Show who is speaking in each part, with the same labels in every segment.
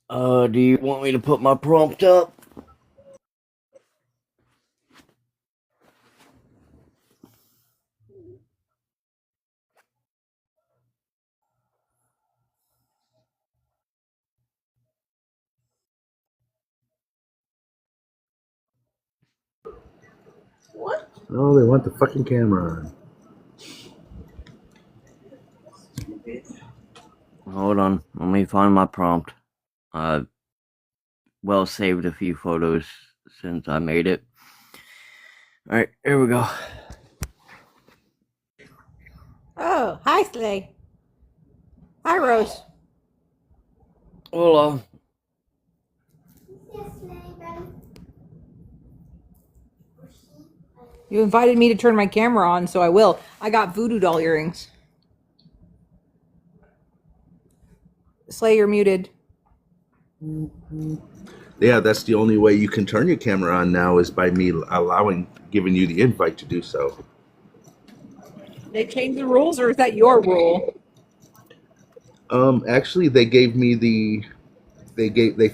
Speaker 1: Do you want me to put my prompt up?
Speaker 2: What?
Speaker 3: Oh, they want the fucking camera on.
Speaker 1: Hold on, let me find my prompt. I've well saved a few photos since I made it. Alright, here we go.
Speaker 2: Oh, hi, Slay. Hi, Rose.
Speaker 1: Hola.
Speaker 2: You invited me to turn my camera on, so I will. I got voodoo doll earrings. Slay, you're muted.
Speaker 3: Yeah, that's the only way you can turn your camera on now is by me giving you the invite to do so.
Speaker 2: They changed the rules, or is that your rule?
Speaker 3: Actually, they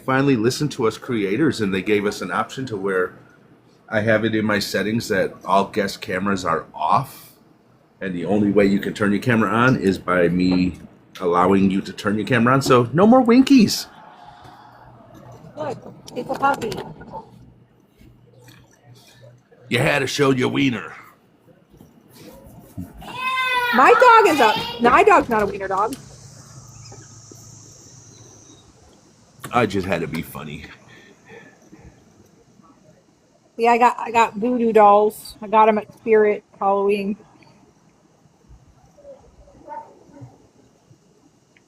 Speaker 3: finally listened to us creators and they gave us an option to where I have it in my settings that all guest cameras are off, and the only way you can turn your camera on is by me allowing you to turn your camera on. So no more winkies.
Speaker 2: Look, it's a puppy.
Speaker 3: You had to show your wiener.
Speaker 2: My dog is up. My dog's not a wiener dog.
Speaker 3: I just had to be funny.
Speaker 2: Yeah, I got voodoo dolls. I got them at Spirit Halloween.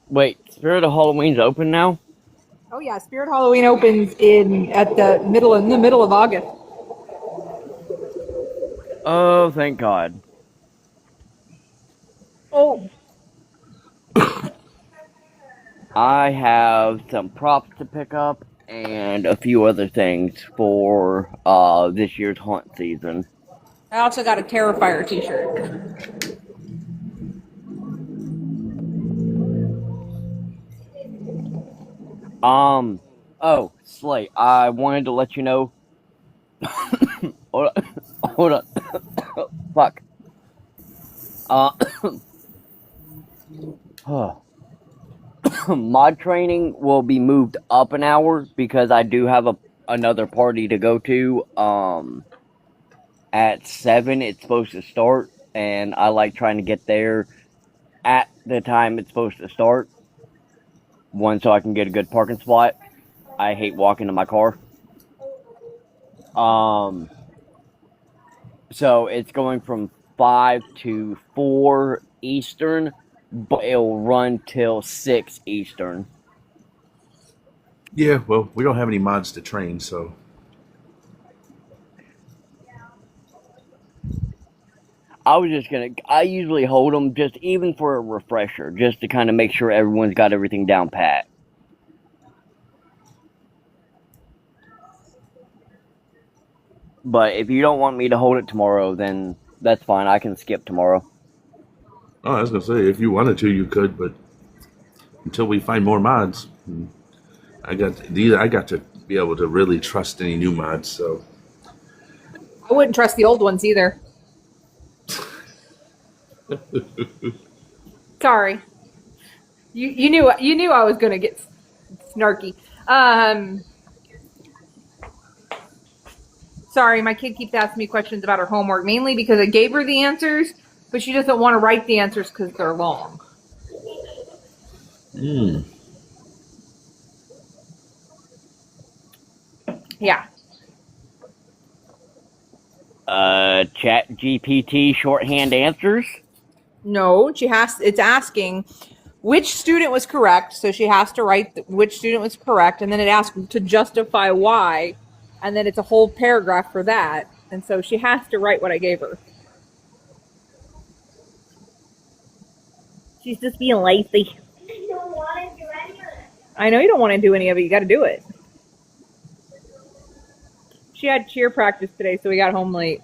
Speaker 1: Wait, Spirit of Halloween's open now?
Speaker 2: Oh yeah, Spirit Halloween opens in the middle of August.
Speaker 1: Oh, thank God.
Speaker 2: Oh,
Speaker 1: I have some props to pick up and a few other things for this year's haunt season.
Speaker 2: I also got a Terrifier T-shirt.
Speaker 1: Oh, Slay, I wanted to let you know. hold on, hold on. Fuck. Mod training will be moved up an hour because I do have another party to go to. At 7 it's supposed to start, and I like trying to get there at the time it's supposed to start. One, so I can get a good parking spot. I hate walking to my car. So it's going from 5 to 4 Eastern, but it'll run till 6 Eastern.
Speaker 3: Yeah, well, we don't have any mods to train, so
Speaker 1: I usually hold them just even for a refresher, just to kind of make sure everyone's got everything down pat. But if you don't want me to hold it tomorrow, then that's fine. I can skip tomorrow.
Speaker 3: I was gonna say if you wanted to, you could, but until we find more mods, I got to be able to really trust any new mods. So
Speaker 2: I wouldn't trust the old ones either. Sorry, you knew I was gonna get snarky. Sorry, my kid keeps asking me questions about her homework, mainly because I gave her the answers, but she doesn't want to write the answers because they're long. Yeah.
Speaker 1: Chat GPT shorthand answers.
Speaker 2: No, it's asking which student was correct. So she has to write which student was correct, and then it asks to justify why, and then it's a whole paragraph for that. And so she has to write what I gave her. She's just being lazy. I don't want to do any of it. I know you don't want to do any of it. You got to do it. She had cheer practice today, so we got home late.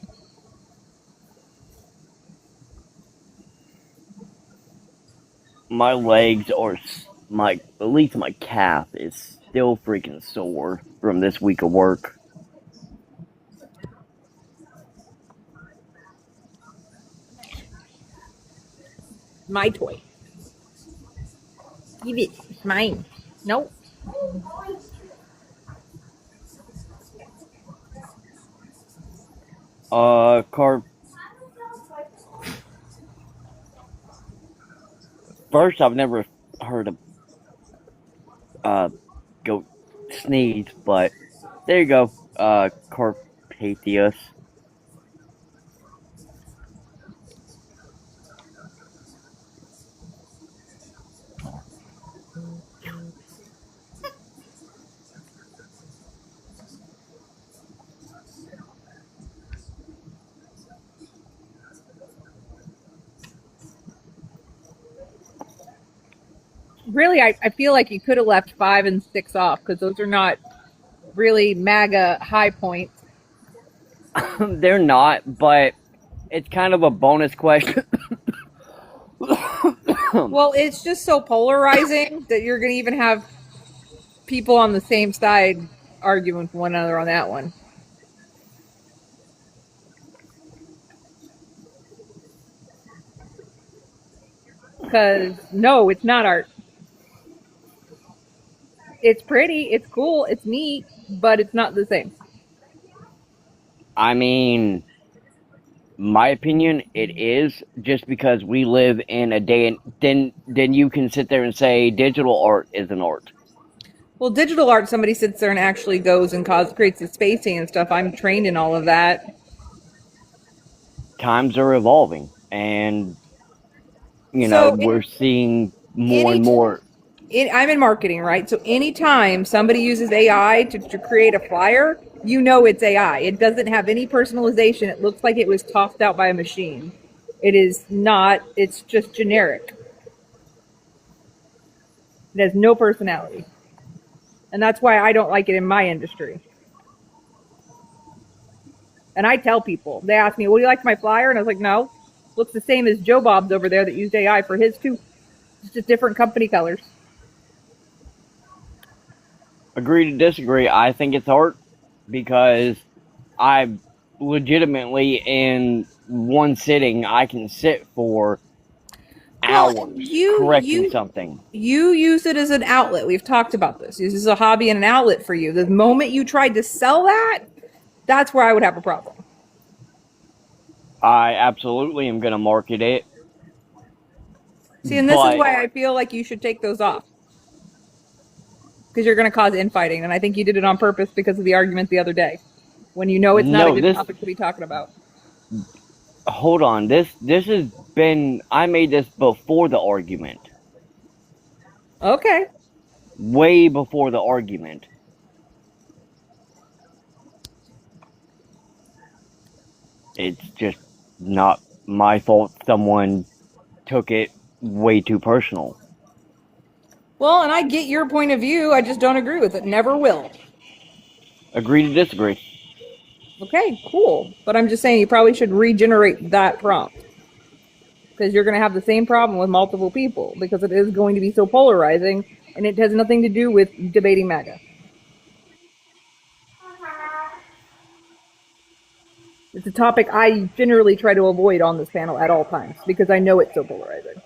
Speaker 1: My legs or at least my calf is still freaking sore from this week of work.
Speaker 2: My toy. Give it. It's mine. Nope.
Speaker 1: Car. First, I've never heard of goat sneeze, but there you go. Carpathius.
Speaker 2: Really, I feel like you could have left 5 and 6 off because those are not really MAGA high points.
Speaker 1: They're not, but it's kind of a bonus question.
Speaker 2: Well, it's just so polarizing that you're going to even have people on the same side arguing with one another on that one. Because, no, it's not art. It's pretty, it's cool, it's neat, but it's not the same.
Speaker 1: I mean, my opinion, it is just because we live in a day and then you can sit there and say digital art is an art.
Speaker 2: Well, digital art, somebody sits there and actually goes and creates the spacing and stuff. I'm trained in all of that.
Speaker 1: Times are evolving, and
Speaker 2: So,
Speaker 1: we're seeing more
Speaker 2: any
Speaker 1: and more.
Speaker 2: I'm in marketing, right? So anytime somebody uses AI to create a flyer, you know it's AI. It doesn't have any personalization. It looks like it was tossed out by a machine. It is not, it's just generic. It has no personality. And that's why I don't like it in my industry. And I tell people, they ask me, "What do you like my flyer?" And I was like, "No, looks the same as Joe Bob's over there that used AI for his too. It's just different company colors."
Speaker 1: Agree to disagree. I think it's art because I legitimately in one sitting I can sit for
Speaker 2: Well,
Speaker 1: hours correcting something.
Speaker 2: you use it as an outlet. We've talked about this. This is a hobby and an outlet for you. The moment you tried to sell that, that's where I would have a problem.
Speaker 1: I absolutely am going to market it,
Speaker 2: See, and this is
Speaker 1: but
Speaker 2: why I feel like you should take those off because you're going to cause infighting. And I think you did it on purpose because of the argument the other day when you know it's not a
Speaker 1: no,
Speaker 2: good
Speaker 1: this
Speaker 2: topic to be talking about.
Speaker 1: hold on. This has been I made this before the argument.
Speaker 2: Okay.
Speaker 1: Way before the argument. It's just not my fault someone took it way too personal.
Speaker 2: Well, and I get your point of view. I just don't agree with it. Never will.
Speaker 1: Agree to disagree.
Speaker 2: Okay, cool. But I'm just saying you probably should regenerate that prompt because you're going to have the same problem with multiple people because it is going to be so polarizing and it has nothing to do with debating MAGA. It's a topic I generally try to avoid on this panel at all times because I know it's so polarizing.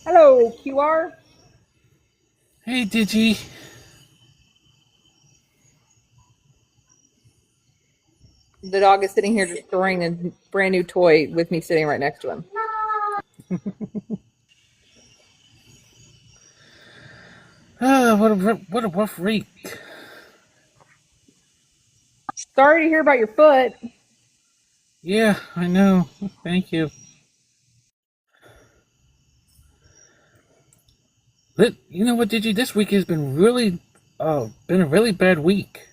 Speaker 2: Hello, QR.
Speaker 4: Hey, Digi.
Speaker 2: The dog is sitting here destroying a brand new toy with me sitting right next to him.
Speaker 4: What a rough week.
Speaker 2: Sorry to hear about your foot.
Speaker 4: Yeah, I know. Thank you. You know what, Digi? This week has been been a really bad week.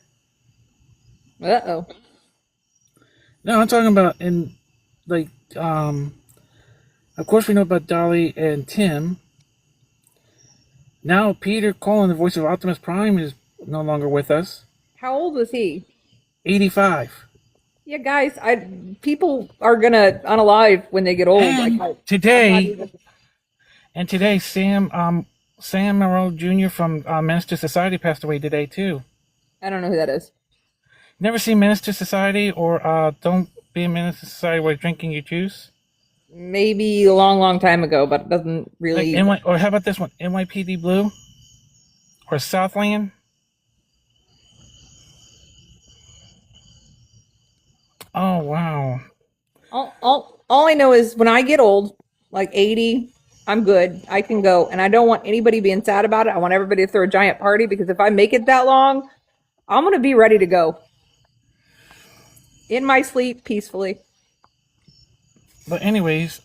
Speaker 2: Uh-oh.
Speaker 4: No, I'm talking about like, of course we know about Dolly and Tim. Now Peter Cullen, the voice of Optimus Prime, is no longer with us.
Speaker 2: How old was he?
Speaker 4: 85.
Speaker 2: Yeah, guys, people are gonna unalive when they get old.
Speaker 4: And today, Sam Morrell Jr. from Menace to Society passed away today too.
Speaker 2: I don't know who that is.
Speaker 4: Never seen Menace to Society or Don't Be a Menace to Society while drinking your juice?
Speaker 2: Maybe a long, long time ago, but it doesn't really.
Speaker 4: Or how about this one? NYPD Blue? Or Southland? Oh, wow.
Speaker 2: All I know is when I get old, like 80, I'm good. I can go. And I don't want anybody being sad about it. I want everybody to throw a giant party because if I make it that long, I'm going to be ready to go. In my sleep, peacefully.
Speaker 4: But anyways,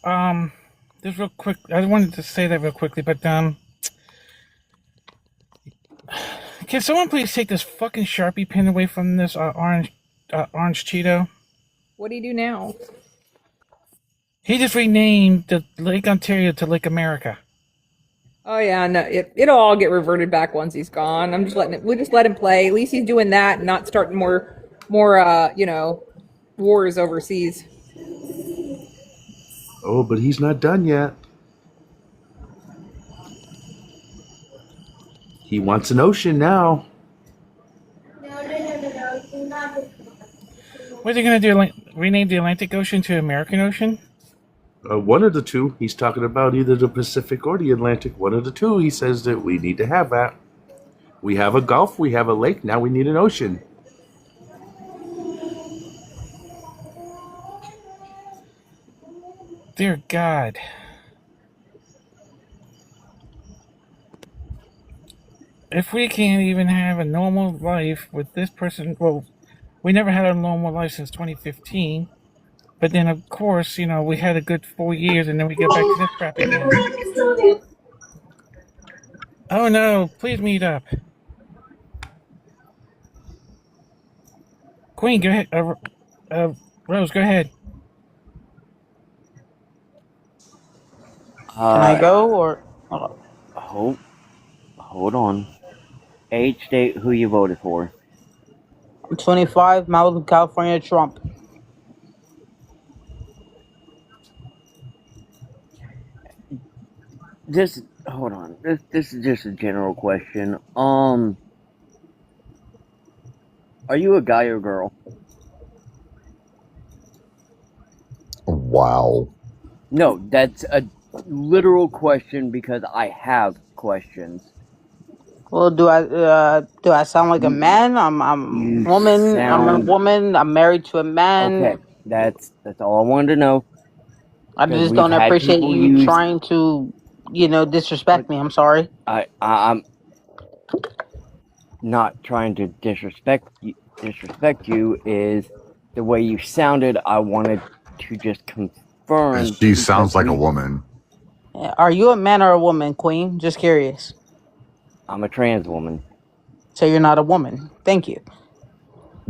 Speaker 4: just real quick, I wanted to say that real quickly, but can someone please take this fucking Sharpie pen away from this orange Cheeto?
Speaker 2: What do you do now?
Speaker 4: He just renamed the Lake Ontario to Lake America.
Speaker 2: Oh yeah, no, it'll all get reverted back once he's gone. We'll just let him play. At least he's doing that and not starting more wars overseas.
Speaker 3: Oh, but he's not done yet. He wants an ocean now.
Speaker 4: What are they going to do? Rename the Atlantic Ocean to American Ocean?
Speaker 3: One of the two. He's talking about either the Pacific or the Atlantic. One of the two. He says that we need to have that. We have a Gulf. We have a lake. Now we need an ocean.
Speaker 4: Dear God. If we can't even have a normal life with this person, well, we never had a normal life since 2015. But then, of course, we had a good 4 years, and then we get back to this crap again. Oh no! Please mute up. Queen, go ahead. Rose, go ahead.
Speaker 5: Can I go or
Speaker 1: Hold on. Age, state, who you voted for?
Speaker 5: I'm 25, Malibu, California, Trump.
Speaker 1: Hold on. This is just a general question. Are you a guy or girl?
Speaker 6: Wow.
Speaker 1: No, that's a literal question because I have questions.
Speaker 5: Well, do I sound like a man? I'm
Speaker 1: You
Speaker 5: woman. I'm a
Speaker 1: sound
Speaker 5: woman. I'm married to a man.
Speaker 1: okay. That's all I wanted to know.
Speaker 5: I
Speaker 1: Because
Speaker 5: just
Speaker 1: we've
Speaker 5: don't
Speaker 1: had
Speaker 5: appreciate
Speaker 1: people
Speaker 5: you
Speaker 1: use.
Speaker 5: trying to, disrespect me. I'm sorry.
Speaker 1: I'm not trying to disrespect you. Is the way you sounded. I wanted to just confirm.
Speaker 6: She sounds
Speaker 1: because
Speaker 6: like a woman.
Speaker 5: Are you a man or a woman, Queen? Just curious.
Speaker 1: I'm a trans woman.
Speaker 5: So you're not a woman. Thank you.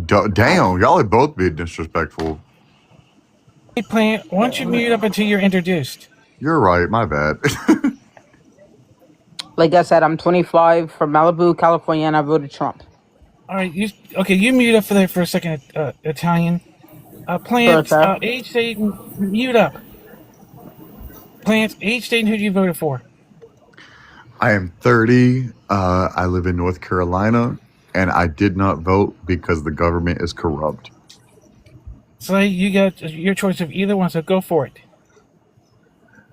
Speaker 6: Damn, y'all are both being disrespectful.
Speaker 4: Hey, Plant, why don't you mute up until you're introduced?
Speaker 6: You're right, my bad.
Speaker 5: Like I said, I'm 25 from Malibu, California, and I voted Trump.
Speaker 4: All right, you mute up for a second, Italian.
Speaker 5: Sure,
Speaker 4: Plant,
Speaker 5: sir.
Speaker 4: age, state, mute up. Plant, age, state, and who you voted for?
Speaker 6: I am 30. I live in North Carolina, and I did not vote because the government is corrupt.
Speaker 4: So you got your choice of either one, so go for it.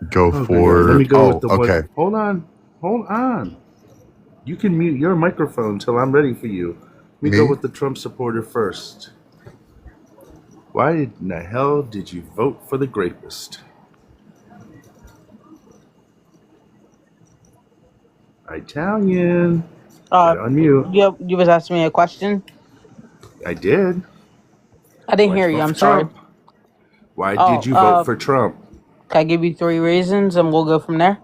Speaker 6: Go
Speaker 3: Okay,
Speaker 6: for...
Speaker 3: let me go with the
Speaker 6: okay.
Speaker 3: Hold on. You can mute your microphone until I'm ready for you. Let me go with the Trump supporter first. Why in the hell did you vote for the grapist? Italian. Get on mute.
Speaker 5: You was asking me a question.
Speaker 3: I did.
Speaker 5: I didn't
Speaker 3: Why'd
Speaker 5: hear
Speaker 3: you
Speaker 5: you.
Speaker 3: vote
Speaker 5: I'm
Speaker 3: for
Speaker 5: sorry.
Speaker 3: Trump? Why did
Speaker 5: Oh,
Speaker 3: you vote for Trump?
Speaker 5: can I give you 3 reasons and we'll go from there?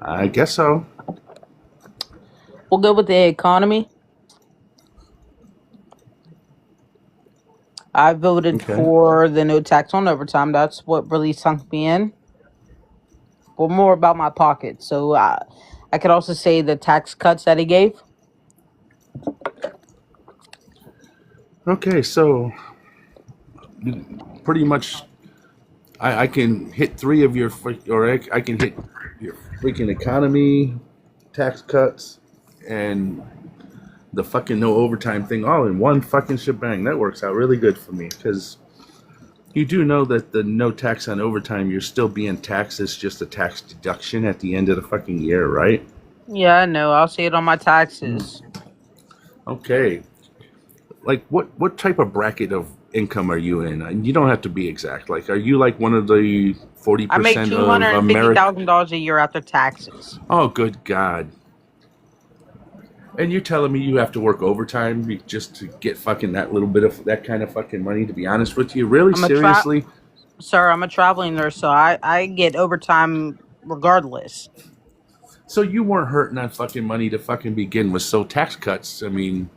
Speaker 3: I guess so.
Speaker 5: We'll go with the economy. I voted
Speaker 3: Okay.
Speaker 5: for the no tax on overtime. That's what really sunk me in. But more about my pocket. So I could also say the tax cuts that he gave.
Speaker 3: Okay, so pretty much I can hit 3 of your, or I can hit your freaking economy, tax cuts, and the fucking no overtime thing all in one fucking shebang. That works out really good for me because you do know that the no tax on overtime, you're still being taxed. It's just a tax deduction at the end of the fucking year, right?
Speaker 5: Yeah, I know. I'll see it on my taxes.
Speaker 3: Okay. Like what type of bracket of income are you in? And you don't have to be exact. Like, are you like one of the
Speaker 5: I make
Speaker 3: 40%
Speaker 5: $250,000
Speaker 3: of America?
Speaker 5: a year after taxes.
Speaker 3: Oh, good God. And you're telling me you have to work overtime just to get fucking that little bit of that kind of fucking money, to be honest with you? Really? Seriously?
Speaker 5: Sir, I'm a traveling nurse, so I get overtime regardless.
Speaker 3: So you weren't hurting on fucking money to fucking begin with. So tax cuts, I mean,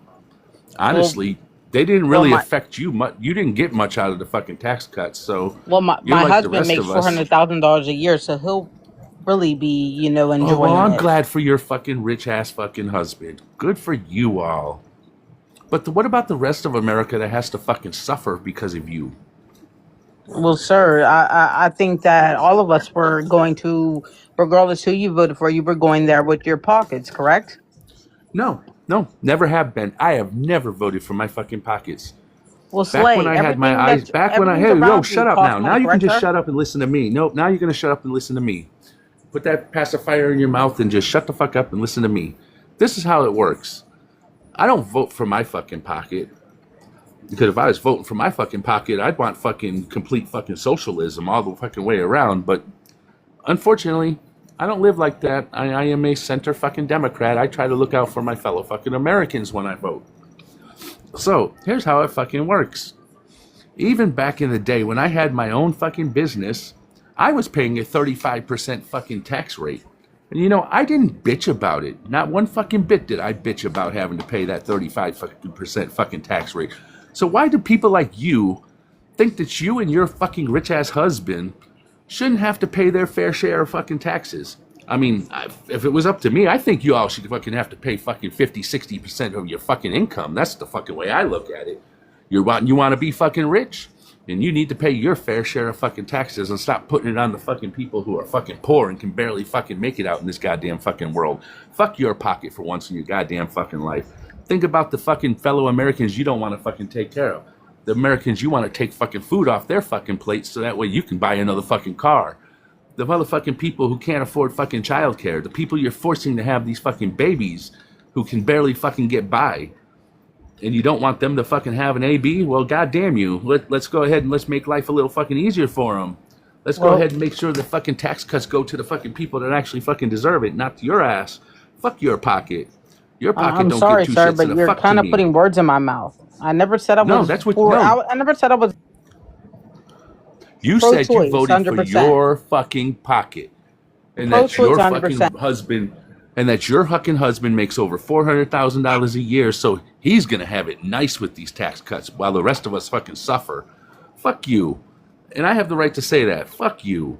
Speaker 3: honestly, they didn't really affect you much. You didn't get much out of the fucking tax cuts. So
Speaker 5: my
Speaker 3: you're like the
Speaker 5: husband
Speaker 3: rest
Speaker 5: makes
Speaker 3: of us.
Speaker 5: $400,000 a year, so he'll really be,
Speaker 3: Oh, well,
Speaker 5: enjoying
Speaker 3: I'm
Speaker 5: it.
Speaker 3: glad for your fucking rich ass fucking husband. Good for you all. But what about the rest of America that has to fucking suffer because of you?
Speaker 5: Well, sir, I think that all of us were going to, regardless who you voted for, you were going there with your pockets, correct?
Speaker 3: No, never have been. I have never voted for my fucking pockets.
Speaker 5: Well,
Speaker 3: Back when
Speaker 5: Slay,
Speaker 3: I had my eyes, back when I
Speaker 5: everything
Speaker 3: had, yo,
Speaker 5: around
Speaker 3: shut
Speaker 5: you
Speaker 3: up
Speaker 5: costs
Speaker 3: now. Now
Speaker 5: money,
Speaker 3: you can
Speaker 5: correct,
Speaker 3: just
Speaker 5: sir?
Speaker 3: shut up and listen to me. Nope, now you're going to shut up and listen to me. Put that pacifier in your mouth and just shut the fuck up and listen to me. This is how it works. I don't vote for my fucking pocket. Because if I was voting for my fucking pocket, I'd want fucking complete fucking socialism all the fucking way around. But unfortunately, I don't live like that. I am a center fucking Democrat. I try to look out for my fellow fucking Americans when I vote. So here's how it fucking works. Even back in the day when I had my own fucking business, I was paying a 35% fucking tax rate. And I didn't bitch about it. Not one fucking bit did I bitch about having to pay that 35% fucking tax rate. So why do people like you think that you and your fucking rich ass husband shouldn't have to pay their fair share of fucking taxes? I mean, if it was up to me, I think you all should fucking have to pay fucking 50-60% of your fucking income. That's the fucking way I look at it. You want to be fucking rich? And you need to pay your fair share of fucking taxes and stop putting it on the fucking people who are fucking poor and can barely fucking make it out in this goddamn fucking world. Fuck your pocket for once in your goddamn fucking life. Think about the fucking fellow Americans you don't want to fucking take care of. The Americans you want to take fucking food off their fucking plates so that way you can buy another fucking car. The motherfucking people who can't afford fucking childcare. The people you're forcing to have these fucking babies who can barely fucking get by. And you don't want them to fucking have an AB? Well, goddamn you. Let's go ahead and let's make life a little fucking easier for them. Let's go ahead and make sure the fucking tax cuts go to the fucking people that actually fucking deserve it, not to your ass. Fuck your pocket. Your pocket
Speaker 5: I'm
Speaker 3: don't
Speaker 5: sorry,
Speaker 3: get two
Speaker 5: sir,
Speaker 3: shits
Speaker 5: but
Speaker 3: in a
Speaker 5: you're
Speaker 3: fuck
Speaker 5: kind
Speaker 3: to
Speaker 5: of
Speaker 3: me.
Speaker 5: putting words in my mouth. I never said I was.
Speaker 3: No, that's what.
Speaker 5: For,
Speaker 3: No,
Speaker 5: I never said I was
Speaker 3: you said you
Speaker 5: pro-choice,
Speaker 3: voted for
Speaker 5: 100%.
Speaker 3: your fucking pocket, and that
Speaker 5: Pro-choice,
Speaker 3: your fucking
Speaker 5: 100%.
Speaker 3: husband, and that your fucking husband makes over $400,000 a year, so he's gonna have it nice with these tax cuts, while the rest of us fucking suffer. Fuck you, and I have the right to say that. Fuck you.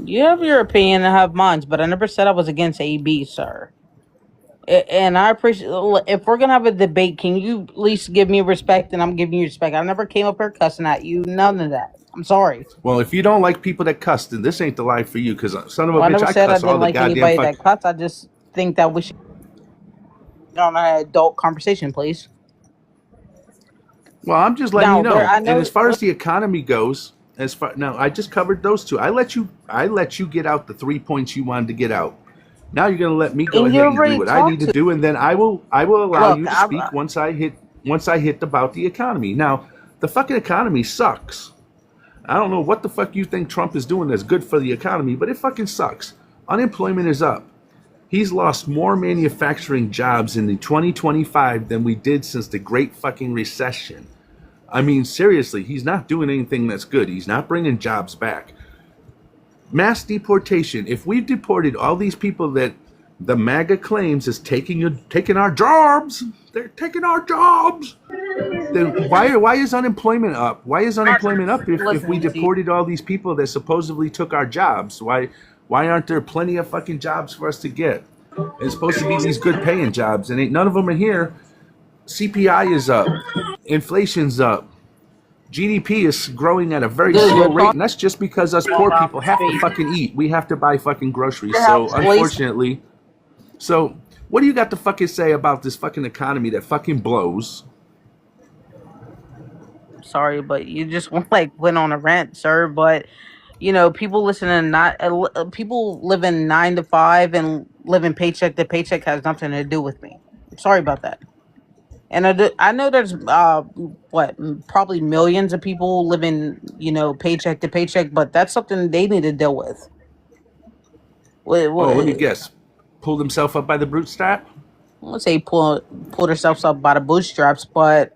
Speaker 5: You have your opinion, I have mine, but I never said I was against AB, sir. And I appreciate, if we're gonna have a debate, can you at least give me respect? And I'm giving you respect. I never came up here cussing at you, none of that. I'm sorry.
Speaker 3: Well, if you don't like people that cuss, then this ain't the life for you. Because son of a
Speaker 5: Well, I
Speaker 3: bitch,
Speaker 5: never
Speaker 3: I
Speaker 5: said I
Speaker 3: cuss all
Speaker 5: didn't
Speaker 3: the
Speaker 5: like
Speaker 3: goddamn
Speaker 5: anybody
Speaker 3: fuck.
Speaker 5: that cuts. I just think that we should on an adult conversation, please.
Speaker 3: Well, I'm just letting
Speaker 5: Now,
Speaker 3: you know.
Speaker 5: I
Speaker 3: And
Speaker 5: know.
Speaker 3: as far as the economy goes, now I just covered those two. I let you get out the 3 points you wanted to get out. Now you're gonna let me go
Speaker 5: And
Speaker 3: ahead
Speaker 5: you
Speaker 3: and do
Speaker 5: already
Speaker 3: what I need
Speaker 5: talked
Speaker 3: to do, and then I will allow
Speaker 5: Look,
Speaker 3: you to speak once I hit about the economy. Now, The fucking economy sucks. I don't know what the fuck you think Trump is doing that's good for the economy, but it fucking sucks. Unemployment is up. He's lost more manufacturing jobs in the 2025 than we did since the Great fucking Recession. I mean, seriously, he's not doing anything that's good. He's not bringing jobs back. Mass deportation. If we deported all these people that the MAGA claims is taking our jobs, they're taking our jobs. Then why is unemployment up? Why is unemployment up if we deported all these people that supposedly took our jobs? Why aren't there plenty of fucking jobs for us to get? It's supposed to be these good paying jobs, and ain't none of them are here. CPI is up, inflation's up, GDP is growing at a very slow rate, and that's just because us poor people have to fucking eat. We have to buy fucking groceries. So unfortunately, what do you got to fucking say about this fucking economy that fucking blows?
Speaker 5: Sorry, but you just went on a rant, sir. But people listening, people living 9 to 5 and living paycheck to paycheck has nothing to do with me. I'm sorry about that. And I know there's probably millions of people living paycheck to paycheck, but that's something they need to deal with.
Speaker 3: Let me guess. Pulled himself up by the bootstrap?
Speaker 5: Let's say pulled herself up by the bootstraps, but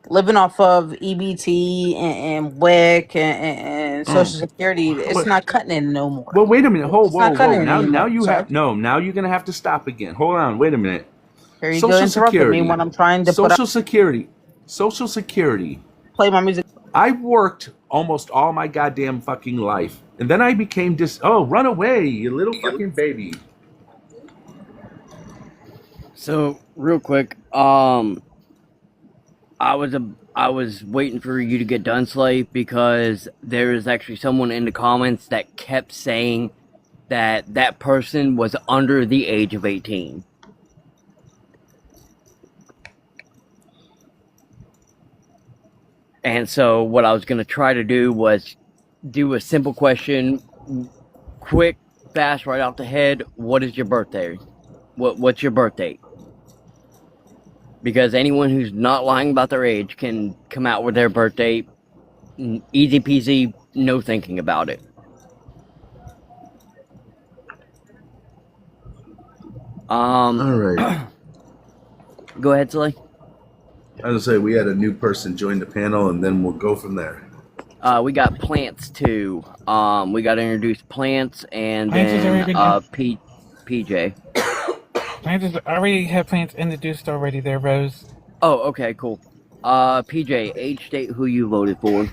Speaker 5: living off of EBT and WIC and Social Security, it's not cutting it no more.
Speaker 3: Well, wait a minute. Whoa. Now you're gonna have to stop again. Hold on. Wait a minute.
Speaker 5: Here you go interrupting me when I'm trying to
Speaker 3: Social Security.
Speaker 5: Play my music.
Speaker 3: I worked almost all my goddamn fucking life, and then I became run away, you little fucking baby.
Speaker 1: So real quick, I was waiting for you to get done, Slave, because there is actually someone in the comments that kept saying that person was under the age of 18. And so what I was going to try to do was do a simple question, quick, fast, right off the head. What is your birthday? What's your birth date? Because anyone who's not lying about their age can come out with their birth date. Easy peasy, no thinking about it.
Speaker 3: All right.
Speaker 1: Go ahead, Slay.
Speaker 3: I was gonna say we had a new person join the panel, and then we'll go from there.
Speaker 1: We got Plants too. We got to introduce Plants and then PJ.
Speaker 4: I already have Plants introduced already there, Rose.
Speaker 1: Oh, okay, cool. PJ, age, state, who you voted for?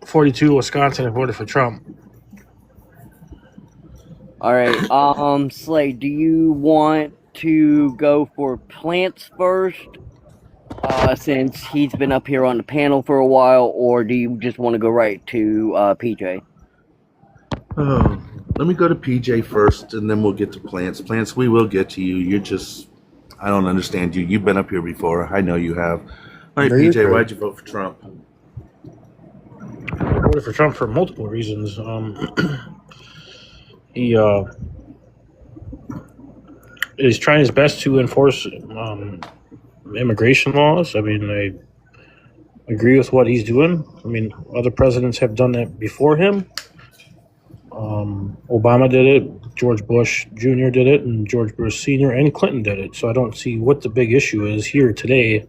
Speaker 7: 42, Wisconsin. I voted for Trump.
Speaker 1: All right. Slay, do you want to go for Plants first, since he's been up here on the panel for a while, or do you just want to go right to PJ?
Speaker 3: Oh, let me go to PJ first, and then we'll get to Plants. Plants, we will get to you. I don't understand you. You've been up here before. I know you have. All right, PJ, why'd you vote for Trump?
Speaker 7: I voted for Trump for multiple reasons. He is trying his best to enforce immigration laws. I mean, I agree with what he's doing. I mean, other presidents have done that before him. Obama did it, George Bush Jr. did it, and George Bush Sr. and Clinton did it. So I don't see what the big issue is here today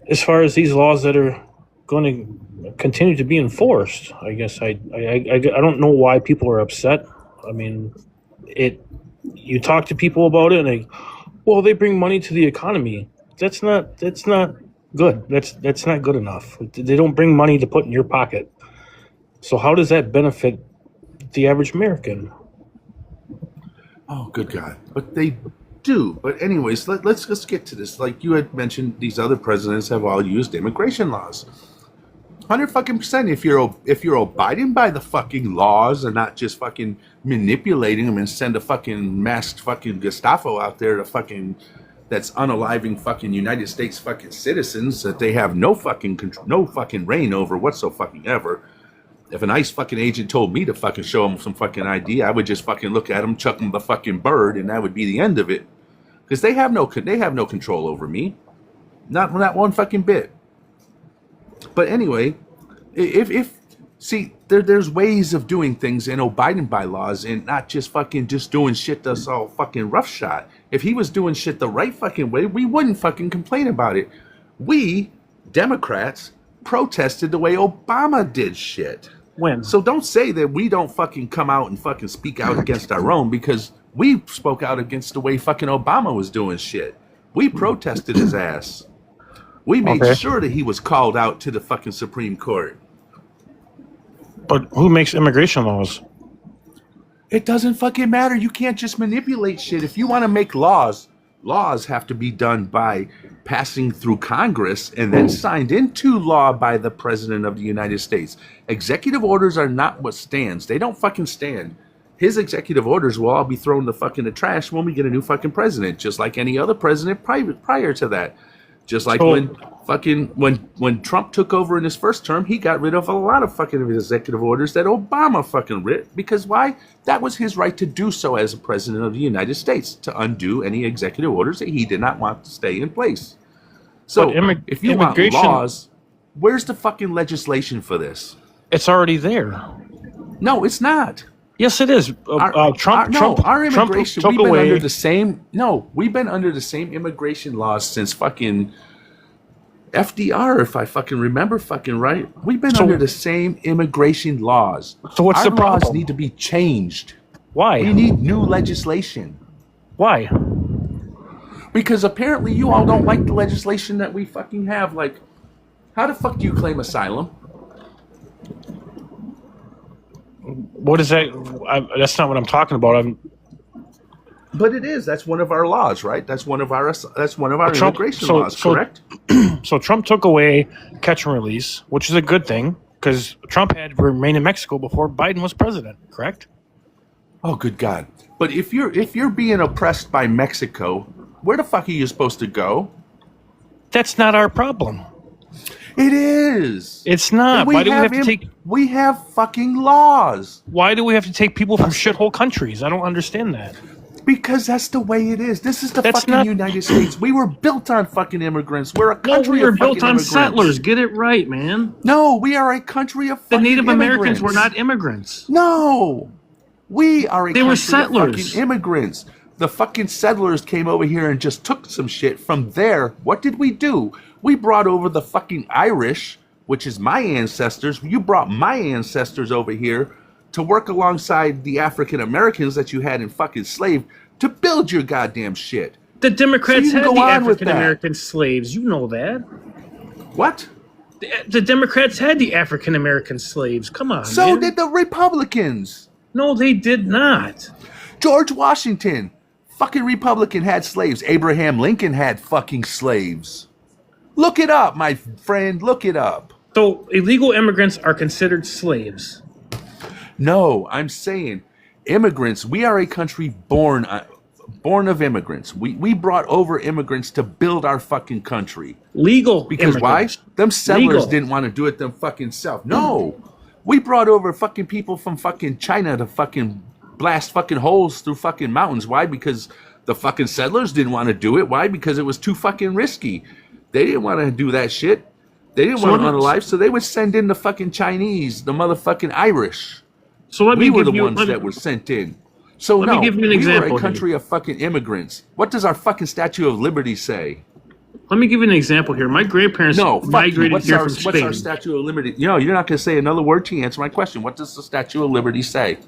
Speaker 7: as far as these laws that are going to continue to be enforced. I guess I don't know why people are upset. I mean, you talk to people about it, and they bring money to the economy. That's not good. That's not good enough. They don't bring money to put in your pocket. So how does that benefit the average American?
Speaker 3: Oh, good God. But they do. But anyways, let's get to this. Like you had mentioned, these other presidents have all used immigration laws. 100% if you're abiding by the fucking laws and not just fucking manipulating them and send a fucking masked fucking Gestapo out there to fucking that's unaliving fucking United States fucking citizens that they have no fucking control, no fucking reign over whatsoever. If an ICE fucking agent told me to fucking show him some fucking ID, I would just fucking look at him, chuck him the fucking bird, and that would be the end of it. Because they have no control over me. Not one fucking bit. But anyway, if see, there's ways of doing things in Biden bylaws and not just fucking just doing shit that's all fucking roughshod. If he was doing shit the right fucking way, we wouldn't fucking complain about it. We, Democrats, protested the way Obama did shit.
Speaker 7: When?
Speaker 3: So don't say that we don't fucking come out and fucking speak out against our own, because we spoke out against the way fucking Obama was doing shit. We protested his ass. We made sure that he was called out to the fucking Supreme Court.
Speaker 7: But who makes immigration laws?
Speaker 3: It doesn't fucking matter. You can't just manipulate shit. If you want to make laws, laws have to be done by passing through Congress and then signed into law by the President of the United States. Executive orders are not what stands. They don't fucking stand. His executive orders will all be thrown in the fucking trash when we get a new fucking president, just like any other president prior to that. Just like when Trump took over in his first term, he got rid of a lot of fucking executive orders that Obama fucking writ. Because why? That was his right to do so as a president of the United States, to undo any executive orders that he did not want to stay in place. So if you want laws, where's the fucking legislation for this?
Speaker 7: It's already there.
Speaker 3: No, it's not.
Speaker 7: Yes, it is.
Speaker 3: Our immigration,
Speaker 7: Trump
Speaker 3: we've been
Speaker 7: away.
Speaker 3: under the same. No, we've been under the same immigration laws since fucking FDR, if I fucking remember fucking right. We've been under the same immigration laws.
Speaker 7: So what's
Speaker 3: our
Speaker 7: the problem?
Speaker 3: laws need to be changed.
Speaker 7: Why?
Speaker 3: We need new legislation.
Speaker 7: Why?
Speaker 3: Because apparently you all don't like the legislation that we fucking have. Like, how the fuck do you claim asylum?
Speaker 7: What is that? That's not what I'm talking about.
Speaker 3: But it is. That's one of our laws, right? That's one of our immigration laws, correct?
Speaker 7: So Trump took away catch and release, which is a good thing because Trump had to remain in Mexico before Biden was president, correct?
Speaker 3: Oh, good God! But if you're being oppressed by Mexico, where the fuck are you supposed to go?
Speaker 7: That's not our problem.
Speaker 3: It is.
Speaker 7: It's not. Why do we have to take?
Speaker 3: We have fucking laws.
Speaker 7: Why do we have to take people from shithole countries? I don't understand that.
Speaker 3: Because that's the way it is. This is the United States. We were built on fucking immigrants. We're a country
Speaker 7: we were
Speaker 3: of fucking
Speaker 7: built on
Speaker 3: immigrants.
Speaker 7: settlers. Get it right, man.
Speaker 3: No, we are a country of fucking
Speaker 7: The Native
Speaker 3: immigrants.
Speaker 7: Americans were not immigrants.
Speaker 3: No, we are a
Speaker 7: They
Speaker 3: country
Speaker 7: were
Speaker 3: of
Speaker 7: settlers.
Speaker 3: fucking immigrants. The fucking settlers came over here and just took some shit from there. What did we do? We brought over the fucking Irish, which is my ancestors. You brought my ancestors over here to work alongside the African Americans that you had in fucking slave to build your goddamn shit.
Speaker 7: The Democrats
Speaker 3: So you
Speaker 7: had
Speaker 3: can
Speaker 7: the
Speaker 3: go on with
Speaker 7: African American slaves. You know that.
Speaker 3: What?
Speaker 7: The Democrats had the African American slaves. Come on,
Speaker 3: So
Speaker 7: man.
Speaker 3: did the Republicans.
Speaker 7: No, they did not.
Speaker 3: George Washington, fucking Republican, had slaves. Abraham Lincoln had fucking slaves. Look it up, my friend. Look it up.
Speaker 7: So illegal immigrants are considered slaves.
Speaker 3: No, I'm saying immigrants. We are a country born of immigrants. We brought over immigrants to build our fucking country.
Speaker 7: Legal
Speaker 3: Because
Speaker 7: immigrants.
Speaker 3: why? Them settlers
Speaker 7: Legal.
Speaker 3: didn't want to do it them fucking self. No. We brought over fucking people from fucking China to fucking blast fucking holes through fucking mountains. Why? Because the fucking settlers didn't want to do it. Why? Because it was too fucking risky. They didn't want to do that shit. They didn't want to run a life, so they would send in the fucking Chinese, the motherfucking Irish.
Speaker 7: So let me
Speaker 3: We were
Speaker 7: give
Speaker 3: the
Speaker 7: you
Speaker 3: ones that were sent in. So
Speaker 7: Let me
Speaker 3: no,
Speaker 7: give you an
Speaker 3: we
Speaker 7: example
Speaker 3: were a
Speaker 7: here.
Speaker 3: country of fucking immigrants. What does our fucking Statue of Liberty say?
Speaker 7: Let me give you an example here. My grandparents
Speaker 3: No, fuck you.
Speaker 7: migrated
Speaker 3: What's
Speaker 7: here
Speaker 3: our,
Speaker 7: from
Speaker 3: what's
Speaker 7: Spain.
Speaker 3: our Statue of Liberty? No, you're not going to say another word to answer my question. What does the Statue of Liberty say?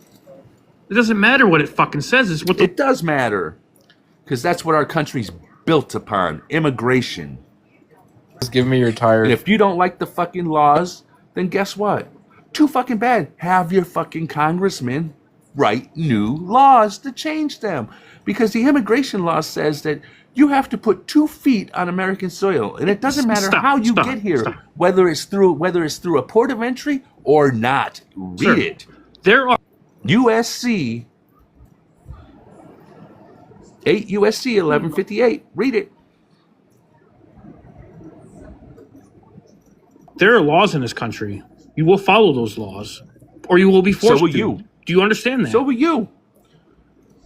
Speaker 7: It doesn't matter what it fucking says. It's what the
Speaker 3: It does matter. Because that's what our country's built upon. Immigration.
Speaker 8: Just give me your tire.
Speaker 3: And if you don't like the fucking laws, then guess what? Too fucking bad. Have your fucking congressman write new laws to change them. Because the immigration law says that you have to put 2 feet on American soil. And it doesn't matter how you get here, whether it's through a port of entry or not. Read it.
Speaker 7: There are
Speaker 3: USC 8 USC 1158. Read it.
Speaker 7: there are laws in this country. You will follow those laws, or you will be forced
Speaker 3: So will
Speaker 7: to.
Speaker 3: you.
Speaker 7: Do you understand that?
Speaker 3: So will you.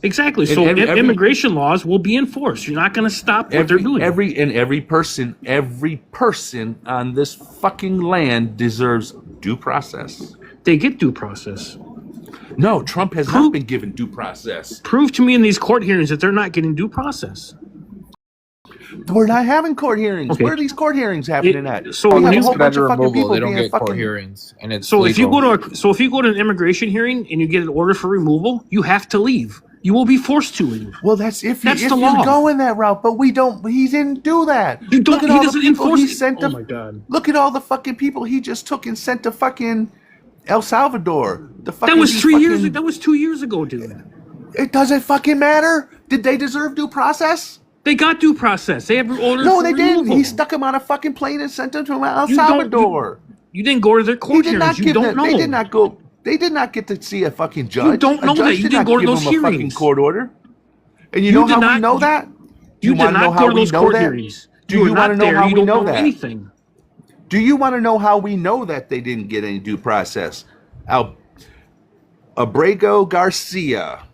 Speaker 7: Exactly. So immigration laws will be enforced. You're not going to stop what they're doing.
Speaker 3: Every person on this fucking land deserves due process.
Speaker 7: They get due process.
Speaker 3: No, Trump has not been given due process.
Speaker 7: Prove to me in these court hearings that they're not getting due process.
Speaker 3: We're not having court hearings.
Speaker 7: Okay.
Speaker 3: Where are these court hearings happening at?
Speaker 8: So
Speaker 3: we
Speaker 8: when
Speaker 3: have
Speaker 8: you
Speaker 3: a whole bunch of fucking
Speaker 8: removal,
Speaker 3: people
Speaker 8: they don't
Speaker 3: being
Speaker 8: get court
Speaker 3: fucking
Speaker 8: hearings, and it's
Speaker 7: so
Speaker 8: legal.
Speaker 7: if you go to an immigration hearing and you get an order for removal, you have to leave. You will be forced to leave.
Speaker 3: Well, that's if
Speaker 7: the
Speaker 3: you're
Speaker 7: law.
Speaker 3: going that route, but we don't. He didn't do that.
Speaker 7: You don't.
Speaker 3: Look at
Speaker 7: He
Speaker 3: all
Speaker 7: doesn't
Speaker 3: the people
Speaker 7: enforce
Speaker 3: he
Speaker 7: it.
Speaker 3: sent.
Speaker 7: Oh my God!
Speaker 3: Look at all the fucking people he just took and sent to fucking El Salvador.
Speaker 7: That was 3 years. That was 2 years ago, dude.
Speaker 3: It doesn't fucking matter. Did they deserve due process?
Speaker 7: They got due process. They have orders.
Speaker 3: No,
Speaker 7: for
Speaker 3: they
Speaker 7: removal.
Speaker 3: didn't. He stuck him on a fucking plane and sent him to El Salvador.
Speaker 7: You didn't go to their court hearings. You don't know.
Speaker 3: They did not go. They did not get to see a fucking judge.
Speaker 7: You don't know that. You didn't go to those
Speaker 3: give him a fucking
Speaker 7: hearings.
Speaker 3: court order. And you know how we know that?
Speaker 7: You did not go to those court hearings.
Speaker 3: Do you want to know how we know that?
Speaker 7: Anything.
Speaker 3: Do you want to know how we know that they didn't get any due process? Abrego Garcia.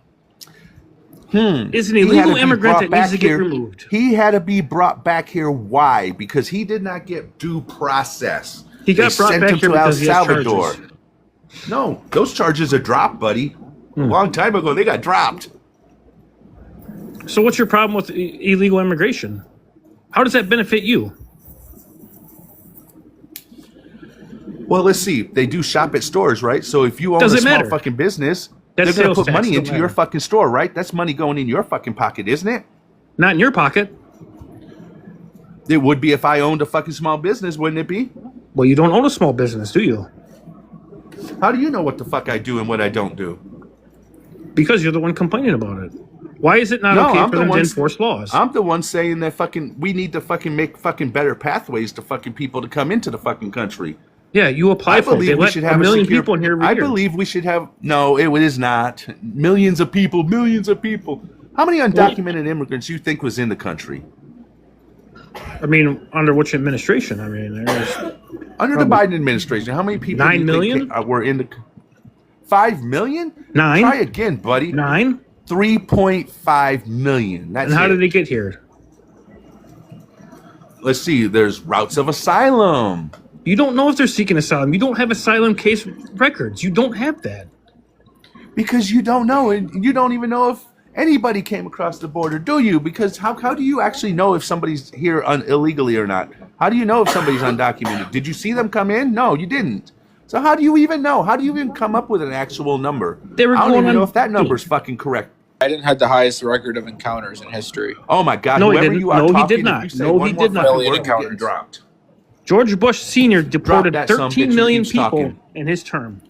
Speaker 7: Is an illegal immigrant that needs to get removed.
Speaker 3: He had to be brought back here. Why? Because he did not get due process.
Speaker 7: He got brought back here because he has charges.
Speaker 3: No, those charges are dropped, buddy. A long time ago, they got dropped.
Speaker 7: So what's your problem with illegal immigration? How does that benefit you?
Speaker 3: Well, let's see. They do shop at stores, right? So if you own a small fucking business, they're going to put money into your fucking store, right? That's money going in your fucking pocket, isn't it?
Speaker 7: Not in your pocket.
Speaker 3: It would be if I owned a fucking small business, wouldn't it be?
Speaker 7: Well, you don't own a small business, do you?
Speaker 3: How do you know what the fuck I do and what I don't do?
Speaker 7: Because you're the one complaining about it. Why is it not okay for them to enforce laws?
Speaker 3: I'm the one saying that we need to fucking make fucking better pathways to fucking people to come into the fucking country.
Speaker 7: Yeah, you apply for it. They let a million people in here every year.
Speaker 3: I believe we should have... No, it is not. Millions of people. How many undocumented immigrants you think was in the country?
Speaker 7: I mean, under which administration? I mean,
Speaker 3: under the Biden administration, how many people
Speaker 7: 9 million?
Speaker 3: Were in the... 5 million?
Speaker 7: 9.
Speaker 3: Try again, buddy.
Speaker 7: 9?
Speaker 3: 3.5 million. That's
Speaker 7: and how did they get here?
Speaker 3: Let's see. There's routes of asylum.
Speaker 7: You don't know if they're seeking asylum. You don't have asylum case records. You don't have that.
Speaker 3: Because you don't know. And you don't even know if anybody came across the border, do you? Because how do you actually know if somebody's here illegally or not? How do you know if somebody's undocumented? Did you see them come in? No, you didn't. So how do you even know? How do you even come up with an actual number? I don't even know if that number's fucking correct.
Speaker 8: Biden had the highest record of encounters in history.
Speaker 3: Oh my God!
Speaker 7: No,
Speaker 3: whoever you are
Speaker 7: no,
Speaker 3: talking,
Speaker 7: he did not.
Speaker 3: If you say
Speaker 7: No,
Speaker 3: one
Speaker 7: he
Speaker 3: more
Speaker 7: did not.
Speaker 3: fucking word, you're getting dropped.
Speaker 7: George Bush Sr. deported
Speaker 3: Drop that
Speaker 7: 13 million
Speaker 3: keeps
Speaker 7: people
Speaker 3: talking.
Speaker 7: in his term,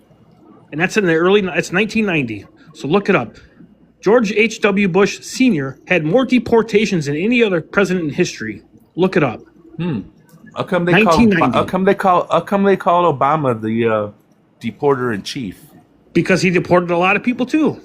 Speaker 7: and that's in the it's 1990. So look it up. George H.W. Bush Sr. had more deportations than any other president in history. Look it up.
Speaker 3: How come they call Obama the deporter in chief?
Speaker 7: Because he deported a lot of people too.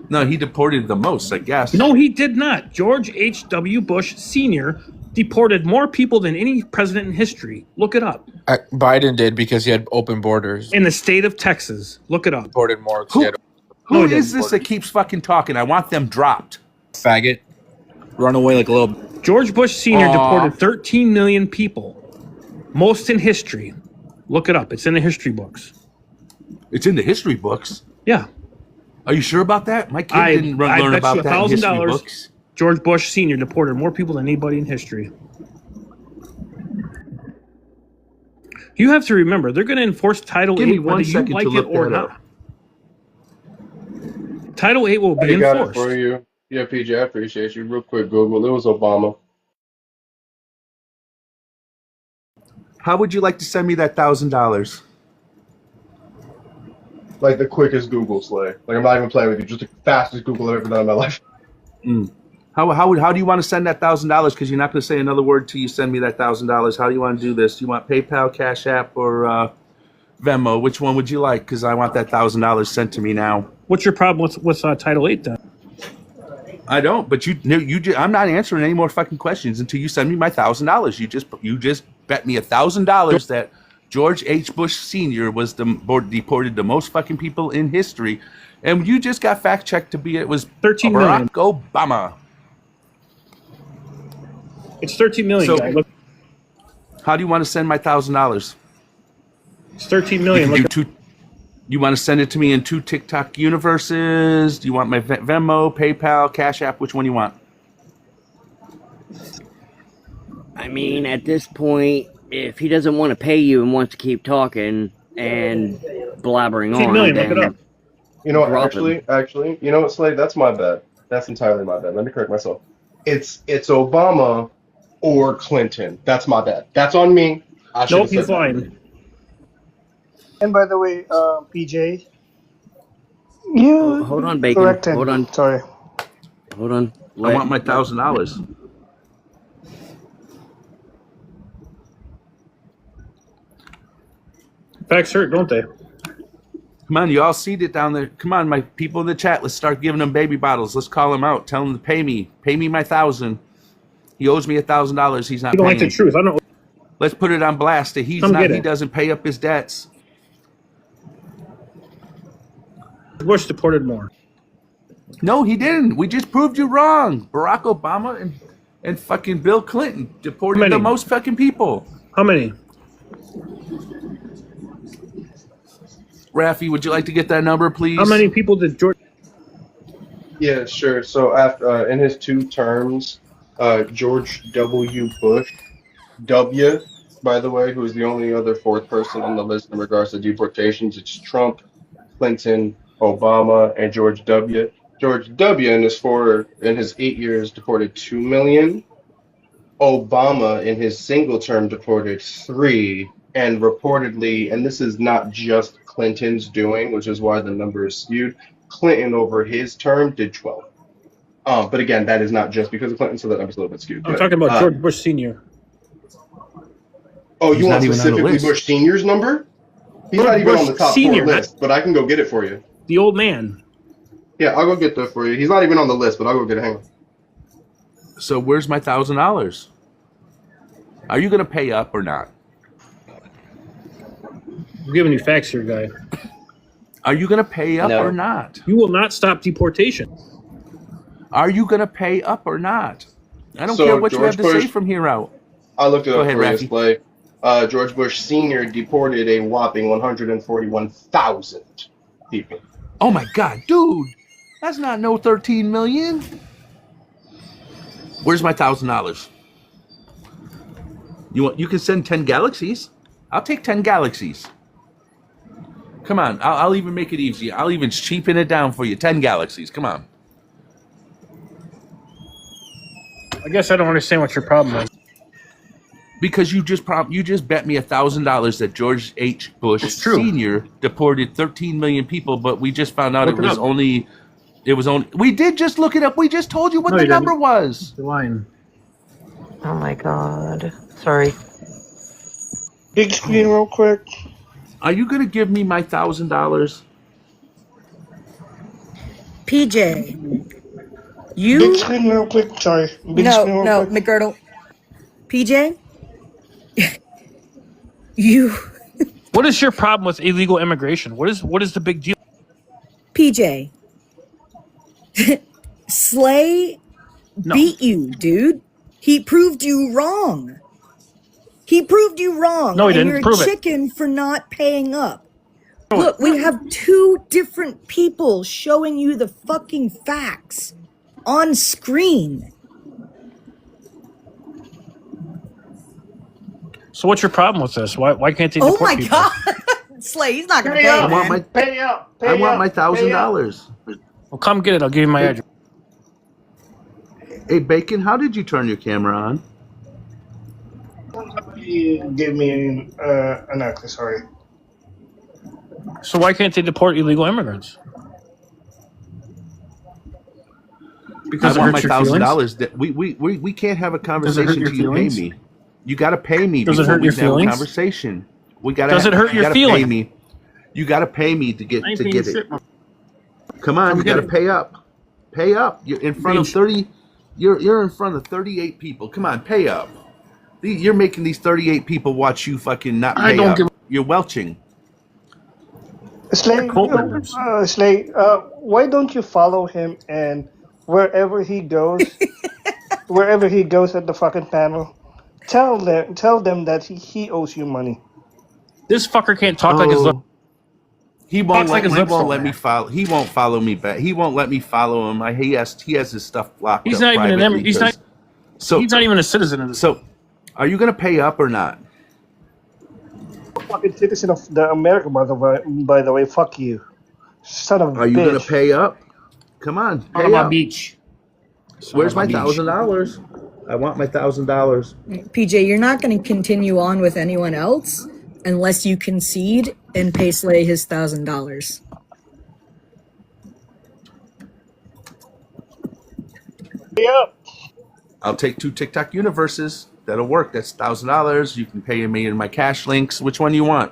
Speaker 3: No, he deported the most, I guess.
Speaker 7: No, he did not. George H.W. Bush Sr. deported more people than any president in history. Look it up.
Speaker 8: Biden did because he had open borders.
Speaker 7: In the state of Texas. Look it up.
Speaker 8: Deported more.
Speaker 3: Who is this that keeps fucking talking? I want them dropped.
Speaker 8: Faggot. Run away like a little...
Speaker 7: George Bush Sr. deported 13 million people. Most in history. Look it up. It's in the history books.
Speaker 3: It's in the history books?
Speaker 7: Yeah.
Speaker 3: Are you sure about that? My kid didn't learn about that in history books.
Speaker 7: George Bush Sr. deported more people than anybody in history. You have to remember, they're going to enforce Title 8 whether you like it or not. Title 8 will be enforced.
Speaker 9: Got it for you. Yeah, PJ, I appreciate you. Real quick, Google. It was Obama.
Speaker 3: How would you like to send me that $1,000?
Speaker 9: Like the quickest Google slay. Like I'm not even playing with you. Just the fastest Google I've ever done in my life.
Speaker 3: How do you want to send that $1,000? Because you're not going to say another word till you send me that $1,000. How do you want to do this? Do you want PayPal, Cash App, or Venmo? Which one would you like? Because I want that $1,000 sent to me now.
Speaker 7: What's your problem with Title 8 then?
Speaker 3: I don't. But I'm not answering any more fucking questions until you send me my $1,000. You just bet me $1,000 that George H. Bush Sr. was deported the most fucking people in history, and you just got fact checked to be it was
Speaker 7: 13
Speaker 3: Barack
Speaker 7: million.
Speaker 3: Obama.
Speaker 7: It's 13 million,
Speaker 3: So-
Speaker 7: guy. Look,
Speaker 3: How do you want to send my $1,000?
Speaker 7: it's 13 million.
Speaker 3: You,
Speaker 7: Look,
Speaker 3: you want to send it to me in 2 TikTok universes? Do you want my Venmo, PayPal, Cash App? Which one do you want?
Speaker 1: I mean, at this point, if he doesn't want to pay you and wants to keep talking and blabbering
Speaker 7: 13
Speaker 1: on,
Speaker 7: million, look
Speaker 1: then
Speaker 7: it up.
Speaker 9: You know what?
Speaker 1: Drop
Speaker 9: Actually, you know what, Slade? That's my bad. That's entirely my bad. Let me correct myself. It's Obama or Clinton. That's my bad. That's on me. I should
Speaker 7: Nope,
Speaker 9: have said
Speaker 7: he's
Speaker 9: that.
Speaker 7: lying.
Speaker 10: And by the way, PJ, you
Speaker 1: hold on, Bacon.
Speaker 10: corrected.
Speaker 1: Hold on.
Speaker 10: Sorry.
Speaker 1: Hold on.
Speaker 3: I want my $1,000.
Speaker 7: Facts hurt, don't they?
Speaker 3: Come on, you all see it down there. Come on, my people in the chat. Let's start giving them baby bottles. Let's call him out. Tell him to pay me. Pay me my $1,000. He owes me $1,000. He's not
Speaker 7: You don't
Speaker 3: paying.
Speaker 7: like the truth. I don't.
Speaker 3: Let's put it on blast that
Speaker 7: Come get
Speaker 3: he
Speaker 7: it.
Speaker 3: doesn't pay up his debts.
Speaker 7: Bush deported more.
Speaker 3: No, he didn't. We just proved you wrong. Barack Obama and fucking Bill Clinton deported
Speaker 7: How many?
Speaker 3: the most fucking people.
Speaker 7: How many?
Speaker 3: Rafi, would you like to get that number, please?
Speaker 7: How many people did George?
Speaker 9: Yeah, sure. So after in his 2 terms, George W. Bush W, by the way, who is the only other 4th person on the list in regards to deportations. It's Trump, Clinton, Obama, and George W. George W. in his 8 years deported 2 million. Obama in his single term deported 3, and reportedly, and this is not just Clinton's doing, which is why the number is skewed. Clinton over his term did 12. But again, that is not just because of Clinton, so that number's a little bit skewed.
Speaker 7: I'm
Speaker 9: But,
Speaker 7: talking about George Bush Sr.
Speaker 9: Oh,
Speaker 3: He's
Speaker 9: you
Speaker 3: not
Speaker 9: want
Speaker 3: even on the
Speaker 9: specifically
Speaker 3: list.
Speaker 9: Bush Senior's number? He's
Speaker 7: George
Speaker 9: not even
Speaker 7: Bush
Speaker 9: on the top
Speaker 7: Senior,
Speaker 9: 4 list, but I can go get it for you.
Speaker 7: The old man.
Speaker 9: Yeah, I'll go get that for you. He's not even on the list, but I'll go get it. Hang on.
Speaker 3: So where's my $1,000? Are you going to pay up or not?
Speaker 7: I'm giving you facts here, guy.
Speaker 3: Are you going to pay up
Speaker 1: No.
Speaker 3: or not?
Speaker 7: You will not stop deportation.
Speaker 3: Are you going to pay up or not? I don't
Speaker 9: So,
Speaker 3: care what you
Speaker 9: George
Speaker 3: have to say
Speaker 9: Bush-
Speaker 3: from here out.
Speaker 9: I looked it
Speaker 3: Go
Speaker 9: up
Speaker 3: ahead,
Speaker 9: for you,
Speaker 3: Rafi.
Speaker 9: Slay. George Bush Sr. deported a whopping 141,000 people.
Speaker 3: Oh my God, dude, that's not no 13 million. Where's my $1,000? You can send 10 galaxies. I'll take 10 galaxies. Come on, I'll even make it easy. I'll even cheapen it down for you. 10 galaxies. Come on.
Speaker 7: I guess I don't understand what your problem is.
Speaker 3: Because you just bet me $1,000 that George H. Bush
Speaker 7: It's true.
Speaker 3: Sr. deported 13 million people, but we just found out
Speaker 7: Look
Speaker 3: it
Speaker 7: it
Speaker 3: was
Speaker 7: up.
Speaker 3: only. We did just look it up. We just told you what
Speaker 7: No,
Speaker 3: the
Speaker 7: you didn't.
Speaker 3: number was.
Speaker 7: You're lying.
Speaker 11: Oh my god. Sorry.
Speaker 10: Big screen, real quick.
Speaker 3: Are you gonna give me my $1,000?
Speaker 12: PJ,
Speaker 10: Big
Speaker 12: you
Speaker 10: screen, real quick. Sorry. Big
Speaker 12: no
Speaker 10: screen, real
Speaker 12: no
Speaker 10: quick.
Speaker 12: McGirdle. PJ, you
Speaker 7: What is your problem with illegal immigration? What is the big deal?
Speaker 12: PJ, Slay
Speaker 7: No.
Speaker 12: beat you, dude. He proved you wrong. He proved you wrong.
Speaker 7: No, he
Speaker 12: and
Speaker 7: didn't.
Speaker 12: You're
Speaker 7: Prove
Speaker 12: a
Speaker 7: it.
Speaker 12: chicken for not paying up. Look, we have 2 different people showing you the fucking facts on screen.
Speaker 7: So what's your problem with this? Why can't they
Speaker 12: Oh
Speaker 7: deport
Speaker 12: my
Speaker 7: people?
Speaker 12: god, Slay, he's not gonna
Speaker 10: Pay
Speaker 12: pay,
Speaker 10: up.
Speaker 12: man.
Speaker 10: Pay up.
Speaker 3: I want my $1,000.
Speaker 7: Well, come get it. I'll give you my address.
Speaker 3: Hey, Bacon, how did you turn your camera on?
Speaker 10: Somebody gave me an actor, sorry.
Speaker 7: So why can't they deport illegal immigrants? Because
Speaker 3: I
Speaker 7: it
Speaker 3: want my
Speaker 7: hurts your feelings?
Speaker 3: $1,000. That we can't have a
Speaker 7: hurt
Speaker 3: conversation
Speaker 7: your
Speaker 3: till you pay
Speaker 7: feelings?
Speaker 3: me. You got to pay me
Speaker 7: Does it
Speaker 3: before
Speaker 7: hurt
Speaker 3: we
Speaker 7: your
Speaker 3: can have a
Speaker 7: feelings?
Speaker 3: conversation. We got.
Speaker 7: Does it hurt your
Speaker 3: Pay
Speaker 7: feelings?
Speaker 3: me. You got to pay me to get
Speaker 7: I ain't
Speaker 3: to
Speaker 7: paying
Speaker 3: get it.
Speaker 7: shit, man.
Speaker 3: Come on,
Speaker 7: Come
Speaker 3: you
Speaker 7: get
Speaker 3: got to
Speaker 7: it.
Speaker 3: pay up. Pay up. You're in front of 30. You're in front of 38 people. Come on, pay up. You're making these 38 people watch you fucking not pay
Speaker 7: I don't
Speaker 3: up.
Speaker 7: give
Speaker 3: You're welching.
Speaker 10: Slay,
Speaker 7: Cult members.
Speaker 10: Slay, why don't you follow him and wherever he goes, wherever he goes at the fucking panel, tell them that he owes you money.
Speaker 7: This fucker can't talk like his.
Speaker 3: He won't
Speaker 7: Talks like
Speaker 3: let,
Speaker 7: his
Speaker 3: he
Speaker 7: lips
Speaker 3: won't
Speaker 7: don't
Speaker 3: let me
Speaker 7: match.
Speaker 3: follow. He won't follow me back. He won't let me follow him. He has his stuff blocked.
Speaker 7: He's
Speaker 3: up
Speaker 7: not even an
Speaker 3: privately
Speaker 7: he's not.
Speaker 3: 'cause- So
Speaker 7: He's not even a citizen of this.
Speaker 3: So, are you gonna pay up or not?
Speaker 10: Fucking citizen of the America, by the way, fuck you, son of a
Speaker 3: Are you gonna
Speaker 10: bitch.
Speaker 3: pay up? Come on,
Speaker 7: Son
Speaker 3: pay
Speaker 7: of a
Speaker 3: up.
Speaker 7: beach.
Speaker 3: Where's my $1,000? I want my $1,000.
Speaker 12: PJ, you're not going to continue on with anyone else unless you concede and pay Slay his $1,000.
Speaker 10: Pay up.
Speaker 3: I'll take 2 TikTok universes. That'll work. That's $1,000. You can pay me in my cash links. Which one do you want?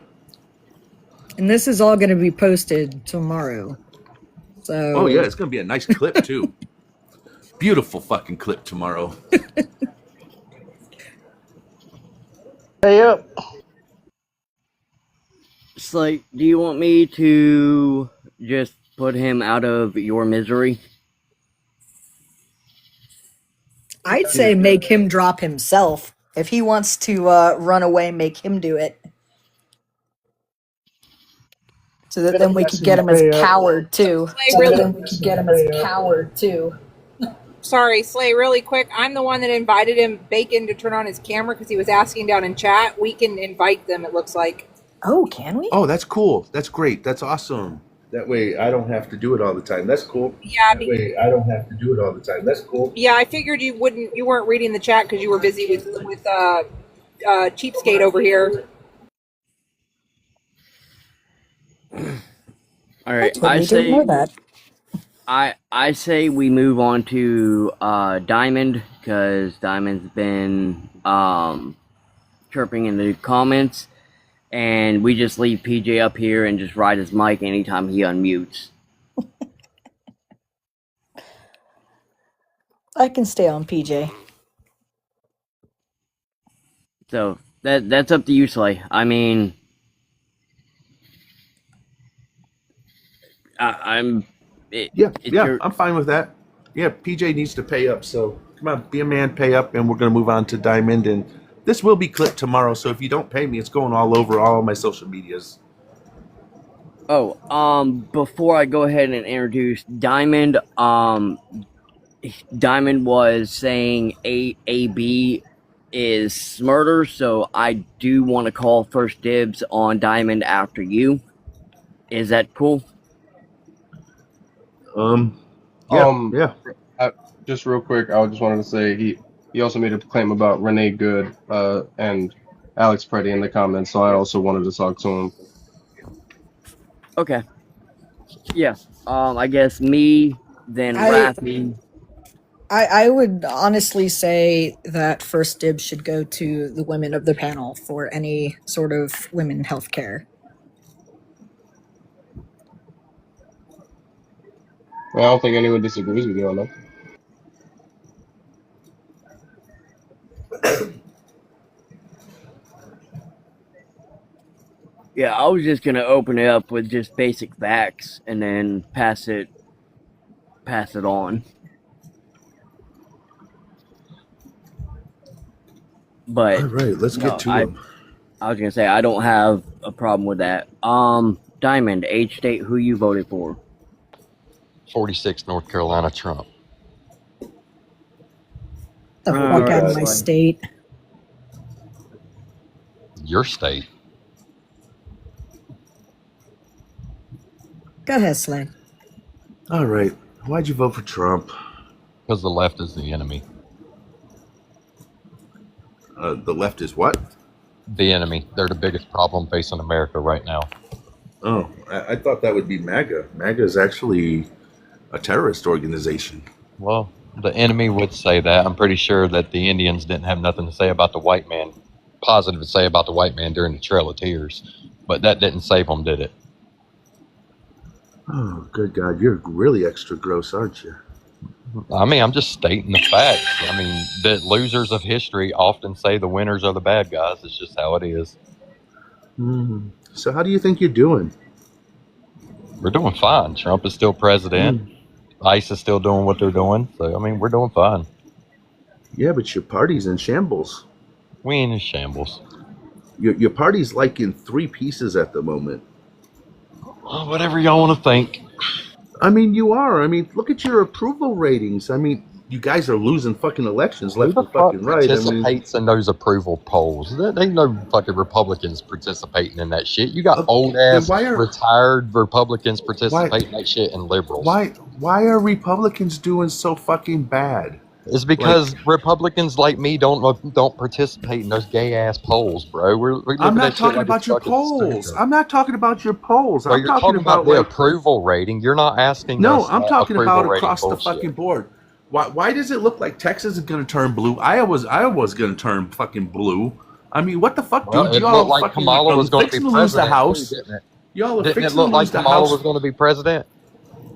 Speaker 12: And this is all going to be posted tomorrow. So.
Speaker 3: Oh yeah, it's gonna be a nice clip too. Beautiful fucking clip tomorrow.
Speaker 10: Pay up.
Speaker 1: Slay, do you want me to just put him out of your misery?
Speaker 12: I'd say make him drop himself. If he wants to run away, make him do it. So that then we could get him as a coward too.
Speaker 2: Sorry, Slay, really quick. I'm the one that invited him, Bacon, to turn on his camera because he was asking down in chat. We can invite them, it looks like.
Speaker 12: Oh, can we?
Speaker 3: Oh, that's cool. That's great. That's awesome. That way I don't have to do it all the time. That's cool.
Speaker 2: Yeah,
Speaker 3: That way I don't have to do it all the time. That's cool.
Speaker 2: yeah. I figured you weren't reading the chat because you were busy with Cheapskate over here.
Speaker 1: All right,
Speaker 12: Totally didn't know that.
Speaker 1: I say we move on to Diamond because Diamond's been chirping in the comments, and we just leave PJ up here and just ride his mic anytime he unmutes.
Speaker 12: I can stay on PJ.
Speaker 1: So that's up to you, Slay. I mean, I'm
Speaker 3: fine with that. Yeah, PJ needs to pay up, so come on, be a man, pay up, and we're gonna move on to Diamond. And this will be clipped tomorrow, so if you don't pay me, it's going all over all of my social medias.
Speaker 1: Before I go ahead and introduce Diamond, Diamond was saying AB is murder, so I do want to call first dibs on Diamond after you. Is that cool?
Speaker 3: Yeah.
Speaker 9: Just real quick, I just wanted to say he also made a claim about Renee Good and Alex Preddy in the comments, so I also wanted to talk to him.
Speaker 1: Okay. Yeah. I guess me, then Rafi.
Speaker 12: I would honestly say that first dibs should go to the women of the panel for any sort of women health care.
Speaker 9: I don't think anyone disagrees with you on that.
Speaker 1: Yeah, I was just gonna open it up with just basic facts and then pass it on. But
Speaker 3: all right, let's get to it.
Speaker 1: I was gonna say I don't have a problem with that. Diamond, age, state, who you voted for?
Speaker 13: 46 North Carolina, Trump.
Speaker 12: The fuck out of my state.
Speaker 13: Your state.
Speaker 12: Go ahead, Slay.
Speaker 3: All right. Why'd you vote for Trump?
Speaker 13: Because the left is the enemy.
Speaker 3: The left is what?
Speaker 13: The enemy. They're the biggest problem facing America right now.
Speaker 3: Oh, I thought that would be MAGA. MAGA is actually a terrorist organization.
Speaker 13: Well, the enemy would say that. I'm pretty sure that the Indians didn't have nothing to say about the white man, positive to say about the white man during the Trail of Tears. But that didn't save them, did it?
Speaker 3: Oh, good God. You're really extra gross, aren't you?
Speaker 13: I mean, I'm just stating the facts. I mean, the losers of history often say the winners are the bad guys. It's just how it is.
Speaker 3: So how do you think you're doing?
Speaker 13: We're doing fine. Trump is still president. ICE is still doing what they're doing. So, I mean, we're doing fine.
Speaker 3: Yeah, but your party's in shambles.
Speaker 13: We ain't in shambles.
Speaker 3: Your party's like in 3 pieces at the moment.
Speaker 13: Well, whatever y'all want to think.
Speaker 3: I mean, you are. I mean, look at your approval ratings. I mean, you guys are losing fucking elections
Speaker 13: Who
Speaker 3: left
Speaker 13: the
Speaker 3: and
Speaker 13: fuck
Speaker 3: fucking right. I mean,
Speaker 13: participates in those approval polls? There ain't no fucking Republicans participating in that shit. You got old
Speaker 3: then
Speaker 13: ass retired Republicans participating in that shit and liberals.
Speaker 3: why are Republicans doing so fucking bad?
Speaker 13: It's because Republicans like me don't participate in those gay ass polls, bro. We
Speaker 3: I'm
Speaker 13: look at
Speaker 3: not
Speaker 13: that shit
Speaker 3: talking
Speaker 13: like
Speaker 3: about
Speaker 13: it's
Speaker 3: your
Speaker 13: fucking
Speaker 3: polls.
Speaker 13: stupid.
Speaker 3: I'm not talking about your polls.
Speaker 13: Well,
Speaker 3: I'm
Speaker 13: you're
Speaker 3: talking about
Speaker 13: the
Speaker 3: like
Speaker 13: approval rating. You're not asking
Speaker 3: no.
Speaker 13: us
Speaker 3: I'm talking
Speaker 13: approval
Speaker 3: about
Speaker 13: rating
Speaker 3: across the
Speaker 13: bullshit.
Speaker 3: fucking board. Why does it look like Texas is going to turn blue? Iowa's going to turn fucking blue. I mean, what the fuck,
Speaker 13: Well,
Speaker 3: dude?
Speaker 13: it
Speaker 3: Y'all
Speaker 13: looked like
Speaker 3: fucking
Speaker 13: Kamala was going to be
Speaker 3: fixing to lose the
Speaker 13: president,
Speaker 3: House.
Speaker 13: too, didn't it?
Speaker 3: Y'all are
Speaker 13: Didn't it
Speaker 3: fixing to
Speaker 13: look like
Speaker 3: lose the
Speaker 13: Kamala
Speaker 3: House.
Speaker 13: was going to be president?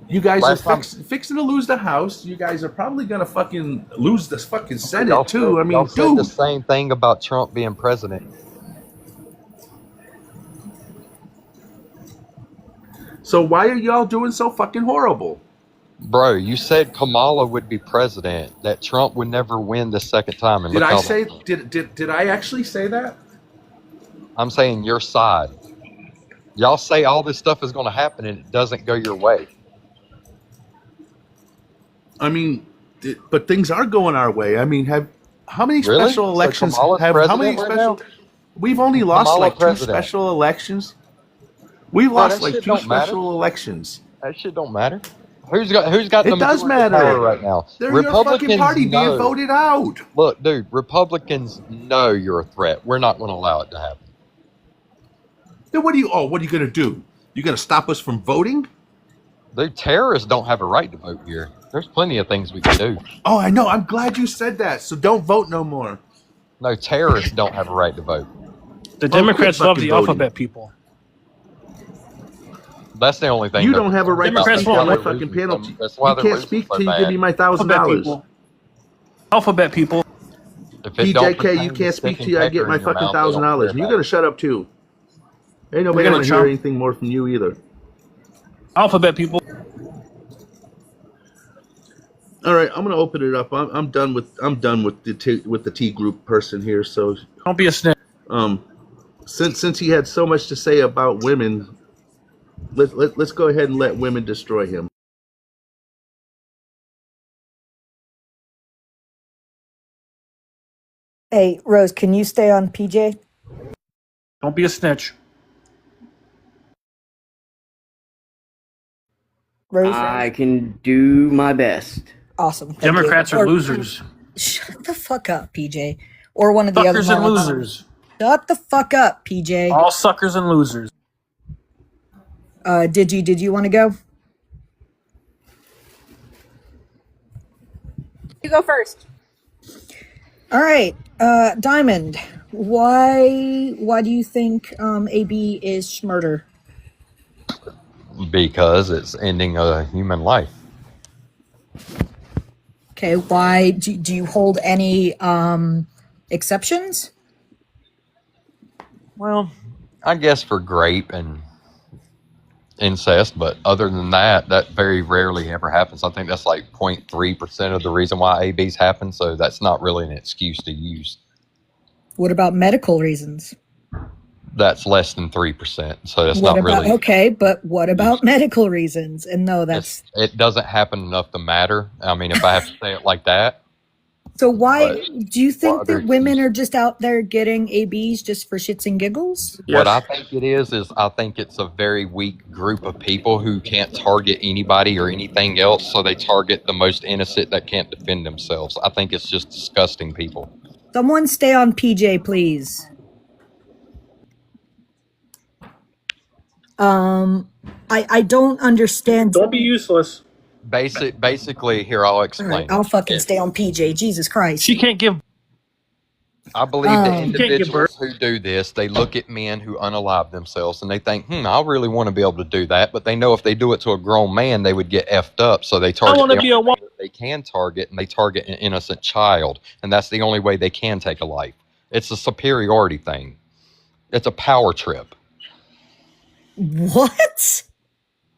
Speaker 3: You guys
Speaker 13: Last
Speaker 3: are
Speaker 13: time-
Speaker 3: fixing to lose the House. You guys are probably going to fucking lose this fucking Senate,
Speaker 13: Y'all
Speaker 3: too. I mean,
Speaker 13: y'all said the
Speaker 3: dude.
Speaker 13: same thing about Trump being president.
Speaker 3: So why are y'all doing so fucking horrible?
Speaker 13: Bro, you said Kamala would be president, that Trump would never win the second time. And
Speaker 3: Did
Speaker 13: look
Speaker 3: I
Speaker 13: how
Speaker 3: say did I actually say that?
Speaker 13: I'm saying your side. Y'all say all this stuff is going to happen and it doesn't go your way.
Speaker 3: I mean, but things are going our way. I mean, how many
Speaker 13: Really?
Speaker 3: special
Speaker 13: So
Speaker 3: elections
Speaker 13: Kamala's
Speaker 3: have how many
Speaker 13: president right
Speaker 3: special? We've only lost
Speaker 13: Kamala
Speaker 3: like
Speaker 13: president.
Speaker 3: 2 special elections. We've
Speaker 13: Bro,
Speaker 3: lost
Speaker 13: that
Speaker 3: like
Speaker 13: shit
Speaker 3: 2
Speaker 13: don't matter.
Speaker 3: special elections.
Speaker 13: That shit don't matter. Who's got the
Speaker 3: It does
Speaker 13: majority
Speaker 3: matter.
Speaker 13: power right now?
Speaker 3: They're your fucking party being voted out.
Speaker 13: Look, dude, Republicans know you're a threat. We're not going to allow it to happen.
Speaker 3: Then what are you going to do? You going to stop us from voting?
Speaker 13: Dude, terrorists don't have a right to vote here. There's plenty of things we can do.
Speaker 3: Oh, I know. I'm glad you said that. So don't vote no more.
Speaker 13: No, terrorists don't have a right to vote.
Speaker 7: The Democrats
Speaker 3: quit
Speaker 7: love
Speaker 3: fucking
Speaker 7: the
Speaker 3: voting.
Speaker 7: alphabet people.
Speaker 13: That's the only thing.
Speaker 3: You don't have a right to
Speaker 7: Democrats
Speaker 3: speak on my
Speaker 7: won't
Speaker 3: fucking panel.
Speaker 13: That's why
Speaker 3: You
Speaker 13: they're
Speaker 3: can't
Speaker 13: losing
Speaker 3: speak
Speaker 13: so
Speaker 3: till you give me my
Speaker 7: Alphabet
Speaker 3: $1,000.
Speaker 7: people. Alphabet people.
Speaker 13: If it don't
Speaker 3: PJK,
Speaker 13: pertain
Speaker 3: you
Speaker 13: to
Speaker 3: can't speak
Speaker 13: sticking
Speaker 3: till I get
Speaker 13: pecker
Speaker 3: my
Speaker 13: in your
Speaker 3: fucking
Speaker 13: mouth, they don't
Speaker 3: $1,000,
Speaker 13: care
Speaker 3: and you're
Speaker 13: about
Speaker 3: gonna
Speaker 13: it.
Speaker 3: shut up too. Ain't nobody
Speaker 7: gonna
Speaker 3: want to hear
Speaker 7: Trump.
Speaker 3: anything more from you either.
Speaker 7: Alphabet people.
Speaker 3: All right, I'm gonna open it up. I'm done with the T group person here. So
Speaker 7: Don't be a snitch.
Speaker 3: since he had so much to say about women, let's go ahead and let women destroy him.
Speaker 12: Hey, Rose, can you stay on PJ?
Speaker 7: Don't be a snitch.
Speaker 12: Rose?
Speaker 1: I can do my best.
Speaker 12: Awesome. Thank
Speaker 7: Democrats
Speaker 12: you.
Speaker 7: are
Speaker 12: Or-
Speaker 7: losers.
Speaker 12: Shut the fuck up, PJ. Or one of the other
Speaker 7: Suckers and
Speaker 12: mods.
Speaker 7: losers.
Speaker 12: Shut the fuck up, PJ.
Speaker 7: All suckers and losers.
Speaker 12: Did you want to go?
Speaker 2: You go first.
Speaker 12: All right, Diamond. Why do you think AB is schmurder?
Speaker 13: Because it's ending a human life.
Speaker 12: Okay, why do you hold any exceptions?
Speaker 13: Well, I guess for grape and incest, but other than that, that very rarely ever happens. I think that's like 0.3% of the reason why ABs happen, so that's not really an excuse to use.
Speaker 12: What about medical reasons?
Speaker 13: That's less than 3%, so that's
Speaker 12: What
Speaker 13: not
Speaker 12: about
Speaker 13: really.
Speaker 12: okay, but what about medical reasons? And no, that's
Speaker 13: It doesn't happen enough to matter. I mean, if I have to say it like that.
Speaker 12: so. Why
Speaker 13: But
Speaker 12: do you think
Speaker 13: what
Speaker 12: that
Speaker 13: other
Speaker 12: women are just out there getting ABs just for shits and giggles?
Speaker 13: What I think it is I think it's a very weak group of people who can't target anybody or anything else, so they target the most innocent that can't defend themselves. I think it's just disgusting people.
Speaker 12: Someone stay on PJ, please. I don't understand.
Speaker 7: Don't be useless.
Speaker 13: Basically, here I'll
Speaker 12: All
Speaker 13: explain.
Speaker 12: right, I'll fucking stay on PJ. Jesus Christ.
Speaker 7: She can't give.
Speaker 13: I believe the
Speaker 7: You can't give
Speaker 13: individuals who do this, they look at men who unalive themselves and they think, I really want to be able to do that. But they know if they do it to a grown man, they would get effed up. So they target
Speaker 7: wanna
Speaker 13: the
Speaker 7: be a
Speaker 13: only
Speaker 7: wo-
Speaker 13: thing that they can target, and they target an innocent child. And that's the only way they can take a life. It's a superiority thing. It's a power trip.
Speaker 12: What?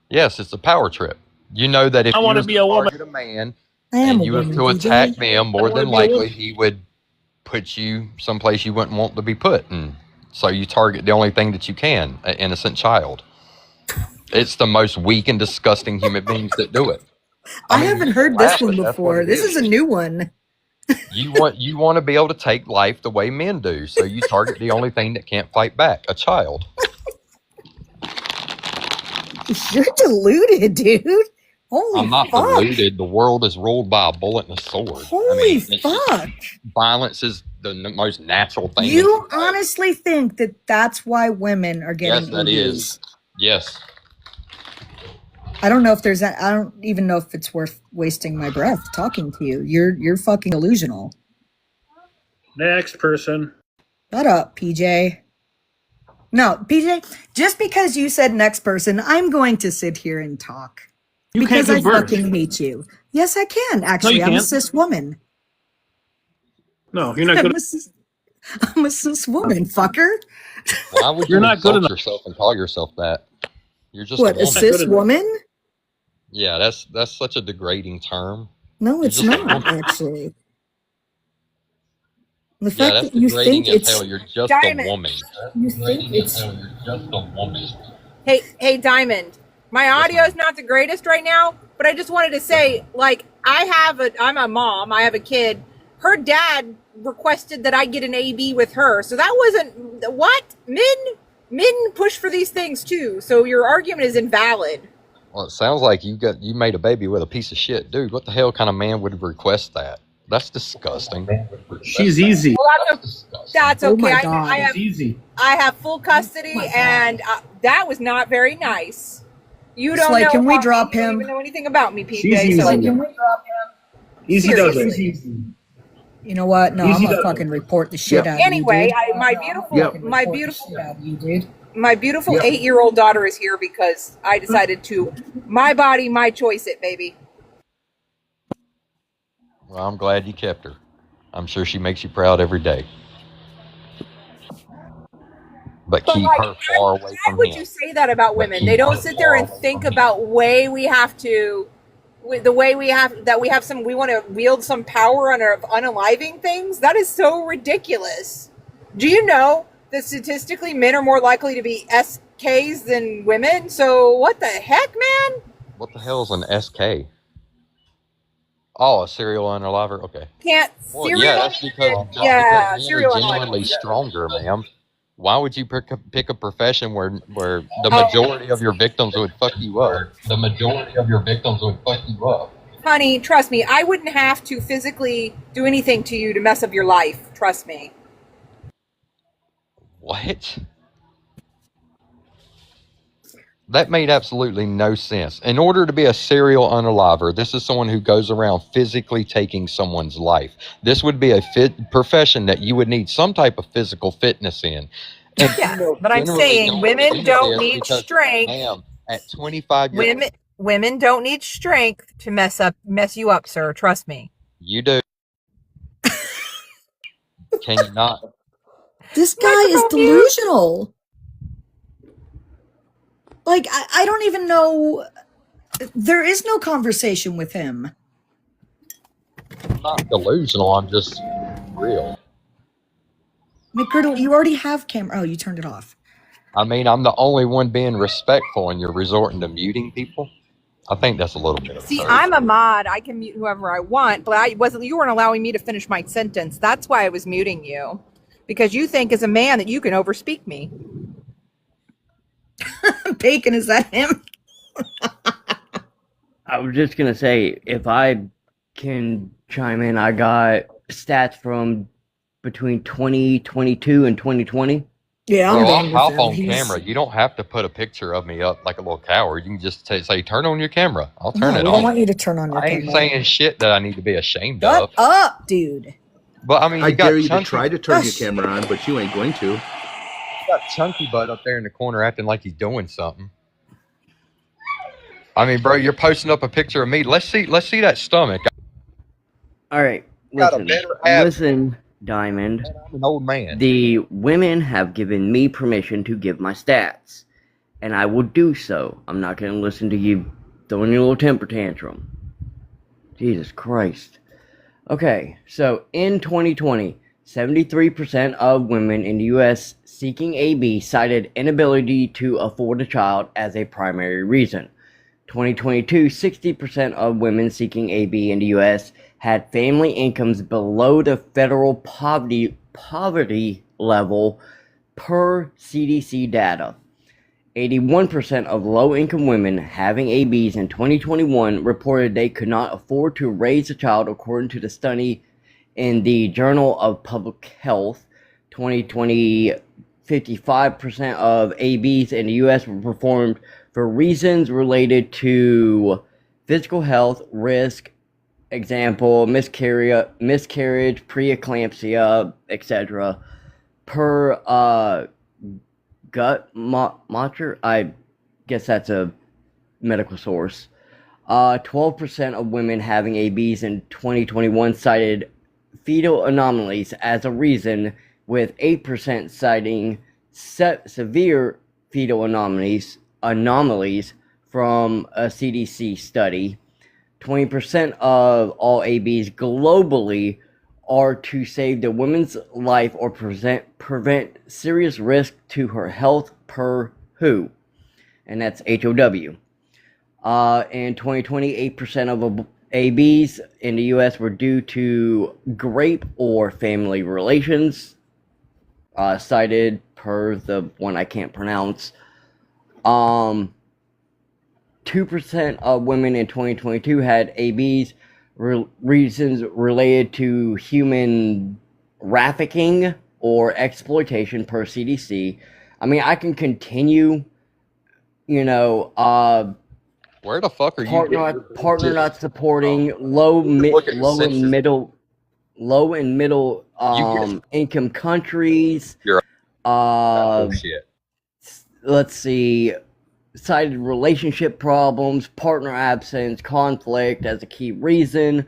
Speaker 13: Yes, it's a power trip. You know that if
Speaker 7: I
Speaker 13: you
Speaker 7: want to
Speaker 13: was
Speaker 7: be
Speaker 13: to
Speaker 7: a woman.
Speaker 13: target a man
Speaker 12: I am
Speaker 13: and
Speaker 12: a
Speaker 13: you was
Speaker 12: woman,
Speaker 13: to attack
Speaker 12: DJ.
Speaker 13: them, more
Speaker 7: wanna
Speaker 13: than
Speaker 7: be a
Speaker 13: likely
Speaker 7: woman.
Speaker 13: he would put you someplace you wouldn't want to be put. And so you target the only thing that you can, an innocent child. It's the most weak and disgusting human beings that do it.
Speaker 12: I
Speaker 13: mean,
Speaker 12: haven't
Speaker 13: you
Speaker 12: heard
Speaker 13: can
Speaker 12: this
Speaker 13: laugh,
Speaker 12: one
Speaker 13: but that's what
Speaker 12: before.
Speaker 13: it
Speaker 12: This is a new one.
Speaker 13: You want to be able to take life the way men do, so you target the only thing that can't fight back, a child.
Speaker 12: You're deluded, dude. Holy
Speaker 13: I'm not
Speaker 12: fuck.
Speaker 13: deluded. The world is ruled by a bullet and a sword.
Speaker 12: Holy
Speaker 13: it's just-
Speaker 12: fuck.
Speaker 13: violence is the most natural thing. in
Speaker 12: You
Speaker 13: society.
Speaker 12: honestly think that that's why women are getting
Speaker 13: Yes, that
Speaker 12: EDs?
Speaker 13: is. Yes.
Speaker 12: I don't know if there's I don't even know if it's worth wasting my breath talking to you. You're fucking delusional.
Speaker 7: Next person.
Speaker 12: Shut up, PJ. No, PJ, just because you said next person, I'm going to sit here and talk.
Speaker 7: You
Speaker 12: because
Speaker 7: can't
Speaker 12: I
Speaker 7: give birth.
Speaker 12: fucking hate you. Yes, I can. Actually,
Speaker 7: you
Speaker 12: I'm a
Speaker 7: can't.
Speaker 12: cis woman.
Speaker 7: No, you're not
Speaker 12: I'm
Speaker 7: good.
Speaker 12: I'm a cis woman, fucker.
Speaker 13: Why would you
Speaker 7: You're not good
Speaker 13: insult
Speaker 7: enough.
Speaker 13: yourself and call yourself that? You're just
Speaker 12: What,
Speaker 13: a
Speaker 12: a
Speaker 13: woman.
Speaker 12: cis woman?
Speaker 13: Yeah, that's such a degrading term.
Speaker 12: No,
Speaker 13: You're
Speaker 12: it's
Speaker 13: just a
Speaker 12: not,
Speaker 13: woman.
Speaker 12: actually. The
Speaker 13: Yeah,
Speaker 12: fact
Speaker 13: that's
Speaker 12: that you
Speaker 13: degrading
Speaker 12: think
Speaker 13: as
Speaker 12: it's
Speaker 13: hell. You're just
Speaker 2: Diamond.
Speaker 13: a woman.
Speaker 12: you think it's
Speaker 13: You're just a woman.
Speaker 2: Hey, Diamond. My audio is not the greatest right now, but I just wanted to say, like, I'm a mom. I have a kid. Her dad requested that I get an AB with her, so that wasn't what men push for these things too. So your argument is invalid.
Speaker 13: Well, it sounds like you made a baby with a piece of shit, dude. What the hell kind of man would request that? That's disgusting.
Speaker 7: She's easy.
Speaker 2: Well, that's
Speaker 12: Oh
Speaker 2: okay.
Speaker 12: my God.
Speaker 2: I have
Speaker 7: Easy.
Speaker 2: I have full custody,
Speaker 12: Oh my God.
Speaker 2: and that was not very nice. You don't
Speaker 12: Slay,
Speaker 2: know.
Speaker 12: can we
Speaker 2: about me.
Speaker 12: drop
Speaker 2: You don't
Speaker 12: him?
Speaker 2: even know anything about me, PJ.
Speaker 7: She's
Speaker 2: So
Speaker 7: easy. Easy does it.
Speaker 2: seriously.
Speaker 12: You know what? No,
Speaker 7: Easy
Speaker 12: I'm gonna
Speaker 7: does it.
Speaker 12: fucking report the shit out of
Speaker 2: Anyway,
Speaker 12: you, dude.
Speaker 2: my
Speaker 12: Report the
Speaker 2: beautiful
Speaker 12: shit out of you, dude.
Speaker 2: my beautiful 8-year-old daughter is here because I decided to my body, my choice it, baby.
Speaker 13: Well, I'm glad you kept her. I'm sure she makes you proud every day. But keep
Speaker 2: like,
Speaker 13: her far away
Speaker 2: Why
Speaker 13: from
Speaker 2: would
Speaker 13: him.
Speaker 2: you say that about
Speaker 13: But
Speaker 2: women?
Speaker 13: keep
Speaker 2: They don't
Speaker 13: her
Speaker 2: sit there and
Speaker 13: far away
Speaker 2: think
Speaker 13: from him.
Speaker 2: about way we have to, the way we have that we have some. We want to wield some power on unaliving things. That is so ridiculous. Do you know that statistically men are more likely to be SKs than women? So what the heck, man?
Speaker 13: What the hell is an SK? Oh, a serial unaliver? Okay.
Speaker 2: Can't
Speaker 13: Well,
Speaker 2: serial.
Speaker 13: yeah, that's because men
Speaker 2: serial
Speaker 13: are generally
Speaker 2: unaliving.
Speaker 13: stronger, ma'am. Why would you pick a profession where the majority of your victims would fuck you up? The majority of your victims would fuck you up.
Speaker 2: Honey, trust me, I wouldn't have to physically do anything to you to mess up your life. Trust me.
Speaker 13: What? That made absolutely no sense. In order to be a serial unaliver, this is someone who goes around physically taking someone's life. This would be a profession that you would need some type of physical fitness in. And
Speaker 2: Yeah, but I'm saying women don't need strength.
Speaker 13: Ma'am, at 25 years old,
Speaker 2: Women don't need strength to mess you up, sir. Trust me.
Speaker 13: you do. Can you not?
Speaker 12: This guy is delusional. Like, I don't even know. There is no conversation with him.
Speaker 13: I'm not delusional. I'm just real.
Speaker 12: McGriddle, you already have camera. Oh, you turned it off.
Speaker 13: I mean, I'm the only one being respectful, and you're resorting to muting people. I think that's a little bit absurd.
Speaker 2: See, I'm a mod. I can mute whoever I want, but you weren't allowing me to finish my sentence. That's why I was muting you. Because you think as a man that you can overspeak me.
Speaker 12: Bacon, is that him?
Speaker 1: I was just gonna say, if I can chime in, I got stats from between 2022 and 2020.
Speaker 12: Yeah,
Speaker 13: well, I'm off on camera. You don't have to put a picture of me up like a little coward. You can just say, turn on your camera. I'll turn it on.
Speaker 12: I don't want you to turn on your
Speaker 13: I ain't
Speaker 12: camera.
Speaker 13: saying shit that I need to be ashamed
Speaker 12: Shut
Speaker 13: of.
Speaker 12: up, dude.
Speaker 13: But I mean,
Speaker 3: I
Speaker 13: you got
Speaker 3: dare you to
Speaker 13: chunky,
Speaker 3: try to turn your camera on, but you ain't going to.
Speaker 13: you got chunky butt up there in the corner acting like he's doing something. I mean, bro, you're posting up a picture of me. Let's see that stomach.
Speaker 1: All right,
Speaker 13: Got a
Speaker 1: listen,
Speaker 13: better ab.
Speaker 1: listen. Diamond.
Speaker 13: I'm an old man.
Speaker 1: The women have given me permission to give my stats, and I will do so. I'm not going to listen to you throwing your little temper tantrum. Jesus Christ. Okay, so in 2020, 73% of women in the U.S. seeking AB cited inability to afford a child as a primary reason. 2022, 60% of women seeking AB in the U.S. had family incomes below the federal poverty level per CDC data. 81% of low-income women having ABs in 2021 reported they could not afford to raise a child, according to the study in the Journal of Public Health. 2020, 55% of ABs in the U.S. were performed for reasons related to physical health risk, example, miscarriage, preeclampsia, etc. Per Guttmacher, I guess that's a medical source. 12% of women having ABs in 2021 cited fetal anomalies as a reason, with 8% citing severe fetal anomalies from a CDC study. 20% of all ABs globally are to save the woman's life or prevent serious risk to her health, per WHO, and that's HOW. In 2020, 8% of ABs in the U.S. were due to grape or family relations, cited per the one I can't pronounce. 2% of women in 2022 had ABs reasons related to human trafficking or exploitation, per CDC. I mean, I can continue,
Speaker 13: Where the fuck are you getting
Speaker 1: partner not supporting, low and middle income countries.
Speaker 13: Bullshit.
Speaker 1: Let's see, cited relationship problems, partner absence, conflict as a key reason.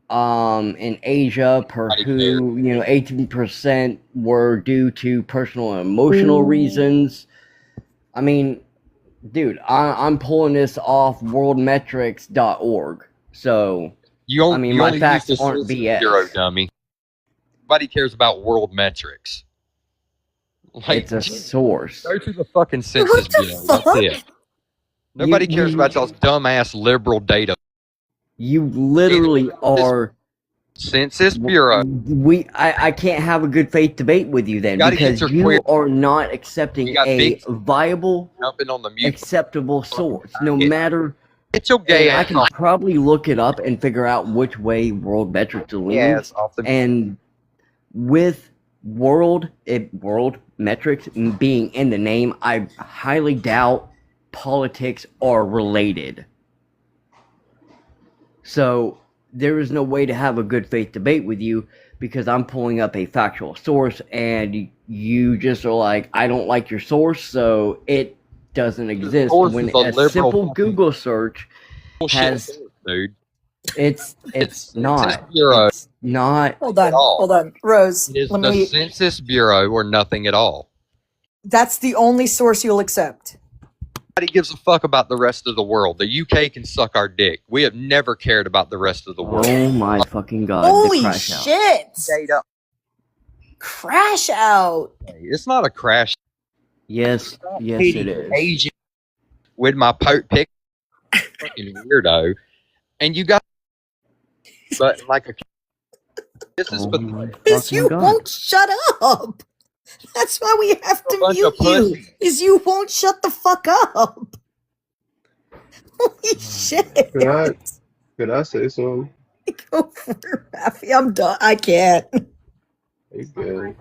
Speaker 1: In Asia, per WHO, 18% were due to personal and emotional reasons. I mean, dude, I'm pulling this off worldmetrics.org. So, my facts aren't BS.
Speaker 13: Bureau, dummy. Nobody cares about world metrics.
Speaker 1: It's a source.
Speaker 13: Go to the fucking Census Bureau. That's it. Nobody cares about y'all's dumbass liberal data.
Speaker 1: You literally are.
Speaker 13: Census Bureau.
Speaker 1: I can't have a good faith debate with you then, because you are not accepting a viable, acceptable source. No matter.
Speaker 13: It's your gay ass.
Speaker 1: I can probably look it up and figure out which way world metrics leans. And with world metrics being in the name, I highly doubt politics are related. So there is no way to have a good faith debate with you, because I'm pulling up a factual source and you just are like, I don't like your source, so it doesn't exist. When a simple Google search has,
Speaker 13: dude.
Speaker 1: It's not. It's not.
Speaker 12: Hold on, Rose.
Speaker 13: It is the Census Bureau or nothing at all.
Speaker 12: That's the only source you'll accept.
Speaker 13: Nobody gives a fuck about the rest of the world. The UK can suck our dick. We have never cared about the rest of the world.
Speaker 1: Oh my fucking god!
Speaker 12: Holy shit!
Speaker 13: Data.
Speaker 12: Crash out.
Speaker 13: It's not a crash.
Speaker 1: Yes, it is.
Speaker 13: Asian with my pick, fucking weirdo, and you got, but like a. This is
Speaker 12: because you won't shut up. That's why we have to mute you. Is you won't shut the fuck up. Holy shit!
Speaker 9: Could I say something?
Speaker 12: Go for it, Rafi. I'm done. I can't.
Speaker 9: Hey, good.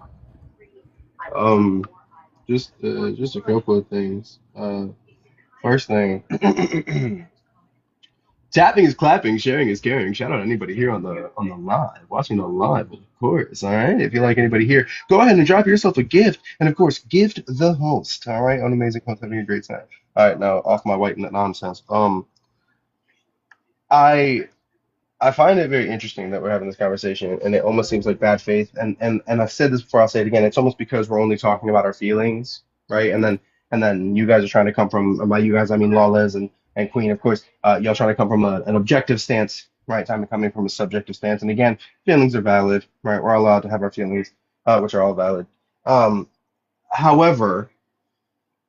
Speaker 9: Just a couple of things. First thing, tapping is clapping, sharing is caring. Shout out to anybody here on the live, watching the live, of course. All right, if you like anybody here, go ahead and drop yourself a gift, and of course, gift the host. All right, on amazing content, having a great time. All right, now off my white nonsense. I I find it very interesting that we're having this conversation, and it almost seems like bad faith. And I've said this before, I'll say it again. It's almost because we're only talking about our feelings, right? And then you guys are trying to come from, and by you guys I mean Lawless and Queen, of course. Y'all trying to come from an objective stance, right? Time to coming from a subjective stance. And again, feelings are valid, right? We're allowed to have our feelings, which are all valid. However,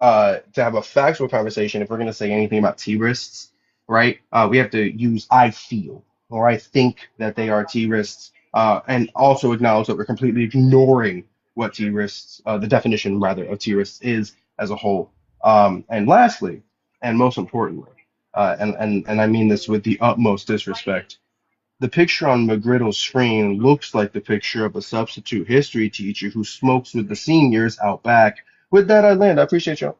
Speaker 9: to have a factual conversation, if we're going to say anything about T-wrists, right, we have to use I feel or I think that they are T-wrists, and also acknowledge that we're completely ignoring what T-wrists, the definition rather of T-wrists is as a whole. And lastly, and most importantly, and I mean this with the utmost disrespect, the picture on McGriddle's screen looks like the picture of a substitute history teacher who smokes with the seniors out back. With that, I land. I appreciate y'all.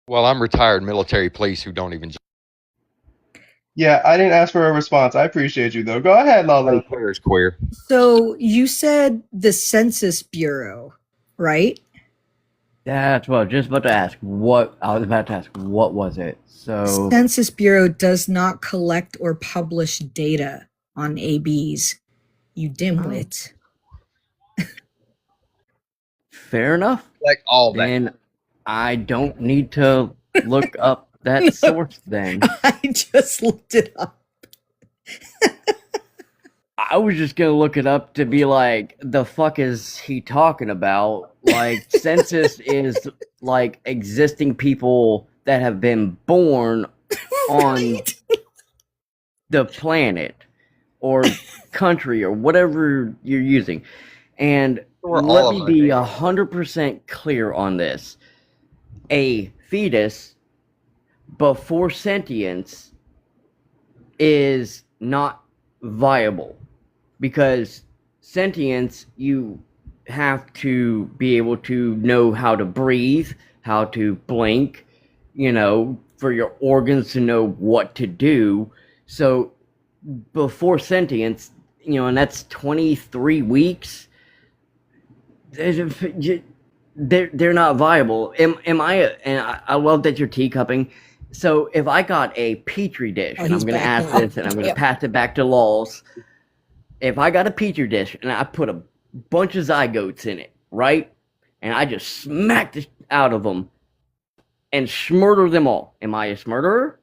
Speaker 13: Well, I'm retired military police who don't even.
Speaker 9: Yeah, I didn't ask for a response. I appreciate you, though. Go ahead, Lala.
Speaker 13: Queer is queer.
Speaker 12: So you said the Census Bureau, right?
Speaker 1: That's what I was just about to ask. What was it? So
Speaker 12: Census Bureau does not collect or publish data on ABs. You dimwit.
Speaker 1: fair enough.
Speaker 13: Like all that.
Speaker 1: Then I don't need to look up that source then.
Speaker 12: I just looked it up.
Speaker 1: I was just gonna look it up to be like, the fuck is he talking about? Like, census is like existing people that have been born on the planet or country or whatever you're using. And let me be 100% clear on this. A fetus before sentience is not viable, because sentience, you have to be able to know how to breathe, how to blink, for your organs to know what to do. So before sentience, and that's 23 weeks, they're not viable. And I love that you're teacupping. So if I got a petri dish, and I'm going to ask this, and I'm going to pass it back to Laws. If I got a petri dish and I put a bunch of zygotes in it, right, and I just smacked it out of them and smurder them all, am I a smurderer?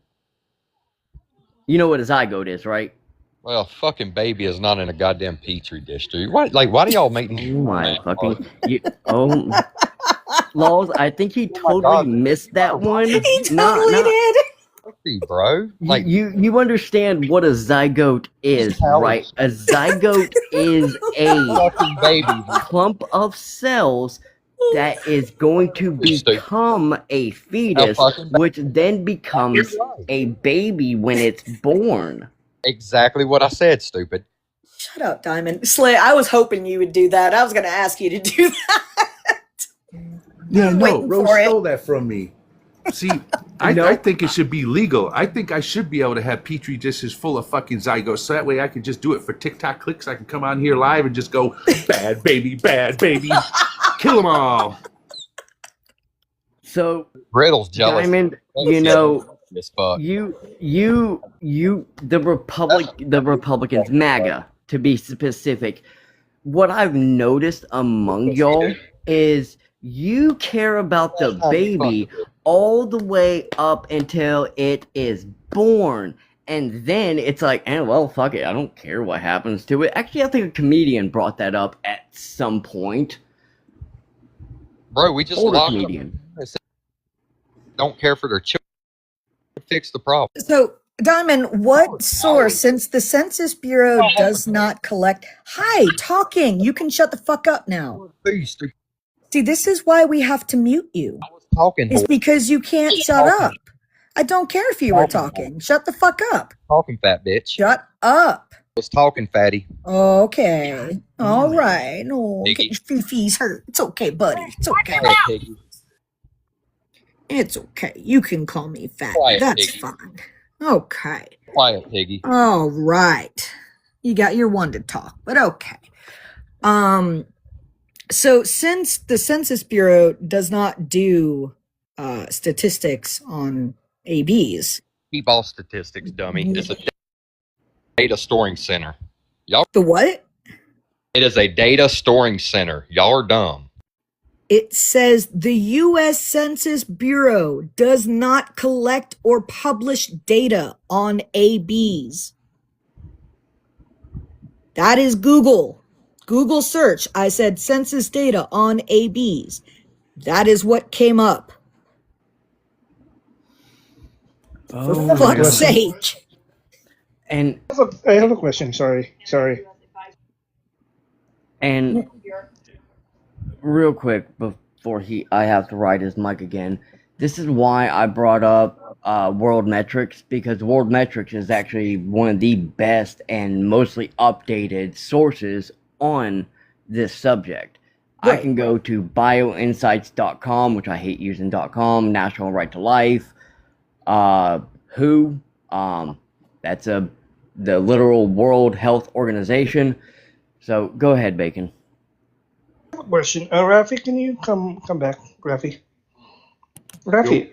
Speaker 1: You know what a zygote is, right?
Speaker 13: Well, fucking baby is not in a goddamn petri dish, dude. Why do y'all make me?
Speaker 1: Oh my fucking! Laws, I think he totally missed that one.
Speaker 12: He totally did.
Speaker 13: Bro, like
Speaker 1: you understand what a zygote is, right? A zygote is a
Speaker 13: baby
Speaker 1: clump of cells that is going to become a fetus, which then becomes a baby when it's born.
Speaker 13: Exactly what I said, stupid.
Speaker 12: Shut up, Diamond. Slay, I was hoping you would do that. I was going to ask you to do that.
Speaker 3: Yeah, no, Rose stole that from me. See, I think it should be legal. I think I should be able to have petri dishes full of fucking zygotes, so that way I can just do it for TikTok clicks. I can come on here live and just go, bad baby, kill them all.
Speaker 1: So
Speaker 13: Brittle's jealous.
Speaker 1: Diamond, the Republicans, MAGA to be specific. What I've noticed among y'all is you care about the baby all the way up until it is born. And then it's like, well, fuck it. I don't care what happens to it. Actually, I think a comedian brought that up at some point.
Speaker 13: Bro, we just
Speaker 1: lost a comedian.
Speaker 13: Don't care for their children. Fix the problem.
Speaker 12: So, Diamond, what source, since the Census Bureau does not collect... Hi, talking. You can shut the fuck up now.
Speaker 13: Please, stupid.
Speaker 12: See, this is why we have to mute you.
Speaker 13: I was talking.
Speaker 12: It's because you can't shut up. I don't care if you were talking. Shut the fuck up.
Speaker 13: Talking, fat bitch.
Speaker 12: Shut up.
Speaker 13: I was talking, fatty.
Speaker 12: Okay. All right. No, get your fifis hurt. It's okay, buddy. It's okay.
Speaker 13: Quiet, piggy.
Speaker 12: It's okay. You can call me fat.
Speaker 13: Quiet,
Speaker 12: That's
Speaker 13: piggy.
Speaker 12: fine. Okay.
Speaker 13: Quiet, piggy.
Speaker 12: All right. You got your one to talk, but okay. So since the Census Bureau does not do statistics on ABs,
Speaker 13: Keep all statistics, dummy. It's a data storing center. Y'all,
Speaker 12: The what?
Speaker 13: it is a data storing center. Y'all are dumb.
Speaker 12: It says the U.S. Census Bureau does not collect or publish data on ABs. That is Google. Google search. I said census data on ABs. That is what came up. For
Speaker 1: Oh my
Speaker 12: fuck's
Speaker 1: god.
Speaker 12: sake.
Speaker 1: And
Speaker 10: I have a question. Sorry.
Speaker 1: and real quick before I have to write his mic again. This is why I brought up World Metrics, because World Metrics is actually one of the best and mostly updated sources on this subject. I
Speaker 12: Right.
Speaker 1: can go to bioinsights.com, which I hate using .com, National Right to Life, WHO, that's the literal World Health Organization. So go ahead, Bacon.
Speaker 10: I have a question. Rafi, can you come back, Rafi? Rafi,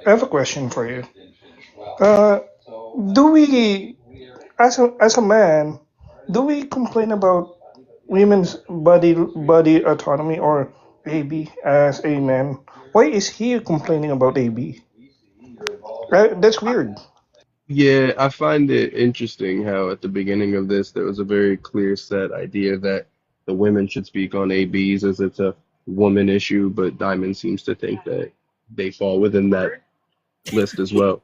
Speaker 10: I have a question for you. Do we, as a man, do we complain about women's body autonomy or AB as a man? Why is he complaining about AB? That's weird.
Speaker 9: Yeah, I find it interesting how at the beginning of this there was a very clear set idea that the women should speak on ABs as it's a woman issue, but Diamond seems to think that they fall within that list as well.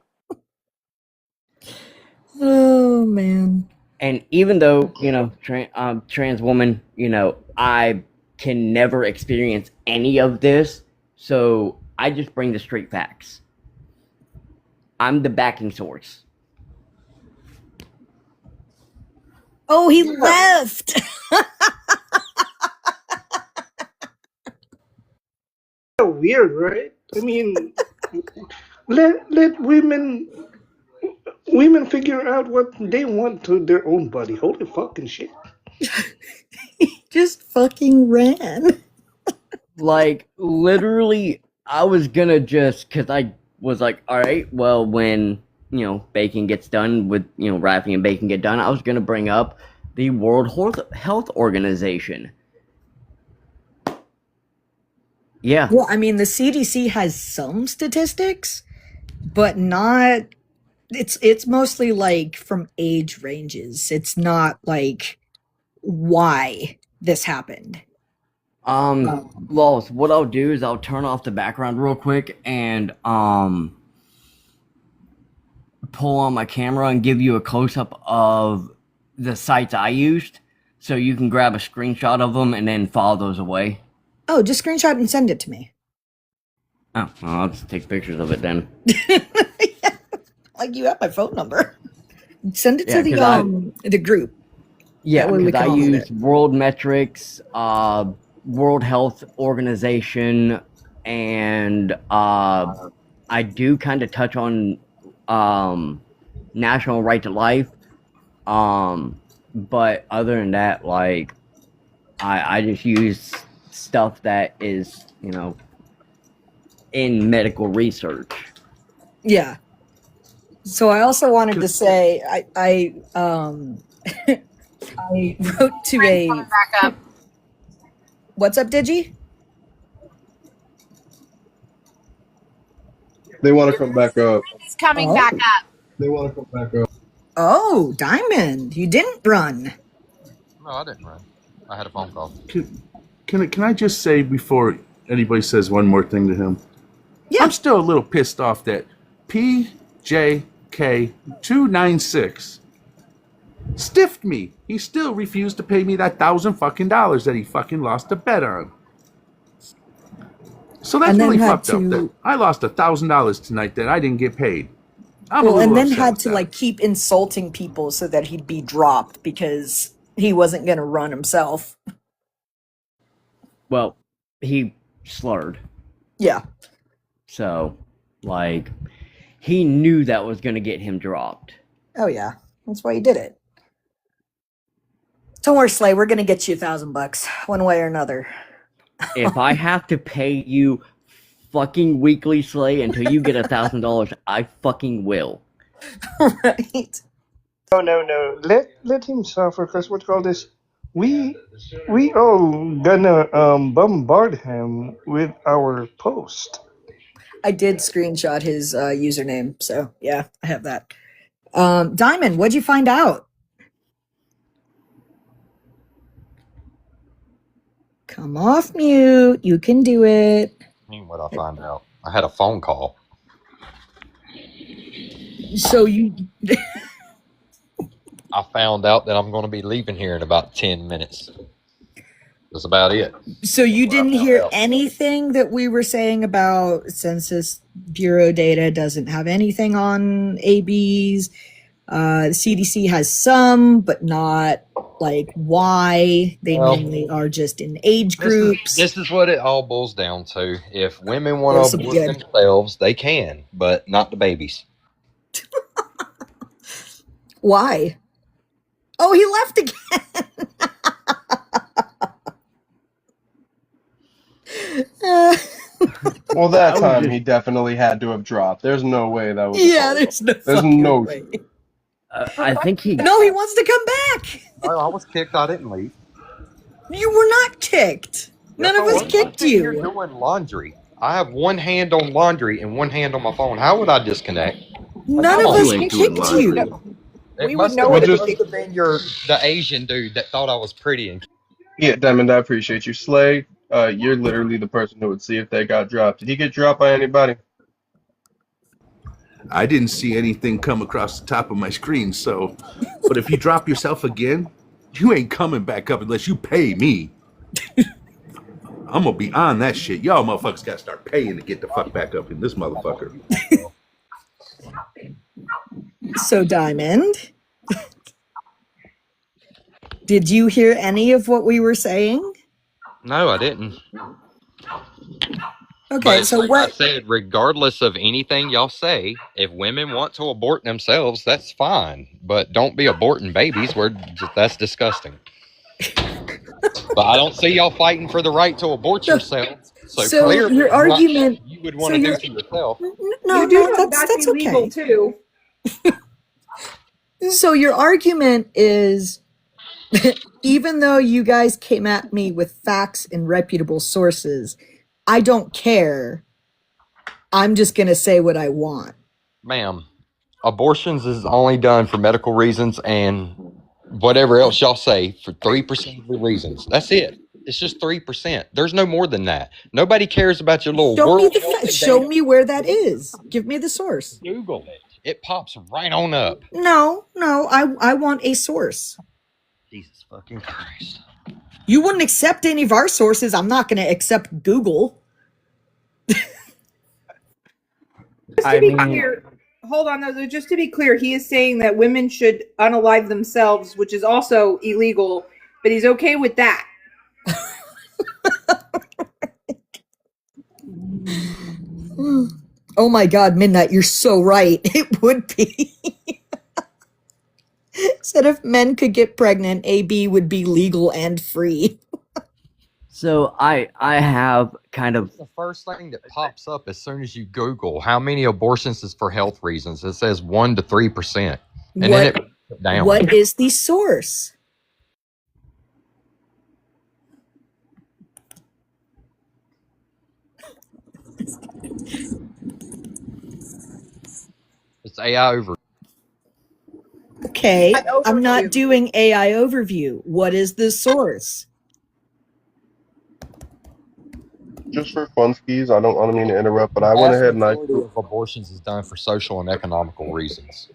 Speaker 12: Oh, man.
Speaker 1: And even though, trans woman, I can never experience any of this, so I just bring the straight facts. I'm the backing source.
Speaker 12: Oh, he left.
Speaker 10: Weird, right? I mean, let women figure out what they want to their own body. Holy fucking shit.
Speaker 12: Just fucking ran.
Speaker 1: Like, literally, I was gonna because I was like, alright, well, when, Bacon gets done with, Rafi and Bacon get done, I was gonna bring up the World Health Organization. Yeah.
Speaker 12: Well, I mean, the CDC has some statistics, but not. It's mostly like from age ranges. It's not like why this happened.
Speaker 1: Lois, what I'll do is I'll turn off the background real quick and pull on my camera and give you a close-up of the sites I used, so you can grab a screenshot of them and then file those away.
Speaker 12: Oh, just screenshot and send it to me.
Speaker 1: Oh, well, I'll just take pictures of it then.
Speaker 12: Like, you have my phone number. Send it
Speaker 1: Yeah,
Speaker 12: to
Speaker 1: 'cause
Speaker 12: the group.
Speaker 1: Yeah,
Speaker 12: That way we
Speaker 1: because
Speaker 12: can
Speaker 1: I
Speaker 12: all look at
Speaker 1: use World Metrics, World Health Organization, and I do kind of touch on National Right to Life. But other than that, like, I just use stuff that is, in medical research.
Speaker 12: Yeah. So I also wanted to say I I wrote to a
Speaker 2: Coming back up.
Speaker 12: What's up, Digi?
Speaker 9: They want to come back up.
Speaker 2: It's coming
Speaker 12: Oh.
Speaker 2: back up.
Speaker 9: They want to come back up.
Speaker 12: Oh, Diamond, you didn't run.
Speaker 13: No, I didn't run. I had a phone call.
Speaker 3: Can I just say before anybody says one more thing to him?
Speaker 12: Yeah.
Speaker 3: I'm still a little pissed off that PJK296 stiffed me. He still refused to pay me that $1,000 that he fucking lost a bet on. So that's
Speaker 12: And then
Speaker 3: really
Speaker 12: had
Speaker 3: fucked up.
Speaker 12: to-
Speaker 3: That I lost $1,000 tonight that I didn't get paid. I'm a
Speaker 12: Well,
Speaker 3: little
Speaker 12: and then
Speaker 3: upset
Speaker 12: had
Speaker 3: with
Speaker 12: to
Speaker 3: that.
Speaker 12: like keep insulting people so that he'd be dropped because he wasn't going to run himself.
Speaker 1: Well, he slurred.
Speaker 12: Yeah.
Speaker 1: So, like, he knew that was going to get him dropped.
Speaker 12: Oh yeah, that's why he did it. Don't worry, Slay. We're going to get you $1,000 one way or another.
Speaker 1: If I have to pay you fucking weekly, Slay, until you get $1,000, I fucking will.
Speaker 12: Right.
Speaker 10: No. Let him suffer. Cause what call this? We all gonna bombard him with our post.
Speaker 12: I did screenshot his username, so yeah, I have that. Diamond, what'd you find out? Come off mute. You can do it.
Speaker 13: What I find out, I had a phone call.
Speaker 12: So you
Speaker 13: I found out that I'm going to be leaving here in about 10 minutes. That's about it.
Speaker 12: So you
Speaker 13: What I
Speaker 12: didn't
Speaker 13: found
Speaker 12: hear
Speaker 13: out.
Speaker 12: anything that we were saying about Census Bureau data doesn't have anything on ABs. The CDC has some, but not like why. They
Speaker 13: Well,
Speaker 12: mainly are just in age
Speaker 13: This is
Speaker 12: groups.
Speaker 13: this is what it all boils down to. If women want
Speaker 12: This
Speaker 13: to
Speaker 12: will be
Speaker 13: abort
Speaker 12: good.
Speaker 13: themselves, they can, but not the babies.
Speaker 12: Why? Oh, he left again.
Speaker 9: Well, that
Speaker 1: I was
Speaker 9: time
Speaker 1: just
Speaker 9: he definitely had to have dropped. There's no way that was a
Speaker 12: yeah,
Speaker 9: phone
Speaker 12: there's
Speaker 9: call.
Speaker 12: no
Speaker 9: There's
Speaker 12: fucking
Speaker 9: no
Speaker 12: way.
Speaker 1: I think he
Speaker 12: No, he wants to come back.
Speaker 13: No, I was kicked. I didn't leave.
Speaker 12: You were not kicked.
Speaker 13: Yes,
Speaker 12: None
Speaker 13: I
Speaker 12: of us
Speaker 13: was. I'm
Speaker 12: kicked
Speaker 13: sitting here
Speaker 12: you.
Speaker 13: doing laundry. I have one hand on laundry and one hand on my phone. How would I disconnect? Like,
Speaker 12: None
Speaker 13: come
Speaker 12: of
Speaker 13: on.
Speaker 3: You
Speaker 12: us
Speaker 3: ain't doing
Speaker 12: kicked
Speaker 2: We would
Speaker 3: laundry.
Speaker 12: you.
Speaker 2: know.
Speaker 13: It
Speaker 2: We would
Speaker 13: must
Speaker 2: know
Speaker 13: have.
Speaker 9: Well,
Speaker 2: it
Speaker 13: It
Speaker 2: if
Speaker 9: just
Speaker 13: must
Speaker 2: it.
Speaker 13: have been the Asian dude that thought I was pretty. And
Speaker 9: yeah, Diamond, I appreciate you. Slay, you're literally the person who would see if they got dropped. Did he get dropped by anybody?
Speaker 3: I didn't see anything come across the top of my screen, so. But if you drop yourself again, you ain't coming back up unless you pay me. I'm gonna be on that shit. Y'all motherfuckers gotta start paying to get the fuck back up in this motherfucker.
Speaker 12: So, Diamond, did you hear any of what we were saying?
Speaker 13: no, I didn't. But
Speaker 12: Okay,
Speaker 13: it's
Speaker 12: so
Speaker 13: like I
Speaker 12: what?
Speaker 13: said, regardless of anything y'all say, if women want to abort themselves, that's fine. But don't be aborting babies. That's disgusting. But I don't see y'all fighting for the right to abort
Speaker 12: So,
Speaker 13: yourselves. So
Speaker 12: so
Speaker 13: clearly,
Speaker 12: your
Speaker 13: it's not something
Speaker 12: argument.
Speaker 13: you would
Speaker 12: So
Speaker 13: want to do
Speaker 12: your
Speaker 13: to yourself.
Speaker 2: You
Speaker 12: no,
Speaker 2: do
Speaker 12: no,
Speaker 2: know that's
Speaker 12: that's
Speaker 2: illegal
Speaker 12: okay.
Speaker 2: too.
Speaker 12: So your argument is, even though you guys came at me with facts and reputable sources, I don't care. I'm just gonna say what I want.
Speaker 13: Ma'am, abortions is only done for medical reasons and whatever else y'all say for 3% of the reasons. That's it. It's just 3%. There's no more than that. Nobody cares about your little
Speaker 12: Show me
Speaker 13: world
Speaker 12: the
Speaker 13: health and
Speaker 12: show
Speaker 13: data.
Speaker 12: me where that is. Give me the source.
Speaker 13: Google it. It pops right on up.
Speaker 12: No, I want a source.
Speaker 13: Jesus fucking Christ.
Speaker 12: You wouldn't accept any of our sources. I'm not going to accept Google.
Speaker 2: Just to
Speaker 1: I
Speaker 2: be
Speaker 1: mean
Speaker 2: clear, hold on though. Just to be clear, he is saying that women should unalive themselves, which is also illegal, but he's okay with that.
Speaker 12: Oh my God, Midnight, you're so right. It would be. Said if men could get pregnant, AB would be legal and free.
Speaker 1: so I have kind of
Speaker 13: It's the first thing that pops up as soon as you Google how many abortions is for health reasons. It says 1 to 3%. And then it
Speaker 12: What
Speaker 13: puts it down.
Speaker 12: what is the source?
Speaker 13: It's AI over.
Speaker 12: Okay,
Speaker 2: AI
Speaker 12: I'm not
Speaker 2: overview.
Speaker 12: doing AI overview. What is the source?
Speaker 9: Just for funskies, I don't mean to interrupt, but I went
Speaker 13: Vast
Speaker 9: ahead and I
Speaker 13: majority of abortions is done for social and economical reasons.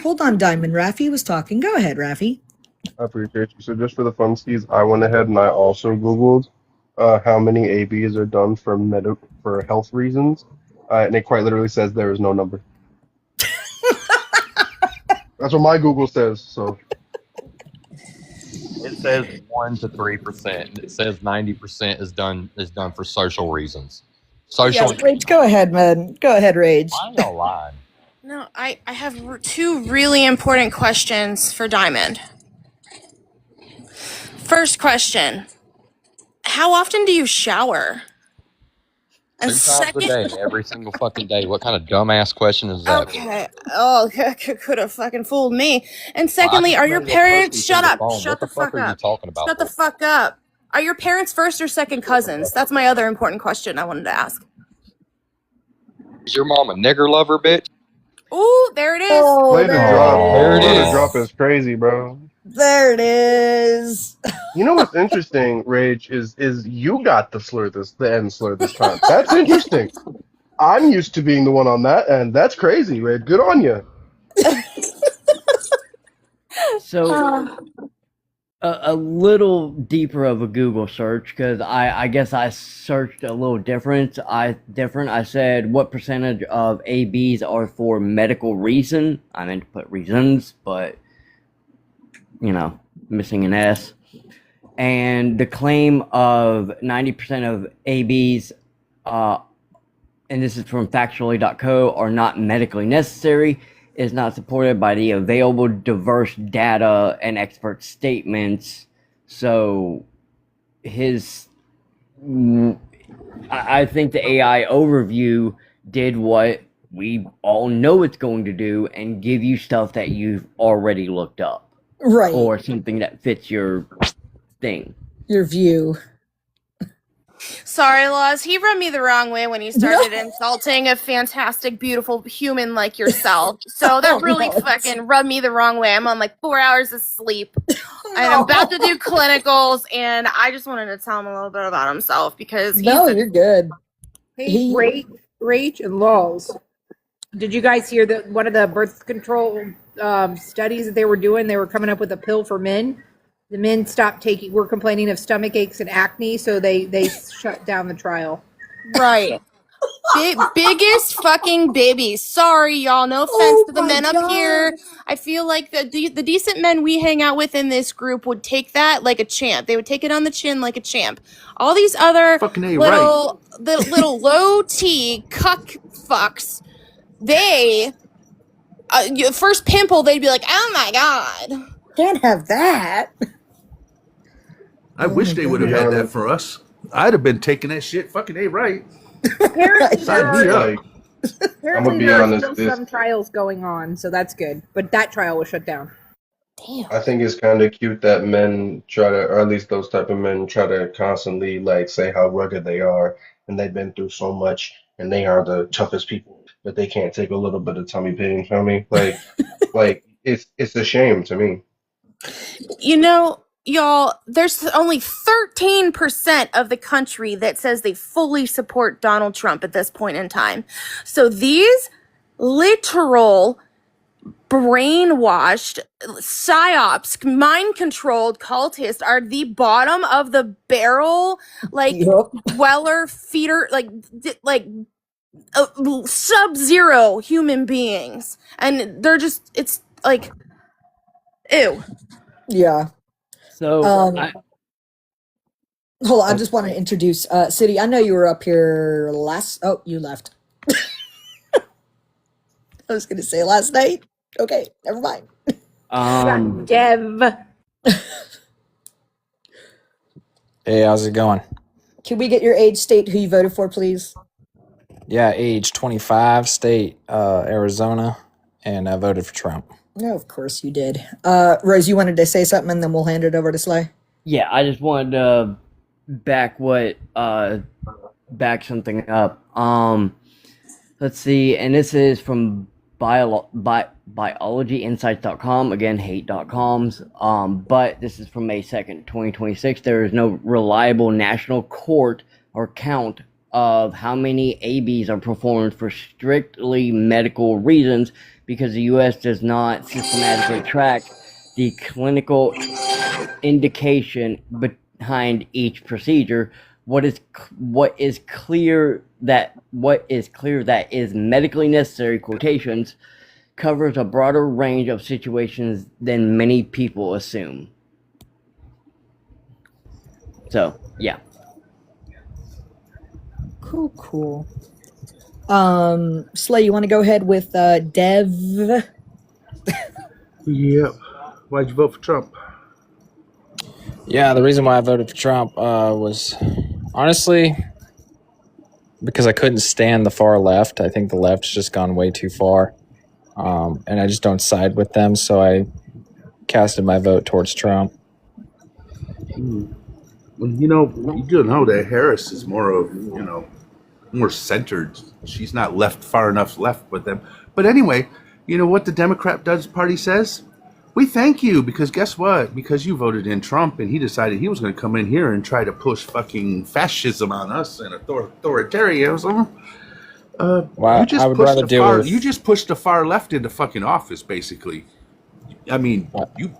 Speaker 12: Hold on, Diamond. Rafi was talking. Go ahead, Rafi.
Speaker 9: I appreciate you. So just for the funskies, I went ahead and I also Googled how many ABs are done for for health reasons, and it quite literally says there is no number. That's what my Google says. So
Speaker 13: It says 1 to 3%, and it says 90% is done for social reasons.
Speaker 12: Yeah,
Speaker 13: Social.
Speaker 12: Rage, go ahead, man. Go ahead, Rage.
Speaker 13: Why y'all lying?
Speaker 14: No, I have two really important questions for Diamond. First question: how often do you shower? And
Speaker 13: 2 times a day, every single fucking day. What kind of dumbass question is that?
Speaker 14: Okay. Oh, could have fucking fooled me. And
Speaker 13: Well, I
Speaker 14: secondly,
Speaker 13: just
Speaker 14: are your
Speaker 13: know you're pussy
Speaker 14: parents?
Speaker 13: through
Speaker 14: Shut
Speaker 13: the
Speaker 14: up!
Speaker 13: phone.
Speaker 14: Shut
Speaker 13: What
Speaker 14: the
Speaker 13: the fuck
Speaker 14: fuck
Speaker 13: are you
Speaker 14: up!
Speaker 13: talking about?
Speaker 14: Shut the fuck up! Are your parents first or second cousins? That's my other important question I wanted to ask.
Speaker 13: Is your mom a nigger lover, bitch?
Speaker 14: Ooh, there it is.
Speaker 12: Oh,
Speaker 9: Slay the
Speaker 12: there
Speaker 9: drop.
Speaker 13: There it
Speaker 12: it
Speaker 9: Slay the
Speaker 13: is.
Speaker 9: drop
Speaker 12: is.
Speaker 9: is crazy, bro.
Speaker 12: There it is.
Speaker 9: You know what's interesting, Rage, is you got the end slur this time. That's interesting. I'm used to being the one on that, and that's crazy, Rage. Good on you.
Speaker 1: So a little deeper of a Google search because I guess I searched a little different. I said what percentage of ABs are for medical reason. I meant to put reasons, but missing an S. And the claim of 90% of ABs, and this is from factually.co, are not medically necessary, is not supported by the available diverse data and expert statements. So I think the AI overview did what we all know it's going to do and give you stuff that you've already looked up.
Speaker 12: Right.
Speaker 1: Or something that fits your thing.
Speaker 12: Your view.
Speaker 14: Sorry, Laws. He rubbed me the wrong way when he started insulting a fantastic, beautiful human like yourself. So that really fucking rubbed me the wrong way. I'm on like 4 hours of sleep. And I'm about to do clinicals, and I just wanted to tell him a little bit about himself because
Speaker 12: you're good.
Speaker 2: Hey, Rach and Laws. Did you guys hear that one of the birth control studies that they were doing? They were coming up with a pill for men. The men were complaining of stomach aches and acne, so they shut down the trial.
Speaker 14: Right. Biggest fucking babies. Sorry, y'all. No offense to the men up here. I feel like the decent men we hang out with in this group would take that like a champ. They would take it on the chin like a champ. All these other little low T cuck fucks, they first pimple, they'd be like, "Oh my god,
Speaker 12: can't have that."
Speaker 3: I wish they would have had that for us. I'd have been taking that shit. Fucking A right.
Speaker 2: Apparently,
Speaker 3: Sign me up.
Speaker 9: I'm gonna be
Speaker 2: there are
Speaker 9: honest.
Speaker 2: still some trials going on, so that's good. But that trial was shut down.
Speaker 12: Damn.
Speaker 9: I think it's kind of cute that men try to, or at least those type of men try to constantly like say how rugged they are, and they've been through so much, and they are the toughest people, but they can't take a little bit of tummy pain. Feel me? Like it's a shame to me.
Speaker 14: You know, y'all, there's only 13% of the country that says they fully support Donald Trump at this point in time. So these literal brainwashed psyops, mind-controlled cultists are the bottom of the barrel, like Weller feeder, like sub-zero human beings, and they're just, it's like, ew.
Speaker 12: Yeah.
Speaker 1: So
Speaker 12: hold on, I just want to introduce City. I know you were up here you left. I was gonna say last night. Okay, never mind.
Speaker 2: Dev.
Speaker 15: Hey, how's it going?
Speaker 12: Can we get your age, state, who you voted for, please?
Speaker 15: Yeah, age 25, state Arizona, and I voted for Trump.
Speaker 12: No, of course you did. Rose, you wanted to say something, and then we'll hand it over to Slay.
Speaker 1: Yeah, I just wanted to back something up. Let's see, and this is from biologyinsights.com, again, hate.coms, but this is from May 2nd, 2026. There is no reliable national court or count of how many ABs are performed for strictly medical reasons because the U.S. does not systematically track the clinical indication behind each procedure. What is clear that is medically necessary, quotations, covers a broader range of situations than many people assume. So, yeah.
Speaker 12: Cool. Slay, you want to go ahead with Dev?
Speaker 3: Yep. Why'd you vote for Trump?
Speaker 15: Yeah, the reason why I voted for Trump was honestly, because I couldn't stand the far left. I think the left's just gone way too far, and I just don't side with them. So I casted my vote towards Trump.
Speaker 3: Well, you do know that Harris is more of, more centered. She's not left far enough left with them. But anyway, you know what the Democrat Party says? We thank you because guess what? Because you voted in Trump and he decided he was going to come in here and try to push fucking fascism on us and authoritarianism.
Speaker 15: Well, I would rather deal with.
Speaker 3: You just pushed the far left into fucking office, basically. I mean, you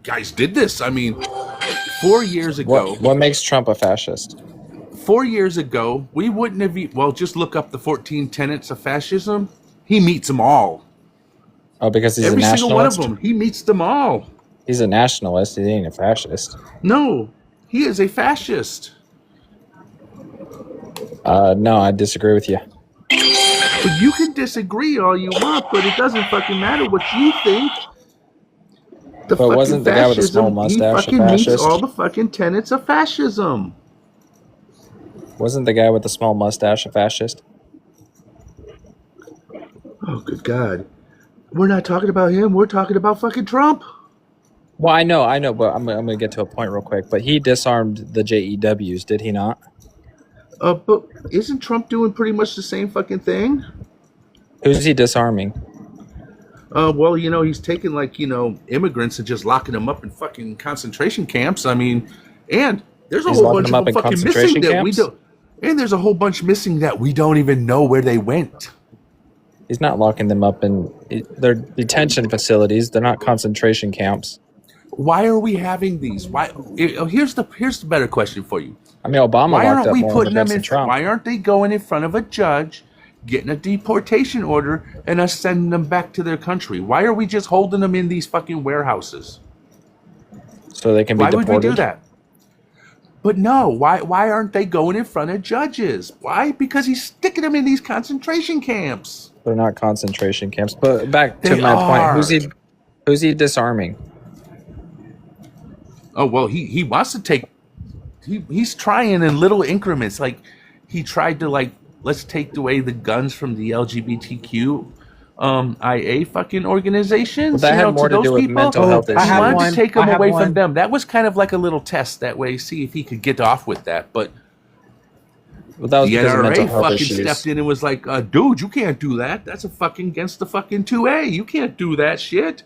Speaker 3: guys did this. I mean, 4 years ago.
Speaker 15: What makes Trump a fascist?
Speaker 3: 4 years ago, we wouldn't have. Well, just look up the 14 tenets of fascism. He meets them all.
Speaker 15: Oh, because he's a nationalist?
Speaker 3: Every single one of them. He meets them all.
Speaker 15: He's a nationalist. He ain't a fascist.
Speaker 3: No, he is a fascist.
Speaker 15: No, I disagree with you.
Speaker 3: But you can disagree all you want, but it doesn't fucking matter what you think.
Speaker 15: But wasn't the guy with the small mustache a fascist?
Speaker 3: Meets all the fucking tenets of fascism.
Speaker 15: Wasn't the guy with the small mustache a fascist?
Speaker 3: Oh, good God. We're not talking about him. We're talking about fucking Trump.
Speaker 15: Well, I know, but I'm going to get to a point real quick. But he disarmed the JEWs, did he not?
Speaker 3: But isn't Trump doing pretty much the same fucking thing?
Speaker 15: Who's he disarming?
Speaker 3: Well, he's taking, immigrants and just locking them up in fucking concentration camps. I mean, and there's a whole bunch of them fucking missing that we don't. And there's a whole bunch missing that we don't even know where they went.
Speaker 15: He's not locking them up in their detention facilities. They're not concentration camps.
Speaker 3: Why are we having these? Why? Here's the better question for you.
Speaker 15: I mean, Obama locked up more immigrants than Trump.
Speaker 3: Why aren't they going in front of a judge, getting a deportation order, and us sending them back to their country? Why are we just holding them in these fucking warehouses?
Speaker 15: So they can be deported?
Speaker 3: Why would we do that? But no, why aren't they going in front of judges? Why? Because he's sticking them in these concentration camps.
Speaker 15: They're not concentration camps. But back to my point, who's he disarming?
Speaker 3: Oh, well, he wants to take. He's trying in little increments. Like he tried to let's take away the guns from the LGBTQ IA fucking organizations.
Speaker 15: Well, that had more to do with mental health issues.
Speaker 3: He wanted to take them away from them. That was kind of like a little test that way, see if he could get off with that. But
Speaker 15: that was
Speaker 3: the NRA fucking
Speaker 15: issues.
Speaker 3: stepped in and was like, dude, you can't do that. That's a fucking against the fucking 2A. You can't do that shit.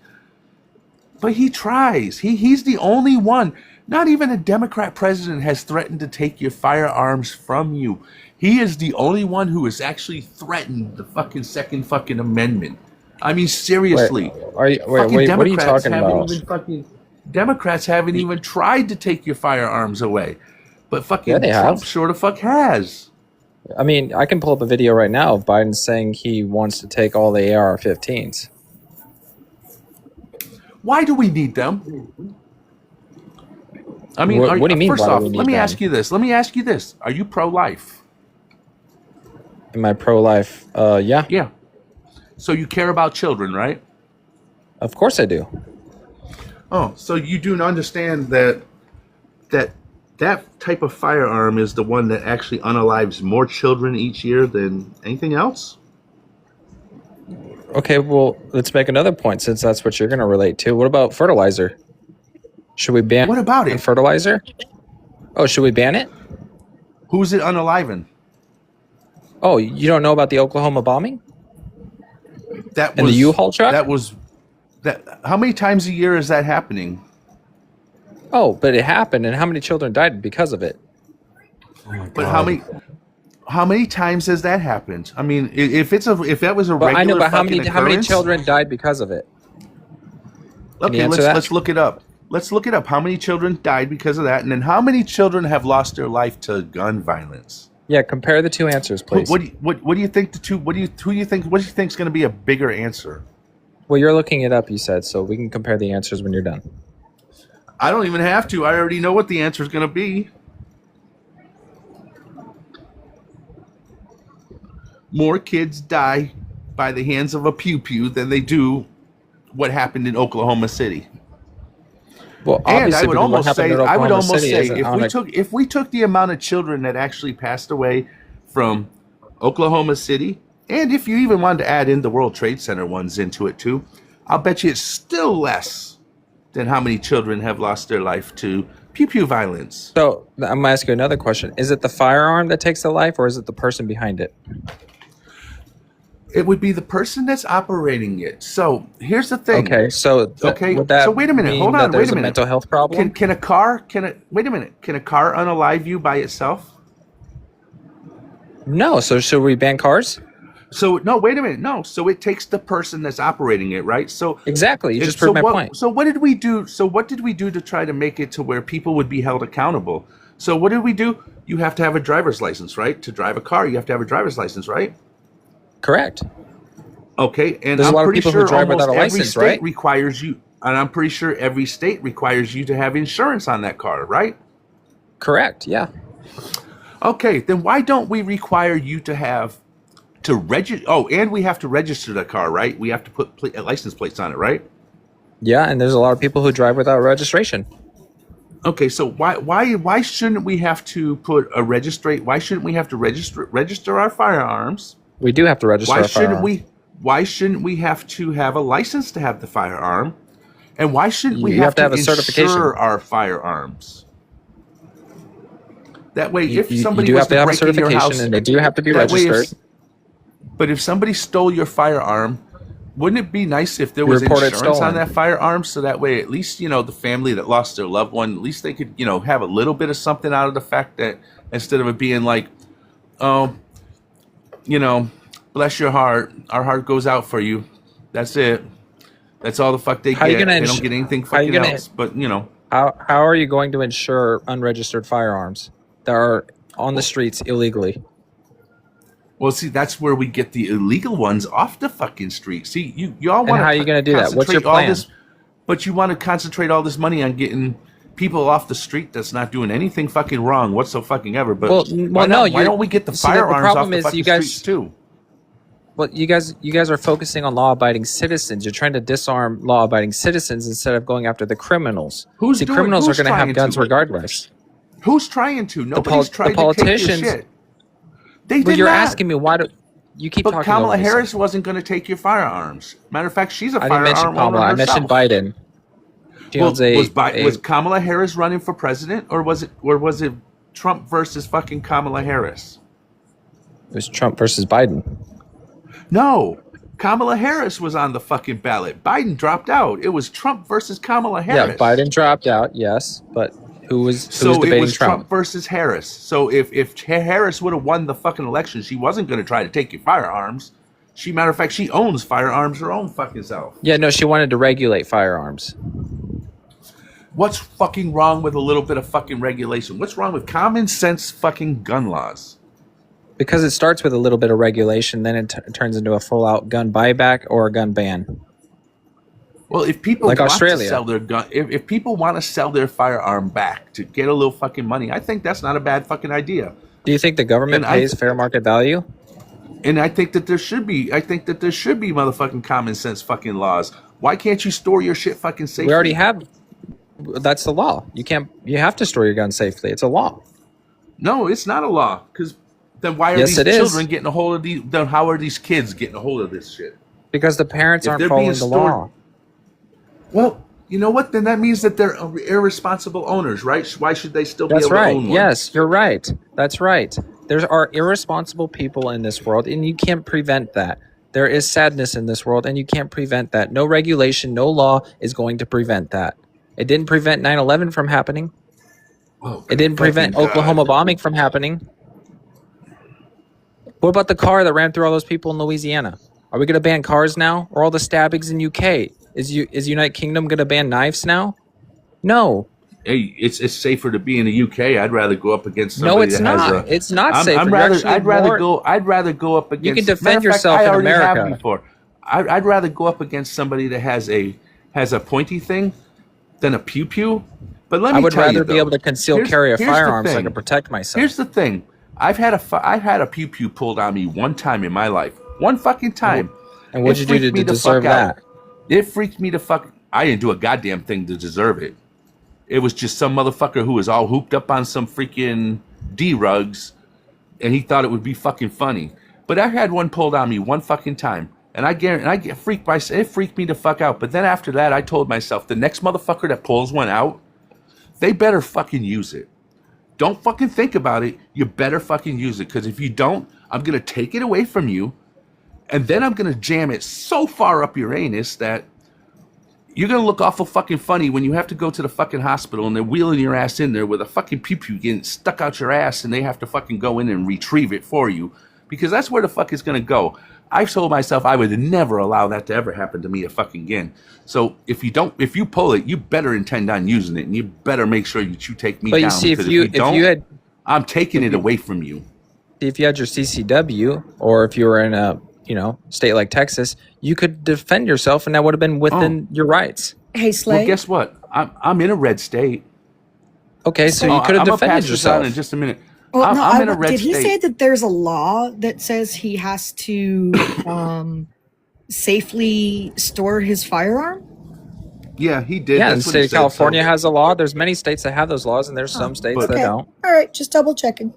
Speaker 3: But he tries. He's the only one. Not even a Democrat president has threatened to take your firearms from you. He is the only one who has actually threatened the fucking Second fucking Amendment. I mean, seriously.
Speaker 15: What are you talking about?
Speaker 3: Democrats haven't even tried to take your firearms away. But fucking Trump sort of has.
Speaker 15: I mean, I can pull up a video right now of Biden saying he wants to take all the AR-15s.
Speaker 3: Why do we need them? I mean,
Speaker 15: what do you mean?
Speaker 3: First off, let me ask you this. Are you pro-life?
Speaker 15: Am I pro-life? Yeah.
Speaker 3: Yeah. So you care about children, right?
Speaker 15: Of course I do.
Speaker 3: Oh, so you do understand that type of firearm is the one that actually unalives more children each year than anything else?
Speaker 15: Okay, well, let's make another point since that's what you're going to relate to. What about fertilizer? Should we ban fertilizer? Oh, should we ban it?
Speaker 3: Who's it unaliving?
Speaker 15: Oh, you don't know about the Oklahoma bombing?
Speaker 3: And
Speaker 15: the U-Haul truck?
Speaker 3: How many times a year is that happening?
Speaker 15: Oh, but it happened, and how many children died because of it?
Speaker 3: But how many times has that happened? I mean, if that was a regular
Speaker 15: I know, but how many
Speaker 3: occurrence,
Speaker 15: children died because of it?
Speaker 3: Okay, let's look it up. Let's look it up. How many children died because of that, and then how many children have lost their life to gun violence?
Speaker 15: Yeah, compare the two answers, please.
Speaker 3: What do you think the two? What do you think is going to be a bigger answer?
Speaker 15: Well, you're looking it up, you said, so we can compare the answers when you're done.
Speaker 3: I don't even have to. I already know what the answer is going to be. More kids die by the hands of a pew-pew than they do what happened in Oklahoma City.
Speaker 15: Well,
Speaker 3: and I would almost say, if we took the amount of children that actually passed away from Oklahoma City, and if you even wanted to add in the World Trade Center ones into it too, I'll bet you it's still less than how many children have lost their life to pew pew violence.
Speaker 15: So I'm gonna ask you another question: is it the firearm that takes the life, or is it the person behind it?
Speaker 3: It would be the person that's operating it. So here's the thing.
Speaker 15: Okay, so
Speaker 3: Okay,
Speaker 15: would that
Speaker 3: so wait a minute.
Speaker 15: mean
Speaker 3: Hold
Speaker 15: that
Speaker 3: on.
Speaker 15: there's
Speaker 3: Wait a
Speaker 15: a
Speaker 3: minute.
Speaker 15: mental health problem?
Speaker 3: Can a car? Wait a minute? Can a car unalive you by itself?
Speaker 15: No. So should we ban cars?
Speaker 3: So no. Wait a minute. No. So it takes the person that's operating it, right? So
Speaker 15: Exactly. You just
Speaker 3: so
Speaker 15: proved my
Speaker 3: what?
Speaker 15: point.
Speaker 3: So what did we do? So what did we do to try to make it to where people would be held accountable? So what did we do? You have to have a driver's license, right? To drive a car, you have to have a driver's license, right?
Speaker 15: Correct.
Speaker 3: Okay, and
Speaker 15: There's a
Speaker 3: I'm
Speaker 15: lot of
Speaker 3: pretty
Speaker 15: people who
Speaker 3: sure
Speaker 15: drive
Speaker 3: almost
Speaker 15: without a
Speaker 3: every
Speaker 15: license,
Speaker 3: state
Speaker 15: right?
Speaker 3: requires you, and I'm pretty sure every state requires you to have insurance on that car, right?
Speaker 15: Correct. Yeah.
Speaker 3: Okay, then why don't we require you to have to register? Oh, and we have to register the car, right? We have to put license plates on it, right?
Speaker 15: Yeah, and there's a lot of people who drive without registration.
Speaker 3: Okay, so why shouldn't we have to put a registrate? Why shouldn't we have to register our firearms?
Speaker 15: We do have to register
Speaker 3: Why
Speaker 15: our
Speaker 3: shouldn't
Speaker 15: firearm.
Speaker 3: we? Why shouldn't we have to have a license to have the firearm? And why shouldn't we
Speaker 15: You
Speaker 3: have
Speaker 15: have to have a
Speaker 3: insure
Speaker 15: certification.
Speaker 3: our firearms? That way, if
Speaker 15: You
Speaker 3: somebody
Speaker 15: do
Speaker 3: was
Speaker 15: have to
Speaker 3: to
Speaker 15: have a
Speaker 3: break into your
Speaker 15: certification,
Speaker 3: house,
Speaker 15: and they do have to be
Speaker 3: that way,
Speaker 15: registered.
Speaker 3: but if somebody stole your firearm, wouldn't it be nice if there
Speaker 15: You
Speaker 3: was
Speaker 15: report it
Speaker 3: insurance on
Speaker 15: stolen.
Speaker 3: that firearm, so that way, at least the family that lost their loved one, at least they could have a little bit of something out of the fact that instead of it being like, oh, bless your heart, our heart goes out for you. That's it. That's all the fuck they
Speaker 15: How are you
Speaker 3: get.
Speaker 15: gonna
Speaker 3: They don't
Speaker 15: ins-
Speaker 3: get anything
Speaker 15: how are you
Speaker 3: fucking
Speaker 15: gonna-
Speaker 3: else. But
Speaker 15: How are you going to insure unregistered firearms that are on the streets illegally?
Speaker 3: well, see, that's where we get the illegal ones off the fucking street. See, you all
Speaker 15: And
Speaker 3: want
Speaker 15: how are you gonna do that? What's your
Speaker 3: all
Speaker 15: plan?
Speaker 3: this, but you want to concentrate all this money on getting people off the street that's not doing anything fucking wrong whatsoever fucking ever. But
Speaker 15: Well,
Speaker 3: why
Speaker 15: no,
Speaker 3: not- why don't we get the
Speaker 15: see, the
Speaker 3: firearms
Speaker 15: problem
Speaker 3: off the
Speaker 15: is
Speaker 3: fucking
Speaker 15: you guys-
Speaker 3: streets too?
Speaker 15: Well, you guys are focusing on law-abiding citizens. You're trying to disarm law-abiding citizens instead of going after the criminals.
Speaker 3: Who's
Speaker 15: See,
Speaker 3: doing-
Speaker 15: criminals
Speaker 3: who's
Speaker 15: are going to
Speaker 3: trying
Speaker 15: have guns
Speaker 3: to?
Speaker 15: regardless.
Speaker 3: Who's trying to? Nobody's
Speaker 15: the
Speaker 3: trying to take
Speaker 15: politicians-
Speaker 3: your shit. They
Speaker 15: Well,
Speaker 3: did
Speaker 15: you're
Speaker 3: not.
Speaker 15: asking me why do you keep
Speaker 3: But
Speaker 15: talking
Speaker 3: Kamala
Speaker 15: over me, sir.
Speaker 3: Harris wasn't going to take your firearms. Matter of fact, she's a
Speaker 15: I didn't mention
Speaker 3: firearm owner
Speaker 15: Kamala. I
Speaker 3: herself.
Speaker 15: mentioned Biden. She
Speaker 3: Well,
Speaker 15: owns a-
Speaker 3: was Kamala Harris running for president, or was it Trump versus fucking Kamala Harris?
Speaker 15: It was Trump versus Biden.
Speaker 3: No, Kamala Harris was on the fucking ballot. Biden dropped out. It was Trump versus Kamala Harris.
Speaker 15: Yeah, Biden dropped out. Yes, but who was
Speaker 3: So it
Speaker 15: debating
Speaker 3: was
Speaker 15: Trump?
Speaker 3: Trump versus Harris. So if Harris would have won the fucking election, she wasn't going to try to take your firearms. Matter of fact, she owns firearms her own fucking self.
Speaker 15: Yeah, no, she wanted to regulate firearms.
Speaker 3: What's fucking wrong with a little bit of fucking regulation? What's wrong with common sense fucking gun laws?
Speaker 15: Because it starts with a little bit of regulation, then it turns into a full-out gun buyback or a gun ban.
Speaker 3: Well, if people
Speaker 15: Like
Speaker 3: want
Speaker 15: Australia.
Speaker 3: to sell their gun, if people want to sell their firearm back to get a little fucking money, I think that's not a bad fucking idea.
Speaker 15: Do you think the government
Speaker 3: And
Speaker 15: pays fair market value?
Speaker 3: And I think that there should be. I think that there should be motherfucking common sense fucking laws. Why can't you store your shit fucking safely?
Speaker 15: We already have. That's the law. You can't. You have to store your gun safely. It's a law.
Speaker 3: No, it's not a law. Because then why are
Speaker 15: Yes,
Speaker 3: these
Speaker 15: it is.
Speaker 3: children getting a hold of these? Then how are these kids getting a hold of this shit?
Speaker 15: Because the parents
Speaker 3: If
Speaker 15: aren't
Speaker 3: they're
Speaker 15: following
Speaker 3: being
Speaker 15: the
Speaker 3: stored-
Speaker 15: law.
Speaker 3: Well, you know what? Then that means that they're irresponsible owners, right? Why should they still be
Speaker 15: That's
Speaker 3: able
Speaker 15: right.
Speaker 3: to own one?
Speaker 15: Yes, you're right. That's right. There are irresponsible people in this world, and you can't prevent that. There is sadness in this world, and you can't prevent that. No regulation, no law is going to prevent that. It didn't prevent 9/11 from happening.
Speaker 3: Oh,
Speaker 15: It didn't prevent
Speaker 3: fucking God.
Speaker 15: Oklahoma bombing from happening. What about the car that ran through all those people in Louisiana? Are we going to ban cars now? Or all the stabbings in UK? Is United Kingdom going to ban knives now? No.
Speaker 3: Hey, it's safer to be in the UK. I'd rather go up against somebody
Speaker 15: No, it's
Speaker 3: that
Speaker 15: not.
Speaker 3: has a.
Speaker 15: It's not
Speaker 3: I'm
Speaker 15: safer. You're
Speaker 3: rather.
Speaker 15: actually
Speaker 3: I'd rather
Speaker 15: more-
Speaker 3: go up against.
Speaker 15: You can
Speaker 3: matter
Speaker 15: defend
Speaker 3: of fact,
Speaker 15: yourself
Speaker 3: I
Speaker 15: in
Speaker 3: already have
Speaker 15: America.
Speaker 3: before. I'd rather go up against somebody that has a pointy thing than a pew pew. But let me
Speaker 15: I would
Speaker 3: tell you,
Speaker 15: rather be
Speaker 3: though,
Speaker 15: able to conceal
Speaker 3: here's-
Speaker 15: carry a
Speaker 3: here's the
Speaker 15: firearm so I
Speaker 3: thing.
Speaker 15: can protect myself.
Speaker 3: Here's the thing. I've had a pew pew pulled on me one time in my life. One fucking time.
Speaker 15: And what'd you do
Speaker 3: freaked
Speaker 15: to
Speaker 3: me the
Speaker 15: deserve
Speaker 3: fuck out.
Speaker 15: that?
Speaker 3: It freaked me the fuck. I didn't do a goddamn thing to deserve it. It was just some motherfucker who was all hooped up on some freaking D-rugs, and he thought it would be fucking funny. But I had one pulled on me one fucking time. And I guarantee, it freaked me the fuck out. But then after that, I told myself, the next motherfucker that pulls one out, they better fucking use it. Don't fucking think about it. You better fucking use it. Because if you don't, I'm going to take it away from you. And then I'm going to jam it so far up your anus that you're going to look awful fucking funny when you have to go to the fucking hospital and they're wheeling your ass in there with a fucking pew-pew getting stuck out your ass and they have to fucking go in and retrieve it for you. Because that's where the fuck it's going to go. I've told myself I would never allow that to ever happen to me a fucking again. So if you pull it, you better intend on using it, and you better make sure that you take me
Speaker 15: But
Speaker 3: down.
Speaker 15: you see,
Speaker 3: Because if you don't, I'm taking it
Speaker 15: you-
Speaker 3: away from you.
Speaker 15: if you had your CCW, or if you were in a state like Texas, you could defend yourself, and that would have been within your rights.
Speaker 12: Hey, Slay.
Speaker 3: Well, guess what? I'm in a red state.
Speaker 15: Okay, so you could have
Speaker 3: I'm gonna
Speaker 15: defended
Speaker 3: pass this
Speaker 15: yourself
Speaker 3: on in just a minute.
Speaker 12: Well,
Speaker 3: I'm in a red
Speaker 12: did he
Speaker 3: state.
Speaker 12: say that there's a law that says he has to safely store his firearm?
Speaker 3: Yeah, he did.
Speaker 15: Yeah,
Speaker 3: That's
Speaker 15: the
Speaker 3: what
Speaker 15: state
Speaker 3: he
Speaker 15: of
Speaker 3: said,
Speaker 15: California
Speaker 3: so-
Speaker 15: has a law. There's many states that have those laws, and there's some states that don't.
Speaker 12: All right, just double checking.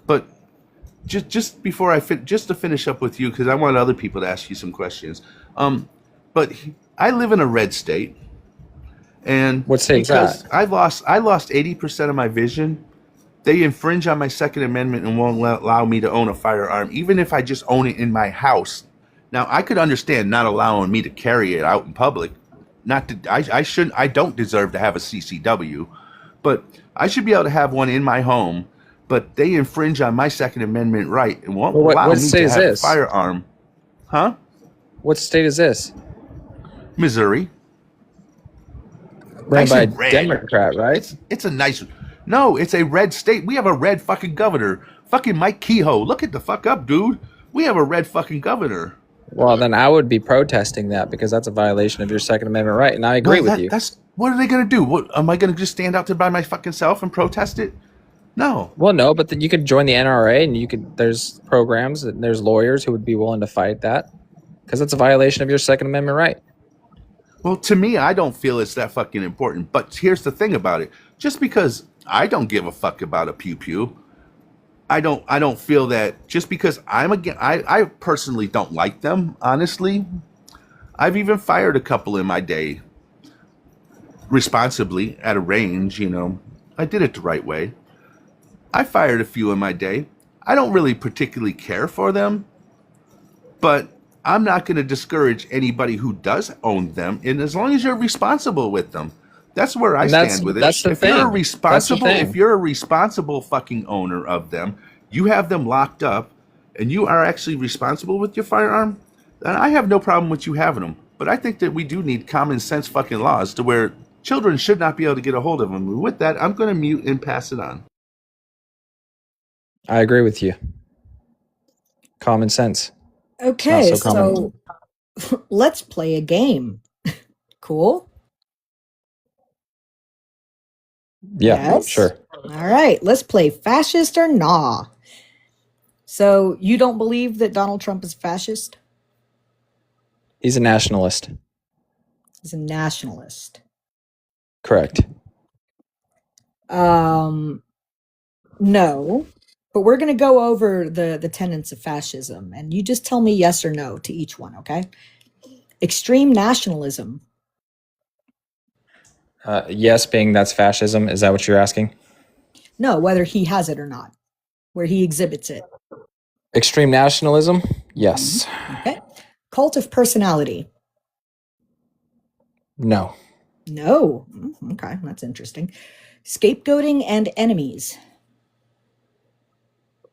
Speaker 3: But just before just to finish up with you, because I want other people to ask you some questions. But I live in a red state, and
Speaker 15: what state's
Speaker 3: because
Speaker 15: that?
Speaker 3: I lost 80% of my vision, they infringe on my Second Amendment and won't allow me to own a firearm, even if I just own it in my house. Now, I could understand not allowing me to carry it out in public. I don't deserve to have a CCW, but I should be able to have one in my home. But they infringe on my Second Amendment right and won't allow me to have a firearm. Huh?
Speaker 15: What state is this?
Speaker 3: Missouri.
Speaker 15: Ran by a Democrat, right?
Speaker 3: It's a nice... No, it's a red state. We have a red fucking governor. Fucking Mike Kehoe. Look at the fuck up, dude. We have a red fucking governor.
Speaker 15: Well, then I would be protesting that because that's a violation of your Second Amendment right, and I agree with you.
Speaker 3: What are they going to do? What, am I going to just stand out there by my fucking self and protest it? No.
Speaker 15: Well, no, but then you could join the NRA, and there's programs and there's lawyers who would be willing to fight that because it's a violation of your Second Amendment right.
Speaker 3: Well, to me, I don't feel it's that fucking important. But here's the thing about it: just because I don't give a fuck about a pew pew, I don't feel that just because I personally don't like them. Honestly, I've even fired a couple in my day responsibly at a range. I did it the right way. I fired a few in my day. I don't really particularly care for them, but I'm not going to discourage anybody who does own them, and as long as you're responsible with them. That's where I stand with it. If you're a responsible fucking owner of them, you have them locked up, and you are actually responsible with your firearm, then I have no problem with you having them. But I think that we do need common sense fucking laws to where children should not be able to get a hold of them. And with that, I'm going to mute and pass it on.
Speaker 15: I agree with you. Common sense.
Speaker 12: Okay,
Speaker 15: Not so common.
Speaker 12: so let's play a game. Cool?
Speaker 15: Yeah, sure.
Speaker 12: All right, let's play fascist or nah. So you don't believe that Donald Trump is fascist?
Speaker 15: He's a nationalist.
Speaker 12: He's a nationalist.
Speaker 15: Correct.
Speaker 12: No, but we're going to go over the tenets of fascism, and you just tell me yes or no to each one, okay? Extreme nationalism.
Speaker 15: Yes, being that's fascism. Is that what you're asking?
Speaker 12: No, whether he has it or not, where he exhibits it.
Speaker 15: Extreme nationalism? Yes.
Speaker 12: Okay. Cult of personality.
Speaker 15: No.
Speaker 12: No. Okay, that's interesting. Scapegoating and enemies.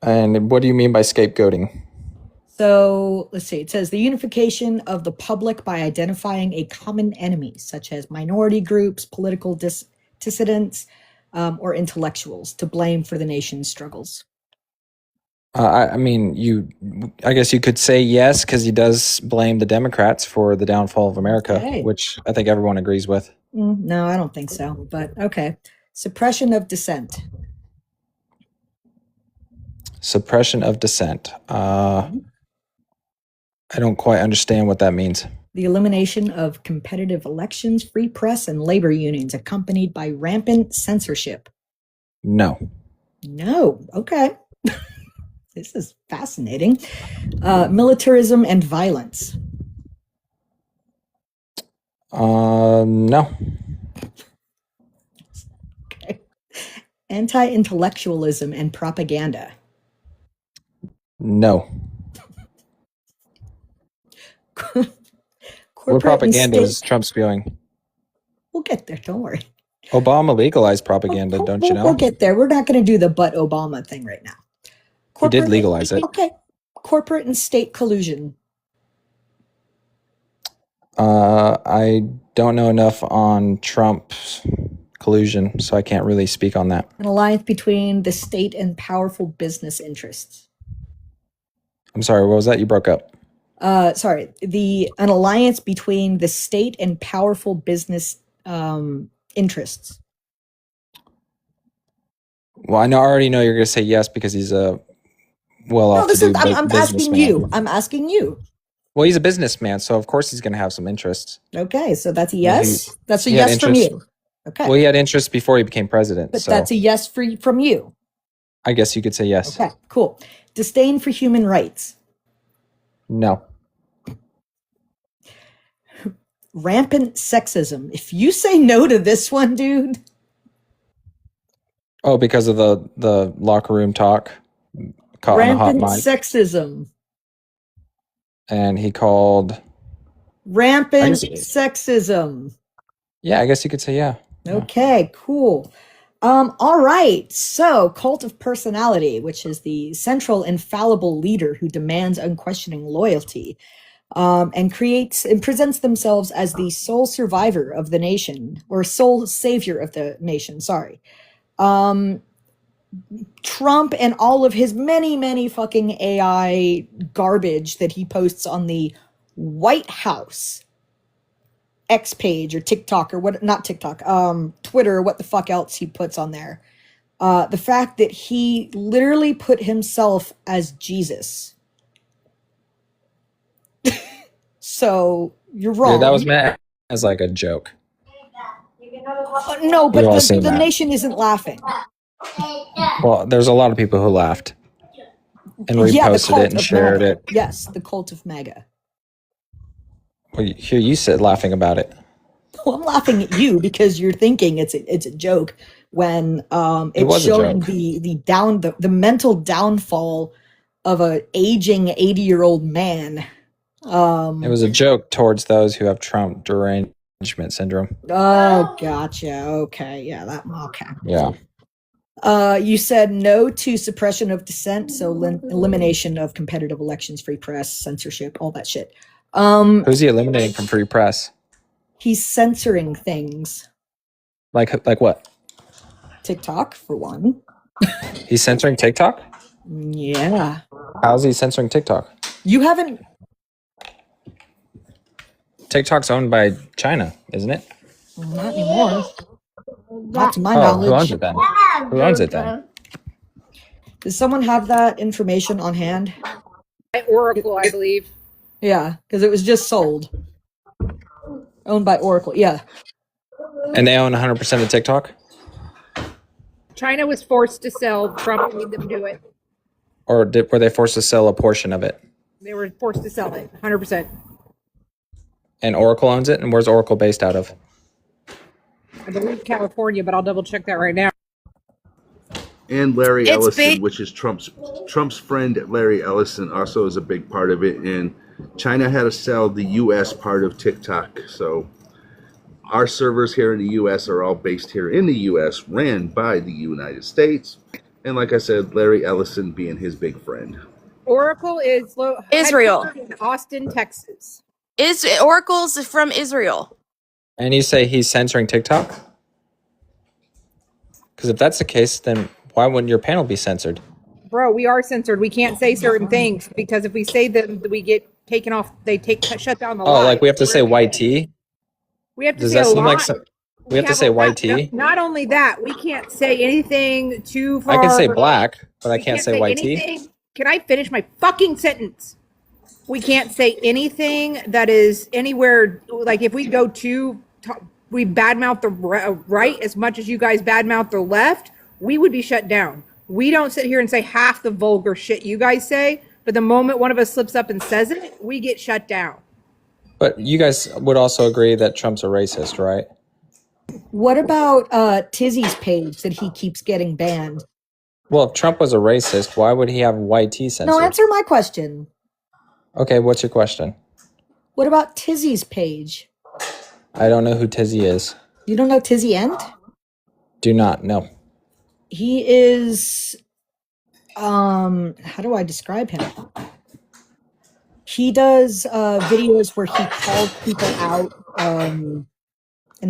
Speaker 15: And what do you mean by scapegoating?
Speaker 12: So let's see. It says the unification of the public by identifying a common enemy, such as minority groups, political dissidents, or intellectuals to blame for the nation's struggles.
Speaker 15: I guess you could say yes, because he does blame the Democrats for the downfall of America,
Speaker 12: Okay.
Speaker 15: which I think everyone agrees with.
Speaker 12: No, I don't think so, but okay. Suppression of dissent.
Speaker 15: Suppression of dissent. I don't quite understand what that means.
Speaker 12: The elimination of competitive elections, free press, and labor unions accompanied by rampant censorship.
Speaker 15: No.
Speaker 12: No. Okay. This is fascinating. Militarism and violence.
Speaker 15: No.
Speaker 12: Okay. Anti-intellectualism and propaganda.
Speaker 15: No. What
Speaker 12: Corporate
Speaker 15: propaganda
Speaker 12: and
Speaker 15: is
Speaker 12: state.
Speaker 15: Trump spewing?
Speaker 12: We'll get there. Don't worry.
Speaker 15: Obama legalized propaganda, don't you know?
Speaker 12: We'll get there. We're not going to do the "but Obama" thing right now.
Speaker 15: He did legalize it.
Speaker 12: Okay. Corporate and state collusion.
Speaker 15: I don't know enough on Trump's collusion, so I can't really speak on that.
Speaker 12: An alliance between the state and powerful business interests.
Speaker 15: I'm sorry, what was that? You broke up.
Speaker 12: An alliance between the state and powerful business interests.
Speaker 15: Well, I already know you're going to say yes because he's a well-off businessman.
Speaker 12: I'm asking you. I'm asking you.
Speaker 15: Well, he's a businessman, so of course he's going to have some interests.
Speaker 12: Okay, so that's a yes. That's a
Speaker 15: he had
Speaker 12: yes from you. Okay.
Speaker 15: Well, he had interest before he became president.
Speaker 12: But
Speaker 15: so
Speaker 12: that's a yes from you.
Speaker 15: I guess you could say yes.
Speaker 12: Okay, cool. Disdain for human rights.
Speaker 15: No.
Speaker 12: Rampant sexism. If you say no to this one, dude.
Speaker 15: Oh, because of the locker room talk. Caught
Speaker 12: Rampant
Speaker 15: on a hot mic.
Speaker 12: sexism.
Speaker 15: And he called
Speaker 12: rampant sexism.
Speaker 15: Yeah, I guess you could say yeah.
Speaker 12: Okay, cool. All right. So, cult of personality, which is the central infallible leader who demands unquestioning loyalty, and creates and presents themselves as the sole survivor of the nation, or sole savior of the nation. Sorry. Trump and all of his many fucking AI garbage that he posts on the White House X page or TikTok or what, not TikTok, Twitter, what the fuck else he puts on there. The fact that he literally put himself as Jesus. So you're wrong.
Speaker 15: Yeah, that was meant as like a joke.
Speaker 12: No, but the nation isn't laughing.
Speaker 15: Well, there's a lot of people who laughed and reposted it and shared
Speaker 12: Maga.
Speaker 15: it.
Speaker 12: Yes, the cult of Maga.
Speaker 15: Well, here you sit laughing about it.
Speaker 12: Well, I'm laughing at you because you're thinking it's a joke when it's showing the mental downfall of a aging 80-year-old man.
Speaker 15: It was a joke towards those who have Trump derangement syndrome.
Speaker 12: Oh, gotcha. Okay, yeah, okay.
Speaker 15: Yeah.
Speaker 12: You said no to suppression of dissent, so elimination of competitive elections, free press, censorship, all that shit.
Speaker 15: Who's he eliminating from free press?
Speaker 12: He's censoring things.
Speaker 15: Like what?
Speaker 12: TikTok, for one.
Speaker 15: He's censoring TikTok?
Speaker 12: Yeah.
Speaker 15: How's he censoring TikTok?
Speaker 12: You haven't...
Speaker 15: TikTok's owned by China, isn't it?
Speaker 12: Not anymore. Not to my knowledge.
Speaker 15: Who owns it then? Who owns it then?
Speaker 12: Does someone have that information on hand?
Speaker 2: Oracle, I believe.
Speaker 12: Yeah, because it was just sold. Owned by Oracle, yeah.
Speaker 15: And they own 100% of TikTok?
Speaker 2: China was forced to sell. Trump made them do it.
Speaker 15: Or were they forced to sell a portion of it?
Speaker 2: They were forced to sell it, 100%.
Speaker 15: And Oracle owns it? And where's Oracle based out of?
Speaker 2: I believe California, but I'll double check that right now.
Speaker 3: And Larry Ellison, which is Trump's friend Larry Ellison, also is a big part of it. And China had to sell the U.S. part of TikTok. So our servers here in the U.S. are all based here in the U.S., ran by the United States. And like I said, Larry Ellison being his big friend.
Speaker 2: Oracle is
Speaker 14: Israel.
Speaker 2: In Austin, Texas.
Speaker 14: Oracle's from Israel.
Speaker 15: And you say he's censoring TikTok? Because if that's the case, then why wouldn't your panel be censored?
Speaker 2: Bro, we are censored. We can't say certain things because if we say them, we get taken off. They shut down the.
Speaker 15: Oh, like we have to say YT?
Speaker 2: We have to
Speaker 15: Does
Speaker 2: say
Speaker 15: that
Speaker 2: a
Speaker 15: seem
Speaker 2: lot.
Speaker 15: like we have to say YT?
Speaker 2: Not only that, we can't say anything too far.
Speaker 15: I can say black, but I can't say YT.
Speaker 2: Anything. Can I finish my fucking sentence? We can't say anything that is anywhere. Like if we go we badmouth the right as much as you guys badmouth the left, we would be shut down. We don't sit here and say half the vulgar shit you guys say, but the moment one of us slips up and says it, we get shut down.
Speaker 15: But you guys would also agree that Trump's a racist, right?
Speaker 12: What about Tizzy's page that he keeps getting banned?
Speaker 15: Well, if Trump was a racist, why would he have YT censored?
Speaker 12: No, answer my question.
Speaker 15: Okay, what's your question?
Speaker 12: What about Tizzy's page?
Speaker 15: I don't know who Tizzy is.
Speaker 12: You don't know Tizzy End?
Speaker 15: Do not know.
Speaker 12: He is how do I describe him? He does videos where he calls people out and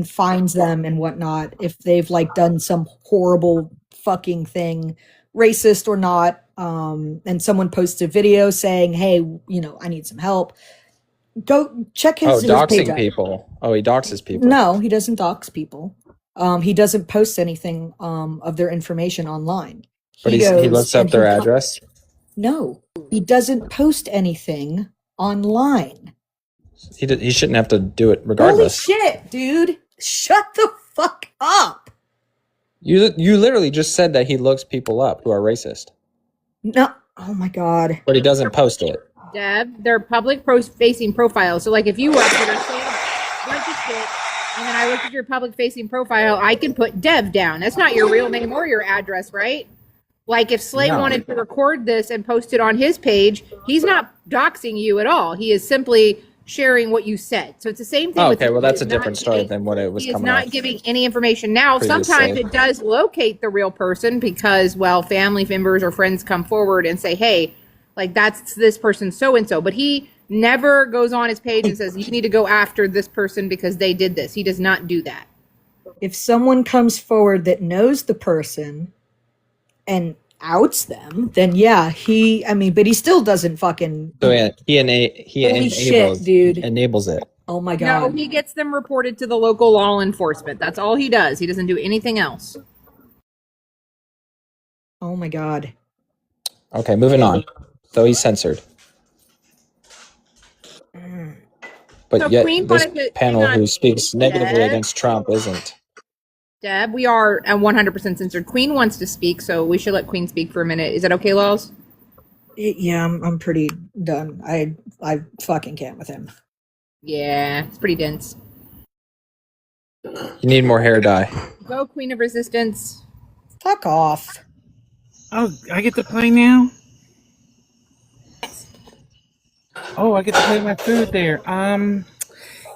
Speaker 12: finds them and whatnot if they've like done some horrible fucking thing, racist or not. And someone posts a video saying, "Hey, you know, I need some help." Go check his page
Speaker 15: doxing
Speaker 12: out.
Speaker 15: people. Oh, he doxes people.
Speaker 12: No, he doesn't dox people. He doesn't post anything of their information online.
Speaker 15: But he looks up their address?
Speaker 12: No, he doesn't post anything online.
Speaker 15: He shouldn't have to do it regardless.
Speaker 12: Holy shit, dude. Shut the fuck up.
Speaker 15: You literally just said that he looks people up who are racist.
Speaker 12: No. Oh my god.
Speaker 15: But he doesn't post it.
Speaker 2: Deb, they're public facing profiles. So like if you were saying a bunch of shit and then I looked at your public facing profile, I can put Deb down. That's not your real name or your address, right? Like if Slate wanted to record this and post it on his page, he's not doxing you at all. He is simply sharing what you said. So it's the same thing.
Speaker 15: Okay, well that's a different story than what it was coming off.
Speaker 2: He is not giving any information. Now, sometimes it does locate the real person because, well, family members or friends come forward and say, hey, like that's this person so-and-so. But he never goes on his page and says, you need to go after this person because they did this. He does not do that.
Speaker 12: If someone comes forward that knows the person and outs them, then yeah, but he still doesn't fucking.
Speaker 15: So yeah, he enables it.
Speaker 12: Oh my god.
Speaker 2: No, he gets them reported to the local law enforcement. That's all he does. He doesn't do anything else.
Speaker 12: Oh my god.
Speaker 15: Okay, moving on. So he's censored. But
Speaker 2: So
Speaker 15: yet
Speaker 2: Queen
Speaker 15: this
Speaker 2: wanted to-
Speaker 15: panel
Speaker 2: hang on.
Speaker 15: who speaks negatively
Speaker 2: Deb?
Speaker 15: against Trump isn't.
Speaker 2: Deb, we are 100% censored. Queen wants to speak, so we should let Queen speak for a minute. Is that okay, Laws?
Speaker 12: Yeah, I'm pretty done. I fucking can't with him.
Speaker 2: Yeah, it's pretty dense.
Speaker 15: You need more hair dye.
Speaker 2: Go, Queen of Resistance.
Speaker 12: Fuck off.
Speaker 4: Oh, I get to play now? Oh, I get to play my food there.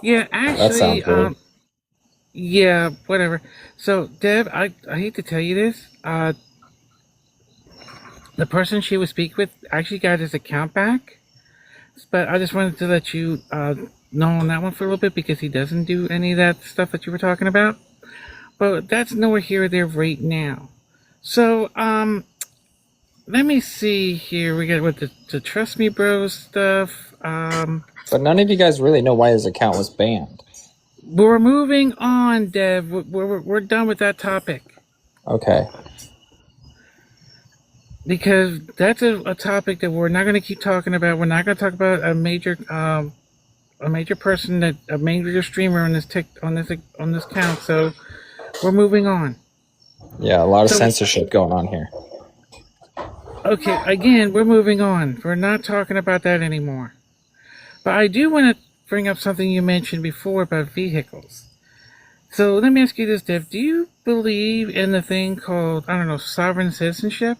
Speaker 4: Yeah, actually,
Speaker 15: That sounds good.
Speaker 4: Yeah, whatever. So, Deb, I hate to tell you this. The person she was speaking with actually got his account back. But I just wanted to let you know on that one for a little bit because he doesn't do any of that stuff that you were talking about. But that's nowhere here or there right now. So, let me see here. We got with the Trust Me Bros stuff.
Speaker 15: But none of you guys really know why his account was banned.
Speaker 4: We're moving on, Dev. We're done with that topic.
Speaker 15: Okay.
Speaker 4: Because that's a topic that we're not going to keep talking about. We're not going to talk about a major person a major streamer on this account. So we're moving on.
Speaker 15: Yeah, a lot of censorship going on here.
Speaker 4: Okay, again, we're moving on. We're not talking about that anymore. But I do want to bring up something you mentioned before about vehicles. So let me ask you this, Dev. Do you believe in the thing called, I don't know, sovereign citizenship?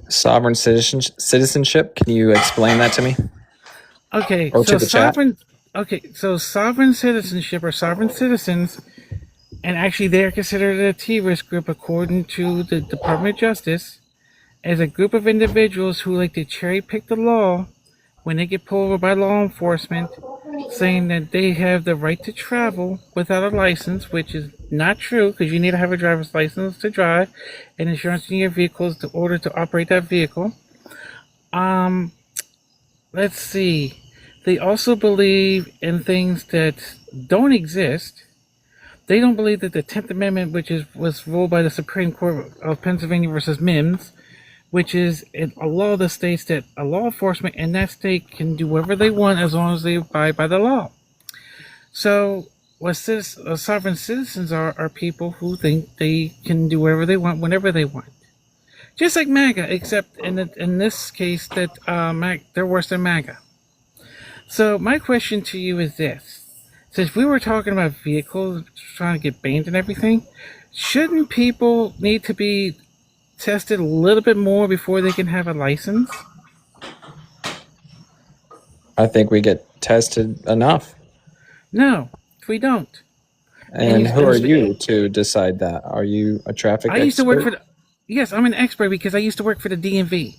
Speaker 15: Sovereign citizenship? Can you explain that to me?
Speaker 4: Okay,
Speaker 15: Or
Speaker 4: so
Speaker 15: to the chat?
Speaker 4: sovereign citizenship or sovereign citizens, and actually they're considered a T-risk group according to the Department of Justice, as a group of individuals who like to cherry pick the law when they get pulled over by law enforcement, saying that they have the right to travel without a license, which is not true because you need to have a driver's license to drive and insurance in your vehicles in order to operate that vehicle. Let's see. They also believe in things that don't exist. They don't believe that the 10th Amendment, which was ruled by the Supreme Court of Pennsylvania versus Mims, which is a law that states that a law enforcement in that state can do whatever they want as long as they abide by the law. So sovereign citizens are people who think they can do whatever they want whenever they want. Just like MAGA, except in this case that they're worse than MAGA. So my question to you is this: since we were talking about vehicles trying to get banned and everything, shouldn't people need to be tested a little bit more before they can have a license?
Speaker 15: I think we get tested enough.
Speaker 4: No, we don't.
Speaker 15: And who are you to decide that? Are you a traffic
Speaker 4: I used to work
Speaker 15: expert?
Speaker 4: for yes, I'm an expert because I used to work for the DMV.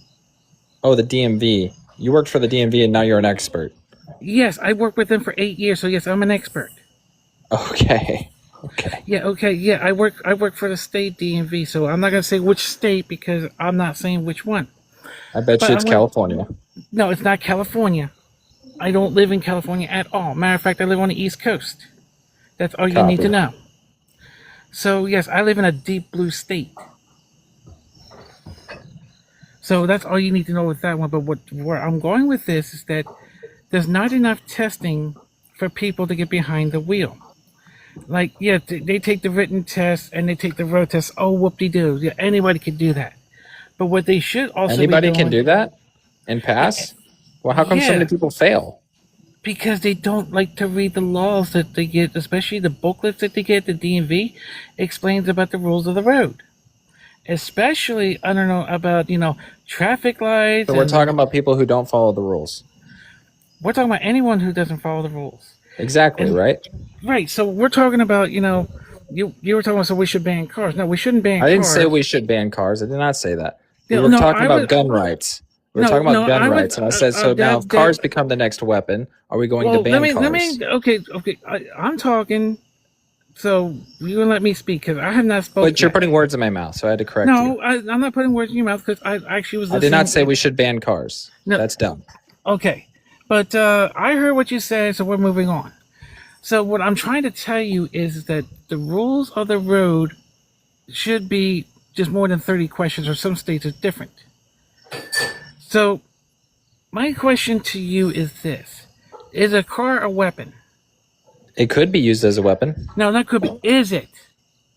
Speaker 15: Oh, the DMV. You worked for the DMV and now you're an expert.
Speaker 4: Yes, I worked with them for 8 years, so yes, I'm an expert.
Speaker 15: Okay.
Speaker 4: Yeah, okay, yeah, I work for the state DMV, so I'm not gonna say which state because I'm not saying which one.
Speaker 15: I bet
Speaker 4: But
Speaker 15: you it's California.
Speaker 4: No, it's not California. I don't live in California at all. Matter of fact, I live on the East Coast. That's all you need to
Speaker 15: Copy.
Speaker 4: know. So yes, I live in a deep blue state. So that's all you need to know with that one. But where I'm going with this is that there's not enough testing for people to get behind the wheel. Like, yeah, they take the written test and they take the road test. Oh, whoop-de-doo. Yeah, anybody can do that. But what they should also
Speaker 15: Anybody
Speaker 4: be doing...
Speaker 15: can do that and pass? Well, how come so many people fail?
Speaker 4: Because they don't like to read the laws that they get, especially the booklets that they get. The DMV explains about the rules of the road. Especially, I don't know, about, traffic lights.
Speaker 15: So we're talking about people who don't follow the rules.
Speaker 4: We're talking about anyone who doesn't follow the rules.
Speaker 15: Exactly, right?
Speaker 4: Right. So we're talking about, you were talking about, so we should ban cars. No, we shouldn't ban cars.
Speaker 15: I didn't say we should ban cars. I did not say that. We
Speaker 4: No,
Speaker 15: were
Speaker 4: no,
Speaker 15: talking
Speaker 4: I
Speaker 15: about
Speaker 4: would-
Speaker 15: gun rights. We were
Speaker 4: No,
Speaker 15: talking about
Speaker 4: no,
Speaker 15: gun
Speaker 4: I would-
Speaker 15: rights, and I said, so now if cars become the next weapon, are we going to ban cars?
Speaker 4: Okay. I'm talking, so you're gonna let me speak because I have not spoken.
Speaker 15: But you're putting words in my mouth, so I had to correct you.
Speaker 4: No, I'm not putting words in your mouth because I actually was
Speaker 15: I
Speaker 4: listening.
Speaker 15: did not say we should ban cars.
Speaker 4: No.
Speaker 15: That's dumb.
Speaker 4: Okay, but I heard what you said, so we're moving on. So what I'm trying to tell you is that the rules of the road should be just more than 30 questions, or some states are different. So my question to you is this: is a car a weapon?
Speaker 15: It could be used as a weapon.
Speaker 4: No, that could be. Is it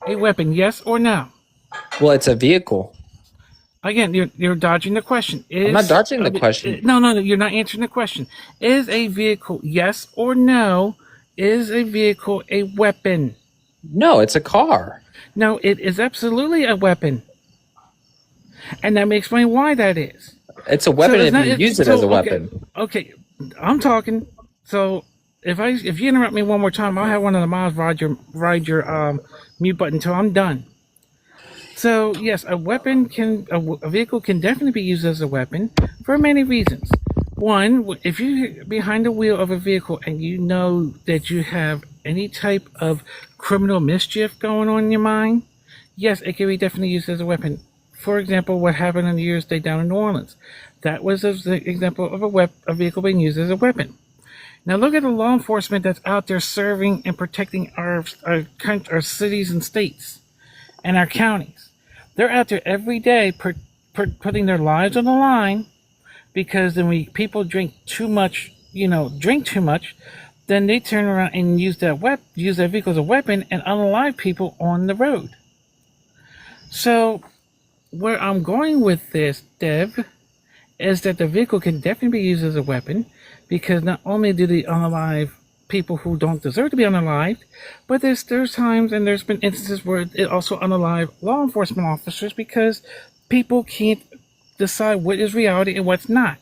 Speaker 4: a weapon? Yes or no?
Speaker 15: Well, it's a vehicle.
Speaker 4: Again, you're dodging the question.
Speaker 15: I'm not dodging the question.
Speaker 4: No, you're not answering the question. Is a vehicle, yes or no, is a vehicle a weapon?
Speaker 15: No, it's a car.
Speaker 4: No, it is absolutely a weapon. And let me explain why that is.
Speaker 15: It's a weapon if you use it as a weapon.
Speaker 4: Okay, I'm talking. So if you interrupt me one more time, I'll have one of the mods ride your mute button until I'm done. So yes, a vehicle can definitely be used as a weapon for many reasons. One, if you're behind the wheel of a vehicle and you know that you have any type of criminal mischief going on in your mind, yes, it can be definitely used as a weapon. For example, what happened in New Year's Day down in New Orleans. That was an example of a vehicle being used as a weapon. Now look at the law enforcement that's out there serving and protecting our cities and states and our counties. They're out there every day putting their lives on the line, because then people drink too much, then they turn around and use that vehicle as a weapon and unalive people on the road. So where I'm going with this, Dev, is that the vehicle can definitely be used as a weapon, because not only do they unalive people who don't deserve to be unalived, but there's times and there's been instances where it also unalive law enforcement officers because people can't decide what is reality and what's not.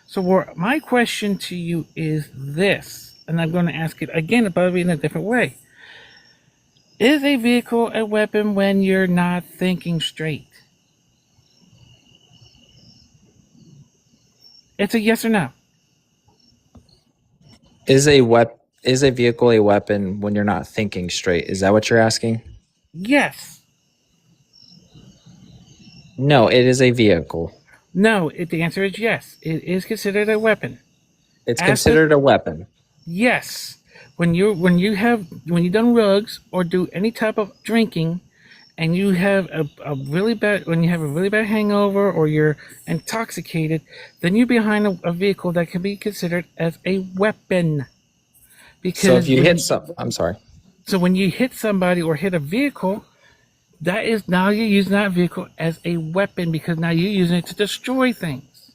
Speaker 4: So my question to you is this, and I'm going to ask it again, but in a different way. Is a vehicle a weapon when you're not thinking straight? It's a yes or no.
Speaker 15: Is a vehicle a weapon when you're not thinking straight? Is that what you're asking?
Speaker 4: Yes.
Speaker 15: No, it is a vehicle.
Speaker 4: No, the answer is yes. It is considered a weapon.
Speaker 15: It's considered a weapon.
Speaker 4: Yes. When you've done drugs or do any type of drinking, and you have a really bad hangover or you're intoxicated, then you're behind a vehicle that can be considered as a weapon. Because
Speaker 15: So if you hit I'm sorry.
Speaker 4: So when you hit somebody or hit a vehicle, that is now you're using that vehicle as a weapon because now you're using it to destroy things.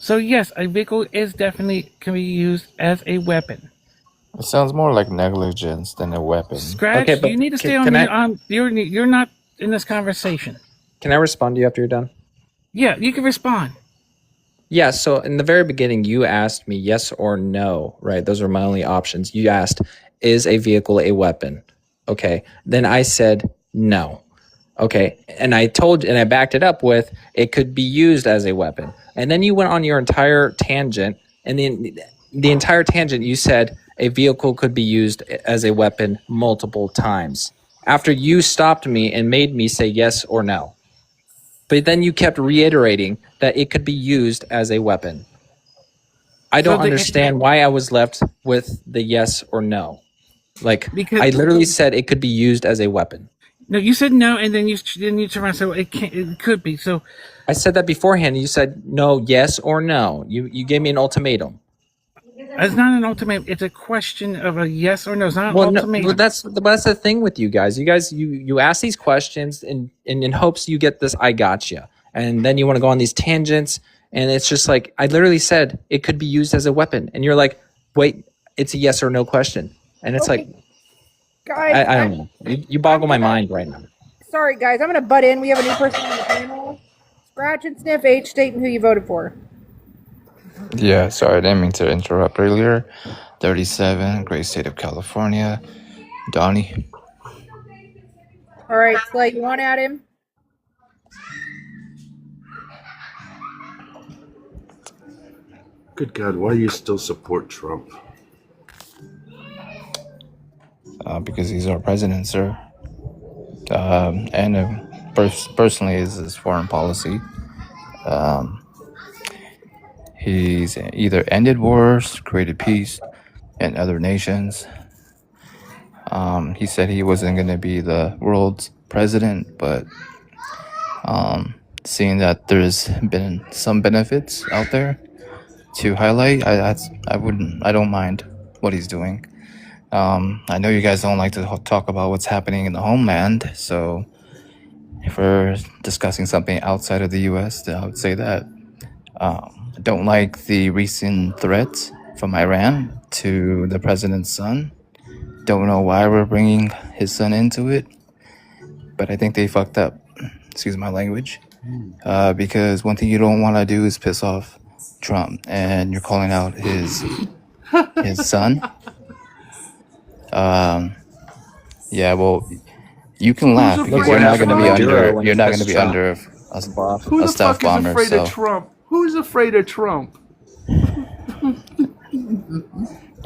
Speaker 4: So yes, a vehicle is definitely can be used as a weapon.
Speaker 16: It sounds more like negligence than a weapon.
Speaker 4: Scratch,
Speaker 15: Okay, but
Speaker 4: you need to stay on
Speaker 15: can
Speaker 4: mute.
Speaker 15: I
Speaker 4: You're not in this conversation.
Speaker 15: can I respond to you after you're done?
Speaker 4: Yeah, you can respond.
Speaker 15: Yeah, so in the very beginning, you asked me yes or no, right? Those are my only options. You asked, is a vehicle a weapon? Okay. Then I said no. Okay. And I backed it up with it could be used as a weapon. And then you went on your entire tangent. And then the entire tangent, you said a vehicle could be used as a weapon multiple times after you stopped me and made me say yes or no. But then you kept reiterating that it could be used as a weapon. I don't understand why I was left with the yes or no. Like,
Speaker 4: because
Speaker 15: I literally said it could be used as a weapon.
Speaker 4: No, you said no, and then you turn around and said, well, it could be. So
Speaker 15: I said that beforehand. You said no, yes or no. You gave me an ultimatum.
Speaker 4: It's not an ultimatum. It's a question of a yes or no. It's not an ultimatum.
Speaker 15: No, that's the thing with you guys. You ask these questions in hopes you get this I gotcha. And then you want to go on these tangents. And it's just like, I literally said it could be used as a weapon. And you're like, wait, it's a yes or no question. And it's like,
Speaker 2: guys,
Speaker 15: I don't know. You boggle my mind right now.
Speaker 2: Sorry, guys. I'm going to butt in. We have a new person on the panel. Scratch and sniff, age, state, and who you voted for.
Speaker 16: Yeah, sorry, I didn't mean to interrupt earlier. 37, great state of California. Donnie.
Speaker 2: All right, Slay, you want at him?
Speaker 3: Good God, why do you still support Trump?
Speaker 16: Because he's our president, sir. And personally, is his foreign policy. He's either ended wars, created peace in other nations. He said he wasn't going to be the world's president, but seeing that there's been some benefits out there to highlight, I don't mind what he's doing. I know you guys don't like to talk about what's happening in the homeland, so if we're discussing something outside of the U.S., then I would say that. I don't like the recent threats from Iran to the president's son. Don't know why we're bringing his son into it, but I think they fucked up. Excuse my language. Because one thing you don't want to do is piss off Trump, and you're calling out his son. Yeah, well, you can laugh because you're not going to be under. You're not going to be under a stealth bomber.
Speaker 3: Who's afraid of Trump? Who's afraid of Trump?
Speaker 16: I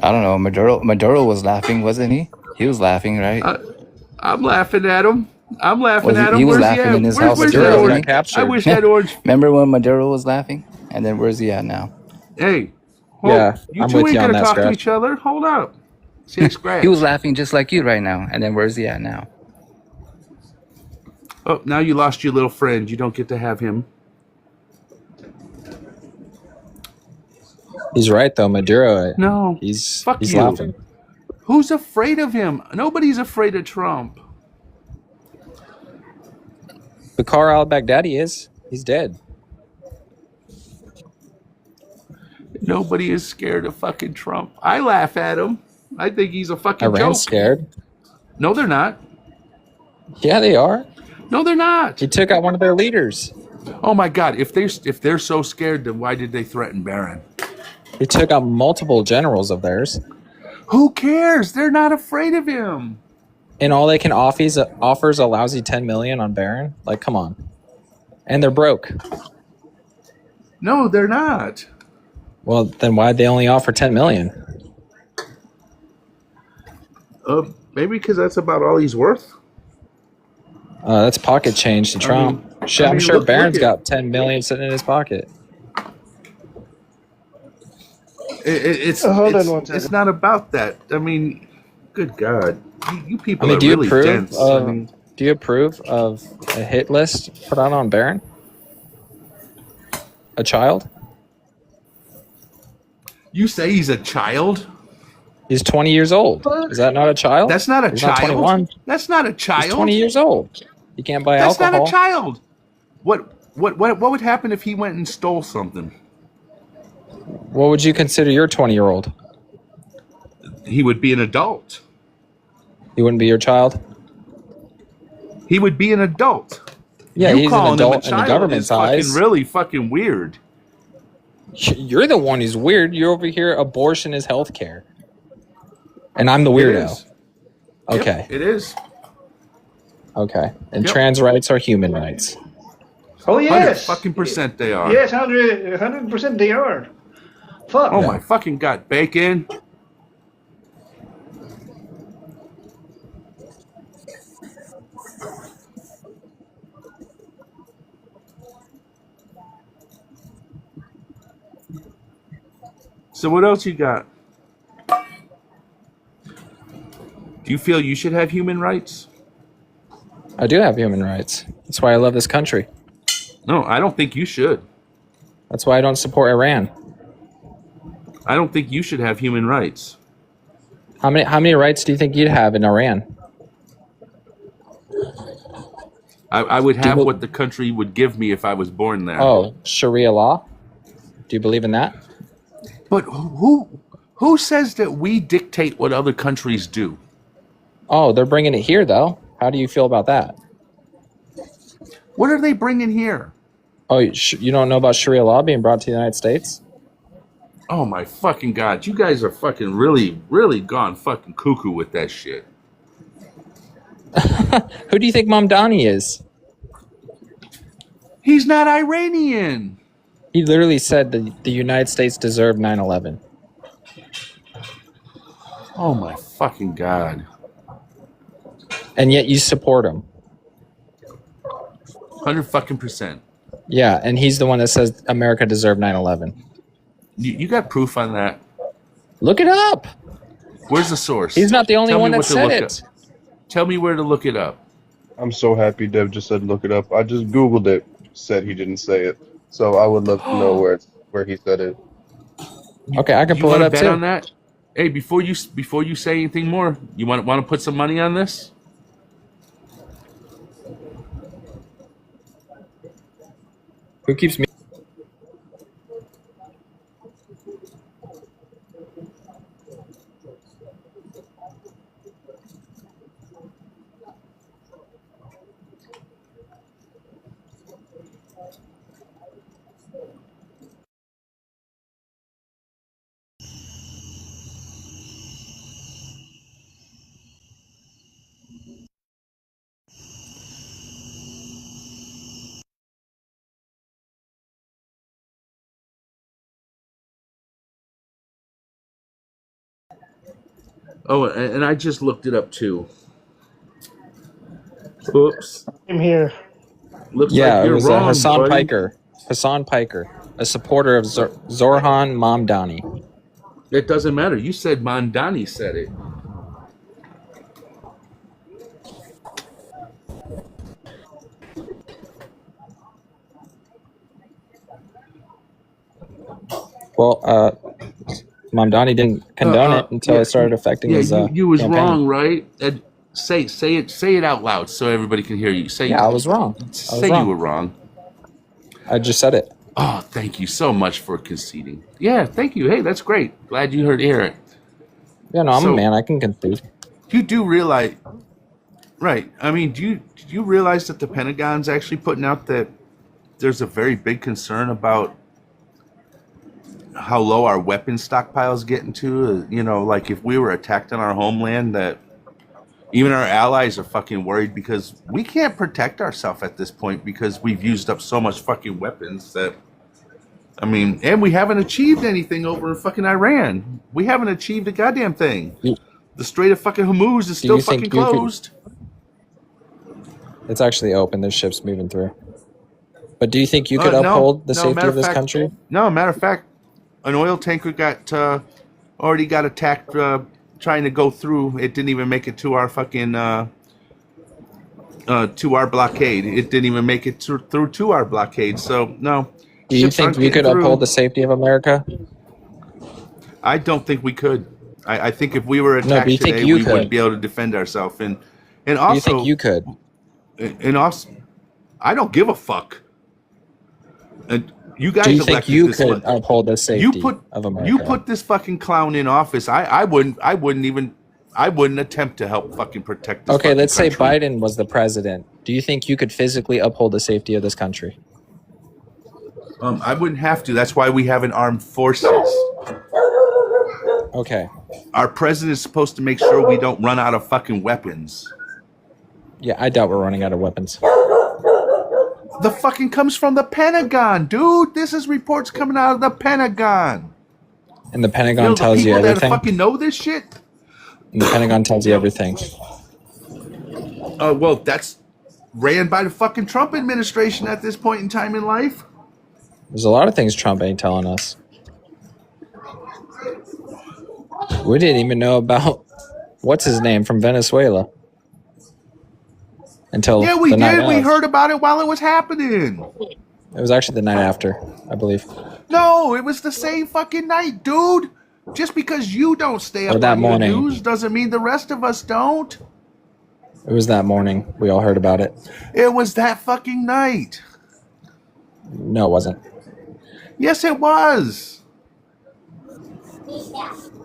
Speaker 16: don't know. Maduro was laughing, wasn't he? He was laughing, right?
Speaker 3: I'm laughing at him. I'm laughing at him.
Speaker 16: He was laughing in his house.
Speaker 3: Where's that orange? I wish that orange.
Speaker 16: Remember when Maduro was laughing? And then where's he at now?
Speaker 3: Hey,
Speaker 16: I'm
Speaker 3: two
Speaker 16: with
Speaker 3: ain't
Speaker 16: you on
Speaker 3: gonna
Speaker 16: that,
Speaker 3: talk to
Speaker 16: Scratch.
Speaker 3: each other. Hold up. See, Scratch.
Speaker 16: He was laughing just like you right now. And then where's he at now?
Speaker 3: Oh, now you lost your little friend. You don't get to have him.
Speaker 15: He's right though, Maduro.
Speaker 3: No,
Speaker 15: he's
Speaker 3: fuck
Speaker 15: he's
Speaker 3: you.
Speaker 15: laughing.
Speaker 3: Who's afraid of him? Nobody's afraid of Trump.
Speaker 15: Bakar al-Baghdadi is. He's dead.
Speaker 3: Nobody is scared of fucking Trump. I laugh at him. I think he's a fucking
Speaker 15: Iran's
Speaker 3: joke.
Speaker 15: scared.
Speaker 3: No, they're not.
Speaker 15: Yeah, they are.
Speaker 3: No, they're not.
Speaker 15: He took out one of their leaders.
Speaker 3: Oh my God! If they're so scared, then why did they threaten Barron?
Speaker 15: He took out multiple generals of theirs.
Speaker 3: Who cares? They're not afraid of him.
Speaker 15: And all they can offers a lousy $10 million on Barron. Like, come on. And they're broke.
Speaker 3: No, they're not.
Speaker 15: Well, then why'd they only offer $10 million?
Speaker 3: Maybe because that's about all he's worth.
Speaker 15: That's pocket change to Trump. I'm sure Barron's got $10 million sitting in his pocket.
Speaker 3: It's not about that. I mean, good God, you people are
Speaker 15: do you
Speaker 3: really
Speaker 15: approve
Speaker 3: dense.
Speaker 15: do you approve of a hit list put out on Barron? A child?
Speaker 3: You say he's a child?
Speaker 15: He's 20 years old. Is that not a child?
Speaker 3: That's not a
Speaker 15: He's
Speaker 3: child.
Speaker 15: Not 21.
Speaker 3: That's not a child.
Speaker 15: He's 20 years old. You can't buy
Speaker 3: That's
Speaker 15: alcohol.
Speaker 3: not a child. What would happen if he went and stole something?
Speaker 15: What would you consider your 20-year-old?
Speaker 3: He would be an adult.
Speaker 15: He wouldn't be your child?
Speaker 3: He would be an adult.
Speaker 15: Yeah,
Speaker 3: you
Speaker 15: he's an adult in the government's eyes.
Speaker 3: Fucking really fucking weird.
Speaker 15: You're the one who's weird. You're over here, abortion is healthcare. And I'm the weirdo. Okay.
Speaker 3: Yep, it is.
Speaker 15: Okay. And trans rights are human rights.
Speaker 10: Oh yes,
Speaker 3: 100% they are.
Speaker 10: Yes, 100% they are. Fuck.
Speaker 3: Oh my fucking god, bacon. So what else you got? Do you feel you should have human rights?
Speaker 15: I do have human rights. That's why I love this country.
Speaker 3: No, I don't think you should.
Speaker 15: That's why I don't support Iran.
Speaker 3: I don't think you should have human rights.
Speaker 15: How many rights do you think you'd have in Iran?
Speaker 3: I would have what the country would give me if I was born there.
Speaker 15: Oh, Sharia law? Do you believe in that?
Speaker 3: But who says that we dictate what other countries do?
Speaker 15: Oh, they're bringing it here, though. How do you feel about that?
Speaker 3: What are they bringing here?
Speaker 15: Oh, you don't know about Sharia law being brought to the United States?
Speaker 3: Oh my fucking god! You guys are fucking really, really gone fucking cuckoo with that shit.
Speaker 15: Who do you think Mamdani is?
Speaker 3: He's not Iranian.
Speaker 15: He literally said that the United States deserved 9/11.
Speaker 3: Oh my fucking god!
Speaker 15: And yet you support him.
Speaker 3: 100%.
Speaker 15: Yeah, and he's the one that says America deserved 9/11.
Speaker 3: You got proof on that?
Speaker 15: Look it up.
Speaker 3: Where's the source?
Speaker 15: He's not the only one that said it.
Speaker 3: Up. Tell me where to look it up.
Speaker 9: I'm so happy Dev just said look it up. I just Googled it, said he didn't say it. So I would love to know where he said it.
Speaker 15: Okay, I can pull it up
Speaker 3: bet
Speaker 15: too.
Speaker 3: On that? Hey, before you say anything more, you want to put some money on this?
Speaker 15: Who keeps me?
Speaker 3: Oh, and I just looked it up too. Oops.
Speaker 10: I'm here.
Speaker 3: Looks
Speaker 15: Yeah,
Speaker 3: like
Speaker 15: it
Speaker 3: you're
Speaker 15: was
Speaker 3: wrong,
Speaker 15: Hassan
Speaker 3: buddy.
Speaker 15: Piker. Hassan Piker, a supporter of Zorhan Mamdani.
Speaker 3: It doesn't matter. You said Mamdani said it.
Speaker 15: Well, Mamdani didn't condone it until it started affecting his
Speaker 3: you was
Speaker 15: campaign.
Speaker 3: wrong, right? And say it out loud so everybody can hear you. Say
Speaker 15: Yeah, I was wrong.
Speaker 3: You were wrong.
Speaker 15: I just said it.
Speaker 3: Oh, thank you so much for conceding. Yeah, thank you. Hey, that's great. Glad you hear it.
Speaker 15: Yeah, no, I'm a man. I can concede.
Speaker 3: You do realize, right? I mean, do you realize that the Pentagon's actually putting out that there's a very big concern about how low our weapon stockpiles getting to? You know, like if we were attacked on our homeland, that even our allies are fucking worried because we can't protect ourselves at this point because we've used up so much fucking weapons that. I mean, and we haven't achieved anything over in fucking Iran. We haven't achieved a goddamn thing. The Strait of fucking Hormuz is still fucking closed.
Speaker 15: It's actually open. There's ships moving through. But do you think you could uphold the safety of this country?
Speaker 3: No, matter of fact, an oil tanker already got attacked trying to go through. It didn't even make it to our fucking to our blockade. It didn't even make it through to our blockade. So no.
Speaker 15: Do you think we could uphold the safety of America?
Speaker 3: I don't think we could. I think if we were
Speaker 15: No, but
Speaker 3: attacked
Speaker 15: you think
Speaker 3: today,
Speaker 15: you
Speaker 3: we wouldn't
Speaker 15: could?
Speaker 3: be able to defend ourselves. And
Speaker 15: Do you think
Speaker 3: also,
Speaker 15: you could?
Speaker 3: I don't give a fuck. And you
Speaker 15: Do
Speaker 3: guys
Speaker 15: you think
Speaker 3: elected
Speaker 15: you
Speaker 3: this
Speaker 15: could
Speaker 3: one.
Speaker 15: uphold the
Speaker 3: You
Speaker 15: safety
Speaker 3: put
Speaker 15: of
Speaker 3: you
Speaker 15: America?
Speaker 3: put this fucking clown in office. I wouldn't attempt to help fucking protect this
Speaker 15: Okay,
Speaker 3: fucking
Speaker 15: let's say
Speaker 3: country.
Speaker 15: Biden was the president. Do you think you could physically uphold the safety of this country?
Speaker 3: I wouldn't have to. That's why we have an armed forces.
Speaker 15: Okay.
Speaker 3: Our president is supposed to make sure we don't run out of fucking weapons.
Speaker 15: Yeah, I doubt we're running out of weapons.
Speaker 3: The fucking comes from the Pentagon, dude. This is reports coming out of the Pentagon.
Speaker 15: And the Pentagon
Speaker 3: You know the
Speaker 15: tells you
Speaker 3: people that
Speaker 15: everything?
Speaker 3: fucking know this shit?
Speaker 15: And the Pentagon tells you everything.
Speaker 3: Well, that's ran by the fucking Trump administration at this point in time in life.
Speaker 15: There's a lot of things Trump ain't telling us. We didn't even know about what's his name from Venezuela until
Speaker 3: Yeah, we
Speaker 15: the night
Speaker 3: did. We
Speaker 15: of.
Speaker 3: heard about it while it was happening.
Speaker 15: It was actually the night after, I believe.
Speaker 3: No, it was the same fucking night, dude. Just because you don't stay
Speaker 15: Or
Speaker 3: up
Speaker 15: that
Speaker 3: on your
Speaker 15: morning.
Speaker 3: news doesn't mean the rest of us don't.
Speaker 15: It was that morning. We all heard about it.
Speaker 3: It was that fucking night.
Speaker 15: No, it wasn't.
Speaker 3: Yes, it was.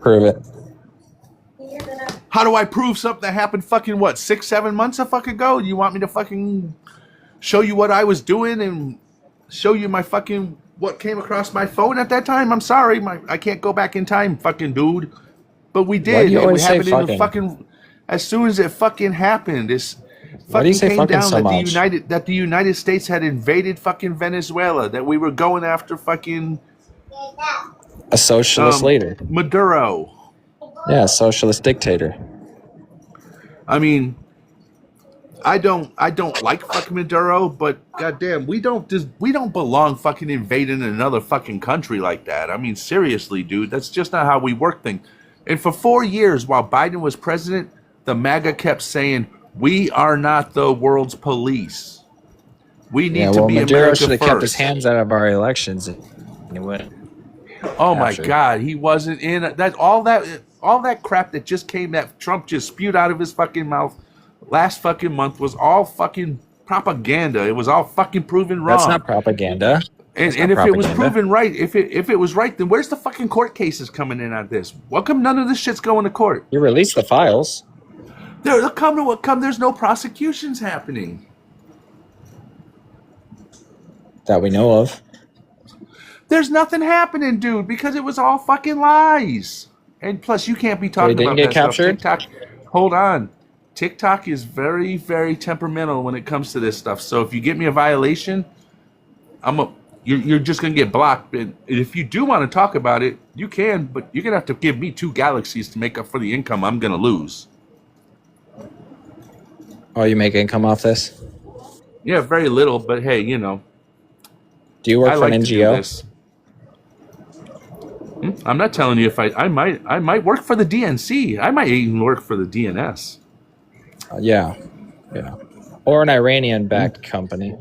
Speaker 15: Prove it.
Speaker 3: How do I prove something that happened fucking, what, 6-7 months a fuck ago? You want me to fucking show you what I was doing and show you my fucking, what came across my phone at that time? I'm sorry. I can't go back in time, fucking dude. But we did.
Speaker 15: Why do you
Speaker 3: It
Speaker 15: always say
Speaker 3: happened in the
Speaker 15: fucking?
Speaker 3: fucking, as soon as it fucking happened, this
Speaker 15: Why do you
Speaker 3: fucking
Speaker 15: say
Speaker 3: came
Speaker 15: fucking
Speaker 3: down
Speaker 15: so much?
Speaker 3: that the United States had invaded fucking Venezuela, that we were going after fucking
Speaker 15: A socialist leader.
Speaker 3: Maduro.
Speaker 15: Yeah, a socialist dictator.
Speaker 3: I mean, I don't like fucking Maduro, but goddamn, we don't belong fucking invading another fucking country like that. I mean, seriously, dude, that's just not how we work things. And for 4 years while Biden was president, the MAGA kept saying, "We are not the world's police. We need to be
Speaker 15: Maduro
Speaker 3: America
Speaker 15: should have kept his
Speaker 3: first."
Speaker 15: hands out of our elections. Anyway.
Speaker 3: Oh my God, he wasn't in that. All that crap that just came, that Trump just spewed out of his fucking mouth last fucking month was all fucking propaganda. It was all fucking proven wrong.
Speaker 15: That's not propaganda.
Speaker 3: And if it was proven right, if it was right, then where's the fucking court cases coming in on this? What come none of this shit's going to court?
Speaker 15: You released the files.
Speaker 3: They'll come to what come. There's no prosecutions happening
Speaker 15: that we know of.
Speaker 3: There's nothing happening, dude, because it was all fucking lies. And plus, you can't be talking about that stuff. TikTok, hold on. TikTok is very, very temperamental when it comes to this stuff. So if you get me a violation, you're just gonna get blocked. And if you do want to talk about it, you can, but you're gonna have to give me 2 galaxies to make up for the income I'm gonna lose.
Speaker 15: Oh, you make income off this?
Speaker 3: Yeah, very little, but hey, you know.
Speaker 15: Do you work for an NGO?
Speaker 3: I'm not telling you if I might work for the DNC. I might even work for the DNS.
Speaker 15: Yeah. Or an Iranian-backed company.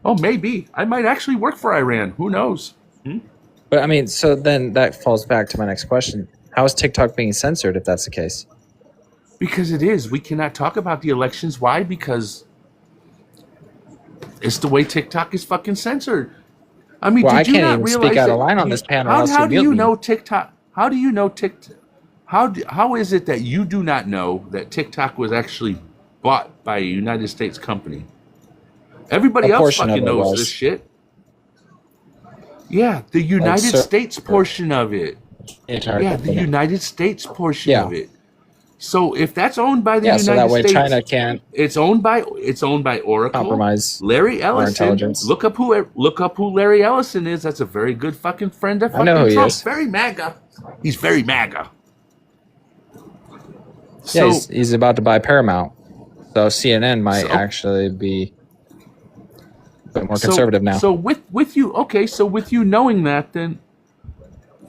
Speaker 3: Oh, maybe. I might actually work for Iran. Who knows?
Speaker 15: But I mean, so then that falls back to my next question. How is TikTok being censored if that's the case?
Speaker 3: Because it is. We cannot talk about the elections. Why? Because it's the way TikTok is fucking censored. I mean,
Speaker 15: I
Speaker 3: did you
Speaker 15: can't
Speaker 3: not
Speaker 15: even
Speaker 3: realize
Speaker 15: speak out
Speaker 3: that,
Speaker 15: of line on this panel.
Speaker 3: How do you know TikTok? How do you know TikTok? How is it that you do not know that TikTok was actually bought by a United States company? Everybody else fucking knows this shit. Yeah, the United States portion of it. Yeah, the United States portion of it. So if that's owned by the United States,
Speaker 15: that way China can't.
Speaker 3: It's owned by Oracle.
Speaker 15: Compromise
Speaker 3: Larry Ellison. Look up who Larry Ellison is. That's a very good fucking friend of fucking Trump. He is. Very MAGA. He's very MAGA.
Speaker 15: Yeah, he's about to buy Paramount, so CNN might actually be a bit more conservative now.
Speaker 3: So with you knowing that, then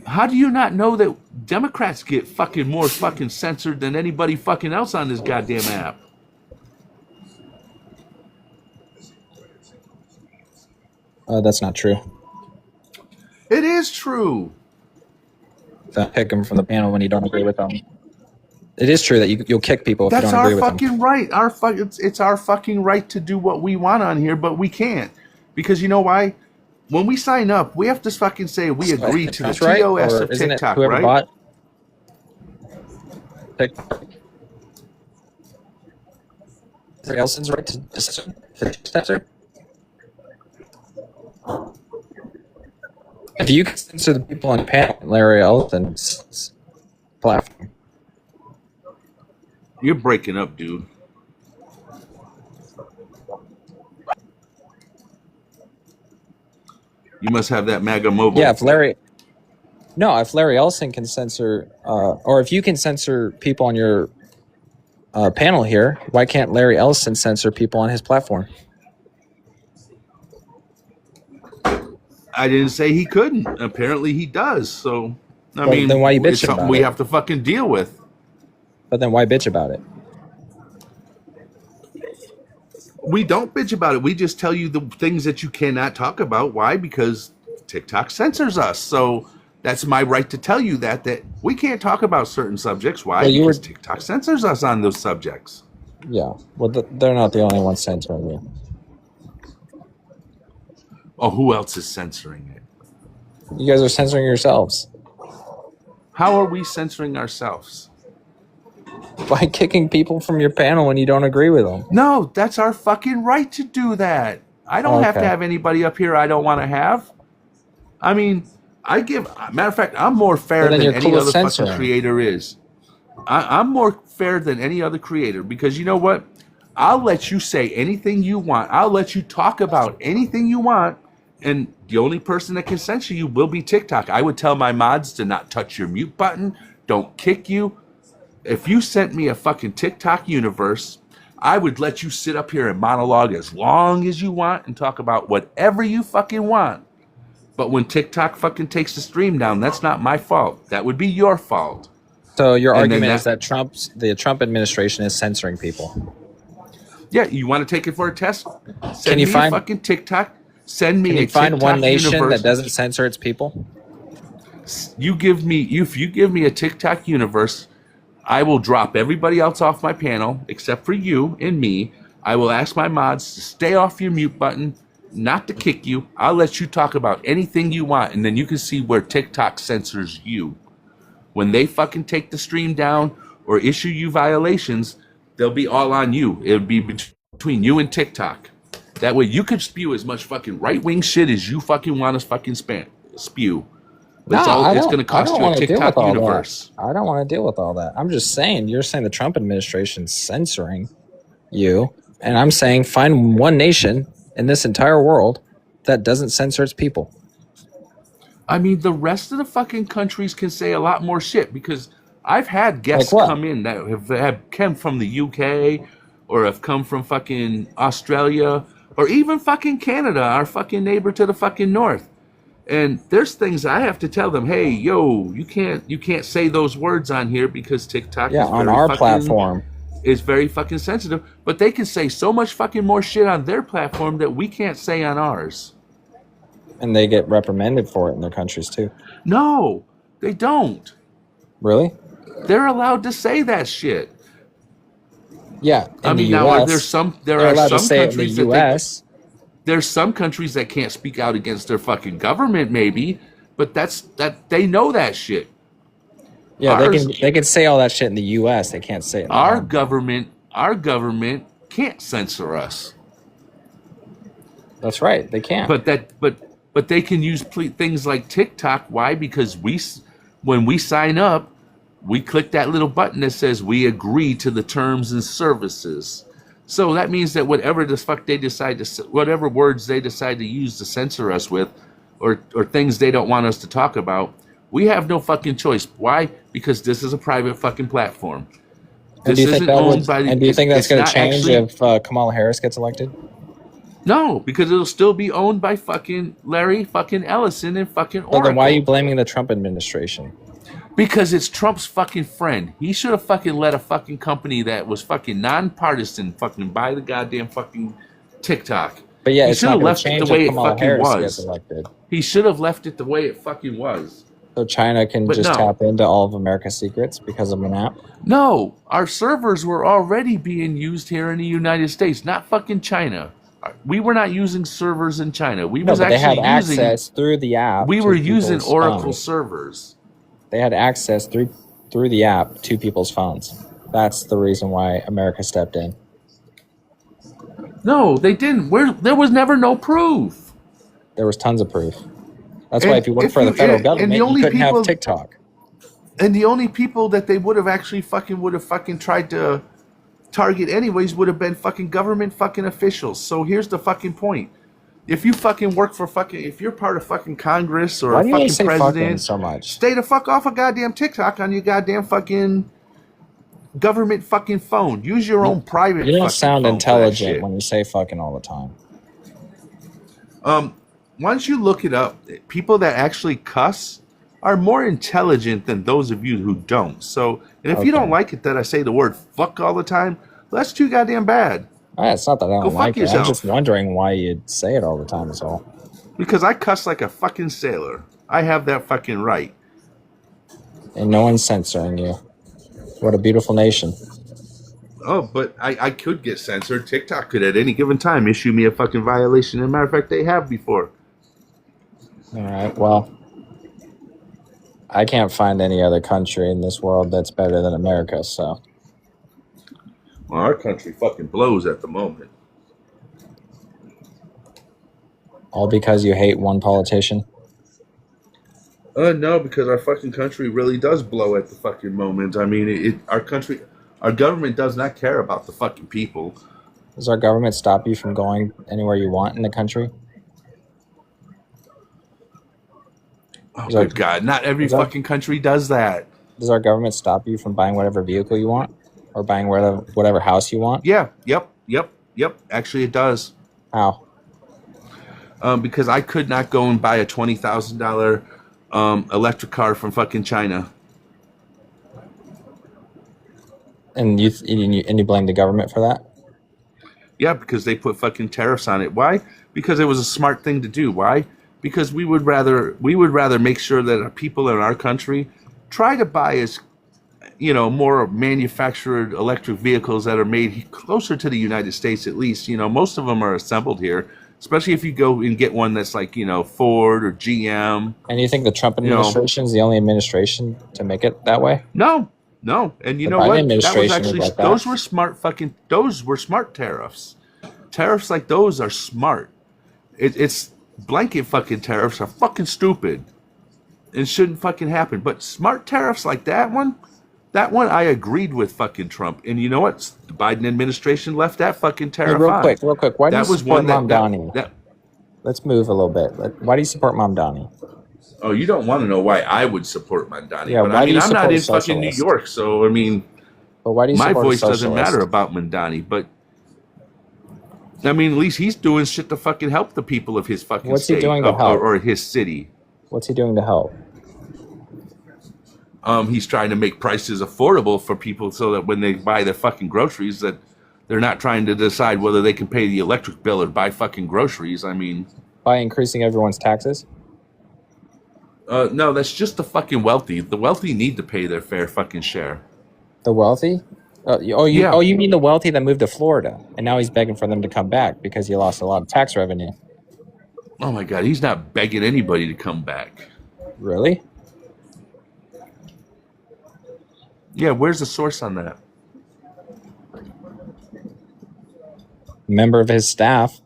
Speaker 3: how do you not know that Democrats get fucking more fucking censored than anybody fucking else on this goddamn app?
Speaker 15: That's not true.
Speaker 3: It is true.
Speaker 15: them, kick them from the panel when you don't agree with them. It is true that you'll kick people if
Speaker 3: That's
Speaker 15: you don't agree
Speaker 3: our
Speaker 15: with them.
Speaker 3: fucking right. It's our fucking right to do what we want on here, but we can't. Because you know why? When we sign up, we have to fucking say we agree to the
Speaker 15: right?
Speaker 3: TOS
Speaker 15: Or
Speaker 3: of
Speaker 15: isn't
Speaker 3: TikTok,
Speaker 15: it whoever
Speaker 3: right?
Speaker 15: bought TikTok? Somebody else's right to censor? If you can censor the people on panel, Larry Ellison's platform.
Speaker 3: You're breaking up, dude. You must have that Maga mobile.
Speaker 15: Yeah, if Larry Ellison can censor, or if you can censor people on your panel here, why can't Larry Ellison censor people on his platform?
Speaker 3: I didn't say he couldn't. Apparently he does. So, I mean,
Speaker 15: then why you bitching
Speaker 3: it's something
Speaker 15: about
Speaker 3: we
Speaker 15: it?
Speaker 3: have to fucking deal with.
Speaker 15: But then why bitch about it?
Speaker 3: We don't bitch about it. We just tell you the things that you cannot talk about. Why? Because TikTok censors us. So that's my right to tell you that we can't talk about certain subjects. Why?
Speaker 15: Well,
Speaker 3: because TikTok censors us on those subjects.
Speaker 15: Yeah. Well, they're not the only ones censoring you.
Speaker 3: Oh, who else is censoring it?
Speaker 15: You guys are censoring yourselves.
Speaker 3: How are we censoring ourselves?
Speaker 15: By kicking people from your panel when you don't agree with them.
Speaker 3: No, that's our fucking right to do that. I don't have to have anybody up here I don't want to have. I mean, matter of fact, I'm more fair than any other fucking creator is. I'm more fair than any other creator because you know what? I'll let you say anything you want. I'll let you talk about anything you want. And the only person that can censor you will be TikTok. I would tell my mods to not touch your mute button. Don't kick you. If you sent me a fucking TikTok universe, I would let you sit up here and monologue as long as you want and talk about whatever you fucking want. But when TikTok fucking takes the stream down, that's not my fault. That would be your fault.
Speaker 15: So your argument is that the Trump administration is censoring people.
Speaker 3: Yeah, you want to take it for a test?
Speaker 15: Can you find
Speaker 3: a fucking TikTok? Send me
Speaker 15: Can
Speaker 3: a
Speaker 15: you find
Speaker 3: TikTok
Speaker 15: one nation
Speaker 3: universe.
Speaker 15: that doesn't censor its people?
Speaker 3: If you give me a TikTok universe, I will drop everybody else off my panel except for you and me. I will ask my mods to stay off your mute button, not to kick you. I'll let you talk about anything you want, and then you can see where TikTok censors you. When they fucking take the stream down or issue you violations, they'll be all on you. It'll be between you and TikTok. That way you can spew as much fucking right-wing shit as you fucking want to fucking spew. It's going to cost you a TikTok universe.
Speaker 15: I don't want to deal with all that. I'm just saying, you're saying the Trump administration's censoring you, and I'm saying find one nation in this entire world that doesn't censor its people.
Speaker 3: I mean, the rest of the fucking countries can say a lot more shit because I've had guests come in that have come from the UK or have come from fucking Australia or even fucking Canada, our fucking neighbor to the fucking north. And there's things I have to tell them, hey, yo, you can't say those words on here because TikTok is
Speaker 15: on our platform
Speaker 3: is very fucking sensitive. But they can say so much fucking more shit on their platform that we can't say on ours.
Speaker 15: And they get reprimanded for it in their countries too.
Speaker 3: No, they don't.
Speaker 15: Really?
Speaker 3: They're allowed to say that shit.
Speaker 15: Yeah.
Speaker 3: I mean, now there's some countries that there's some countries that can't speak out against their fucking government, maybe, but they know that shit.
Speaker 15: Yeah, they can say all that shit in the U.S. They can't say it.
Speaker 3: Our government can't censor us.
Speaker 15: That's right, they can't.
Speaker 3: But they can use things like TikTok. Why? Because when we sign up, we click that little button that says we agree to the terms and services. So that means that whatever the fuck they decide to, whatever words they decide to use to censor us with, or things they don't want us to talk about, we have no fucking choice. Why? Because this is a private fucking platform.
Speaker 15: This isn't owned by the. And do you think that's going to change if Kamala Harris gets elected?
Speaker 3: No, because it'll still be owned by fucking Larry fucking Ellison and fucking Oracle.
Speaker 15: So then why are you blaming the Trump administration?
Speaker 3: Because it's Trump's fucking friend. He should have fucking let a fucking company that was fucking nonpartisan fucking buy the goddamn fucking TikTok.
Speaker 15: But yeah,
Speaker 3: he
Speaker 15: it's not
Speaker 3: left it the way it fucking
Speaker 15: Harris
Speaker 3: was.
Speaker 15: gets elected.
Speaker 3: He should have left it the way it fucking was.
Speaker 15: So China can
Speaker 3: But
Speaker 15: just
Speaker 3: no.
Speaker 15: tap into all of America's secrets because of an app?
Speaker 3: No, our servers were already being used here in the United States, not fucking China. We were not using servers in China. We
Speaker 15: No,
Speaker 3: was
Speaker 15: but they had
Speaker 3: actually using.
Speaker 15: access through the app.
Speaker 3: We
Speaker 15: to
Speaker 3: were using
Speaker 15: people's
Speaker 3: Oracle
Speaker 15: phones.
Speaker 3: servers.
Speaker 15: They had access through the app to people's phones. That's the reason why America stepped in.
Speaker 3: No, they didn't. There was never no proof.
Speaker 15: There was tons of proof. That's why if you work for the federal government, you couldn't have TikTok.
Speaker 3: And the only people that they would have tried to target anyways would have been fucking government fucking officials. So here's the fucking point. If you fucking work for if you're part of fucking Congress or
Speaker 15: Why
Speaker 3: a
Speaker 15: do you
Speaker 3: fucking
Speaker 15: say
Speaker 3: president,
Speaker 15: so much?
Speaker 3: stay the fuck off of goddamn TikTok on your goddamn fucking government fucking phone. Use your own private.
Speaker 15: You don't
Speaker 3: fucking
Speaker 15: sound
Speaker 3: phone for that
Speaker 15: intelligent
Speaker 3: shit.
Speaker 15: when you say fucking all the time.
Speaker 3: Once you look it up, people that actually cuss are more intelligent than those of you who don't. So, and if you don't like it that I say the word fuck all the time, that's too goddamn bad.
Speaker 15: It's not that I
Speaker 3: Go
Speaker 15: don't
Speaker 3: fuck
Speaker 15: like it.
Speaker 3: yourself.
Speaker 15: I'm just wondering why you say it all the time is all.
Speaker 3: Because I cuss like a fucking sailor. I have that fucking right.
Speaker 15: And no one's censoring you. What a beautiful nation.
Speaker 3: Oh, but I could get censored. TikTok could at any given time issue me a fucking violation. As a matter of fact, they have before.
Speaker 15: All right, well, I can't find any other country in this world that's better than America, so.
Speaker 3: Well, our country fucking blows at the moment.
Speaker 15: All because you hate one politician?
Speaker 3: No, because our fucking country really does blow at the fucking moment. I mean, our government does not care about the fucking people.
Speaker 15: Does our government stop you from going anywhere you want in the country?
Speaker 3: Oh, good God. Not every fucking country does that.
Speaker 15: Does our government stop you from buying whatever vehicle you want? Or buying whatever house you want?
Speaker 3: Yeah, yep. Actually, it does.
Speaker 15: How?
Speaker 3: Because I could not go and buy a $20,000 electric car from fucking China.
Speaker 15: And you blame the government for that?
Speaker 3: Yeah, because they put fucking tariffs on it. Why? Because it was a smart thing to do. Why? Because we would rather make sure that our people in our country try to buy as more manufactured electric vehicles that are made closer to the United States at least. Most of them are assembled here, especially if you go and get one that's like, Ford or GM.
Speaker 15: And you think the Trump administration is the only administration to make it that way?
Speaker 3: No. And you know what? That was actually, those were smart tariffs. Tariffs like those are smart. It's blanket fucking tariffs are fucking stupid and shouldn't fucking happen. But smart tariffs like that one I agreed with fucking Trump. And you know what? The Biden administration left that fucking tariff on.
Speaker 15: Real quick. Why do you support Mamdani? Let's move a little bit. Why do you support Mamdani?
Speaker 3: Oh, you don't want to know why I would support Mandani.
Speaker 15: Yeah,
Speaker 3: but I mean, I'm not in fucking New York, so I mean,
Speaker 15: but why do you
Speaker 3: my
Speaker 15: support
Speaker 3: voice doesn't matter about Mandani. But I mean, at least he's doing shit to fucking help the people of his fucking
Speaker 15: What's
Speaker 3: state
Speaker 15: he doing to help?
Speaker 3: or his city.
Speaker 15: What's he doing to help?
Speaker 3: He's trying to make prices affordable for people so that when they buy their fucking groceries, that they're not trying to decide whether they can pay the electric bill or buy fucking groceries. I mean,
Speaker 15: by increasing everyone's taxes.
Speaker 3: No, that's just the fucking wealthy. The wealthy need to pay their fair fucking share.
Speaker 15: The wealthy? You mean the wealthy that moved to Florida, and now he's begging for them to come back because he lost a lot of tax revenue.
Speaker 3: Oh my God, he's not begging anybody to come back.
Speaker 15: Really?
Speaker 3: Yeah, where's the source on that?
Speaker 15: A member of his staff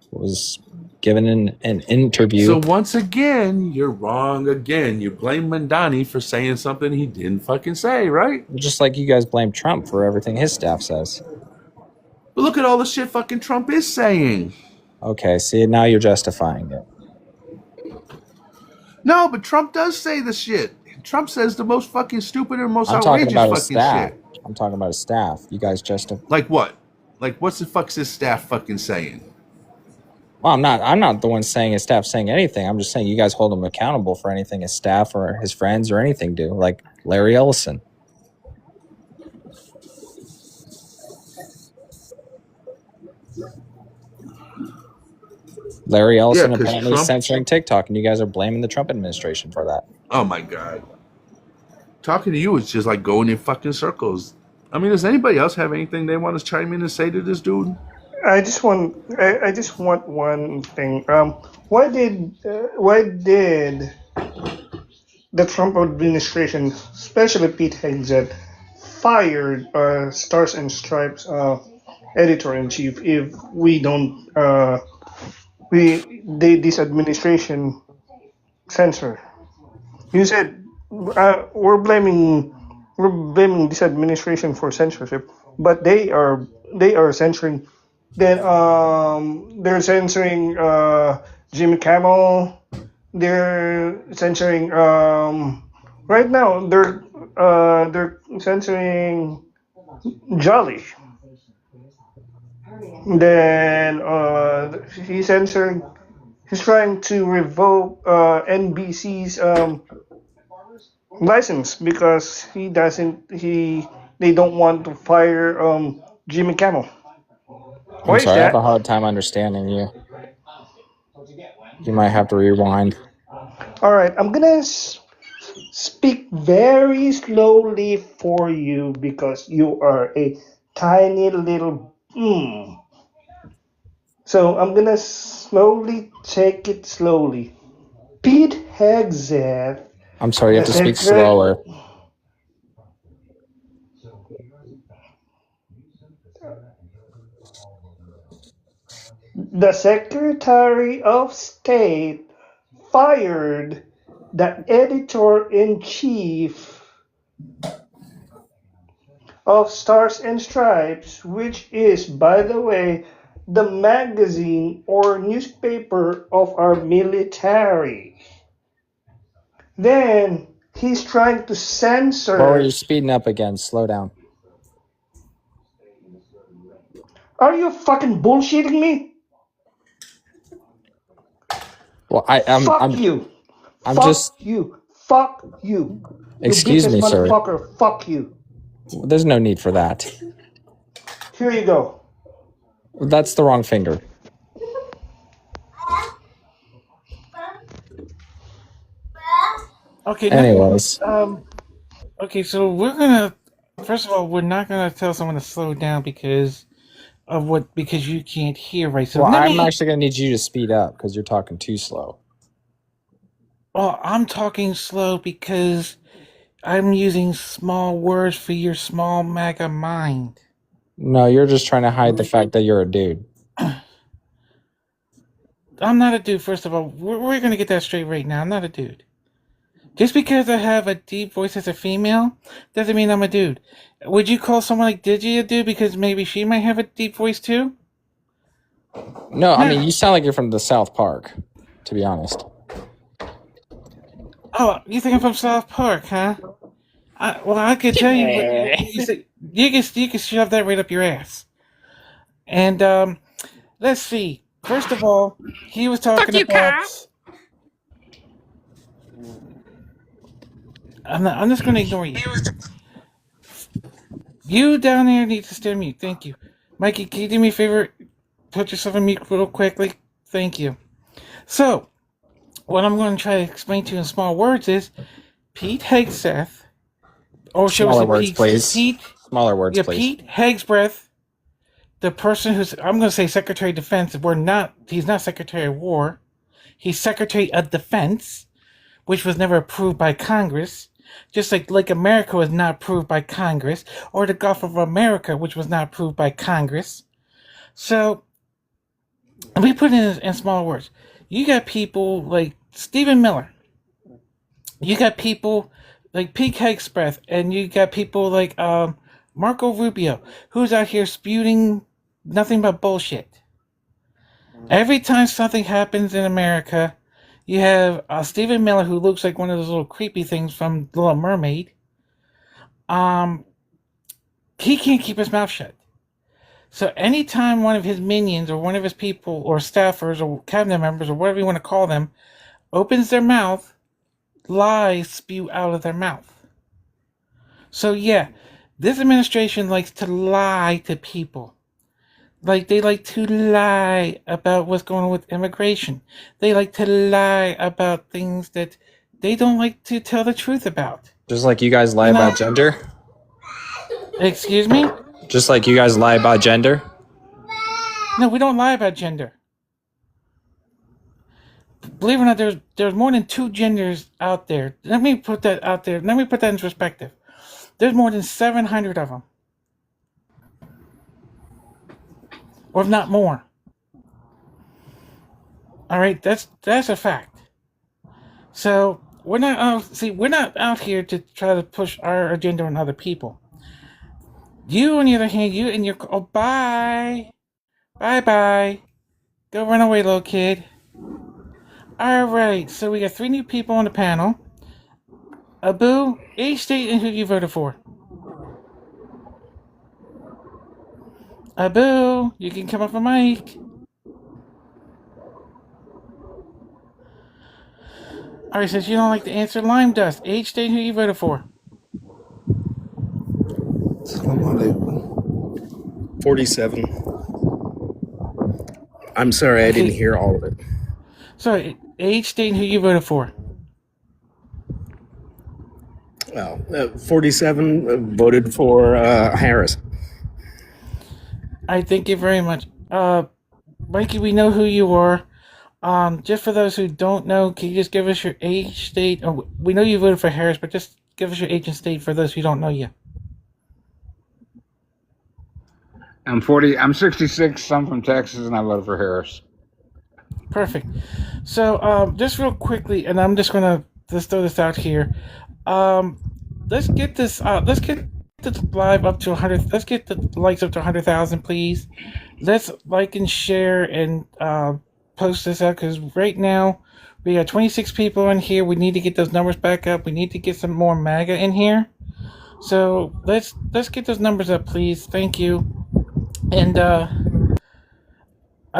Speaker 15: was given an interview.
Speaker 3: So once again, you're wrong again. You blame Mandani for saying something he didn't fucking say, right?
Speaker 15: Just like you guys blame Trump for everything his staff says.
Speaker 3: But look at all the shit fucking Trump is saying.
Speaker 15: Okay, see, now you're justifying it.
Speaker 3: No, but Trump does say the shit. Trump says the most fucking stupid and most outrageous fucking shit.
Speaker 15: I'm talking about his staff. You guys justify.
Speaker 3: Like what? Like what's the fuck's his staff fucking saying?
Speaker 15: Well, I'm not the one saying his staff saying anything. I'm just saying you guys hold him accountable for anything his staff or his friends or anything do, like Larry Ellison. Larry Ellison apparently censoring TikTok, and you guys are blaming the Trump administration for that.
Speaker 3: Oh my god. Talking to you is just like going in fucking circles. I mean, does anybody else have anything they want to chime in and say to this dude?
Speaker 10: I just want one thing. Why did the Trump administration, especially Pete Hegseth, fired Stars and Stripes editor in chief if we don't this administration censor? You said we're blaming this administration for censorship, but they are censoring. Then they're censoring Jimmy Kimmel. They're censoring right now. They're censoring Jolly. Then he's censoring. He's trying to revoke NBC's license because he doesn't he they don't want to fire Jimmy Kimmel.
Speaker 15: I'm
Speaker 10: Why is
Speaker 15: sorry, I have a
Speaker 10: that?
Speaker 15: hard time understanding you. You might have to rewind.
Speaker 10: All right, I'm gonna speak very slowly for you because you are a tiny little. So I'm gonna slowly take it slowly. Pete Hegseth,
Speaker 15: I'm sorry, you
Speaker 10: the
Speaker 15: have to speak
Speaker 10: secret,
Speaker 15: slower.
Speaker 10: the Secretary of State, fired the editor in chief of Stars and Stripes, which is, by the way, the magazine or newspaper of our military. Then he's trying to
Speaker 15: Lower, you're
Speaker 10: censor.
Speaker 15: speeding up again. Slow down.
Speaker 10: Are you fucking bullshitting me?
Speaker 15: Well,
Speaker 10: Fuck you.
Speaker 15: I'm
Speaker 10: Fuck
Speaker 15: just.
Speaker 10: you. Fuck you. You bitch
Speaker 15: Excuse
Speaker 10: ass
Speaker 15: me, sir.
Speaker 10: motherfucker. Fuck you.
Speaker 15: There's no need for that.
Speaker 10: Here you go.
Speaker 15: That's the wrong finger.
Speaker 4: Okay,
Speaker 15: Anyways,
Speaker 4: okay, so we're gonna. First of all, we're not gonna tell someone to slow down because you can't hear right. So
Speaker 15: well,
Speaker 4: let
Speaker 15: I'm
Speaker 4: me.
Speaker 15: actually gonna need you to speed up because you're talking too slow.
Speaker 4: Well, I'm talking slow because I'm using small words for your small Maga mind.
Speaker 15: No, you're just trying to hide the fact that you're a dude.
Speaker 4: I'm not a dude. First of all, we're gonna get that straight right now. I'm not a dude. Just because I have a deep voice as a female doesn't mean I'm a dude. Would you call someone like Digi a dude because maybe she might have a deep voice too?
Speaker 15: No, I
Speaker 4: No.
Speaker 15: mean, you sound like you're from the South Park, to be honest.
Speaker 4: Oh, you think I'm from South Park, huh? I could tell you what you say. You can shove that right up your ass. And let's see. First of all, he was talking about. I'm just going to ignore you. You down there need to stay mute. Thank you, Mikey. Can you do me a favor? Put yourself on mute real quickly. Thank you. So, what I'm going to try to explain to you in small words is Pete Hegseth, or shall we
Speaker 15: Smaller
Speaker 4: say
Speaker 15: words, please. Smaller words, please.
Speaker 4: Pete Hegseth, the person who's, I'm going to say Secretary of Defense. He's not Secretary of War. He's Secretary of Defense, which was never approved by Congress. Just like America was not approved by Congress, or the Gulf of America, which was not approved by Congress. So, we put it in small words. You got people like Stephen Miller. You got people like Pete Hegseth, and you got people like Marco Rubio, who's out here spewing nothing but bullshit. Every time something happens in America, you have Stephen Miller, who looks like one of those little creepy things from The Little Mermaid. He can't keep his mouth shut. So anytime one of his minions or one of his people or staffers or cabinet members or whatever you want to call them opens their mouth, lies spew out of their mouth. So yeah, this administration likes to lie to people. Like, they like to lie about what's going on with immigration. They like to lie about things that they don't like to tell the truth about.
Speaker 15: Just like you guys lie about gender?
Speaker 4: Excuse me?
Speaker 15: Just like you guys lie about gender?
Speaker 4: No, we don't lie about gender. Believe it or not, there's more than 2 genders out there. Let me put that out there. Let me put that in perspective. There's more than 700 of them. Or if not more. All right, that's a fact. So we're not out here to try to push our agenda on other people. You, on the other hand, bye. Bye. Go run away, little kid. All right, so we got 3 new people on the panel. Abu, age, state, and who you voted for. Abu, you can come up a mic. All right, since you don't like to answer, Lime Dust, age, state, and who you voted for.
Speaker 17: 47. I'm sorry, I didn't hear all of it.
Speaker 4: Sorry, age, state, and who you voted for.
Speaker 17: Well, 47 voted for Harris.
Speaker 4: I thank you very much. Mikey, we know who you are. Just for those who don't know, can you just give us your age, state? Oh, we know you voted for Harris, but just give us your age and state for those who don't know you.
Speaker 18: I'm 40. I'm 66. I'm from Texas, and I voted for Harris.
Speaker 4: Perfect. So, just real quickly, and I'm just gonna just throw this out here. Let's get this. Let's get the live up to 100. Let's get the likes up to 100,000, please. Let's like and share and post this out, because right now we got 26 people in here. We need to get those numbers back up. We need to get some more Maga in here. So let's get those numbers up, please. Thank you. And I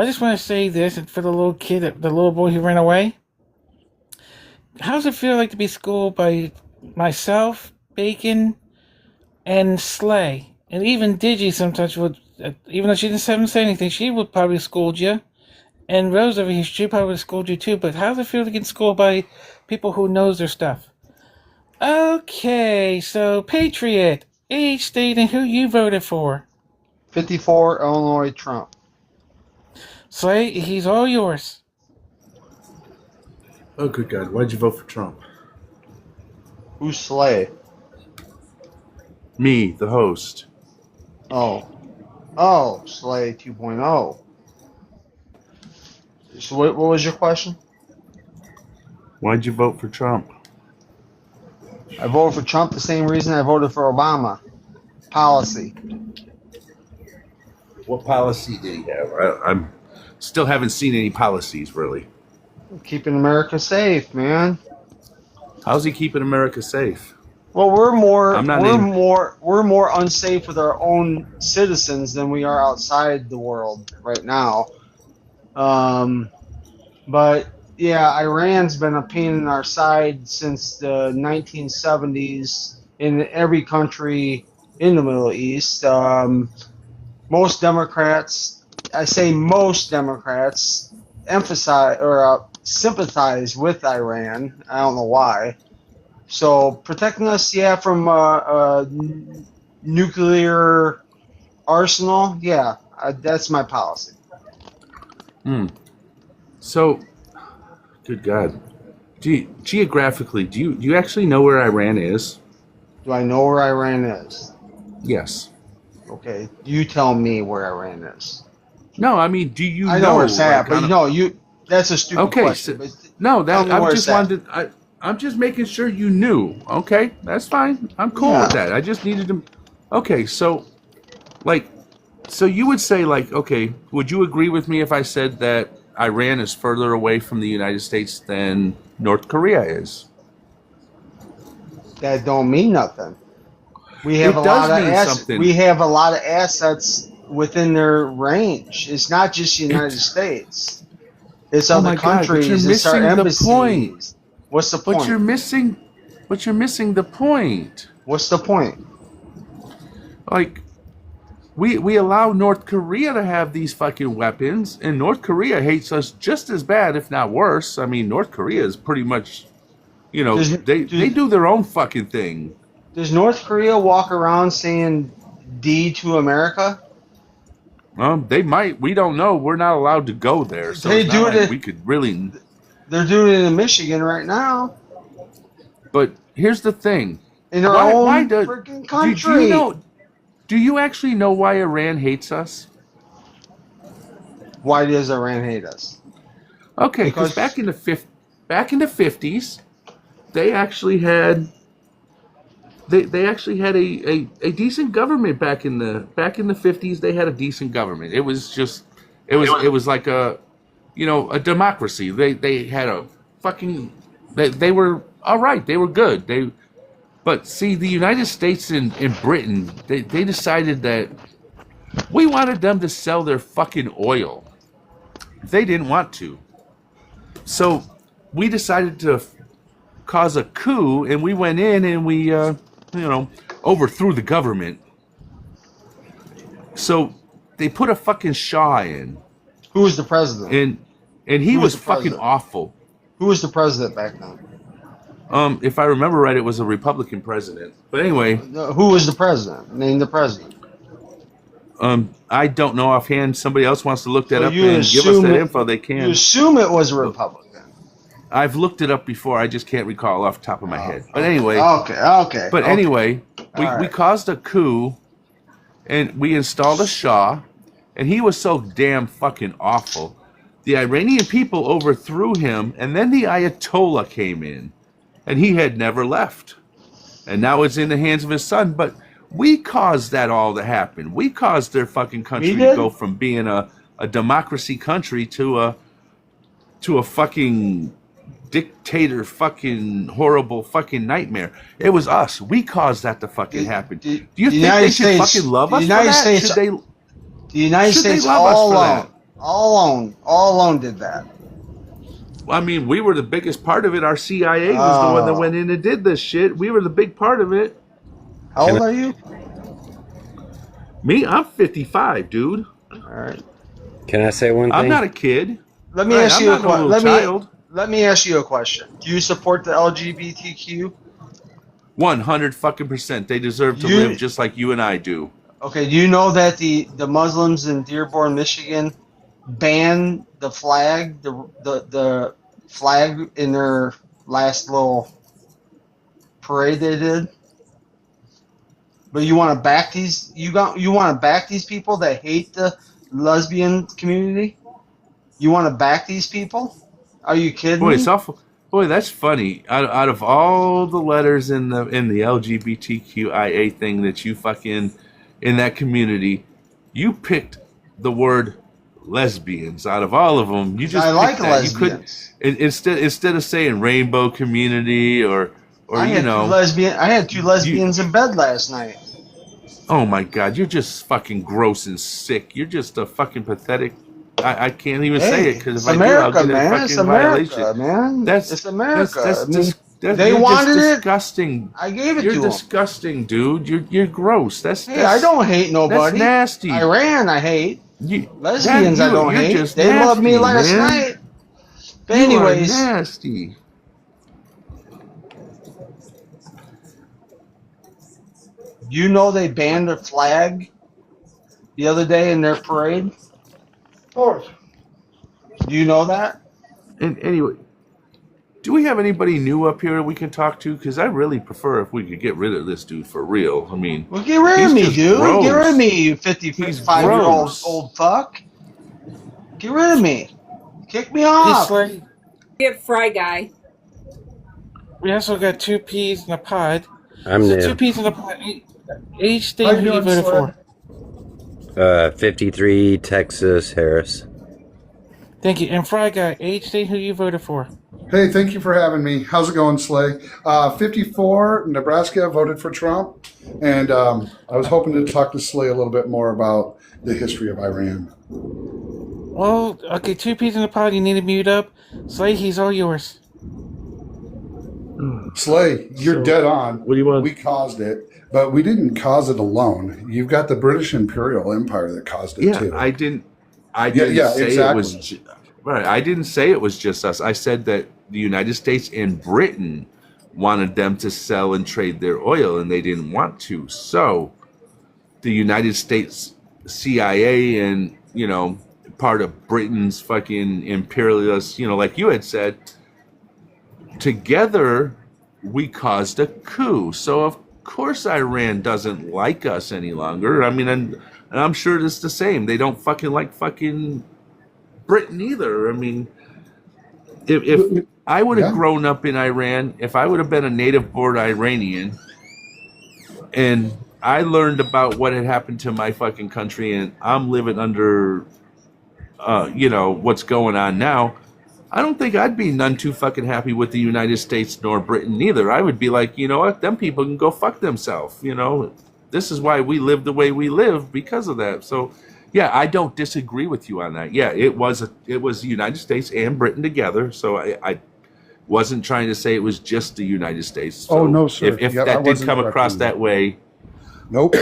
Speaker 4: just want to say this, and for the little kid, the little boy who ran away. How's it feel like to be schooled by myself, Bacon, and Slay, and even Digi sometimes would, even though she didn't say anything, she would probably scold you. And Rose over here, she probably would scold you too. But how's it feel to get schooled by people who knows their stuff? Okay, so Patriot, age, state, and who you voted for.
Speaker 19: 54, Illinois, Trump.
Speaker 4: Slay, he's all yours.
Speaker 3: Oh, good God. Why'd you vote for Trump?
Speaker 19: Who's Slay?
Speaker 3: Me, the host.
Speaker 19: Oh, Slay 2.0. So what was your question?
Speaker 3: Why'd you vote for Trump?
Speaker 19: I voted for Trump the same reason I voted for Obama. Policy.
Speaker 3: What policy did he have? I'm still haven't seen any policies, really.
Speaker 19: Keeping America safe, man.
Speaker 3: How's he keeping America safe?
Speaker 19: Well, we're more unsafe with our own citizens than we are outside the world right now. But yeah, Iran's been a pain in our side since the 1970s in every country in the Middle East. Most Democrats, I say most Democrats, emphasize or sympathize with Iran. I don't know why. So protecting us, yeah, from nuclear arsenal, yeah, that's my policy.
Speaker 3: So, good God, geographically, do you actually know where Iran is?
Speaker 19: Do I know where Iran is?
Speaker 3: Yes.
Speaker 19: Okay, you tell me where Iran is.
Speaker 3: No, I mean, do you know?
Speaker 19: I know where it's at, but that's a stupid question.
Speaker 3: So, I'm just making sure you knew. Okay, that's fine. I'm cool with that. I just needed to. Okay, so you would say, okay, would you agree with me if I said that Iran is further away from the United States than North Korea is?
Speaker 19: That don't mean nothing. We have a lot of assets. We have a lot of assets within their range. It's not just the United States. It's other countries. It's our embassies. What's the point?
Speaker 3: But you're missing the point.
Speaker 19: What's the point?
Speaker 3: We allow North Korea to have these fucking weapons, and North Korea hates us just as bad, if not worse. I mean, North Korea is pretty much You know, they do their own fucking thing.
Speaker 19: Does North Korea walk around saying D to America?
Speaker 3: They might. We don't know. We're not allowed to go there, so
Speaker 19: They
Speaker 3: it's
Speaker 19: do
Speaker 3: not like
Speaker 19: it.
Speaker 3: we could really.
Speaker 19: They're doing it in Michigan right now.
Speaker 3: But here's the thing:
Speaker 19: in our own freaking country.
Speaker 3: Do you actually know why Iran hates us?
Speaker 19: Why does Iran hate us?
Speaker 3: Okay, because back in the 50s, they actually had a decent government back in the 50s. They had a decent government. It was like a democracy. They had a fucking they were all right. They were good. But see, the United States and Britain, they decided that we wanted them to sell their fucking oil. They didn't want to. So we decided to cause a coup, and we went in and we, overthrew the government. So they put a fucking Shah in.
Speaker 19: Who was the president?
Speaker 3: And he was fucking awful.
Speaker 19: Who was the president back then?
Speaker 3: If I remember right, it was a Republican president. But anyway,
Speaker 19: who was the president? Name the president.
Speaker 3: I don't know offhand. Somebody else wants to look that up and give us that info. They can.
Speaker 19: You assume it was a Republican.
Speaker 3: I've looked it up before. I just can't recall off the top of my head. But anyway.
Speaker 19: Okay.
Speaker 3: But anyway, we caused a coup, and we installed a Shah, and he was so damn fucking awful. The Iranian people overthrew him, and then the Ayatollah came in, and he had never left. And now it's in the hands of his son. But we caused that all to happen. We caused their fucking country to go from being a democracy country to a fucking dictator, fucking horrible fucking nightmare. It was us. We caused that to fucking happen. Do you think they should fucking love us for that?
Speaker 19: The United States all alone did that.
Speaker 3: I mean, we were the biggest part of it. Our CIA was the one that went in and did this shit. We were the big part of it.
Speaker 19: How old are you?
Speaker 3: Me? I'm 55, dude.
Speaker 19: All right.
Speaker 20: Can I say one thing?
Speaker 3: I'm not a kid.
Speaker 19: Let me ask you a question. Let me ask you a question. Do you support the LGBTQ?
Speaker 3: 100%. They deserve to live just like you and I do.
Speaker 19: Okay. Do you know that the Muslims in Dearborn, Michigan, banned the flag, the flag in their last little parade they did? But you want to back these? You want to back these people that hate the lesbian community? You want to back these people? Are you kidding me?
Speaker 3: It's awful. Boy, that's funny. Out of all the letters in the LGBTQIA thing that you fucking in that community, you picked the word lesbians. Out of all of them, you just
Speaker 19: I like
Speaker 3: that.
Speaker 19: lesbians.
Speaker 3: You could instead of saying rainbow community or
Speaker 19: I had two lesbians in bed last night.
Speaker 3: Oh my God, you're just fucking gross and sick. You're just a fucking pathetic. I can't even say it because if I do, I'll get a fucking violation.
Speaker 19: Man. It's America.
Speaker 3: They
Speaker 19: wanted it.
Speaker 3: Disgusting.
Speaker 19: I gave it to them.
Speaker 3: You're disgusting, dude. You're gross.
Speaker 19: I don't hate nobody.
Speaker 3: That's nasty.
Speaker 19: Iran, I hate. Lesbians, I don't hate. They loved me last night. But anyways,
Speaker 3: nasty.
Speaker 19: You know they banned a flag the other day in their parade?
Speaker 10: Of course.
Speaker 19: Do you know that?
Speaker 3: And anyway, do we have anybody new up here we can talk to? Because I really prefer if we could get rid of this dude for real. I mean,
Speaker 19: well, get rid of me, dude.
Speaker 3: Gross.
Speaker 19: Get rid of me, you 55-year-old old fuck. Get rid of me. Kick me off.
Speaker 2: Get Fry Guy.
Speaker 4: We also got two peas in a pod.
Speaker 20: I'm new.
Speaker 4: 2 peas in a pod. Each state who you voted for.
Speaker 20: 53 Texas Harris.
Speaker 4: Thank you. And Fry Guy, each state who you voted for.
Speaker 21: Hey, thank you for having me. How's it going, Slay? 54 Nebraska voted for Trump, and I was hoping to talk to Slay a little bit more about the history of Iran.
Speaker 4: Well, okay, 2 peas in a pod. You need to mute up. Slay, he's all yours.
Speaker 21: Slay, you're dead on.
Speaker 7: What do you want?
Speaker 21: We caused it, but we didn't cause it alone. You've got the British Imperial Empire that caused it too.
Speaker 3: I didn't say
Speaker 21: exactly.
Speaker 3: it was right. I didn't say it was just us. I said that the United States and Britain wanted them to sell and trade their oil, and they didn't want to. So the United States CIA and, part of Britain's fucking imperialist, like you had said, together we caused a coup. So of course Iran doesn't like us any longer. I mean, and I'm sure it's the same. They don't fucking like fucking Britain either. I mean, if I would have grown up in Iran, if I would have been a native born Iranian, and I learned about what had happened to my fucking country, and I'm living under, what's going on now, I don't think I'd be none too fucking happy with the United States nor Britain either. I would be like, you know what, them people can go fuck themselves. This is why we live the way we live, because of that. So, yeah, I don't disagree with you on that. Yeah, it was the United States and Britain together. So I wasn't trying to say it was just the United States. So
Speaker 21: no, sir.
Speaker 3: If that did come across that way.
Speaker 21: Nope.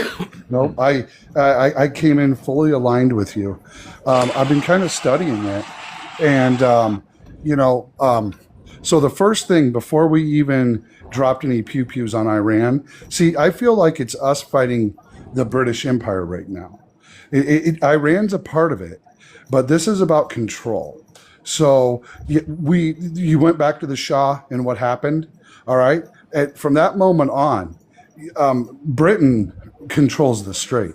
Speaker 21: I came in fully aligned with you. I've been kind of studying it. And, so the first thing before we even dropped any pew-pews on Iran, see, I feel like it's us fighting the British Empire right now. Iran's a part of it, but this is about control. So you went back to the Shah and what happened, all right? From that moment on, Britain controls the strait.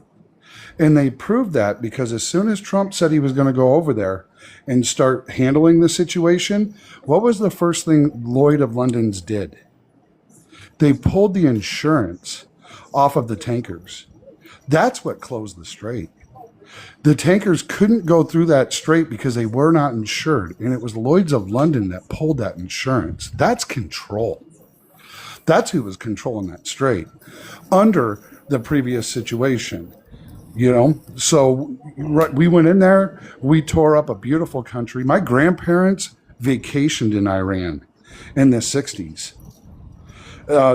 Speaker 21: And they proved that because as soon as Trump said he was going to go over there and start handling the situation, what was the first thing Lloyd of London's did? They pulled the insurance off of the tankers. That's what closed the strait. The tankers couldn't go through that strait because they were not insured. And it was Lloyd's of London that pulled that insurance. That's control. That's who was controlling that strait under the previous situation. So we went in there, we tore up a beautiful country. My grandparents vacationed in Iran in the 60s.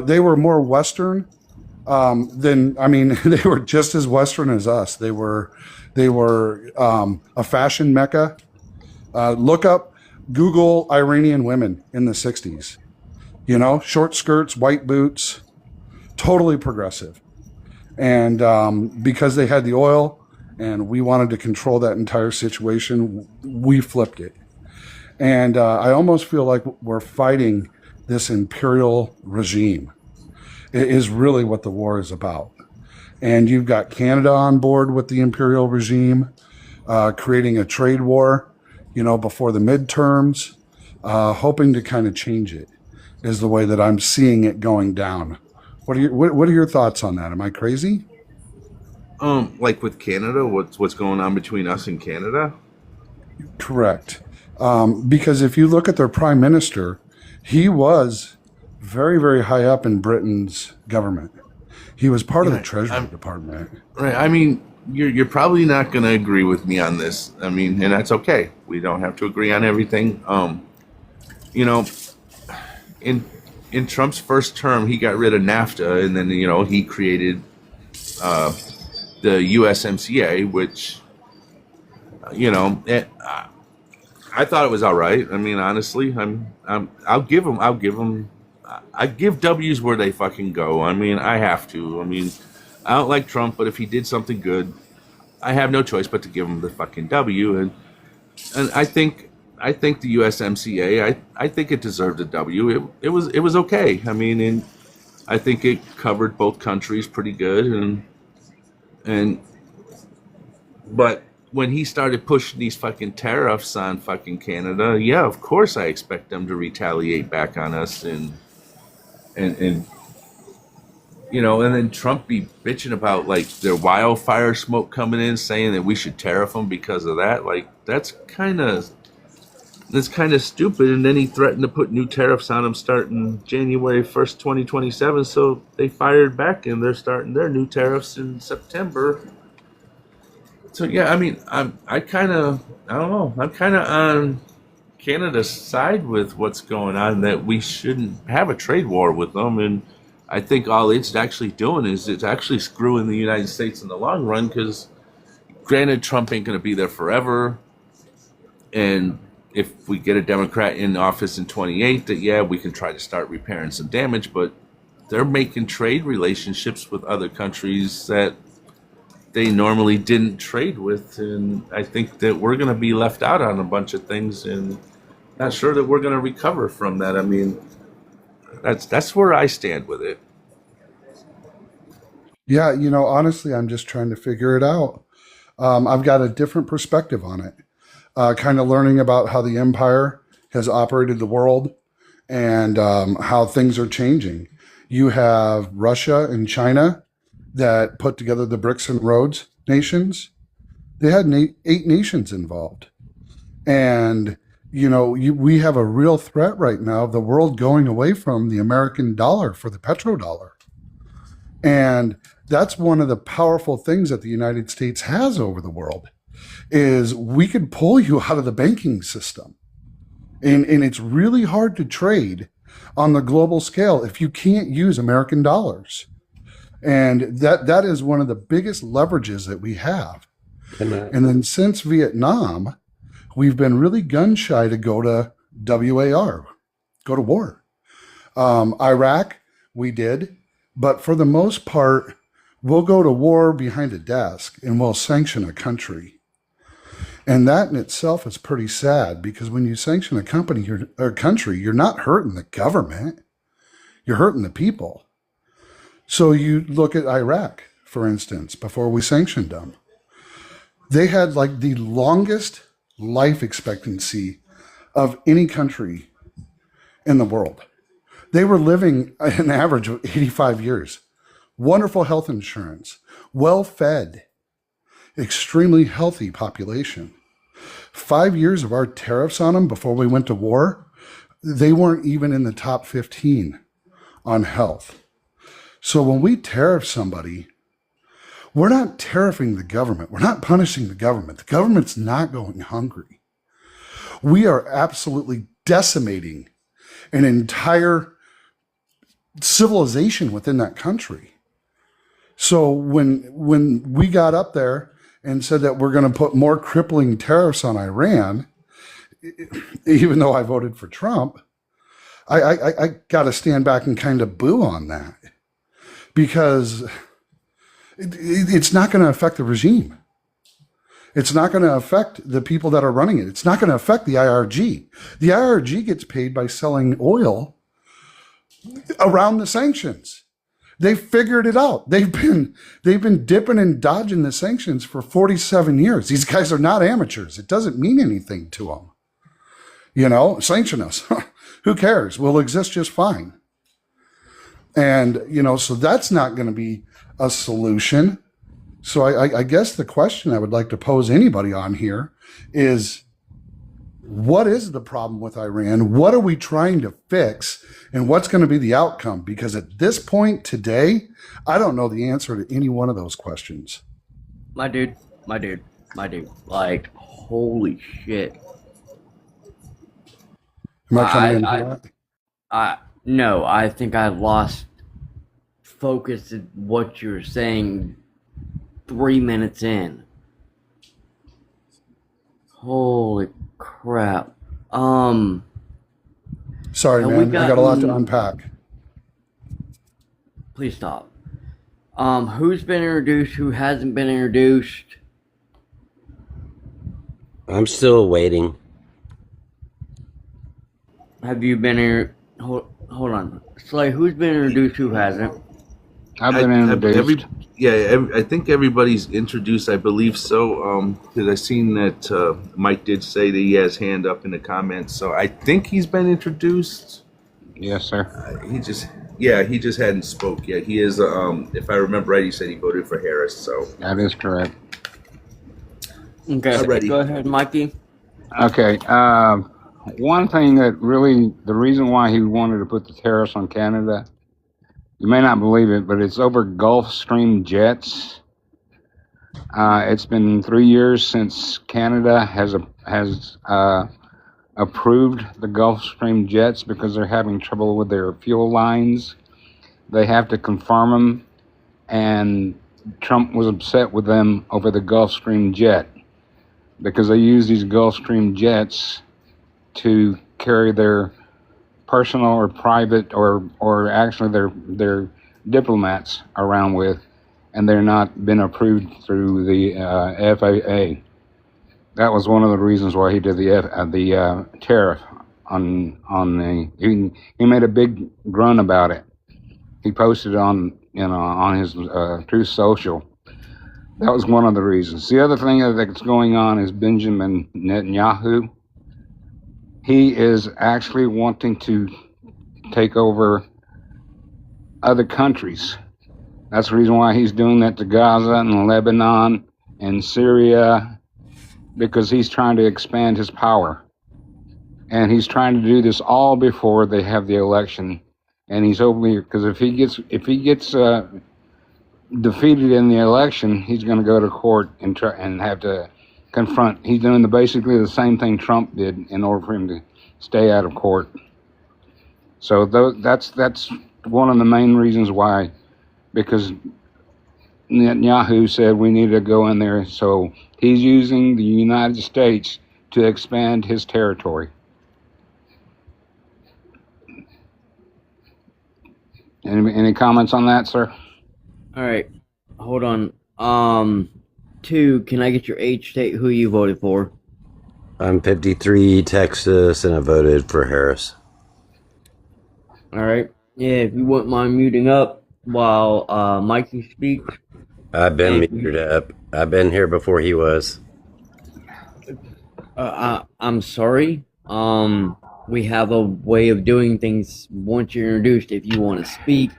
Speaker 21: They were more Western they were just as Western as us. They were a fashion mecca. Google Iranian women in the 60s. Short skirts, white boots, totally progressive. And because they had the oil and we wanted to control that entire situation, we flipped it. And I almost feel like we're fighting this imperial regime. It is really what the war is about. And you've got Canada on board with the imperial regime, creating a trade war, before the midterms, hoping to kind of change it is the way that I'm seeing it going down. What are your thoughts on that? Am I crazy?
Speaker 3: Like with Canada, what's going on between us and Canada?
Speaker 21: Correct. Because if you look at their prime minister, he was very, very high up in Britain's government. He was part of the Treasury Department.
Speaker 3: Right. I mean, you're probably not going to agree with me on this. I mean, and that's okay. We don't have to agree on everything. In Trump's first term, he got rid of NAFTA, and then he created the USMCA, which I thought it was all right. I mean, honestly, I'll give them. I give W's where they fucking go. I mean, I have to. I mean, I don't like Trump, but if he did something good, I have no choice but to give him the fucking W. And I think the USMCA, I think it deserved a W. It was okay. I mean, and I think it covered both countries pretty good. But when he started pushing these fucking tariffs on fucking Canada, yeah, of course I expect them to retaliate back on us and then Trump be bitching about like their wildfire smoke coming in, saying that we should tariff them because of that. Like that's kind of stupid. And then he threatened to put new tariffs on them starting January 1st, 2027. So they fired back and they're starting their new tariffs in September. So yeah, I mean, I'm kind of on Canada's side with what's going on, that we shouldn't have a trade war with them. And I think all it's actually doing is it's actually screwing the United States in the long run, because granted, Trump ain't going to be there forever. And if we get a Democrat in office in 28, that yeah, we can try to start repairing some damage, but they're making trade relationships with other countries that they normally didn't trade with, and I think that we're going to be left out on a bunch of things, and not sure that we're going to recover from that. I mean, that's where I stand with it.
Speaker 21: Yeah, honestly, I'm just trying to figure it out. I've got a different perspective on it. Kind of learning about how the empire has operated the world and how things are changing. You have Russia and China that put together the BRICS and Rhodes nations. They had 8 nations involved. And, we have a real threat right now of the world going away from the American dollar for the petrodollar. And that's one of the powerful things that the United States has over the world is we could pull you out of the banking system. And it's really hard to trade on the global scale if you can't use American dollars. And that is one of the biggest leverages that we have. And then since Vietnam, we've been really gun shy to go to WAR, go to war. Iraq, we did. But for the most part, we'll go to war behind a desk and we'll sanction a country. And that in itself is pretty sad because when you sanction a country, you're not hurting the government. You're hurting the people. So you look at Iraq, for instance, before we sanctioned them. They had like the longest life expectancy of any country in the world. They were living an average of 85 years. Wonderful health insurance, well-fed, extremely healthy population. 5 years of our tariffs on them before we went to war, they weren't even in the top 15 on health. So when we tariff somebody, we're not tariffing the government. We're not punishing the government. The government's not going hungry. We are absolutely decimating an entire civilization within that country. So when we got up there and said that we're going to put more crippling tariffs on Iran, even though I voted for Trump, I got to stand back and kind of boo on that because it's not going to affect the regime. It's not going to affect the people that are running it. It's not going to affect the IRG. The IRG gets paid by selling oil around the sanctions. They figured it out. They've been dipping and dodging the sanctions for 47 years. These guys are not amateurs. It doesn't mean anything to them. Sanction us. Who cares? We'll exist just fine. And, so that's not going to be a solution. So I guess the question I would like to pose anybody on here is, what is the problem with Iran? What are we trying to fix? And what's going to be the outcome? Because at this point today, I don't know the answer to any one of those questions.
Speaker 1: My dude. Like, holy shit.
Speaker 21: Am I coming in for that?
Speaker 1: No, I think I lost focus at what you're saying 3 minutes in. Holy crap.
Speaker 21: Sorry, man. I got a lot to unpack.
Speaker 1: Please stop. Who's been introduced? Who hasn't been introduced?
Speaker 20: I'm still waiting.
Speaker 1: Have you been hold on. Slay, who's been introduced? Who hasn't?
Speaker 18: I've been introduced.
Speaker 3: I think everybody's introduced. I believe so. Because I seen that Mike did say that he has hand up in the comments. So I think he's been introduced.
Speaker 18: Yes, sir.
Speaker 3: He just hadn't spoke yet. He is. If I remember right, he said he voted for Harris. So
Speaker 18: that is correct.
Speaker 1: Okay,
Speaker 3: already.
Speaker 1: Go ahead, Mikey.
Speaker 18: Okay. One thing that really, the reason why he wanted to put the tariffs on Canada, you may not believe it, but it's over Gulfstream jets. It's been 3 years since Canada has approved the Gulfstream jets because they're having trouble with their fuel lines. They have to confirm them, and Trump was upset with them over the Gulfstream jet because they use these Gulfstream jets to carry their personal or private or actually their diplomats around with, and they're not been approved through the FAA. That was one of the reasons why he did the tariff on the. He made a big grunt about it. He posted on his Truth Social. That was one of the reasons. The other thing that's going on is Benjamin Netanyahu. He is actually wanting to take over other countries. That's the reason why he's doing that to Gaza and Lebanon and Syria, because he's trying to expand his power. And he's trying to do this all before they have the election. And he's hoping, because if he gets defeated in the election, he's going to go to court and have to confront. He's doing basically the same thing Trump did in order for him to stay out of court. So that's one of the main reasons why, because Netanyahu said we need to go in there. So he's using the United States to expand his territory. Any comments on that, sir?
Speaker 1: All right, hold on. 2, can I get your age, state, who you voted for?
Speaker 20: I'm 53, Texas, and I voted for Harris.
Speaker 1: All right. Yeah, if you wouldn't mind muting up while Mikey speaks.
Speaker 20: I've been muted up. I've been here before he was.
Speaker 1: I'm sorry. We have a way of doing things once you're introduced. If you want to speak,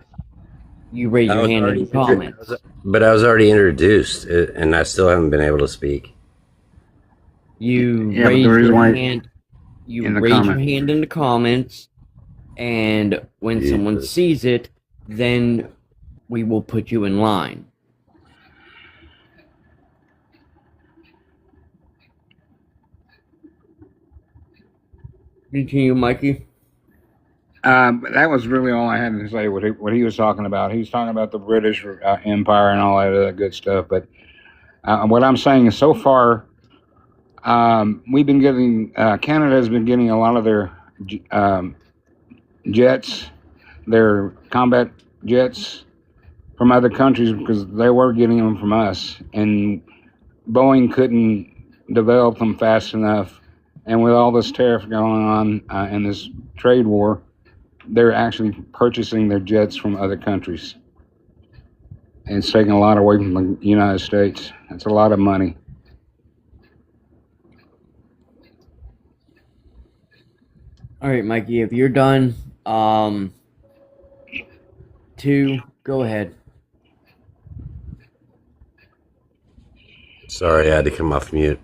Speaker 1: you raise your hand in the comments.
Speaker 20: But I was already introduced, and I still haven't been able to speak.
Speaker 1: You raise your hand. You raise your hand in the comments, and when someone sees it, then we will put you in line. Continue, Mikey.
Speaker 18: That was really all I had to say. What he was talking about. He was talking about the British Empire and all that other good stuff. But what I'm saying is, so far, we've been getting. Canada has been getting a lot of their jets, their combat jets, from other countries because they were getting them from us, and Boeing couldn't develop them fast enough. And with all this tariff going on and this trade war, they're actually purchasing their jets from other countries. And it's taking a lot away from the United States. That's a lot of money.
Speaker 1: All right, Mikey, if you're done, 2, go ahead.
Speaker 20: Sorry, I had to come off mute.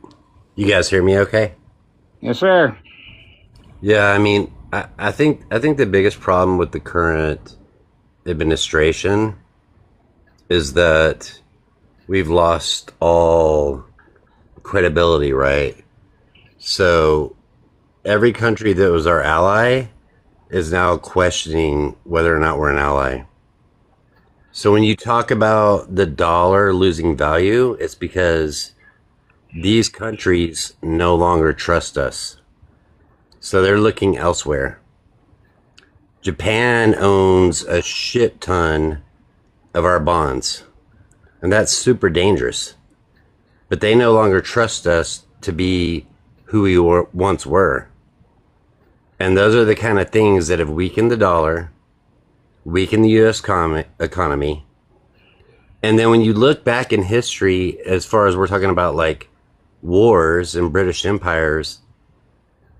Speaker 20: You guys hear me okay?
Speaker 18: Yes, sir.
Speaker 20: Yeah, I mean, I think the biggest problem with the current administration is that we've lost all credibility, right? So every country that was our ally is now questioning whether or not we're an ally. So when you talk about the dollar losing value, it's because these countries no longer trust us. So they're looking elsewhere. Japan owns a shit ton of our bonds, and that's super dangerous. But they no longer trust us to be who we once were. And those are the kind of things that have weakened the dollar, weakened the U.S. economy. And then when you look back in history, as far as we're talking about like wars and British empires,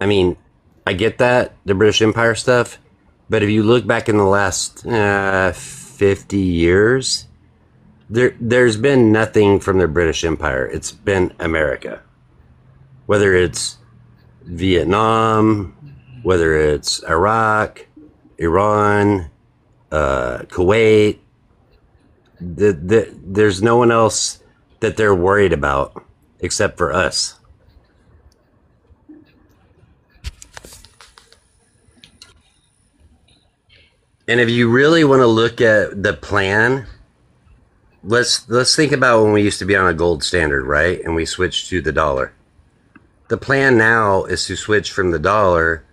Speaker 20: I mean, I get that, the British Empire stuff, but if you look back in the last 50 years, there's been nothing from the British Empire. It's been America. Whether it's Vietnam, whether it's Iraq, Iran, Kuwait, there's no one else that they're worried about except for us. And if you really want to look at the plan, let's think about when we used to be on a gold standard, right? And we switched to the dollar. The plan now is to switch from the dollar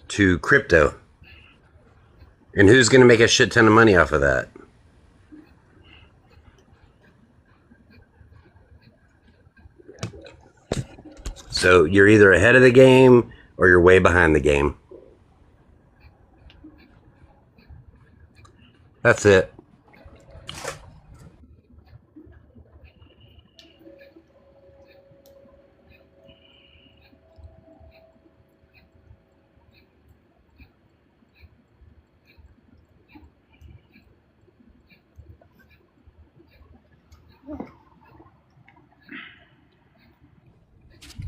Speaker 20: to crypto. And who's going to make a shit ton of money off of that? So you're either ahead of the game or you're way behind the game. That's it.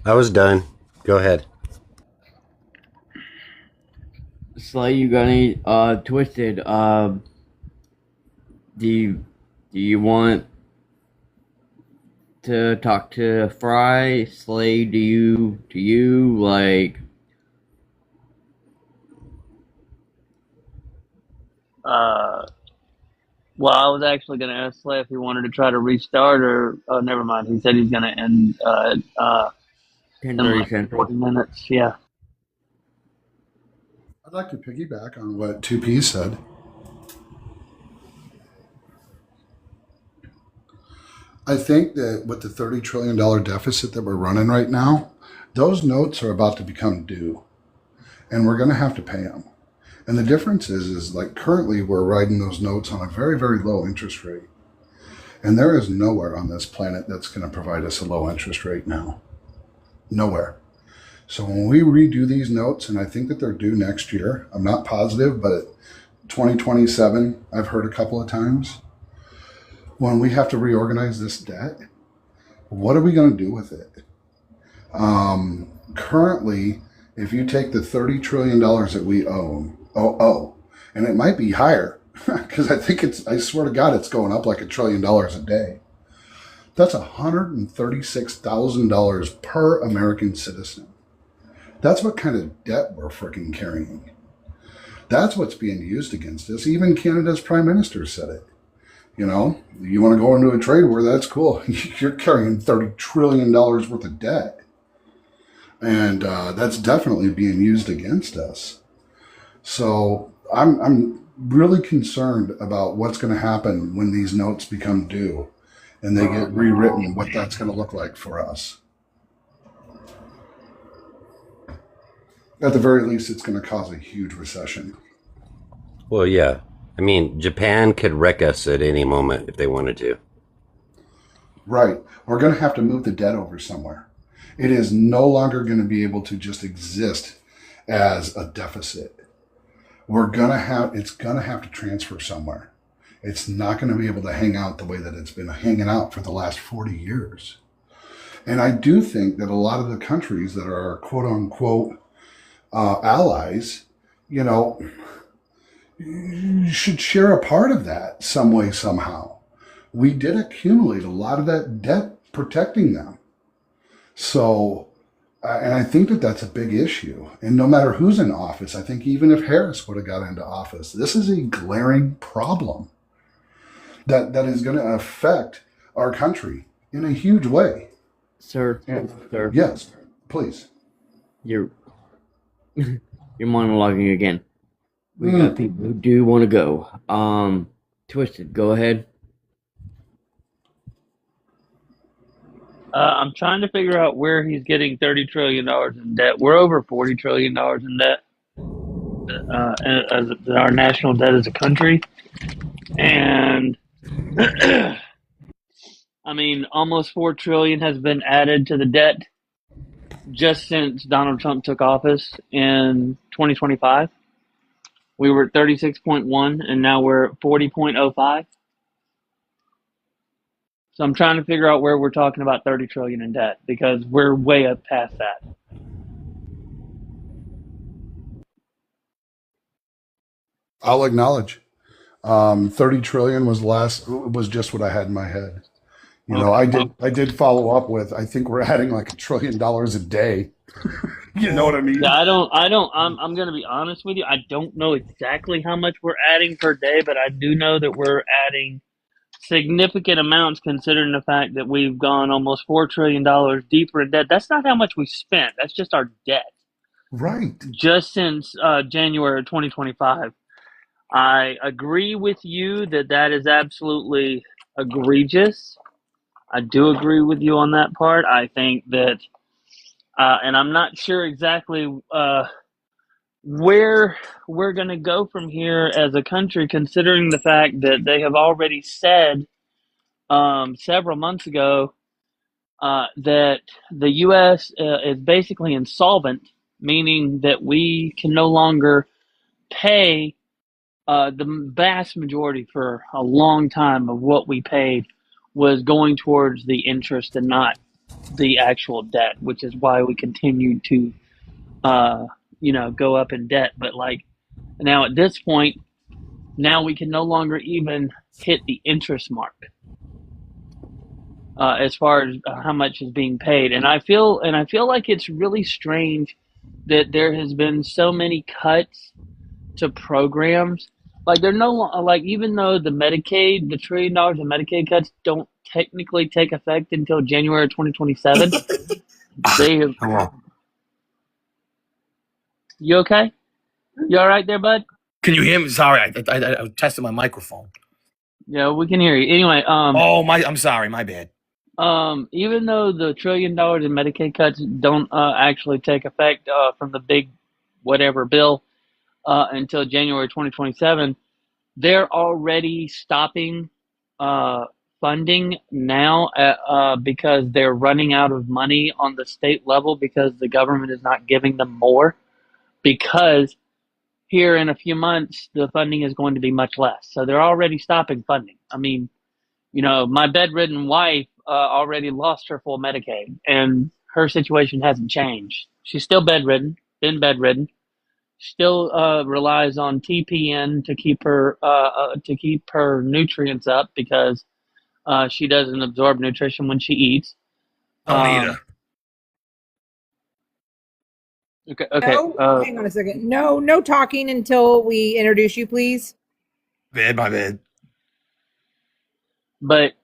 Speaker 20: I was done. Go ahead.
Speaker 1: Slay, you got any Twisted? Do you want to talk to Fry? Slay, do you like?
Speaker 6: Well, I was actually going to ask Slay if he wanted to try to restart, or never mind. He said he's going to end in
Speaker 1: 10:30
Speaker 6: like
Speaker 1: Central.
Speaker 6: 40 minutes. Yeah.
Speaker 21: I'd like to piggyback on what 2P said. I think that with the $30 trillion deficit that we're running right now, those notes are about to become due, and we're going to have to pay them. And the difference is like currently we're writing those notes on a very, very low interest rate. And there is nowhere on this planet that's going to provide us a low interest rate now. Nowhere. So when we redo these notes, and I think that they're due next year, I'm not positive, but 2027, I've heard a couple of times, when we have to reorganize this debt, what are we going to do with it? Currently, if you take the $30 trillion that we owe, and it might be higher, because I swear to God, it's going up like $1 trillion a day. That's $136,000 per American citizen. That's what kind of debt we're freaking carrying. That's what's being used against us. Even Canada's prime minister said it. You know, you want to go into a trade war, that's cool. You're carrying $30 trillion worth of debt. And that's definitely being used against us. So I'm really concerned about what's going to happen when these notes become due and they get rewritten, what that's going to look like for us. At the very least, it's going to cause a huge recession.
Speaker 20: Well, yeah. I mean, Japan could wreck us at any moment if they wanted to.
Speaker 21: Right. We're going to have to move the debt over somewhere. It is no longer going to be able to just exist as a deficit. It's going to have to transfer somewhere. It's not going to be able to hang out the way that it's been hanging out for the last 40 years. And I do think that a lot of the countries that are quote unquote allies, you know, should share a part of that some way, somehow. We did accumulate a lot of that debt protecting them. So, and I think that that's a big issue. And no matter who's in office, I think even if Harris would have got into office, this is a glaring problem that is going to affect our country in a huge way.
Speaker 1: Sir, sir.
Speaker 21: Yes, please.
Speaker 1: You're monologuing again. We got people who do want to go. Twisted, go ahead.
Speaker 6: I'm trying to figure out where he's getting $30 trillion in debt. We're over $40 trillion in debt as our national debt as a country. And I mean, almost $4 trillion has been added to the debt just since Donald Trump took office in 2025. We were at 36.1 and now we're at 40.05. So I'm trying to figure out where we're talking about 30 trillion in debt because we're way up past that.
Speaker 21: I'll acknowledge 30 trillion was just what I had in my head. You know, I did follow up with, I think we're adding like $1 trillion a day. You know what I mean?
Speaker 6: Yeah, I'm going to be honest with you. I don't know exactly how much we're adding per day, but I do know that we're adding significant amounts considering the fact that we've gone almost $4 trillion deeper in debt. That's not how much we spent. That's just our debt.
Speaker 21: Right.
Speaker 6: Just since January 2025. I agree with you that that is absolutely egregious. I do agree with you on that part. I think that, and I'm not sure exactly where we're going to go from here as a country, considering the fact that they have already said several months ago that the U.S. Is basically insolvent, meaning that we can no longer pay the vast majority for a long time of what we paid was going towards the interest and not the actual debt, which is why we continue to, go up in debt. But like now at this point, now we can no longer even hit the interest mark as far as how much is being paid. And I feel like it's really strange that there has been so many cuts to programs. Like they're no like even though the Medicaid, the $1 trillion in Medicaid cuts don't technically take effect until January 2027. They have.
Speaker 17: Hello.
Speaker 6: You okay? You all right there, bud?
Speaker 17: Can you hear me? Sorry, I tested my microphone.
Speaker 6: Yeah, we can hear you. Anyway,
Speaker 17: I'm sorry, my bad.
Speaker 6: even though the $1 trillion in Medicaid cuts don't actually take effect from the big whatever bill until January 2027, they're already stopping funding now because they're running out of money on the state level because the government is not giving them more, because here in a few months the funding is going to be much less. So they're already stopping funding. I mean, my bedridden wife already lost her full Medicaid, and her situation hasn't changed. She's still bedridden, been bedridden. Still relies on TPN to keep her nutrients up because she doesn't absorb nutrition when she eats.
Speaker 17: Don't either.
Speaker 6: Okay.
Speaker 2: No, hang on a second. No talking until we introduce you, please.
Speaker 17: My bad.
Speaker 6: But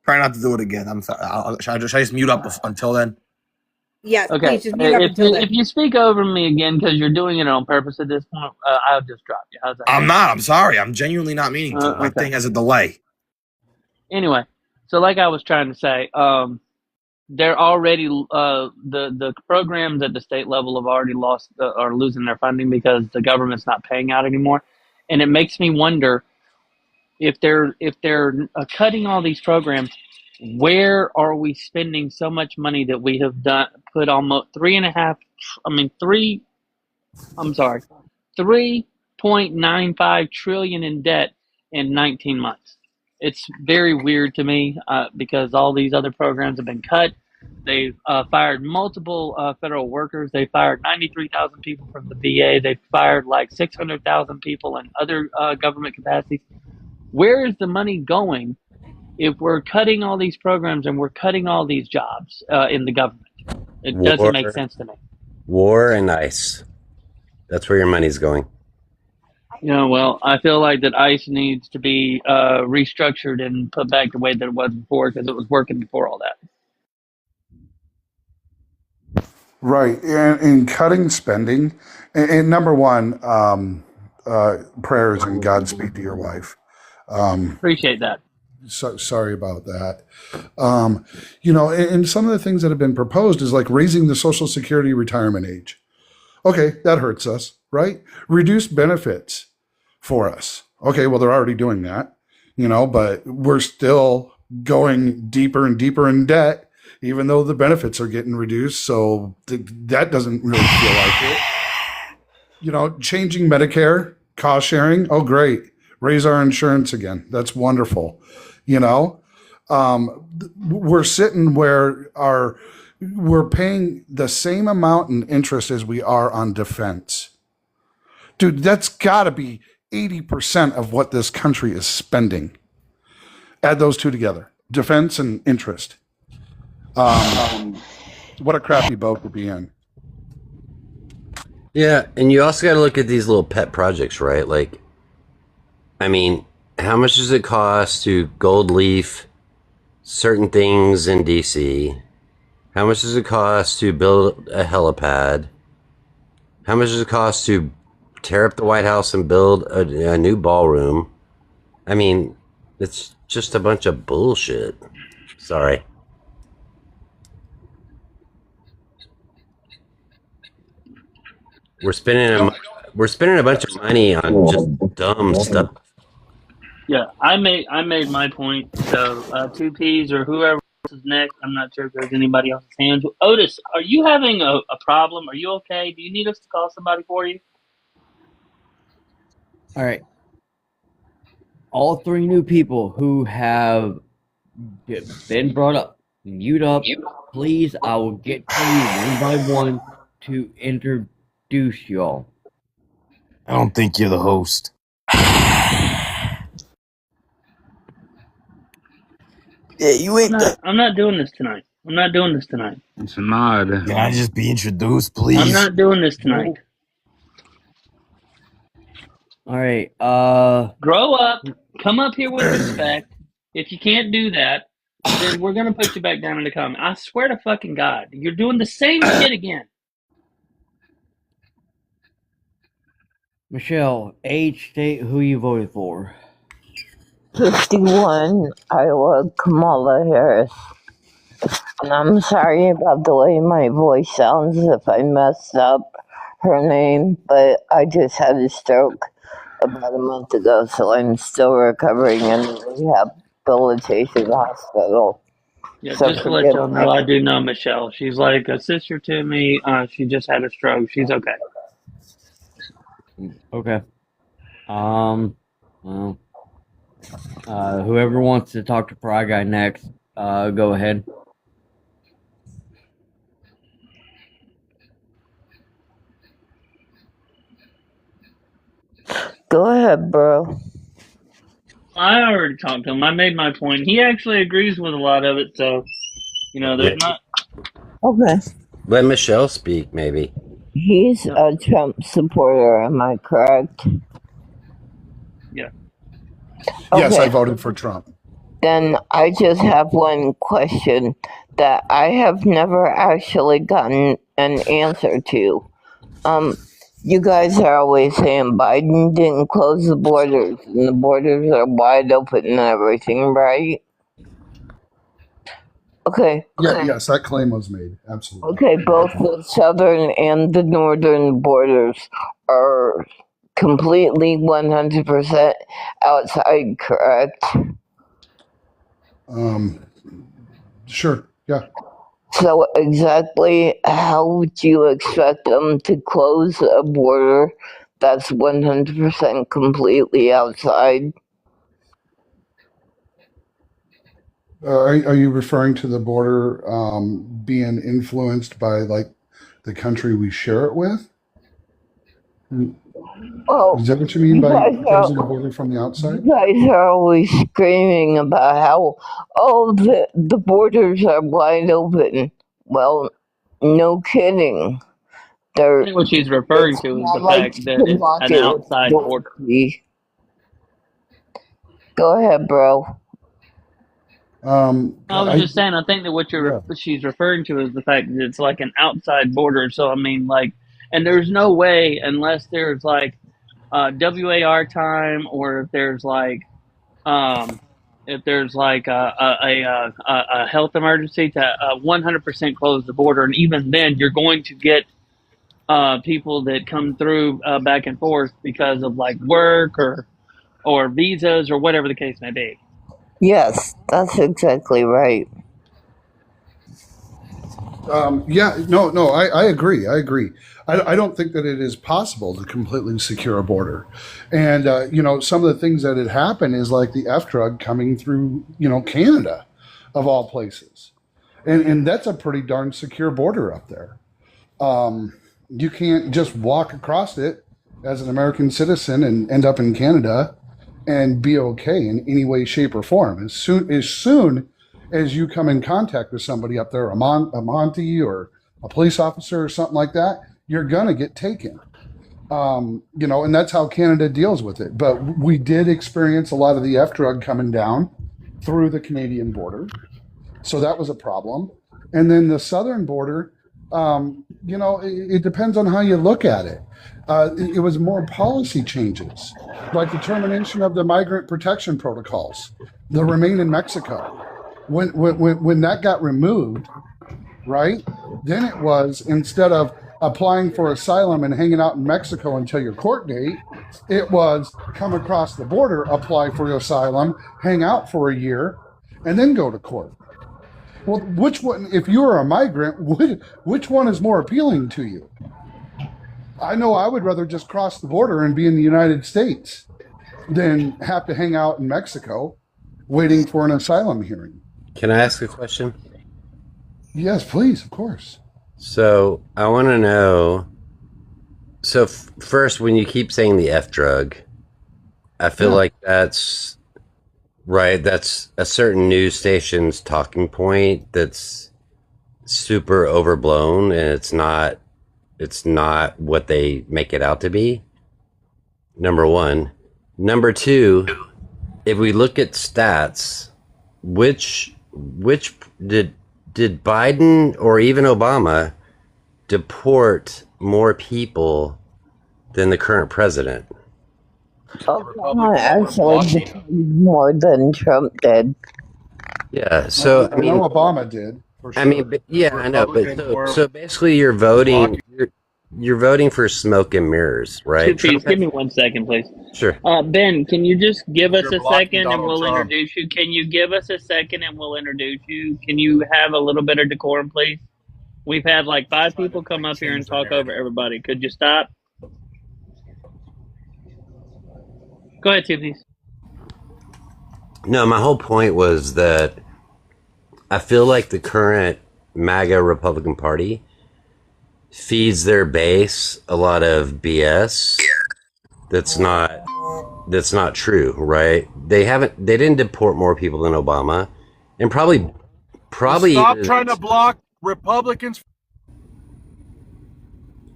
Speaker 17: try not to do it again. I'm sorry. Should I just mute up until then?
Speaker 2: Yes,
Speaker 6: okay.
Speaker 2: please just mute up until then.
Speaker 6: If you speak over me again because you're doing it on purpose at this point, I'll just drop you. How's that?
Speaker 17: I'm not. I'm sorry. I'm genuinely not meaning to. My thing has a delay.
Speaker 6: Anyway, so like I was trying to say, they're already the programs at the state level have already lost are losing their funding because the government's not paying out anymore, and it makes me wonder if they're cutting all these programs, where are we spending so much money that we have put almost 3.95 trillion in debt in 19 months. It's very weird to me because all these other programs have been cut. They've fired multiple federal workers. They fired 93,000 people from the VA. They've fired like 600,000 people in other government capacities. Where is the money going if we're cutting all these programs and we're cutting all these jobs in the government? It doesn't make sense to me.
Speaker 20: War and ICE. That's where your money's going.
Speaker 6: Well, I feel like that ICE needs to be restructured and put back the way that it was before because it was working before all that.
Speaker 21: Right. And cutting spending. And number one, prayers and Godspeed to your wife.
Speaker 6: Appreciate that.
Speaker 21: Sorry about that. And some of the things that have been proposed is like raising the Social Security retirement age. Okay, that hurts us, right? Reduce benefits for us. Okay, well, they're already doing that, but we're still going deeper and deeper in debt, even though the benefits are getting reduced. So that doesn't really feel like it. Changing Medicare, cost sharing. Oh, great. Raise our insurance again. That's wonderful. We're sitting where we're paying the same amount in interest as we are on defense. Dude, that's got to be 80% of what this country is spending. Add those two together, defense and interest. What a crappy boat to be in.
Speaker 20: Yeah, and you also got to look at these little pet projects, right? Like, I mean, how much does it cost to gold leaf certain things in DC? How much does it cost to build a helipad? How much does it cost to tear up the White House and build a new ballroom? I mean, it's just a bunch of bullshit. Sorry. We're spending a bunch of money on just dumb stuff.
Speaker 6: Yeah, I made my point. So 2Ps or whoever else is next. I'm not sure if there's anybody else's hands. Otis, are you having a problem? Are you okay? Do you need us to call somebody for you?
Speaker 1: All right. All three new people who have been brought up, mute up, please. I will get to you one by one to introduce y'all.
Speaker 17: I don't think you're the host. Yeah, you ain't.
Speaker 6: I'm not doing this tonight. I'm not doing this tonight.
Speaker 18: It's an odd.
Speaker 17: Can I just be introduced, please?
Speaker 6: I'm not doing this tonight.
Speaker 1: All right.
Speaker 6: Grow up. Come up here with respect. If you can't do that, then we're gonna put you back down in the comment. I swear to fucking God, you're doing the same shit again.
Speaker 1: Michelle, age, state, who you voted for.
Speaker 5: 51, Iowa, Kamala Harris. And I'm sorry about the way my voice sounds if I messed up her name, but I just had a stroke about a month ago, so I'm still recovering in the rehabilitation hospital.
Speaker 6: Yeah,
Speaker 5: So
Speaker 6: just to let y'all know, I do know Michelle. She's like a sister to me. She just had a stroke. She's okay.
Speaker 1: Okay. Well, whoever wants to talk to Fry Guy next, go ahead.
Speaker 5: Go ahead, bro.
Speaker 6: I already talked to him. I made my point. He actually agrees with a lot of it, so there's not.
Speaker 5: Okay.
Speaker 20: Let Michelle speak, maybe.
Speaker 5: He's a Trump supporter, am I correct?
Speaker 6: Yeah.
Speaker 21: Yes,
Speaker 5: Okay.
Speaker 21: I voted for Trump.
Speaker 5: Then I just have one question that I have never actually gotten an answer to. You guys are always saying Biden didn't close the borders and the borders are wide open and everything, right? Okay.
Speaker 21: Yeah, yes, that claim was made. Absolutely.
Speaker 5: Okay, both the southern and the northern borders are completely 100% outside, correct?
Speaker 21: Sure. Yeah.
Speaker 5: So exactly how would you expect them to close a border that's 100% completely outside?
Speaker 21: Are you referring to the border being influenced by like the country we share it with?
Speaker 5: Oh,
Speaker 21: Is that what you mean by closing the border from the outside?
Speaker 5: you guys are always screaming about how, the borders are wide open. Well, no kidding.
Speaker 6: I think what she's referring to is the fact that it's an outside border.
Speaker 5: Go ahead, bro.
Speaker 6: I was just saying, I think that what she's referring to is the fact that it's like an outside border. So, I mean, like, and there's no way unless there's like WAR time or if there's like a health emergency to 100% close the border. And even then, you're going to get people that come through back and forth because of like work or visas or whatever the case may be.
Speaker 5: Yes, that's exactly right.
Speaker 21: I agree. I don't think that it is possible to completely secure a border. And, some of the things that had happened is like the F drug coming through, Canada, of all places. And that's a pretty darn secure border up there. You can't just walk across it as an American citizen and end up in Canada and be okay in any way, shape, or form. As soon as you come in contact with somebody up there, a Monty or a police officer or something like that, you're gonna get taken. And that's how Canada deals with it. But we did experience a lot of the F drug coming down through the Canadian border. So that was a problem. And then the southern border, it depends on how you look at it. It was more policy changes, like the termination of the migrant protection protocols, the remain in Mexico. When that got removed, right? Then it was, instead of applying for asylum and hanging out in Mexico until your court date, it was come across the border, apply for asylum, hang out for a year, and then go to court. Well, which one, if you are a migrant, which one is more appealing to you? I know I would rather just cross the border and be in the United States than have to hang out in Mexico waiting for an asylum hearing.
Speaker 20: Can I ask a question?
Speaker 21: Yes, please, of course.
Speaker 20: So I want to know. So first, when you keep saying the F drug, I feel like that's right. That's a certain news station's talking point that's super overblown, and it's not what they make it out to be. Number one. Number two, if we look at stats, which did Biden or even Obama deport more people than the current president?
Speaker 5: Obama actually deported more than Trump did.
Speaker 20: Yeah, so
Speaker 21: I know Obama did. For sure.
Speaker 20: I mean, yeah, I know, but so basically, you're voting for smoke and mirrors, right?
Speaker 6: Please give me 1 second, please.
Speaker 20: Sure.
Speaker 6: Ben, can you just give us
Speaker 20: You're
Speaker 6: a
Speaker 20: blocking
Speaker 6: second and
Speaker 20: Donald
Speaker 6: we'll
Speaker 20: Trump.
Speaker 6: introduce you? Can you give us a second and we'll introduce you? Can you have a little bit of decorum, please? We've had like 5 people come up here and talk over everybody. Could you stop? Go ahead, Tiffany.
Speaker 20: No, my whole point was that I feel like the current MAGA Republican Party feeds their base a lot of BS that's not true, right? They didn't deport more people than Obama, and probably
Speaker 8: Stop trying to block Republicans.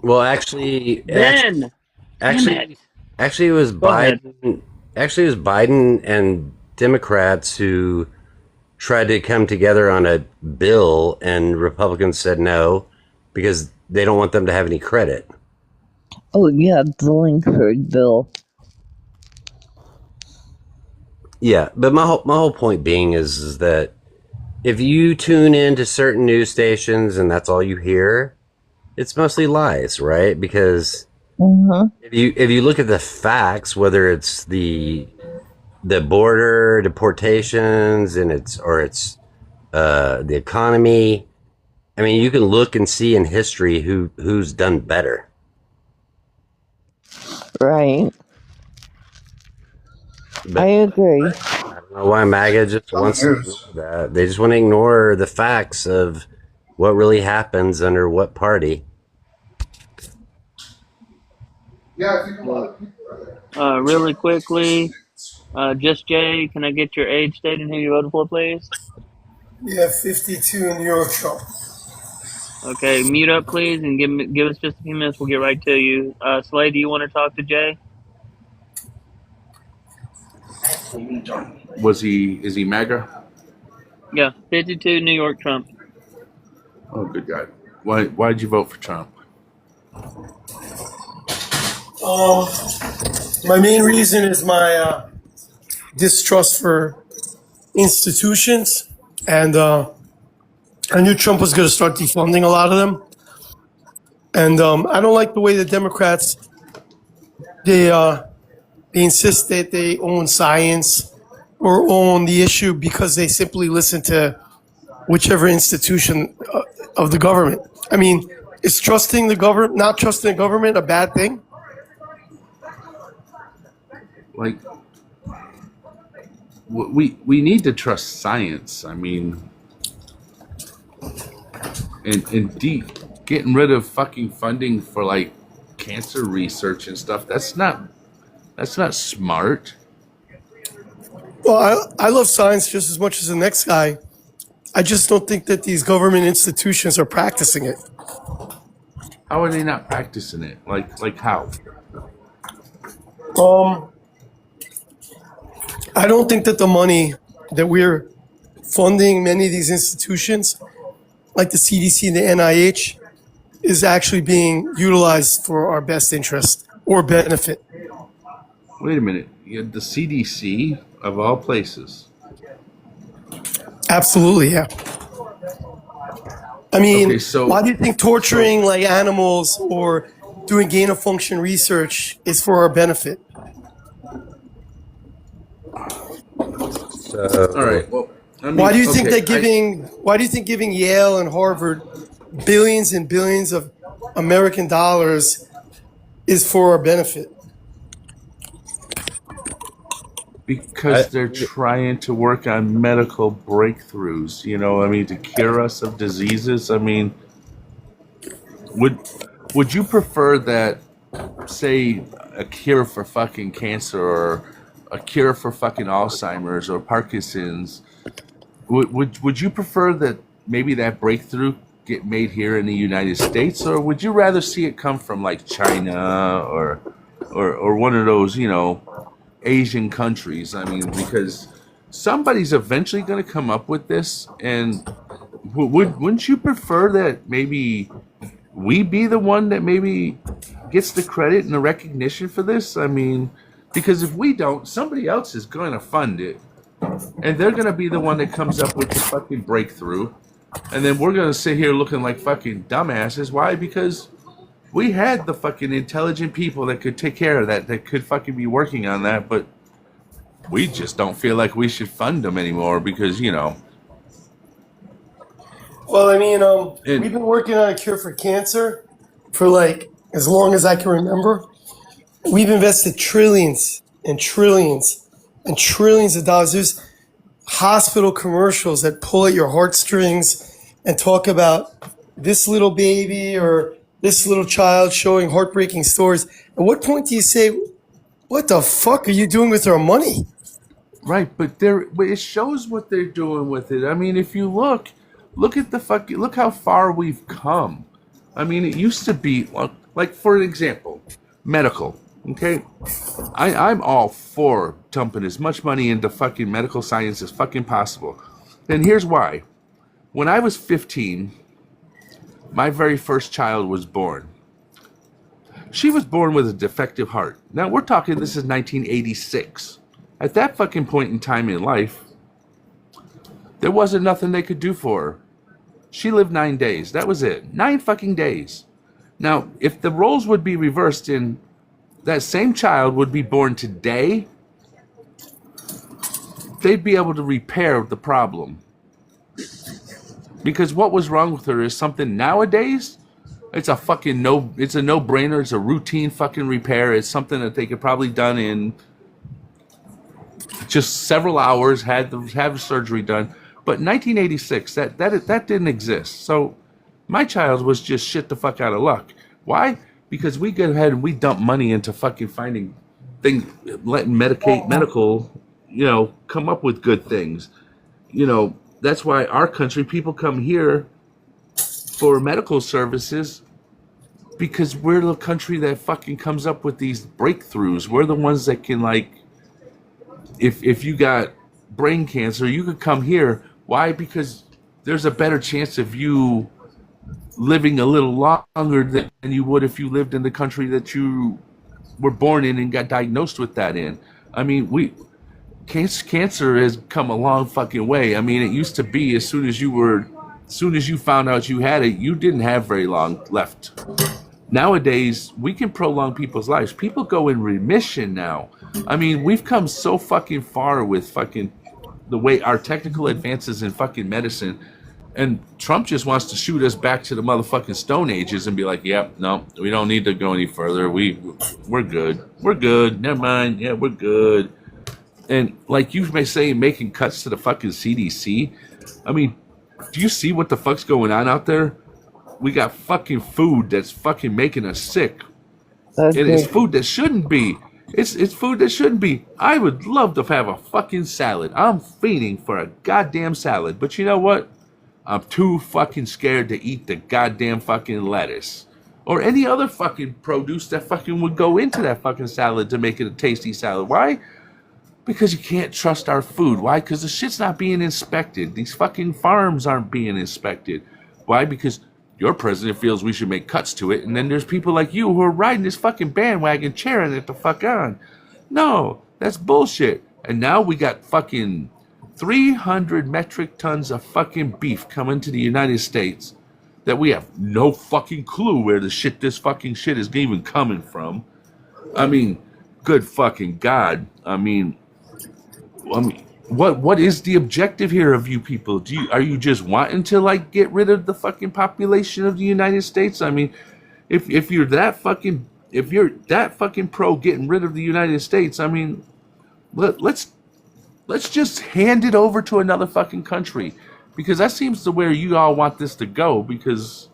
Speaker 20: Well, actually,
Speaker 6: Ben,
Speaker 20: actually, it was Biden. Actually, it was Biden and Democrats who tried to come together on a bill, and Republicans said no because they don't want them to have any credit.
Speaker 5: Oh yeah, the Langford bill.
Speaker 20: Yeah, but my whole point being is that if you tune into certain news stations and that's all you hear, it's mostly lies, right? Because if you look at the facts, whether it's the border deportations and it's the economy, I mean, you can look and see in history who's done better.
Speaker 5: Right. But I agree.
Speaker 20: I don't know why MAGA just wants to ignore that. They just want to ignore the facts of what really happens under what party.
Speaker 21: Yeah, I think a lot of people
Speaker 6: really quickly, Just Jay, can I get your age, state, and who you voted for, please?
Speaker 22: Yeah, 52 in New York, Trump.
Speaker 6: Okay, mute up, please, and give us just a few minutes. We'll get right to you. Slay, do you want to talk to Jay?
Speaker 3: Is he MAGA?
Speaker 6: Yeah, 52 New York, Trump.
Speaker 3: Oh, good God. Why'd you vote for Trump?
Speaker 22: My main reason is my distrust for institutions, and I knew Trump was going to start defunding a lot of them. And I don't like the way the Democrats, they insist that they own science or own the issue because they simply listen to whichever institution of the government. I mean, is trusting the government, not trusting the government, a bad thing?
Speaker 3: Like, we need to trust science. I mean, and getting rid of fucking funding for like cancer research and stuff. That's not smart.
Speaker 22: Well, I love science just as much as the next guy. I just don't think that these government institutions are practicing it.
Speaker 3: How are they not practicing it? Like how?
Speaker 22: I don't think that the money that we're funding many of these institutions, like the CDC and the NIH, is actually being utilized for our best interest or benefit.
Speaker 3: Wait a minute. You had the CDC of all places.
Speaker 22: Absolutely, yeah. I mean,
Speaker 3: Okay, so
Speaker 22: why do you think torturing like animals or doing gain of function research is for our benefit?
Speaker 3: all right. Well, I mean,
Speaker 22: Why do you think
Speaker 3: okay,
Speaker 22: that why do you think giving Yale and Harvard billions and billions of American dollars is for our benefit?
Speaker 3: because they're trying to work on medical breakthroughs, you know, I mean, to cure us of diseases. I mean, would you prefer that, say, a cure for fucking cancer or a cure for fucking Alzheimer's or Parkinson's? Would you prefer that maybe that breakthrough get made here in the United States, or would you rather see it come from like China or one of those, you know, Asian countries? I mean, because somebody's eventually going to come up with this, and wouldn't you prefer that maybe we be the one that maybe gets the credit and the recognition for this? I mean, because if we don't, somebody else is going to fund it, and they're going to be the one that comes up with the fucking breakthrough, and then we're going to sit here looking like fucking dumbasses. Why? Because we had the fucking intelligent people that could take care of that could fucking be working on that, but we just don't feel like we should fund them anymore because, you know.
Speaker 22: Well, I mean, we've been working on a cure for cancer for like as long as I can remember. We've invested trillions and trillions and trillions of dollars. There's hospital commercials that pull at your heartstrings and talk about this little baby or this little child showing heartbreaking stories. At what point do you say, what the fuck are you doing with our money?
Speaker 3: Right, but it shows what they're doing with it. I mean, if you look at look how far we've come. I mean, it used to be like, for an example, medical. Okay, I'm all for dumping as much money into fucking medical science as fucking possible. And here's why. When I was 15, my very first child was born. She was born with a defective heart. Now we're talking, this is 1986. At that fucking point in time in life, there wasn't nothing they could do for her. She lived 9 days. That was it. 9 fucking days. Now, if the roles would be reversed in that same child would be born today, they'd be able to repair the problem. Because what was wrong with her is something nowadays, it's a no-brainer, it's a routine fucking repair, it's something that they could probably done in just several hours, have surgery done. But 1986, that didn't exist. So my child was just shit the fuck out of luck. Why? Because we go ahead and we dump money into fucking finding things, letting medical, you know, come up with good things. You know, that's why our country, people come here for medical services because we're the country that fucking comes up with these breakthroughs. We're the ones that can, like, if you got brain cancer, you could come here. Why? Because there's a better chance of you living a little longer than you would if you lived in the country that you were born in and got diagnosed with that in. I mean, cancer has come a long fucking way. I mean, it used to be as soon as you found out you had it, you didn't have very long left. Nowadays, we can prolong people's lives. People go in remission now. I mean, we've come so fucking far with fucking the way our technical advances in fucking medicine. And Trump just wants to shoot us back to the motherfucking Stone Ages and be like, yep, no, we don't need to go any further. We're good. We're good. Never mind. Yeah, we're good. And like you may say, making cuts to the fucking CDC. I mean, do you see what the fuck's going on out there? We got fucking food that's fucking making us sick. It's food that shouldn't be. It's food that shouldn't be. I would love to have a fucking salad. I'm fiending for a goddamn salad. But you know what? I'm too fucking scared to eat the goddamn fucking lettuce. or any other fucking produce that fucking would go into that fucking salad to make it a tasty salad. Why? Because you can't trust our food. Why? Because the shit's not being inspected. These fucking farms aren't being inspected. Why? Because your president feels we should make cuts to it, and then there's people like you who are riding this fucking bandwagon, cheering it the fuck on. No, that's bullshit. And now we got fucking 300 metric tons of fucking beef coming to the United States that we have no fucking clue where this fucking shit is even coming from. I mean, good fucking God. I mean, what is the objective here of you people? Are you just wanting to like get rid of the fucking population of the United States? I mean, if you're that fucking pro getting rid of the United States, I mean, let's just hand it over to another fucking country, because that seems to where you all want this to go, because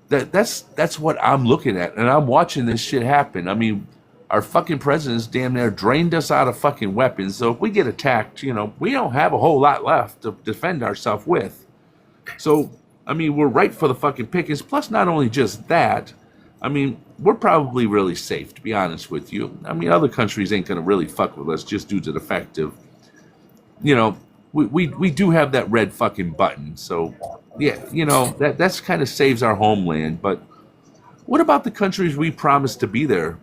Speaker 3: that's what I'm looking at, and I'm watching this shit happen. I mean, our fucking president's damn near drained us out of fucking weapons, so if we get attacked, we don't have a whole lot left to defend ourselves with. So, I mean, we're right for the fucking pickings. Plus, not only just that, I mean, we're probably really safe, to be honest with you. I mean, other countries ain't gonna really fuck with us just due to the fact of, we do have that red fucking button. So, yeah, that's kind of saves our homeland. But what about the countries we promised to be there?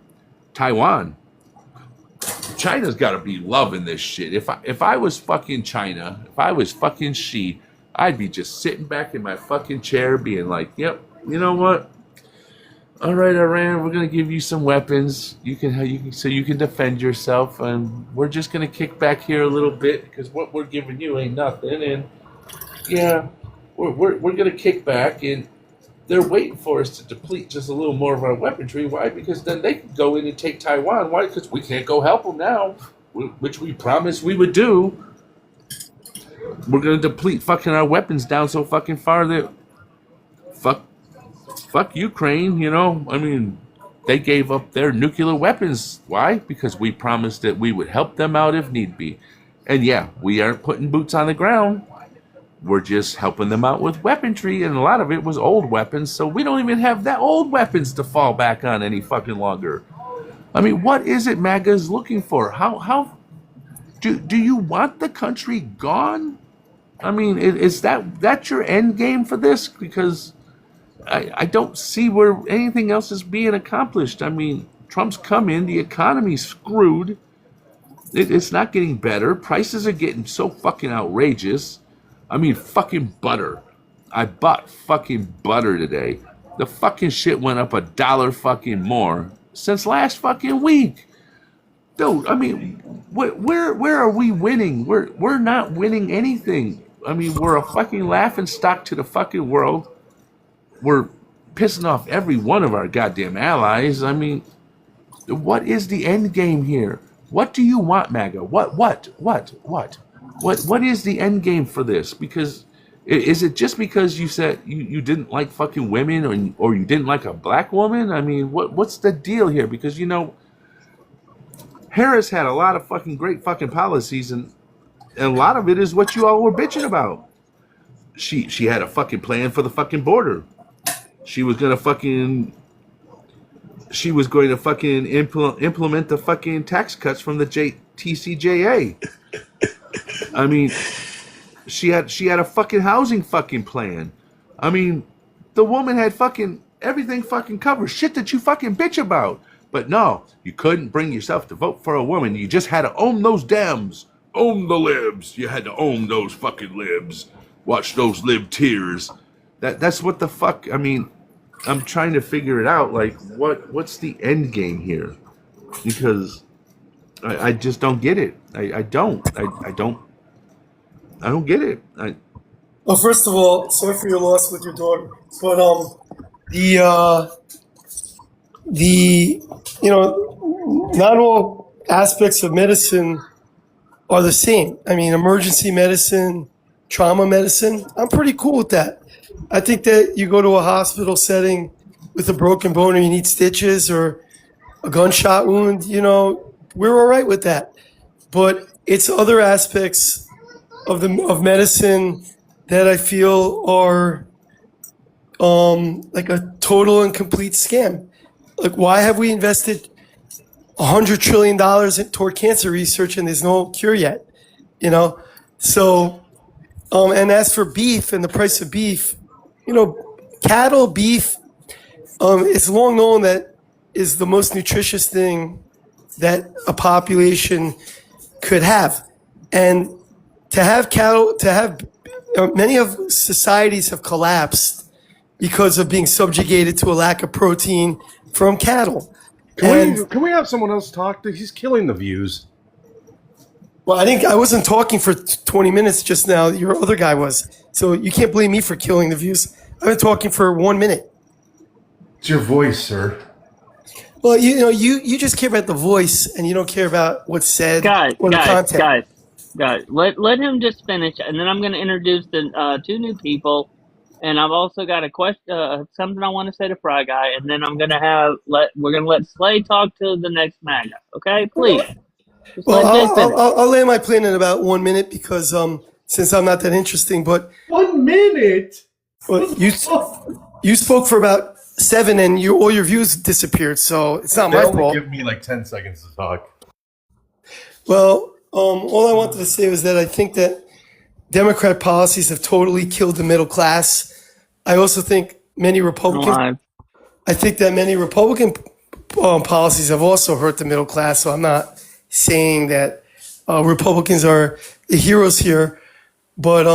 Speaker 3: Taiwan. China's got to be loving this shit. If I was fucking China, if I was fucking Xi, I'd be just sitting back in my fucking chair being like, yep, you know what? All right, Iran, we're going to give you some weapons. So you can defend yourself, and we're just going to kick back here a little bit because what we're giving you ain't nothing. And yeah, we're going to kick back, and they're waiting for us to deplete just a little more of our weaponry. Why? Because then they can go in and take Taiwan. Why? Because we can't go help them now, which we promised we would do. We're going to deplete fucking our weapons down so fucking far that fuck Ukraine, I mean, they gave up their nuclear weapons. Why? Because we promised that we would help them out if need be. And yeah, we aren't putting boots on the ground. We're just helping them out with weaponry, and a lot of it was old weapons, so we don't even have that old weapons to fall back on any fucking longer. I mean, what is it MAGA is looking for? How do you want the country gone? I mean, is that your end game for this? Because I don't see where anything else is being accomplished. I mean, Trump's come in, the economy's screwed. It's not getting better. Prices are getting so fucking outrageous. I mean, fucking butter. I bought fucking butter today. The fucking shit went up $1 fucking more since last fucking week. Dude, I mean, where are we winning? We're not winning anything. I mean, we're a fucking laughing stock to the fucking world. We're pissing off every one of our goddamn allies. I mean, what is the end game here? What do you want, MAGA? What is the end game for this? Because is it just because you said you didn't like fucking women or you didn't like a black woman? I mean, what's the deal here? Because Harris had a lot of fucking great fucking policies, and a lot of it is what you all were bitching about. She had a fucking plan for the fucking border. She was going to fucking implement the fucking tax cuts from the TCJA. I mean, she had a fucking housing fucking plan. I mean, the woman had fucking everything fucking covered. Shit that you fucking bitch about. But no, you couldn't bring yourself to vote for a woman. You just had to own those Dems. Own the libs. You had to own those fucking libs. Watch those lib tears. That's what the fuck. I mean, I'm trying to figure it out. Like, what's the end game here? Because I just don't get it. I don't get it.
Speaker 22: Well, first of all, sorry for your loss with your daughter, but not all aspects of medicine are the same. I mean, emergency medicine, trauma medicine, I'm pretty cool with that. I think that you go to a hospital setting with a broken bone or you need stitches or a gunshot wound, we're all right with that. But it's other aspects of medicine that I feel are like a total and complete scam. Like, why have we invested $100 trillion toward cancer research and there's no cure yet? You know, so and as for beef and the price of beef, you know, cattle beef, it's long known that is the most nutritious thing that a population could have, and to have cattle, to have many of societies have collapsed because of being subjugated to a lack of protein from cattle.
Speaker 8: Can we have someone else talk? He's killing the views.
Speaker 22: Well, I wasn't talking for 20 minutes just now. Your other guy was. So you can't blame me for killing the views. I've been talking for 1 minute.
Speaker 8: It's your voice, sir.
Speaker 22: Well, you know, you just care about the voice and you don't care about what's said or the content.
Speaker 6: Guys, let him just finish, and then I'm going to introduce the 2 new people, and I've also got a question, something I want to say to Fry Guy, and then I'm going to we're going to let Slay talk to the next Maga. Okay, please. Just
Speaker 22: Well,
Speaker 6: let Jay finish.
Speaker 22: I'll land my plane in about 1 minute because since I'm not that interesting, but
Speaker 8: 1 minute.
Speaker 22: Well, you spoke for about 7, and all your views disappeared. So it's not my fault.
Speaker 8: Give me like 10 seconds to talk.
Speaker 22: Well, all I wanted to say was that I think that Democrat policies have totally killed the middle class. I also think many Republican. I think that many Republican policies have also hurt the middle class. So I'm not saying that Republicans are the heroes here, but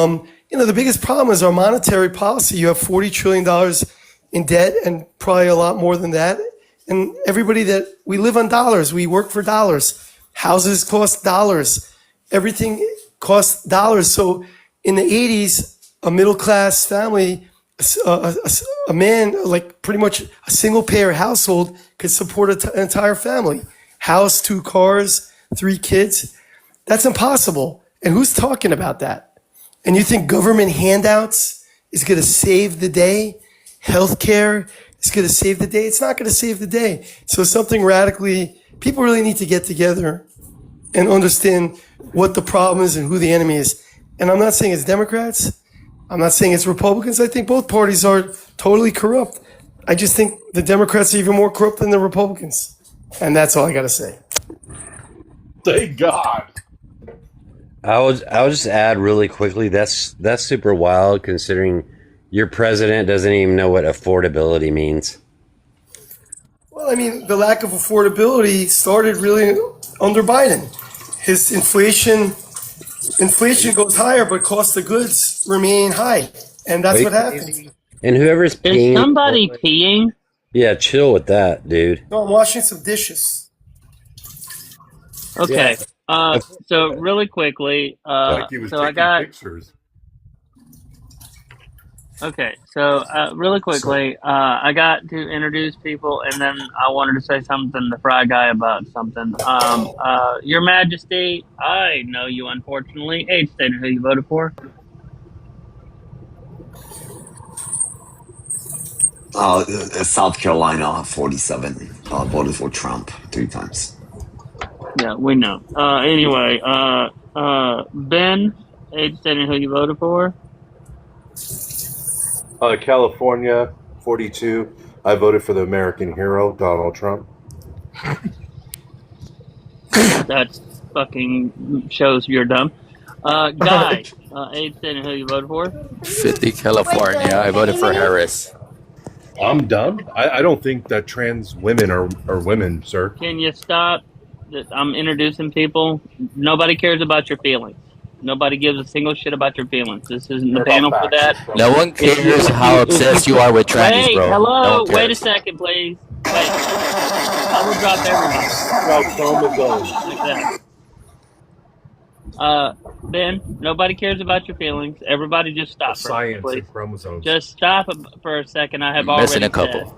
Speaker 22: you know, the biggest problem is our monetary policy. You have $40 trillion in debt, and probably a lot more than that. And everybody we live on dollars. We work for dollars. Houses cost dollars. Everything costs dollars. So in the 80s, a middle class family, a man, like pretty much a single payer household, could support an entire family. House, 2 cars, 3 kids. That's impossible. And who's talking about that? And you think government handouts is going to save the day? Healthcare is going to save the day? It's not going to save the day. So people really need to get together and understand what the problem is and who the enemy is. And I'm not saying it's Democrats. I'm not saying it's Republicans. I think both parties are totally corrupt. I just think the Democrats are even more corrupt than the Republicans. And that's all I got to say.
Speaker 8: Thank God.
Speaker 20: I'll just add really quickly. That's super wild considering your president doesn't even know what affordability means.
Speaker 22: Well, I mean, the lack of affordability started really under Biden. His inflation goes higher, but cost of goods remain high, and that's what happened.
Speaker 20: And whoever's peeing,
Speaker 6: is somebody peeing?
Speaker 20: Yeah, chill with that, dude.
Speaker 22: No, I'm washing some dishes.
Speaker 6: Okay. So really quickly, so I got
Speaker 8: pictures.
Speaker 6: Okay, so really quickly, I got to introduce people, and then I wanted to say something to Fry Guy about something. Your Majesty, I know you, unfortunately. Age, state, and who you voted for.
Speaker 11: South Carolina, 47. Voted for Trump 3 times.
Speaker 6: Yeah, we know. Anyway, Ben, age, state, and who you voted for.
Speaker 8: California, 42. I voted for the American hero, Donald Trump.
Speaker 6: That fucking shows you're dumb. Guy, age, state, and who you voted for.
Speaker 13: 50 California. I voted for Harris.
Speaker 8: I'm dumb? I don't think that trans women are women, sir.
Speaker 6: Can you stop? I'm introducing people. Nobody cares about your feelings. Nobody gives a single shit about your feelings. This isn't the panel for that.
Speaker 13: No one cares how obsessed you are with trannies, bro.
Speaker 6: Hello, wait a second, please. Wait. I will drop everyone. Like that. Ben, nobody cares about your feelings. Everybody just stop for a second, please.
Speaker 8: And chromosomes.
Speaker 6: Just stop for a second. I have already
Speaker 13: missing a couple.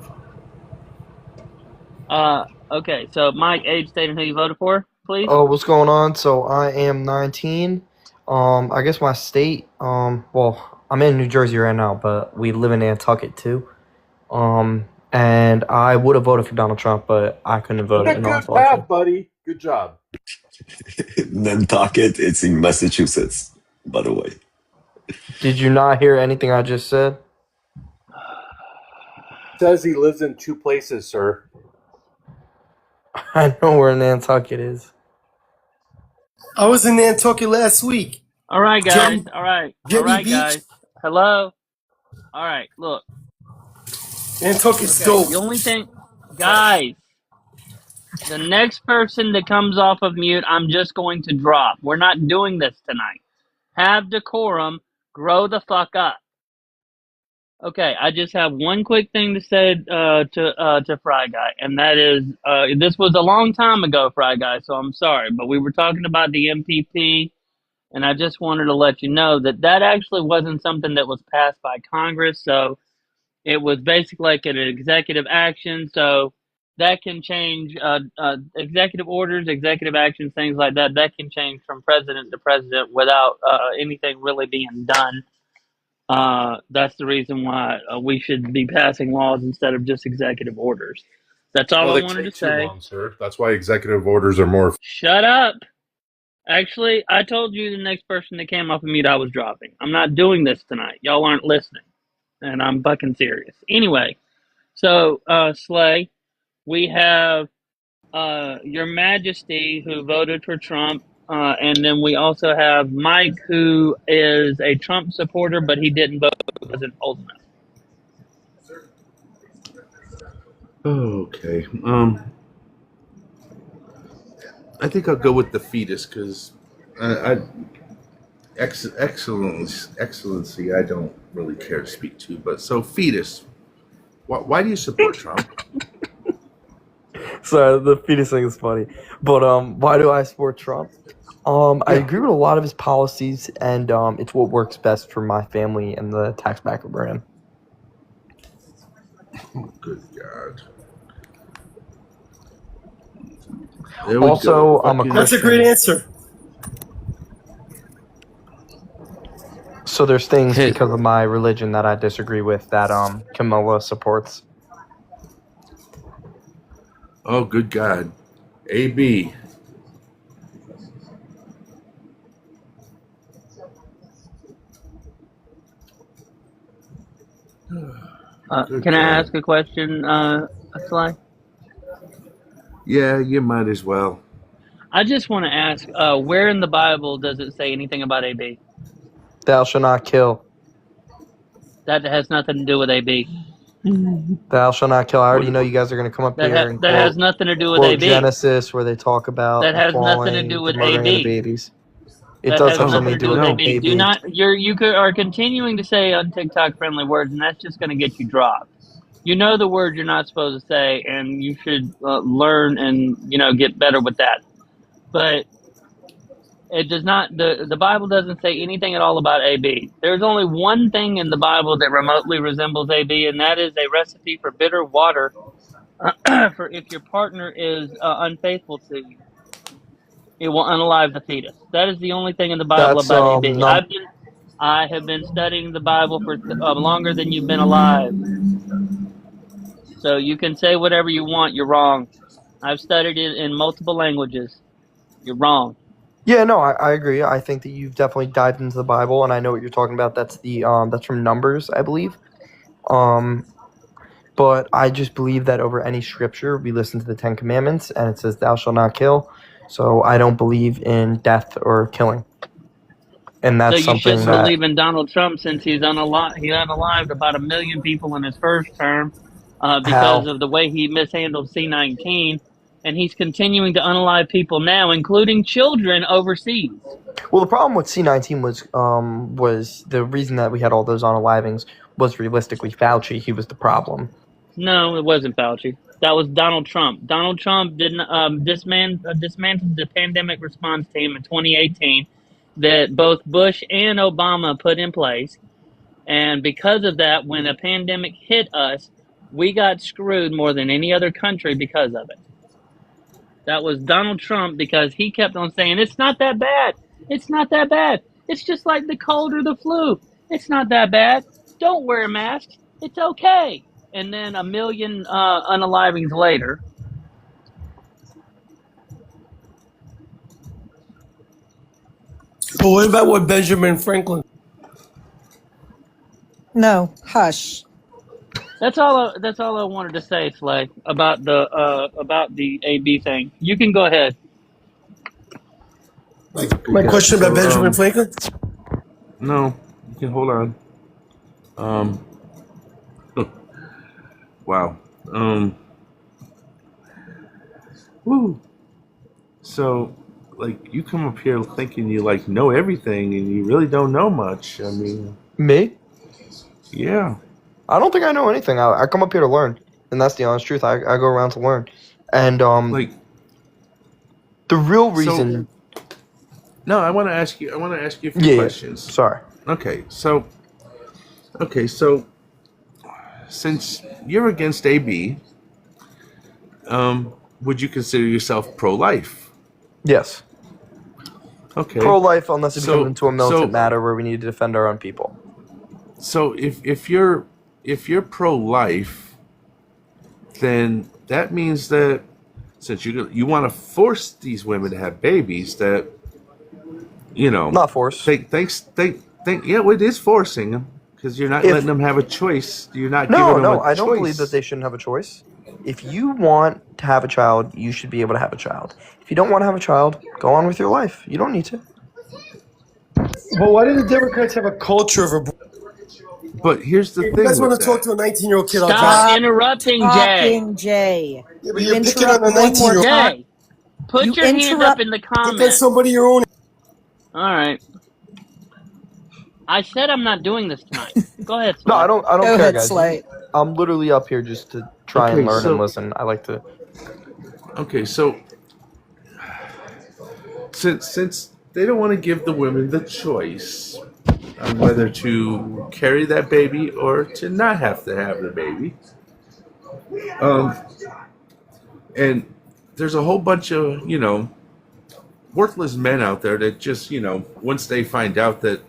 Speaker 6: Okay, so Mike, age, state, and who you voted for, please.
Speaker 23: Oh, what's going on? So I am 19. I guess my state, well, I'm in New Jersey right now, but we live in Nantucket too. And I would have voted for Donald Trump, but I couldn't vote.
Speaker 8: Good path, buddy. Good job.
Speaker 11: Nantucket, it's in Massachusetts, by the way.
Speaker 23: Did you not hear anything I just said?
Speaker 8: Says he lives in 2 places, sir.
Speaker 23: I know where Nantucket is.
Speaker 22: I was in Nantucket last week.
Speaker 6: All right, guys.
Speaker 22: Jetty,
Speaker 6: All right. All
Speaker 22: Jetty
Speaker 6: right,
Speaker 22: Beach.
Speaker 6: guys. Hello. All right. Look.
Speaker 22: Nantucket's
Speaker 6: Okay.
Speaker 22: dope.
Speaker 6: The only thing, guys, the next person that comes off of mute, I'm just going to drop. We're not doing this tonight. Have decorum. Grow the fuck up. Okay, I just have one quick thing to say to Fry Guy, and that is this was a long time ago, Fry Guy. So I'm sorry, but we were talking about the MPP, and I just wanted to let you know that that actually wasn't something that was passed by Congress. So it was basically like an executive action. So that can change executive orders, executive actions, things like that. That can change from president to president without anything really being done. That's the reason why we should be passing laws instead of just executive orders. That's all
Speaker 8: Well,
Speaker 6: I
Speaker 8: they
Speaker 6: wanted to
Speaker 8: take too
Speaker 6: say.
Speaker 8: long, sir. That's why executive orders are more.
Speaker 6: Shut up. Actually, I told you the next person that came off of mute I was dropping. I'm not doing this tonight. Y'all aren't listening. And I'm fucking serious. Anyway, so, Slay, we have Your Majesty who voted for Trump. And then we also have Mike, who is a Trump supporter, but he didn't vote because he wasn't old enough.
Speaker 3: Okay. I think I'll go with the fetus because excellency, I don't really care to speak to. But so fetus, why do you support Trump?
Speaker 23: Sorry, the fetus thing is funny. But why do I support Trump? I agree with a lot of his policies, and it's what works best for my family and the tax backer brand.
Speaker 3: Oh, good God.
Speaker 23: Also, I'm a Christian.
Speaker 22: That's a great answer.
Speaker 23: So there's things because of my religion that I disagree with that Camilla supports.
Speaker 3: Oh, good God. AB.
Speaker 6: Can I ask a question, Sly?
Speaker 3: Yeah, you might as well.
Speaker 6: I just want to ask, where in the Bible does it say anything about AB?
Speaker 23: Thou shalt not kill.
Speaker 6: That has nothing to do with AB.
Speaker 23: Thou shalt not kill. I already know you guys are going to come up
Speaker 6: That
Speaker 23: here and
Speaker 6: that has nothing to do with
Speaker 23: quote
Speaker 6: AB.
Speaker 23: Genesis where they talk about
Speaker 6: That has nothing to
Speaker 23: falling,
Speaker 6: do
Speaker 23: the
Speaker 6: with
Speaker 23: murdering of
Speaker 6: AB.
Speaker 23: the babies. It
Speaker 6: That
Speaker 23: does
Speaker 6: has
Speaker 23: have
Speaker 6: nothing
Speaker 23: something
Speaker 6: to do with AB. Do not are continuing to say on TikTok friendly words, and that's just going to get you dropped. You know the words you're not supposed to say, and you should learn and get better with that. But it does not. The Bible doesn't say anything at all about AB. There's only one thing in the Bible that remotely resembles AB, and that is a recipe for bitter water for if your partner is unfaithful to you. It will unalive the fetus. That is the only thing in the Bible
Speaker 23: That's
Speaker 6: about AB. I have been studying the Bible for longer than you've been alive. So you can say whatever you want. You're wrong. I've studied it in multiple languages. You're wrong.
Speaker 23: Yeah, no, I agree. I think that you've definitely dived into the Bible, and I know what you're talking about. That's that's from Numbers, I believe. But I just believe that over any scripture, we listen to the Ten Commandments, and it says, "Thou shalt not kill." So I don't believe in death or killing, and that's
Speaker 6: So you
Speaker 23: something
Speaker 6: shouldn't
Speaker 23: that
Speaker 6: believe in Donald Trump since he's unalived. He unalived about 1 million people in his first term because
Speaker 23: How?
Speaker 6: of the way he mishandled C-19, and he's continuing to unalive people now, including children overseas.
Speaker 23: Well, the problem with C-19 was the reason that we had all those unalivings was realistically Fauci. He was the problem.
Speaker 6: No, it wasn't Fauci. That was Donald Trump. Donald Trump didn't dismantled the pandemic response team in 2018 that both Bush and Obama put in place. And because of that, when a pandemic hit us, we got screwed more than any other country because of it. That was Donald Trump because he kept on saying, it's not that bad. It's not that bad. It's just like the cold or the flu. It's not that bad. Don't wear masks. It's okay. And then 1 million unalivings later.
Speaker 22: But what about what Benjamin Franklin?
Speaker 12: No, hush.
Speaker 6: That's all I wanted to say, Slay, about the AB thing. You can go ahead.
Speaker 22: My
Speaker 3: Yeah.
Speaker 22: question about
Speaker 3: So
Speaker 22: Benjamin Franklin.
Speaker 3: no, you can hold on. Um, wow. Woo. So, like, you come up here thinking you like know everything, and you really don't know much. I mean,
Speaker 23: Me?
Speaker 3: yeah.
Speaker 23: I don't think I know anything. I come up here to learn, and that's the honest truth. I go around to learn, and
Speaker 3: Like,
Speaker 23: the real
Speaker 3: so
Speaker 23: reason.
Speaker 3: no, I want to ask you. I want to ask you a few
Speaker 23: Yeah.
Speaker 3: questions.
Speaker 23: Sorry.
Speaker 3: Okay, so since you're against AB, would you consider yourself pro-life?
Speaker 23: Yes.
Speaker 3: Okay.
Speaker 23: Pro-life, unless it becomes
Speaker 3: So
Speaker 23: into a militant matter where we need to defend our own people.
Speaker 3: so if you're pro-life, then that means that since you want to force these women to have babies, that
Speaker 23: not force.
Speaker 3: Think yeah, well, it is forcing them because you're not letting them have a choice. You're not giving them
Speaker 23: No,
Speaker 3: a
Speaker 23: I
Speaker 3: choice.
Speaker 23: don't believe that they shouldn't have a choice. If you want to have a child, you should be able to have a child. If you don't want to have a child, go on with your life. You don't need to.
Speaker 22: But why do the Democrats have a culture of abortion?
Speaker 3: But here's the
Speaker 22: If you
Speaker 3: thing
Speaker 22: guys
Speaker 3: with
Speaker 22: want to talk
Speaker 3: that.
Speaker 22: to a 19-year-old kid, I'll
Speaker 6: Stop
Speaker 22: drive.
Speaker 6: interrupting, Jay.
Speaker 12: Jay.
Speaker 22: Yeah, but
Speaker 12: You
Speaker 22: you're picking on
Speaker 12: interrupt
Speaker 22: a
Speaker 12: one more
Speaker 22: 19-year-old.
Speaker 12: time.
Speaker 6: Jay, put
Speaker 12: You
Speaker 6: your hand up
Speaker 12: interrupt.
Speaker 6: in the
Speaker 22: Get that
Speaker 6: comments.
Speaker 22: somebody your own.
Speaker 6: All right. I said I'm not doing this tonight. Go ahead,
Speaker 23: No,
Speaker 6: Slay.
Speaker 23: I don't
Speaker 12: Go
Speaker 23: care,
Speaker 12: ahead,
Speaker 23: guys.
Speaker 12: Slay.
Speaker 23: I'm literally up here just to try and
Speaker 3: Okay,
Speaker 23: learn
Speaker 3: so-
Speaker 23: and listen. I like to.
Speaker 3: Okay, so since they don't want to give the women the choice on whether to carry that baby or to not have to have the baby, and there's a whole bunch of worthless men out there that just once they find out that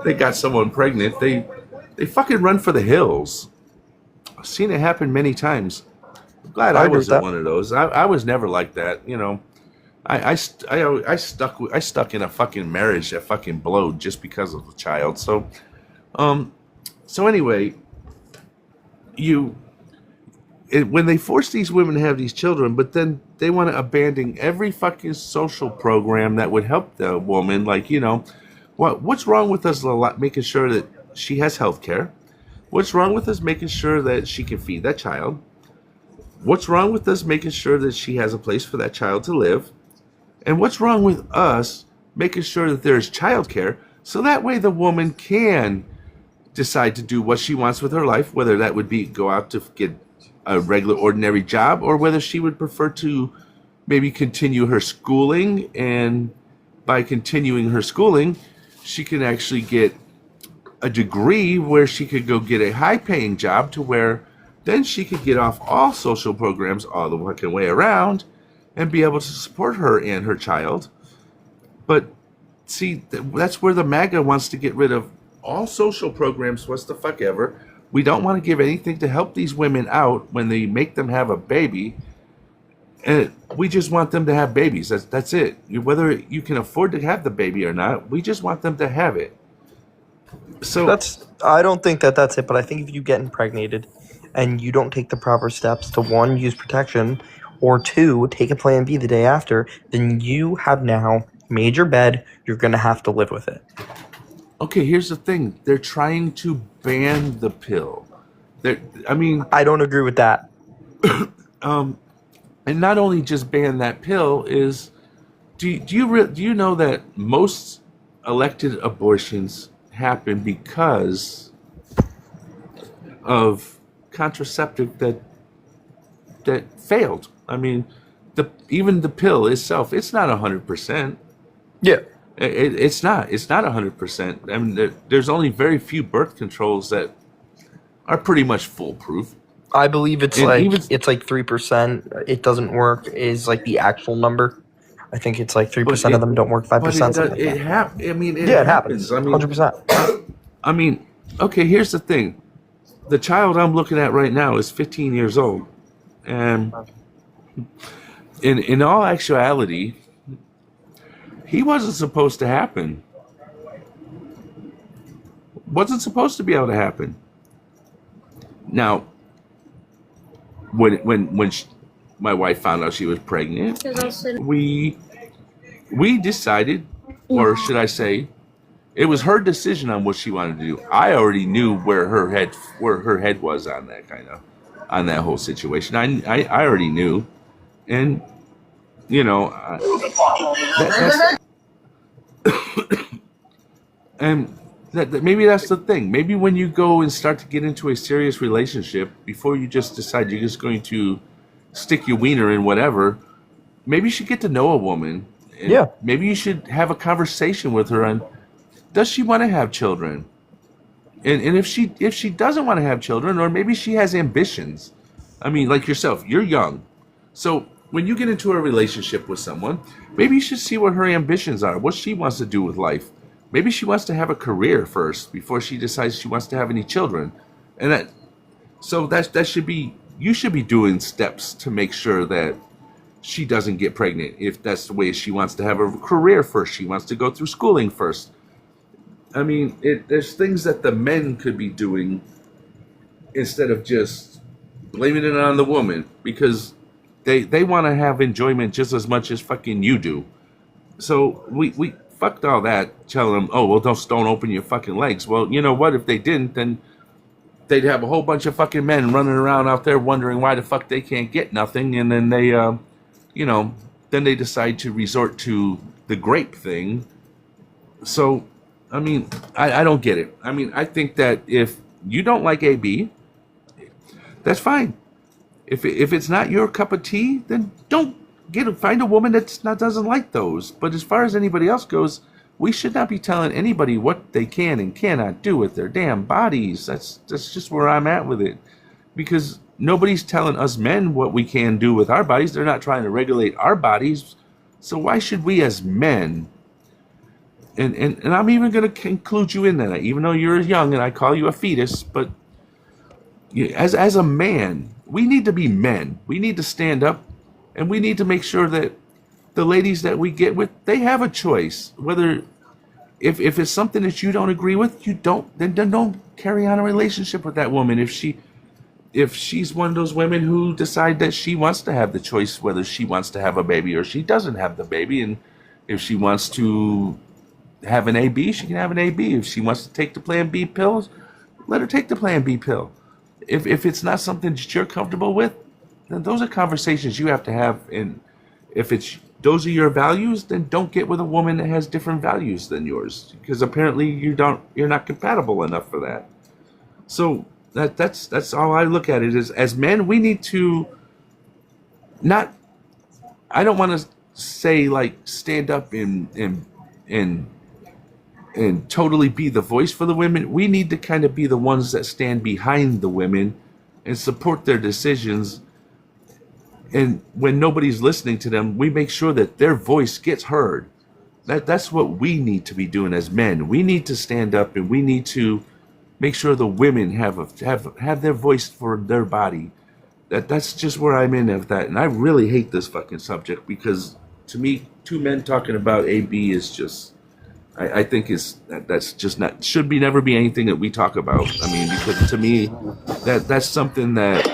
Speaker 3: they got someone pregnant, they fucking run for the hills. I've seen it happen many times. I'm glad I
Speaker 23: agree with
Speaker 3: wasn't
Speaker 23: that.
Speaker 3: one of those. I was never like that. I stuck in a fucking marriage that fucking blowed just because of the child. So anyway, when they force these women to have these children, but then they want to abandon every fucking social program that would help the woman, like what's wrong with us making sure that she has health care? What's wrong with us making sure that she can feed that child? What's wrong with us making sure that she has a place for that child to live? And what's wrong with us making sure that there's childcare so that way the woman can decide to do what she wants with her life, whether that would be go out to get a regular ordinary job or whether she would prefer to maybe continue her schooling, and by continuing her schooling she can actually get a degree where she could go get a high paying job to where then she could get off all social programs all the fucking way around and be able to support her and her child. But see, that's where the MAGA wants to get rid of all social programs. What's the fuck ever? We don't want to give anything to help these women out when they make them have a baby. And we just want them to have babies. That's it. Whether you can afford to have the baby or not, we just want them to have it. So
Speaker 23: I don't think that that's it, but I think if you get impregnated and you don't take the proper steps to, one, use protection, or two, take a plan B the day after, then you have now made your bed. You're going to have to live with it.
Speaker 3: okay, here's the thing. They're trying to ban the pill.
Speaker 23: I don't agree with that.
Speaker 3: And not only just ban that pill is, do you know that most elected abortions happen because of contraceptive that failed? I mean, even the pill itself, it's not 100%.
Speaker 23: Yeah.
Speaker 3: It's not 100%. I mean, there's only very few birth controls that are pretty much foolproof.
Speaker 23: I believe it's
Speaker 3: And
Speaker 23: like
Speaker 3: even-
Speaker 23: it's like 3%. It doesn't work is like the actual number. I think it's like 3% of them don't work. 5%.
Speaker 3: It happens. I mean,
Speaker 23: Yeah, it happens.
Speaker 3: I mean,
Speaker 23: 100%.
Speaker 3: I mean, okay. Here's the thing: the child I'm looking at right now is 15 years old, and in all actuality, he wasn't supposed to happen. Wasn't supposed to be able to happen. Now, when my wife found out she was pregnant, we decided, or should I say, it was her decision on what she wanted to do. I already knew where her head was on that whole situation. I already knew, and and that maybe that's the thing. Maybe when you go and start to get into a serious relationship, before you just decide you're just going to stick your wiener in whatever, maybe you should get to know a woman. And maybe you should have a conversation with her on, does she want to have children? And if she doesn't want to have children, or maybe she has ambitions. I mean, like yourself, you're young. So when you get into a relationship with someone, maybe you should see what her ambitions are, what she wants to do with life. Maybe she wants to have a career first before she decides she wants to have any children. And that should be, you should be doing steps to make sure that she doesn't get pregnant. If that's the way she wants to have a career first, she wants to go through schooling first. I mean, there's things that the men could be doing instead of just blaming it on the woman, because they want to have enjoyment just as much as fucking you do. So we fucked all that, telling them, oh, well, don't open your fucking legs. Well, you know what? If they didn't, then they'd have a whole bunch of fucking men running around out there wondering why the fuck they can't get nothing, and then they, then they decide to resort to the grape thing. So, I mean, I don't get it. I mean, I think that if you don't like AB, that's fine. If it's not your cup of tea, then don't find a woman that doesn't like those. But as far as anybody else goes, we should not be telling anybody what they can and cannot do with their damn bodies. That's just where I'm at with it. Because nobody's telling us men what we can do with our bodies. They're not trying to regulate our bodies. So why should we as men, and I'm even going to include you in that, even though you're young and I call you a fetus, but as a man, we need to be men. We need to stand up, and we need to make sure that the ladies that we get with, they have a choice. Whether if it's something that you don't agree with, then don't carry on a relationship with that woman. If she's one of those women who decide that she wants to have the choice whether she wants to have a baby or she doesn't have the baby, and if she wants to have an AB, she can have an AB. If she wants to take the Plan B pills, let her take the Plan B pill. If it's not something that you're comfortable with, then those are conversations you have to have. And if those are your values, then don't get with a woman that has different values than yours, because apparently you're not compatible enough for that. So that's all I look at it as men. We need to not. I don't want to say like stand up and totally be the voice for the women. We need to kind of be the ones that stand behind the women and support their decisions. And when nobody's listening to them, we make sure that their voice gets heard. That's what we need to be doing as men. We need to stand up, and we need to make sure the women have their voice for their body. That's just where I'm in with that. And I really hate this fucking subject, because to me, two men talking about AB is just, I think that's just not, should be never be anything that we talk about. I mean, because to me, that's something that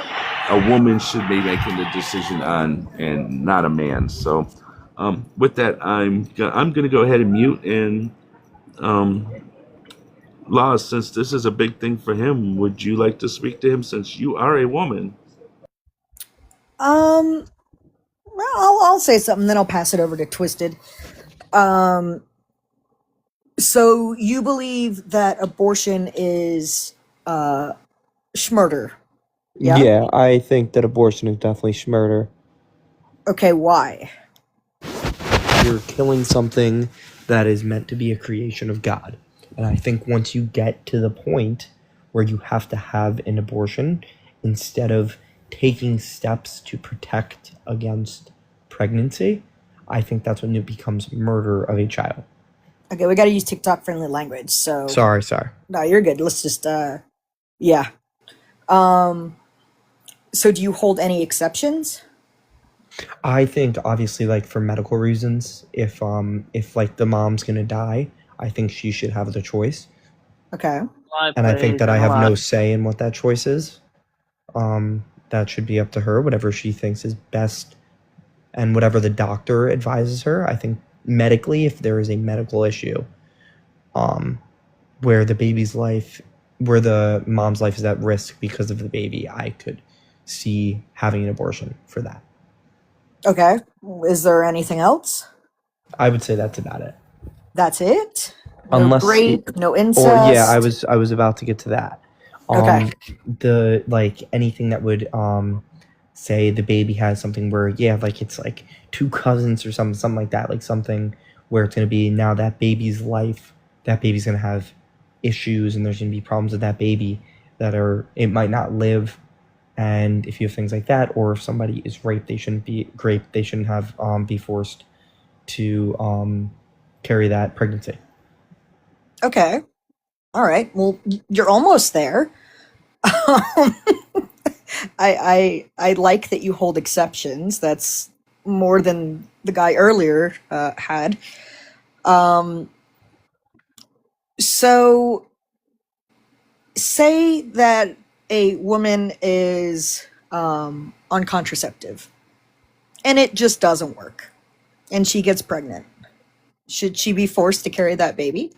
Speaker 3: a woman should be making the decision on, and not a man. So with that, I'm going to go ahead and mute. And Laws, since this is a big thing for him, would you like to speak to him, since you are a woman?
Speaker 12: Well, I'll say something, then I'll pass it over to Twisted. So you believe that abortion is schmurder?
Speaker 23: Yeah, I think that abortion is definitely schmurder.
Speaker 12: Okay, why?
Speaker 23: You're killing something that is meant to be a creation of God. And I think once you get to the point where you have to have an abortion, instead of taking steps to protect against pregnancy, I think that's when it becomes murder of a child.
Speaker 12: Okay, we got to use TikTok friendly language. So
Speaker 23: Sorry.
Speaker 12: No, you're good. Let's just yeah. So do you hold any exceptions?
Speaker 23: I think obviously, like, for medical reasons, if like the mom's gonna die, I think she should have the choice.
Speaker 12: Okay.
Speaker 23: And I think that I have no say in what that choice is. That should be up to her, whatever she thinks is best, and whatever the doctor advises her. I think medically, if there is a medical issue, where the mom's life is at risk because of the baby, I could see having an abortion for that.
Speaker 12: Okay. Is there anything else?
Speaker 23: I would say that's about it.
Speaker 12: That's it? No
Speaker 23: Unless
Speaker 12: rape, no incest.
Speaker 23: Or yeah, I was about to get to that.
Speaker 12: Okay.
Speaker 23: The like anything that would say the baby has something where it's like two cousins or something like that, like something where it's gonna be now that baby's gonna have issues and there's gonna be problems with that baby it might not live. And if you have things like that, or if somebody is raped, they shouldn't have be forced to carry that pregnancy.
Speaker 12: Okay. All right. Well, you're almost there. I like that you hold exceptions. That's more than the guy earlier had. So say that a woman is on contraceptive and it just doesn't work and she gets pregnant. Should she be forced to carry that baby?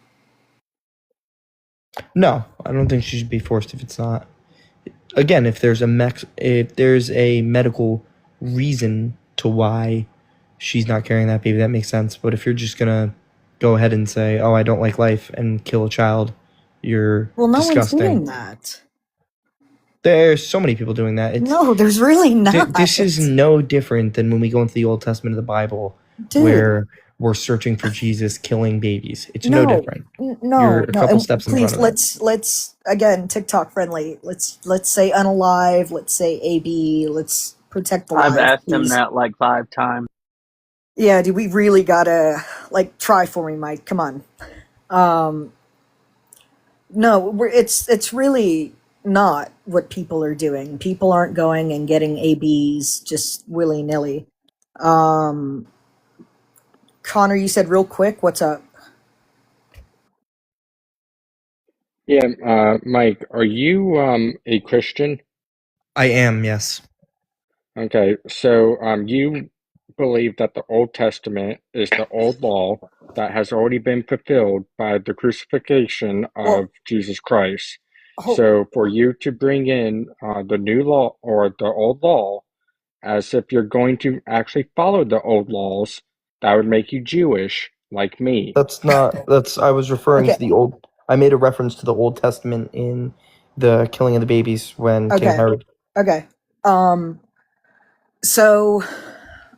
Speaker 23: No, I don't think she should be forced if it's not. Again, if there's a medical reason to why she's not carrying that baby, that makes sense. But if you're just gonna go ahead and say, "Oh, I don't like life," and kill a child, you're disgusting.
Speaker 12: One's doing that.
Speaker 23: There's so many people doing that.
Speaker 12: No, there's really not.
Speaker 23: This is no different than when we go into the Old Testament of the Bible, where we're searching for Jesus killing babies. It's no different. You're a couple steps in front of it.
Speaker 12: Let's again TikTok friendly. Let's say unalive. Let's say AB. Let's protect the lives.
Speaker 6: I've asked him that like 5 times.
Speaker 12: Yeah, dude, we really gotta try for me, Mike. Come on. No, it's really not what people are doing. People aren't going and getting ABs just willy nilly. Connor, you said real quick, what's up?
Speaker 9: Yeah, Mike, are you a Christian?
Speaker 23: I am, yes.
Speaker 9: Okay, so you believe that the Old Testament is the old law that has already been fulfilled by the crucifixion of Jesus Christ. So for you to bring in the new law or the old law as if you're going to actually follow the old laws, that would make you Jewish, like me.
Speaker 23: I was referring to the old. I made a reference to the Old Testament in the killing of the babies when King Herod.
Speaker 12: Okay. So.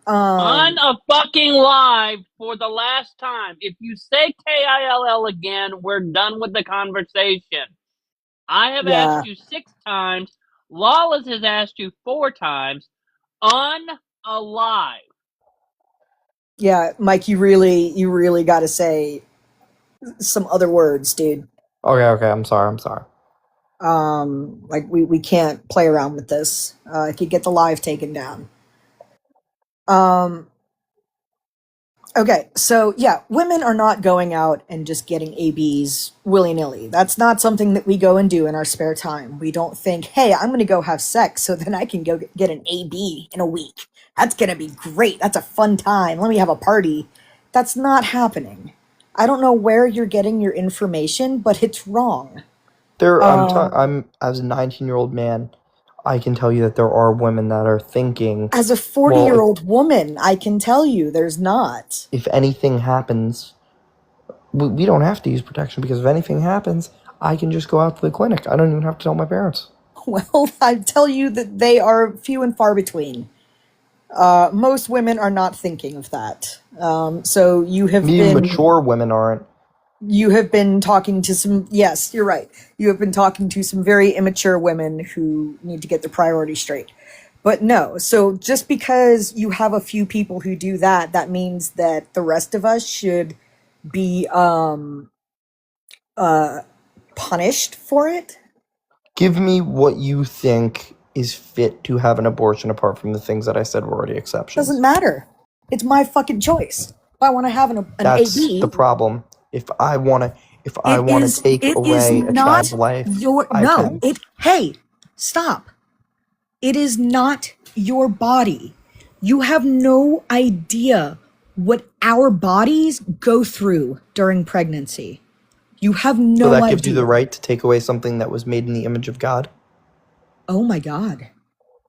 Speaker 6: On a fucking live for the last time. If you say KILL again, we're done with the conversation. I have asked you 6 times. Lawless has asked you 4 times. Unalive.
Speaker 12: Yeah, Mike, you really got to say some other words, dude.
Speaker 23: Okay, I'm sorry.
Speaker 12: We can't play around with this. If you get the live taken down. Okay, so yeah, women are not going out and just getting ABs willy-nilly. That's not something that we go and do in our spare time. We don't think, hey, I'm going to go have sex so then I can go get an AB in a week. That's going to be great. That's a fun time. Let me have a party. That's not happening. I don't know where you're getting your information, but it's wrong.
Speaker 23: I'm as a 19-year-old man, I can tell you that there are women that are thinking.
Speaker 12: As a 40-year-old woman, I can tell you there's not.
Speaker 23: If anything happens, we don't have to use protection because if anything happens, I can just go out to the clinic. I don't even have to tell my parents.
Speaker 12: Well, I tell you that they are few and far between. Most women are not thinking of that. So you have been...
Speaker 23: mature women aren't.
Speaker 12: You have been talking to some... Yes, you're right. You have been talking to some very immature women who need to get their priorities straight. But no, so just because you have a few people who do that, that means that the rest of us should be punished for it?
Speaker 23: Give me what you think is fit to have an abortion apart from the things that I said were already exceptions.
Speaker 12: Doesn't matter. It's my fucking choice. If I want to have an
Speaker 23: That's
Speaker 12: AB...
Speaker 23: the problem. If I want to take away a child's life,
Speaker 12: Hey, stop. It is not your body. You have no idea what our bodies go through during pregnancy. You have
Speaker 23: So
Speaker 12: no
Speaker 23: that
Speaker 12: idea.
Speaker 23: gives you the right to take away something that was made in the image of God?
Speaker 12: Oh my God.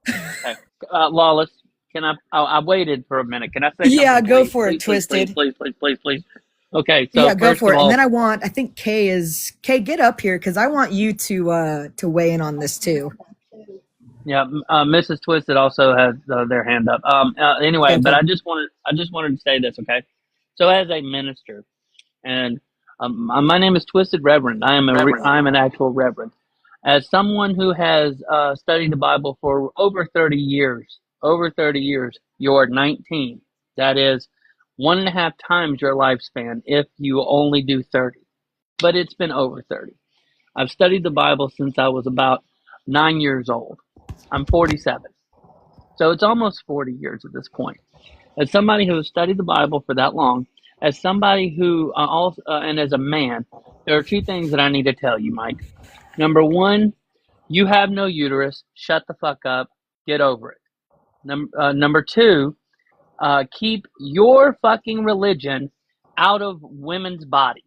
Speaker 6: Okay. Lawless, can I waited for a minute. Can I say
Speaker 12: Yeah,
Speaker 6: something,
Speaker 12: go
Speaker 6: please?
Speaker 12: for it,
Speaker 6: Please, please, please,
Speaker 12: Twisted.
Speaker 6: please, please, please, please. Okay, so
Speaker 12: Yeah, go
Speaker 6: first
Speaker 12: for
Speaker 6: of
Speaker 12: it. And then
Speaker 6: all,
Speaker 12: I think Kay, get up here because I want you to weigh in on this too.
Speaker 6: yeah, Mrs. Twisted also has their hand up. Anyway,
Speaker 12: Okay,
Speaker 6: but
Speaker 12: cool.
Speaker 6: I just wanted to say this, okay? So as a minister, and my name is Twisted Reverend. I am an actual reverend. As someone who has studied the Bible for over 30 years, you're 19. That is 1.5 times your lifespan if you only do 30. But it's been over 30. I've studied the Bible since I was about 9 years old. I'm 47. So it's almost 40 years at this point. As somebody who has studied the Bible for that long, as somebody who and as a man, there are two things that I need to tell you, Mike. Number one, you have no uterus. Shut the fuck up. Get over it. Number two, keep your fucking religion out of women's bodies.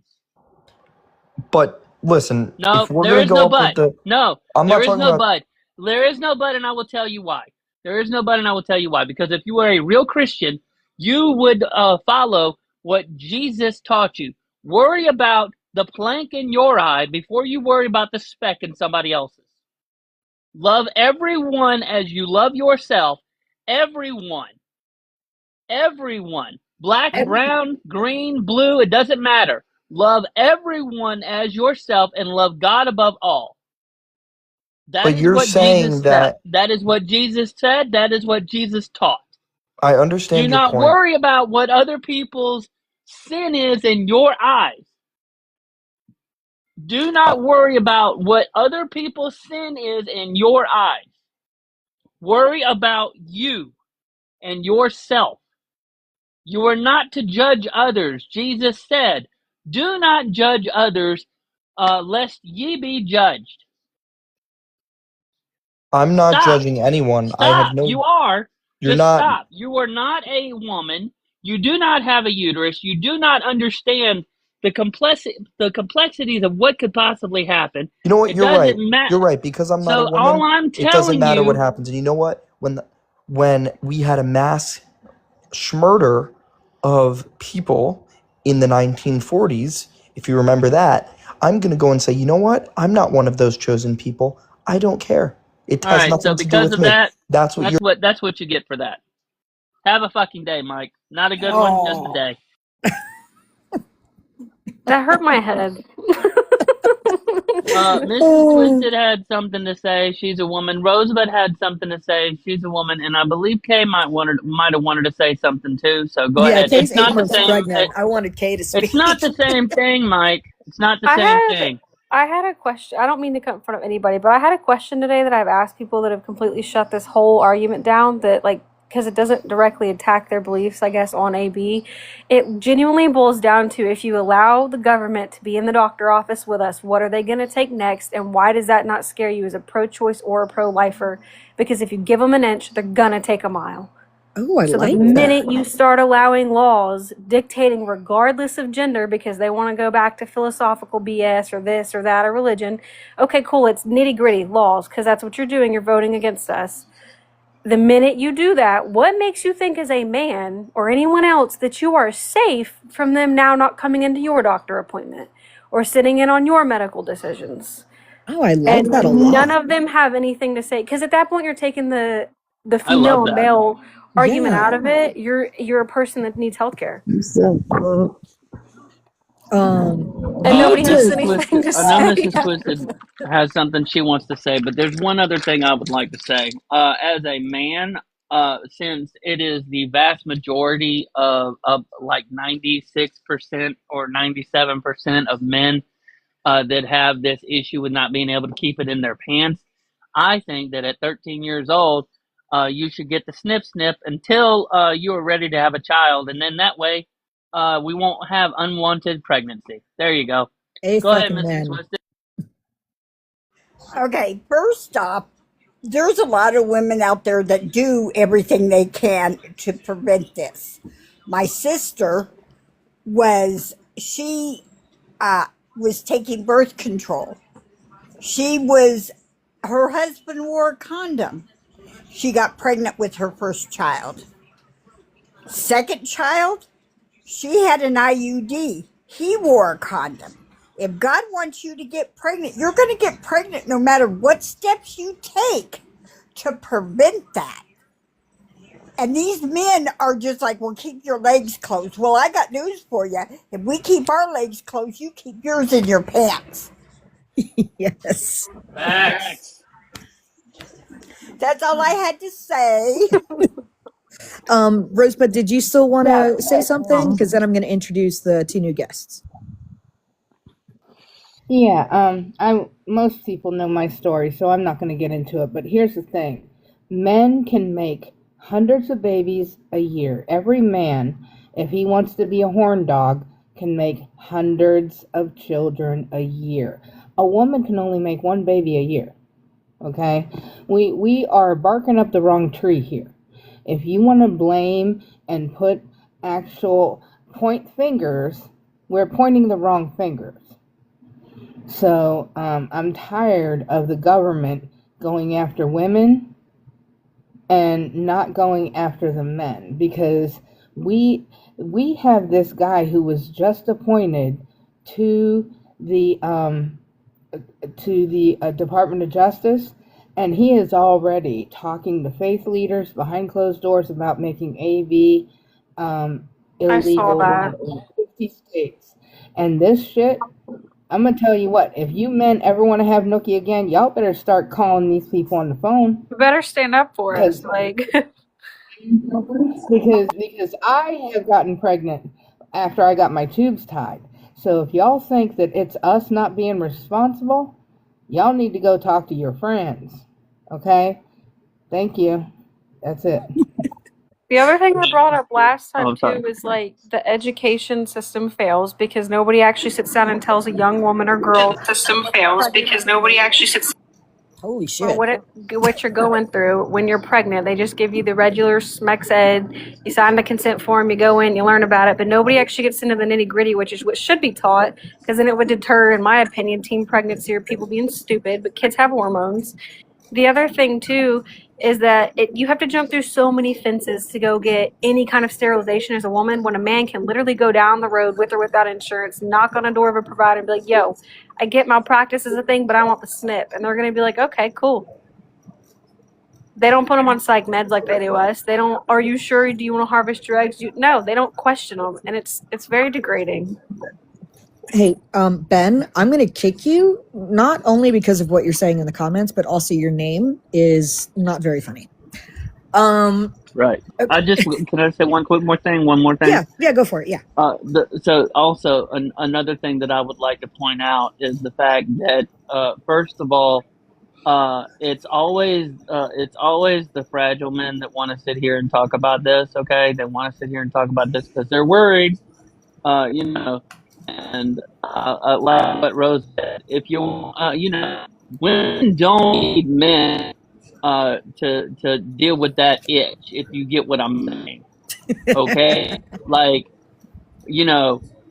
Speaker 23: But listen,
Speaker 6: No,
Speaker 23: if we're
Speaker 6: there
Speaker 23: gonna
Speaker 6: is
Speaker 23: go
Speaker 6: no
Speaker 23: up with
Speaker 6: but.
Speaker 23: the,
Speaker 6: No,
Speaker 23: I'm
Speaker 6: there
Speaker 23: not
Speaker 6: is
Speaker 23: talking
Speaker 6: no
Speaker 23: about.
Speaker 6: but. There is no but, and I will tell you why. There is no but, and I will tell you why. Because if you were a real Christian, you would follow what Jesus taught you. Worry about the plank in your eye before you worry about the speck in somebody else's. Love everyone as you love yourself. Everyone. Everyone. Black, brown, green, blue, it doesn't matter. Love everyone as yourself and love God above all. That
Speaker 23: But
Speaker 6: is
Speaker 23: you're
Speaker 6: what Jesus
Speaker 23: saying
Speaker 6: said.
Speaker 23: that
Speaker 6: That is what Jesus said. That is what Jesus taught.
Speaker 23: I
Speaker 6: Do
Speaker 23: understand your
Speaker 6: not
Speaker 23: point.
Speaker 6: worry about what other people's sin is in your eyes. Do not worry about what other people's sin is in your eyes. Worry about you and yourself. You are not to judge others. Jesus said, do not judge others, lest ye be judged.
Speaker 23: I'm not
Speaker 6: Stop.
Speaker 23: judging anyone. I have
Speaker 6: Stop.
Speaker 23: no.
Speaker 6: You are.
Speaker 23: You're
Speaker 6: Just
Speaker 23: not.
Speaker 6: stop. You are not a woman. You do not have a uterus. You do not understand the complexities of what could possibly happen.
Speaker 23: You know what?
Speaker 6: It
Speaker 23: You're right.
Speaker 6: doesn't matter.
Speaker 23: You're right because I'm not a
Speaker 6: So all
Speaker 23: woman.
Speaker 6: I'm
Speaker 23: It doesn't
Speaker 6: telling
Speaker 23: matter what
Speaker 6: you,
Speaker 23: happens. And you know what? When we had a mass murder of people in the 1940s, if you remember that, I'm going to go and say, you know what? I'm not one of those chosen people. I don't care. It
Speaker 6: all
Speaker 23: has
Speaker 6: right. So
Speaker 23: nothing to do
Speaker 6: because
Speaker 23: with
Speaker 6: of
Speaker 23: me.
Speaker 6: that,
Speaker 23: That's what you're.
Speaker 6: that's what you get for that. Have a fucking day, Mike. Not a good one, just a
Speaker 12: Oh.
Speaker 6: day.
Speaker 14: That hurt my head.
Speaker 6: Mrs. Twisted had something to say. She's a woman. Rosebud had something to say. She's a woman, and I believe Kay might have wanted to say something too. So go
Speaker 12: Yeah,
Speaker 6: ahead.
Speaker 12: Kay's
Speaker 6: It's
Speaker 12: 8
Speaker 6: not the
Speaker 12: months
Speaker 6: same.
Speaker 12: pregnant. I wanted Kay to
Speaker 6: It's
Speaker 12: speak.
Speaker 6: not the same thing, Mike. It's not the same thing.
Speaker 14: I had a question. I don't mean to come in front of anybody, but I had a question today that I've asked people that have completely shut this whole argument down. That because it doesn't directly attack their beliefs, I guess, on AB. It genuinely boils down to if you allow the government to be in the doctor office with us, what are they going to take next, and why does that not scare you as a pro-choice or a pro-lifer? Because if you give them an inch, they're going to take a mile.
Speaker 12: Oh, I
Speaker 14: So
Speaker 12: like
Speaker 14: the
Speaker 12: that.
Speaker 14: minute you start allowing laws dictating regardless of gender because they want to go back to philosophical BS or this or that or religion, okay, cool, it's nitty gritty laws because that's what you're doing. You're voting against us. The minute you do that, what makes you think as a man or anyone else that you are safe from them now not coming into your doctor appointment or sitting in on your medical decisions?
Speaker 12: Oh, I like
Speaker 14: And
Speaker 12: that a lot.
Speaker 14: none of them have anything to say because at that point you're taking the
Speaker 6: I love
Speaker 14: female and
Speaker 6: that.
Speaker 14: male argument
Speaker 12: Yeah.
Speaker 14: out of it. You're a person that needs healthcare. And nobody has
Speaker 6: Mrs.
Speaker 14: anything
Speaker 6: Twisted.
Speaker 14: to
Speaker 6: I know
Speaker 14: say.
Speaker 6: Mrs. Twisted has something she wants to say, but there's one other thing I would like to say. As a man, since it is the vast majority of like 96% or 97% of men that have this issue with not being able to keep it in their pants, I think that at 13 years old, you should get the snip snip until you are ready to have a child, and then that way we won't have unwanted pregnancy. There you go.
Speaker 12: A
Speaker 6: Go ahead,
Speaker 12: fucking
Speaker 6: Mrs.
Speaker 12: man.
Speaker 6: Twisted.
Speaker 12: Okay, first up,
Speaker 10: there's a lot of women out there that do everything they can to prevent this. My sister she was taking birth control. Her husband wore a condom. She got pregnant with her first child. Second child, she had an IUD. He wore a condom. If God wants you to get pregnant, you're going to get pregnant no matter what steps you take to prevent that. And these men are just like, well, keep your legs closed. Well, I got news for you. If we keep our legs closed, you keep yours in your pants. Yes.
Speaker 6: Facts.
Speaker 10: That's all I had to say.
Speaker 12: Rosebud, did you still want to say something? Because then I'm going to introduce the two new guests.
Speaker 15: Yeah, most people know my story, so I'm not going to get into it. But here's the thing: men can make hundreds of babies a year. Every man, if he wants to be a horn dog, can make hundreds of children a year. A woman can only make one baby a year. Okay, we are barking up the wrong tree here. If you want to blame and put actual point fingers, we're pointing the wrong fingers. So I'm tired of the government going after women and not going after the men, because we have this guy who was just appointed to the Department of Justice, and he is already talking to faith leaders behind closed doors about making AV
Speaker 14: I saw
Speaker 15: illegal
Speaker 14: that.
Speaker 15: in 50 states. And this shit, I'm gonna tell you what, if you men ever want to have Nookie again, y'all better start calling these people on the phone.
Speaker 14: You better stand up for us.
Speaker 15: Because I have gotten pregnant after I got my tubes tied. So if y'all think that it's us not being responsible, y'all need to go talk to your friends. Okay? Thank you. That's it.
Speaker 14: The other thing I brought up last time
Speaker 15: I'm sorry.
Speaker 14: too is like the education system fails because nobody actually sits down and tells a young woman or girl
Speaker 15: System fails because nobody actually sits.
Speaker 12: Holy
Speaker 14: or
Speaker 12: shit.
Speaker 14: what you're going through when you're pregnant. They just give you the regular SMEX ed. You sign the consent form, you go in, you learn about it, but nobody actually gets into the nitty gritty, which is what should be taught, because then it would deter, in my opinion, teen pregnancy or people being stupid. But kids have hormones. The other thing too is that you have to jump through so many fences to go get any kind of sterilization as a woman, when a man can literally go down the road with or without insurance, knock on the door of a provider and be like, yo, I get malpractice as a thing, but I want the snip. And they're going to be like, okay, cool. They don't put them on psych meds like they do us. They don't, are you sure? Do you want to harvest your eggs? No, they don't question them. And it's very degrading.
Speaker 12: Hey, Ben, I'm going to kick you, not only because of what you're saying in the comments, but also your name is not very funny.
Speaker 6: Right. Can I say one more thing?
Speaker 12: Yeah, go for it. Yeah.
Speaker 6: So also another thing that I would like to point out is the fact that first of all, it's always the fragile men that want to sit here and talk about this. Okay, they want to sit here and talk about this because they're worried. And like what Rose said, if women don't need men to deal with that itch. If you get what I'm saying, okay? Like,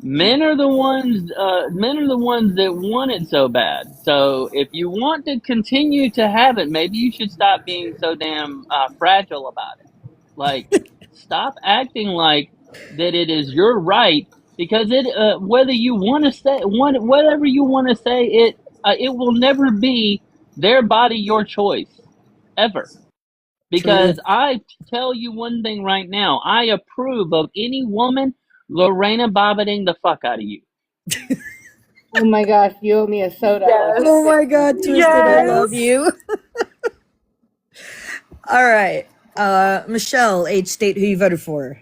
Speaker 6: men are the ones that want it so bad. So if you want to continue to have it, maybe you should stop being so damn fragile about it. Like, stop acting like that it is your right, because whether you want to say whatever you want to say, it will never be their body, your choice, ever. Because
Speaker 12: True.
Speaker 6: I tell you one thing right now, I approve of any woman Lorena Bobbiting the fuck out of you.
Speaker 15: Oh my gosh, you owe me a soda.
Speaker 12: Oh my God, Twisted, I love you. All right. Michelle, age, state, who you voted for.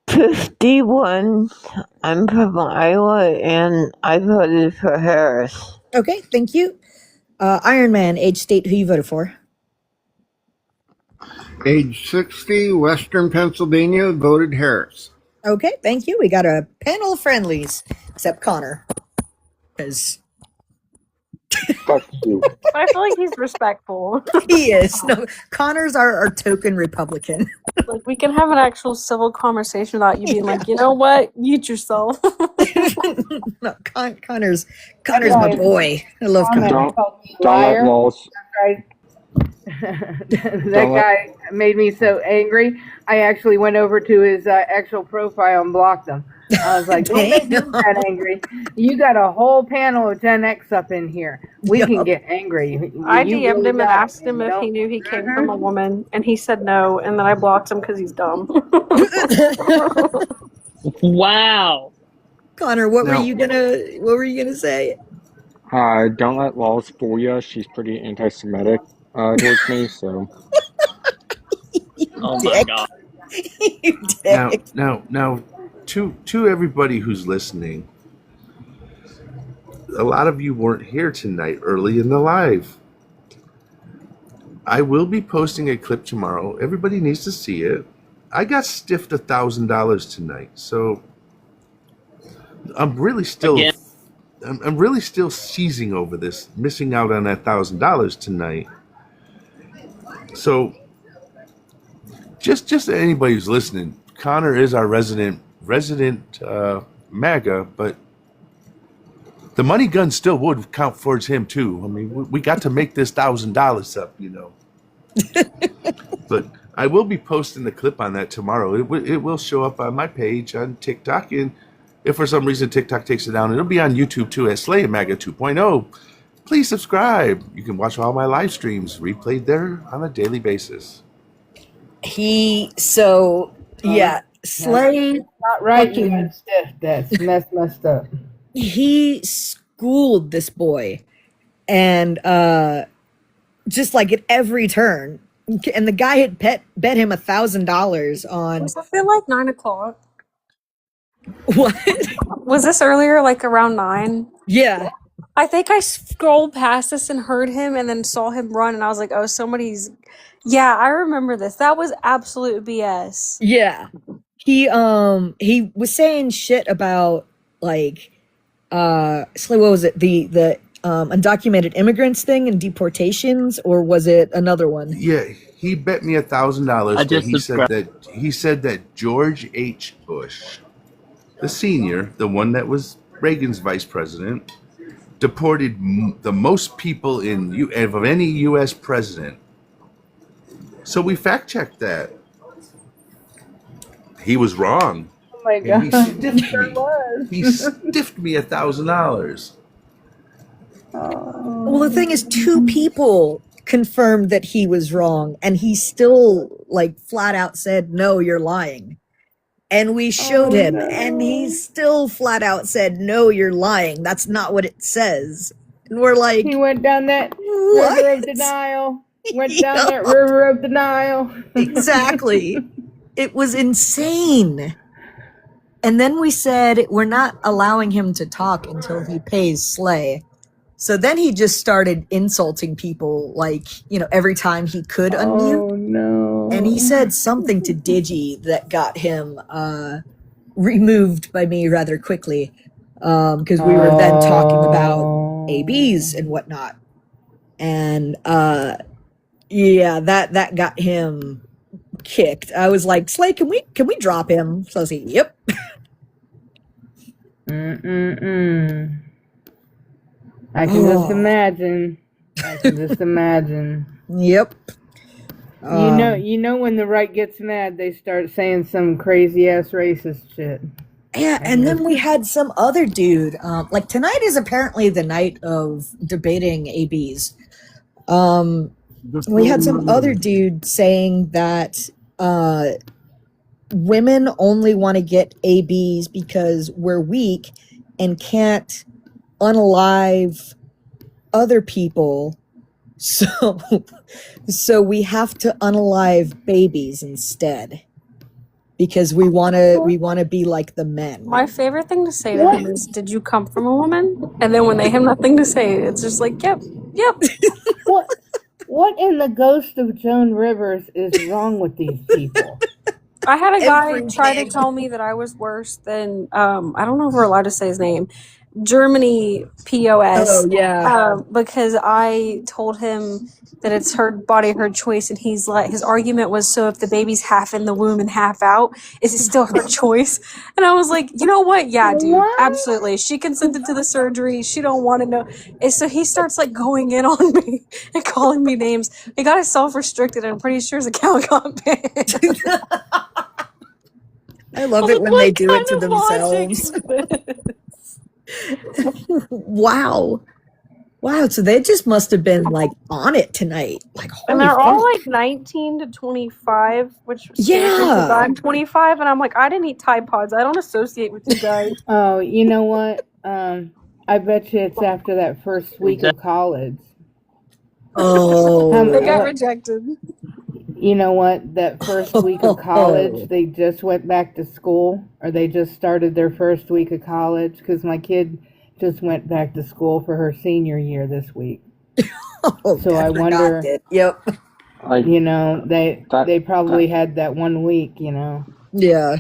Speaker 5: 51. I'm from Iowa, and I voted for Harris.
Speaker 12: Okay, thank you. Iron Man, age, state, who you voted for.
Speaker 16: Age 60, Western Pennsylvania, voted Harris.
Speaker 12: Okay, thank you. We got a panel of friendlies, except Connor. Because
Speaker 9: Fuck you.
Speaker 14: But I feel like he's respectful.
Speaker 12: He is. No, Connor's our token Republican.
Speaker 14: Like, we can have an actual civil conversation without you being like, you know what? Mute yourself.
Speaker 12: No, Connor's my boy. I love Connor.
Speaker 9: Don't let laws.
Speaker 15: That guy made me so angry. I actually went over to his actual profile and blocked him. I was like, don't make me that angry. You got a whole panel of 10X up in here. We can get angry.
Speaker 14: I
Speaker 15: You
Speaker 14: DM'd
Speaker 15: really
Speaker 14: him and
Speaker 15: got
Speaker 14: asked
Speaker 15: it,
Speaker 14: him if he
Speaker 15: don't-
Speaker 14: knew he came from a woman, and he said no, and then I blocked him because he's dumb.
Speaker 6: Wow.
Speaker 12: Connor, what were you gonna say?
Speaker 9: Don't let laws fool you. She's pretty anti-Semitic towards me, so.
Speaker 6: Oh my god.
Speaker 3: Now, to everybody who's listening, a lot of you weren't here tonight early in the live. I will be posting a clip tomorrow. Everybody needs to see it. I got stiffed $1,000 tonight, so I'm really still
Speaker 6: Again?
Speaker 3: I'm really still seizing over this, missing out on that $1,000 tonight. So just anybody who's listening, Connor is our resident Maga, but the money gun still would count towards him too. I mean, we got to make this $1,000 up, you know. But I will be posting the clip on that tomorrow. It will show up on my page on TikTok, and if for some reason TikTok takes it down, it'll be on YouTube too as Slay Maga 2.0. Please subscribe. You can watch all my live streams replayed there on a daily basis.
Speaker 12: Slay.
Speaker 15: Not right, you got stiff. That's messed up.
Speaker 12: He schooled this boy, and just like at every turn, and the guy had bet him $1,000 on.
Speaker 14: Was it like 9 o'clock?
Speaker 12: What?
Speaker 14: Was this earlier, like around 9?
Speaker 12: Yeah.
Speaker 14: I think I scrolled past this and heard him and then saw him run, and I was like, oh, somebody's... Yeah, I remember this. That was absolute BS.
Speaker 12: Yeah. He was saying shit about, like, Slay, what was it? The undocumented immigrants thing and deportations, or was it another one?
Speaker 3: Yeah, he bet me $1,000 that
Speaker 6: just
Speaker 3: he said that George H. Bush, the senior, the one that was Reagan's vice president, deported the most people of any U.S. president. So we fact checked that. He was wrong.
Speaker 15: Oh my
Speaker 3: And
Speaker 15: god.
Speaker 3: he stiffed me. He stiffed me $1,000.
Speaker 12: Well, the thing is, 2 people confirmed that he was wrong, and he still, like, flat out said, no, you're lying. And we showed him, and he still flat out said, no, you're lying. That's not what it says. And we're like,
Speaker 15: He went down that river of denial. Went down that river of denial.
Speaker 12: Exactly. It was insane. And then we said, we're not allowing him to talk until he pays Slay. So then he just started insulting people, like, you know, every time he could unmute.
Speaker 15: Oh no.
Speaker 12: And he said something to Digi that got him removed by me rather quickly. Because we were then talking about ABs and whatnot. And yeah, that got him kicked. I was like, Slay, can we drop him? So I was like, yep.
Speaker 15: I can just imagine. I can just imagine.
Speaker 12: Yep.
Speaker 15: You know when the right gets mad, they start saying some crazy ass racist shit.
Speaker 12: Yeah, and then we had some other dude. Like, tonight is apparently the night of debating ABs. We had some other dude saying that women only want to get ABs because we're weak and can't unalive other people. So we have to unalive babies instead. Because we want to be like the men.
Speaker 14: My favorite thing to say to him is, did you come from a woman? And then when they have nothing to say, it's just like, yep.
Speaker 15: What in the ghost of Joan Rivers is wrong with these people?
Speaker 14: I had a guy try to tell me that I was worse than, I don't know if we're allowed to say his name, Germany POS.
Speaker 12: Oh yeah.
Speaker 14: Because I told him that it's her body, her choice, and he's like, his argument was, so if the baby's half in the womb and half out, is it still her choice? And I was like, you know what? Yeah, dude, absolutely. She consented to the surgery. She don't want to know. And so he starts like going in on me and calling me names. He got his self-restricted, and I'm pretty sure his account got banned.
Speaker 12: I love it when they do it to themselves. Wow. Wow, so they just must have been like on it tonight. Like,
Speaker 14: And
Speaker 12: holy
Speaker 14: they're all
Speaker 12: fuck.
Speaker 14: like 19 to 25, which
Speaker 12: Yeah.
Speaker 14: I'm 25, and I'm like, I didn't eat Tide Pods. I don't associate with you guys.
Speaker 15: Oh, you know what? I bet you it's after that first week of college.
Speaker 12: Oh.
Speaker 14: They got rejected.
Speaker 15: You know what? That first week of college, they just went back to school, or they just started their first week of college, because my kid just went back to school for her senior year this week. So I wonder,
Speaker 12: yep.
Speaker 15: You know, they probably had that 1 week, you know.
Speaker 12: Yeah.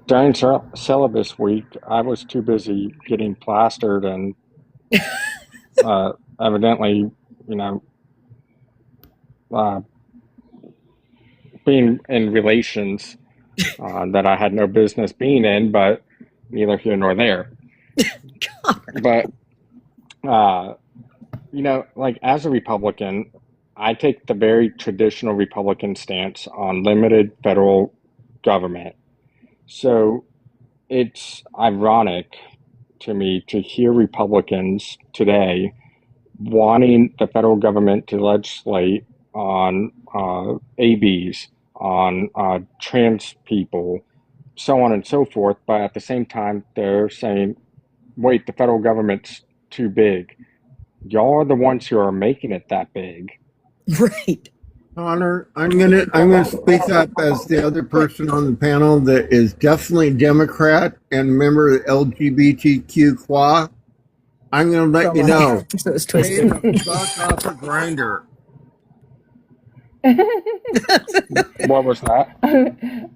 Speaker 9: During syllabus week, I was too busy getting plastered and evidently, you know, being in relations that I had no business being in, but neither here nor there. But, you know, like as a Republican, I take the very traditional Republican stance on limited federal government. So it's ironic to me to hear Republicans today wanting the federal government to legislate on ABs, on trans people, so on and so forth. But at the same time, they're saying, wait, the federal government's too big. Y'all are the ones who are making it that big.
Speaker 12: Right.
Speaker 16: Connor, I'm gonna speak up as the other person on the panel that is definitely Democrat and member of the LGBTQ qua. I'm gonna let you know.
Speaker 12: So it's twisted.
Speaker 16: Stay the fuck off a grinder.
Speaker 9: What was that?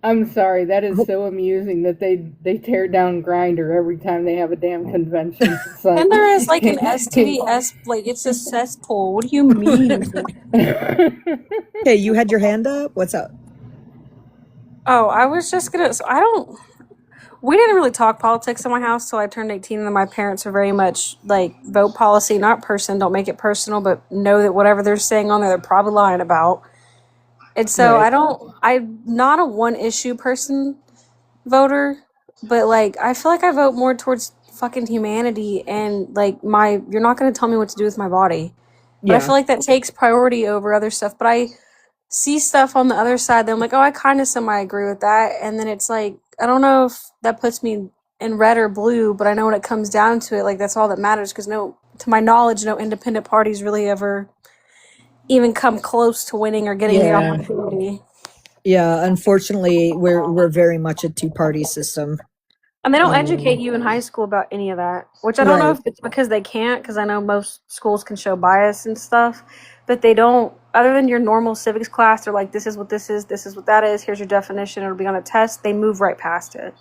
Speaker 15: I'm sorry, that is so amusing that they tear down Grinder every time they have a damn convention. It's like,
Speaker 14: And there is like an STDS, like it's a cesspool. What do you mean?
Speaker 12: Hey, you had your hand up? What's up?
Speaker 14: Oh, I was just gonna. So we didn't really talk politics in my house till I turned 18, and then my parents are very much like vote policy, not person. Don't make it personal, but know that whatever they're saying on there, they're probably lying about. And so
Speaker 12: Right.
Speaker 14: I'm not a one issue person voter, but like I feel like I vote more towards fucking humanity and like you're not going to tell me what to do with my body. But I
Speaker 12: Yeah.
Speaker 14: feel like that takes priority over other stuff. But I see stuff on the other side that I'm like, oh, I kind of semi agree with that. And then it's like, I don't know if that puts me in red or blue, but I know when it comes down to it, like that's all that matters because to my knowledge, no independent parties really ever even come close to winning or getting the
Speaker 12: Yeah.
Speaker 14: opportunity.
Speaker 12: Yeah, unfortunately, we're very much a two-party system.
Speaker 14: And they don't educate you in high school about any of that, which I don't know
Speaker 12: Right.
Speaker 14: if it's because they can't, because I know most schools can show bias and stuff, but they don't, other than your normal civics class, they're like, this is what this is what that is, here's your definition, it'll be on a test, they move right past it.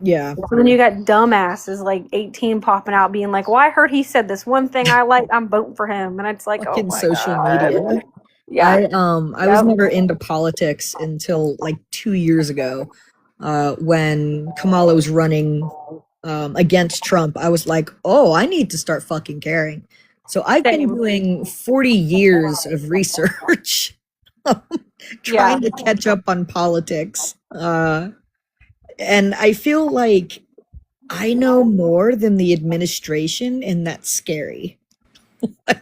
Speaker 12: Yeah.
Speaker 14: So then you got dumbasses like 18 popping out being like, well, I heard he said this one thing I like, I'm voting for him. And it's like,
Speaker 12: Fucking
Speaker 14: oh my
Speaker 12: social
Speaker 14: God.
Speaker 12: media.
Speaker 14: Yeah.
Speaker 12: I was never into politics until like 2 years ago, when Kamala was running against Trump. I was like, oh, I need to start fucking caring. So I've been doing 40 years of research, trying to catch up on politics. And I feel like I know more than the administration, and that's scary.
Speaker 14: I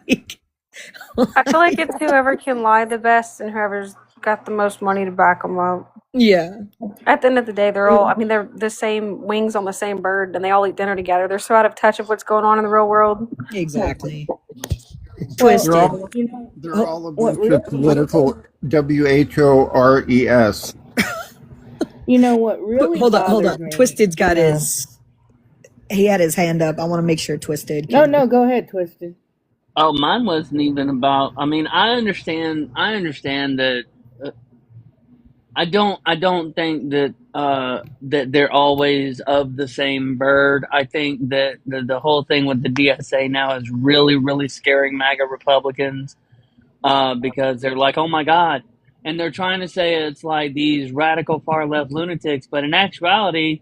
Speaker 14: feel like it's whoever can lie the best and whoever's got the most money to back them up.
Speaker 12: Yeah.
Speaker 14: At the end of the day, they're the same wings on the same bird, and they all eat dinner together. They're so out of touch of what's going on in the real world.
Speaker 12: Exactly.
Speaker 16: Twisted. They're all a bunch of political WHORES.
Speaker 15: You know what really
Speaker 12: hold on.
Speaker 15: bothers me?
Speaker 12: Twisted's got he had his hand up. I want to make sure Twisted.
Speaker 15: No, go ahead, Twisted.
Speaker 6: Oh, mine wasn't even about. I mean, I understand that I don't think that that they're always of the same bird. I think that the whole thing with the DSA now is really, really scaring MAGA Republicans because they're like, oh my God. And they're trying to say it's like these radical far left lunatics, but in actuality,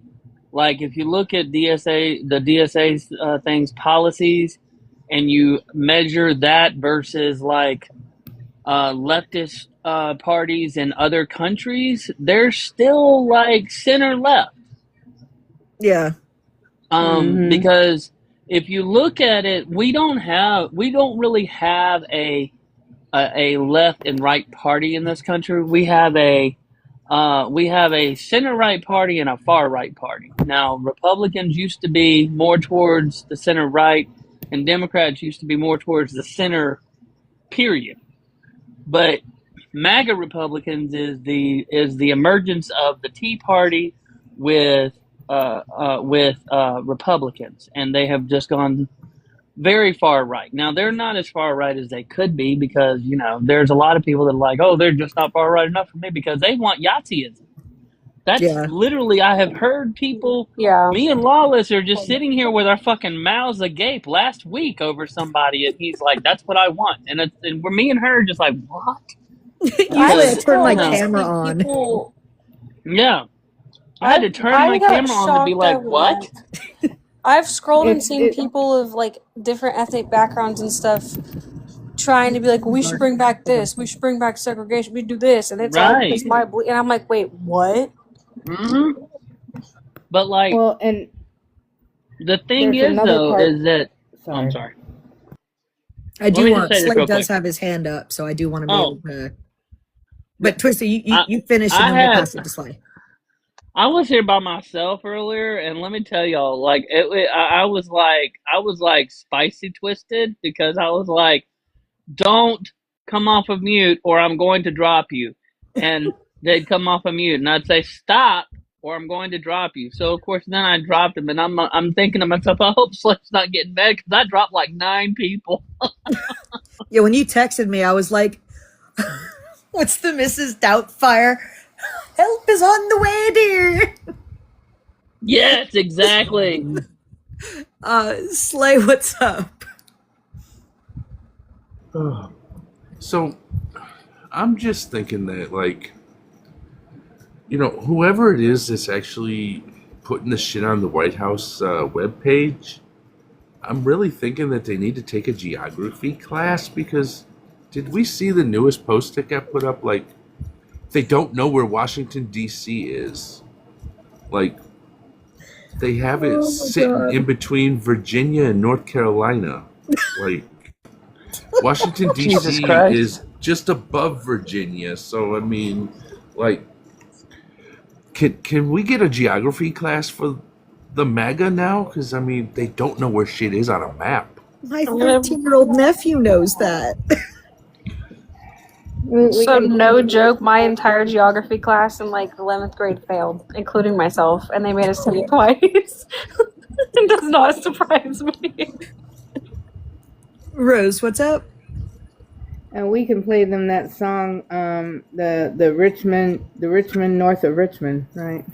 Speaker 6: like if you look at the DSA's things, policies, and you measure that versus like leftist parties in other countries, they're still like center left.
Speaker 12: Yeah.
Speaker 6: Because if you look at it, we don't really have a left and right party in this country. We have a center right party and a far right party. Now, Republicans used to be more towards the center right, and Democrats used to be more towards the center. Period. But MAGA Republicans is the emergence of the Tea Party with Republicans, and they have just gone very far right. Now they're not as far right as they could be because there's a lot of people that are like, oh, they're just not far right enough for me because they want Yahtzeism. That's literally, I have heard people.
Speaker 14: Yeah.
Speaker 6: Me and Lawless are just sitting here with our fucking mouths agape last week over somebody, and he's like, "That's what I want," and we're me and her just like, "What?"
Speaker 12: Usually I turn my camera on.
Speaker 14: People,
Speaker 6: Yeah, I had to turn my
Speaker 14: got
Speaker 6: camera on to be
Speaker 14: shocked
Speaker 6: like,
Speaker 14: I
Speaker 6: "What?"
Speaker 14: went. I've scrolled and seen people of like different ethnic backgrounds and stuff trying to be like, we should bring back this, we should bring back segregation, we do this, and it's all because my and I'm like, wait, what?
Speaker 6: Mm-hmm. But like,
Speaker 15: well, and
Speaker 6: the thing is though is that I'm sorry.
Speaker 12: I do want. Slade does have his hand up, so I do want to be able to. But Twister, you finish and then we'll pass it to Slade.
Speaker 6: I was here by myself earlier, and let me tell y'all, like I was like spicy twisted because I was like, "Don't come off of mute, or I'm going to drop you," and they'd come off of mute, and I'd say, "Stop, or I'm going to drop you." So of course, then I dropped him, and I'm thinking to myself, I hope Slade's not getting mad because I dropped like 9 people.
Speaker 12: Yeah, when you texted me, I was like, "What's the Mrs. Doubtfire? Help is on the way, dear."
Speaker 6: Yes, exactly.
Speaker 12: Slay, what's up?
Speaker 3: So, I'm just thinking that, like, whoever it is that's actually putting the shit on the White House webpage, I'm really thinking that they need to take a geography class because did we see the newest post that got put up? Like, they don't know where Washington, D.C. is. Like, they have it sitting in between Virginia and North Carolina. Like, Washington, D.C. is just above Virginia. So, I mean, like, can we get a geography class for the MAGA now? Because, I mean, they don't know where shit is on a map.
Speaker 12: My 13-year-old nephew knows that.
Speaker 14: So no joke, my entire geography class in like 11th grade failed, including myself, and they made us take it twice. It does not surprise me.
Speaker 12: Rose, what's up?
Speaker 15: And we can play them that song, the Richmond north of Richmond, right?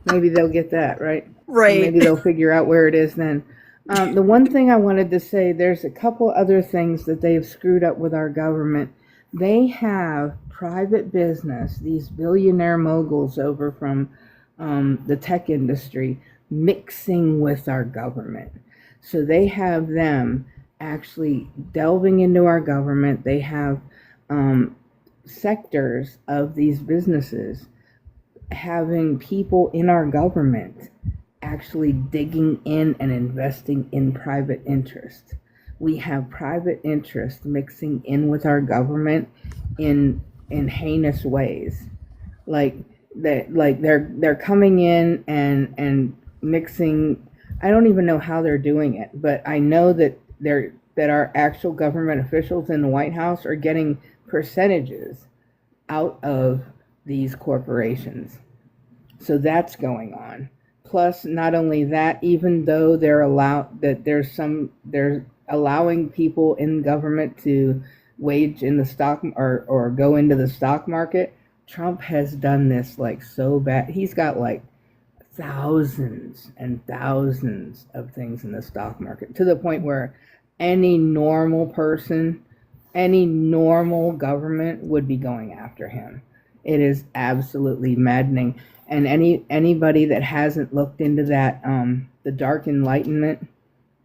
Speaker 15: Maybe they'll get that, right?
Speaker 12: Right.
Speaker 15: Maybe they'll figure out where it is then. The one thing I wanted to say, there's a couple other things that they've screwed up with our government. They have private business, these billionaire moguls over from the tech industry, mixing with our government. So they have them actually delving into our government. They have sectors of these businesses having people in our government actually digging in and investing in private interest. We have private interest mixing in with our government in heinous ways. Like they're coming in and mixing. I don't even know how they're doing it, but I know that our actual government officials in the White House are getting percentages out of these corporations. So that's going on. Plus, not only that, even though they're allowing people in government to wage in the stock or go into the stock market, Trump has done this like so bad. He's got like thousands and thousands of things in the stock market to the point where any normal person, any normal government would be going after him. It is absolutely maddening. And anybody that hasn't looked into that, the dark enlightenment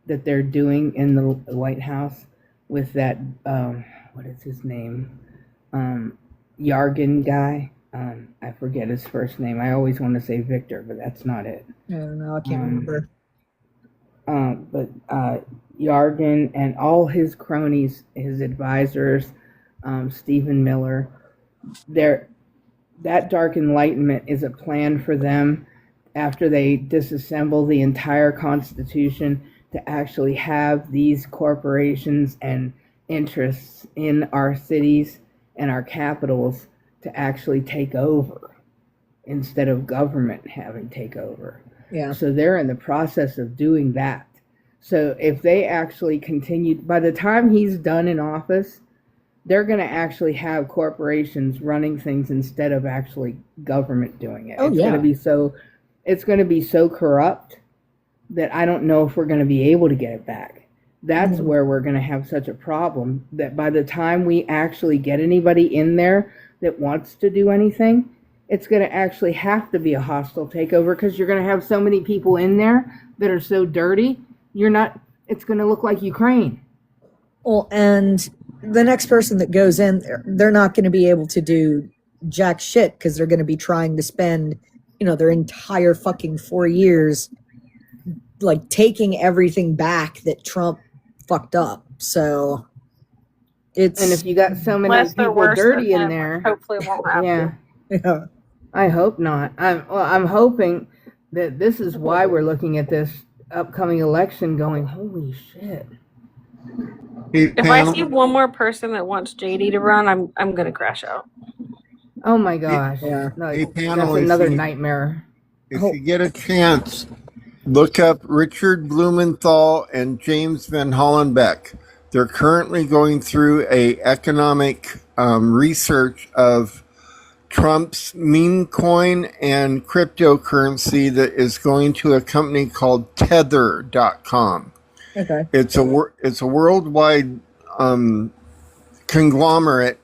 Speaker 15: that they're doing in the White House with that, what is his name? Yargin guy. I forget his first name. I always want to say Victor, but that's not it.
Speaker 12: I don't know. I can't remember.
Speaker 15: But Yargin and all his cronies, his advisors, Stephen Miller, that dark enlightenment is a plan for them after they disassemble the entire Constitution to actually have these corporations and interests in our cities and our capitals to actually take over instead of government having take over.
Speaker 12: Yeah.
Speaker 15: So they're in the process of doing that. So if they actually continue, by the time he's done in office, they're going to actually have corporations running things instead of actually government doing it.
Speaker 12: Oh,
Speaker 15: it's
Speaker 12: yeah.
Speaker 15: going to be so corrupt that I don't know if we're going to be able to get it back. That's where we're going to have such a problem, that by the time we actually get anybody in there that wants to do anything, it's going to actually have to be a hostile takeover, because you're going to have so many people in there that are so dirty, it's going to look like Ukraine.
Speaker 12: Well, and the next person that goes in there, they're not going to be able to do jack shit, because they're going to be trying to spend, their entire fucking 4 years like taking everything back that Trump fucked up. So
Speaker 15: And if you got so many
Speaker 14: Unless they're
Speaker 15: people
Speaker 14: worse
Speaker 15: dirty
Speaker 14: than
Speaker 15: in
Speaker 14: him,
Speaker 15: there,
Speaker 14: hopefully it won't happen.
Speaker 15: yeah,
Speaker 12: yeah.
Speaker 15: I hope not. I'm hoping that this is why we're looking at this upcoming election going, holy shit.
Speaker 14: If I see one more person that wants JD to run, I'm gonna crash out.
Speaker 15: Oh my gosh.
Speaker 12: Yeah.
Speaker 15: No,
Speaker 16: Hey,
Speaker 15: that's
Speaker 16: panel, if
Speaker 15: another
Speaker 16: you-
Speaker 15: nightmare.
Speaker 16: If you get a chance, look up Richard Blumenthal and James Van Hollenbeck. They're currently going through a economic research of Trump's meme coin and cryptocurrency that is going to a company called Tether.com.
Speaker 12: Okay.
Speaker 16: It's a worldwide conglomerate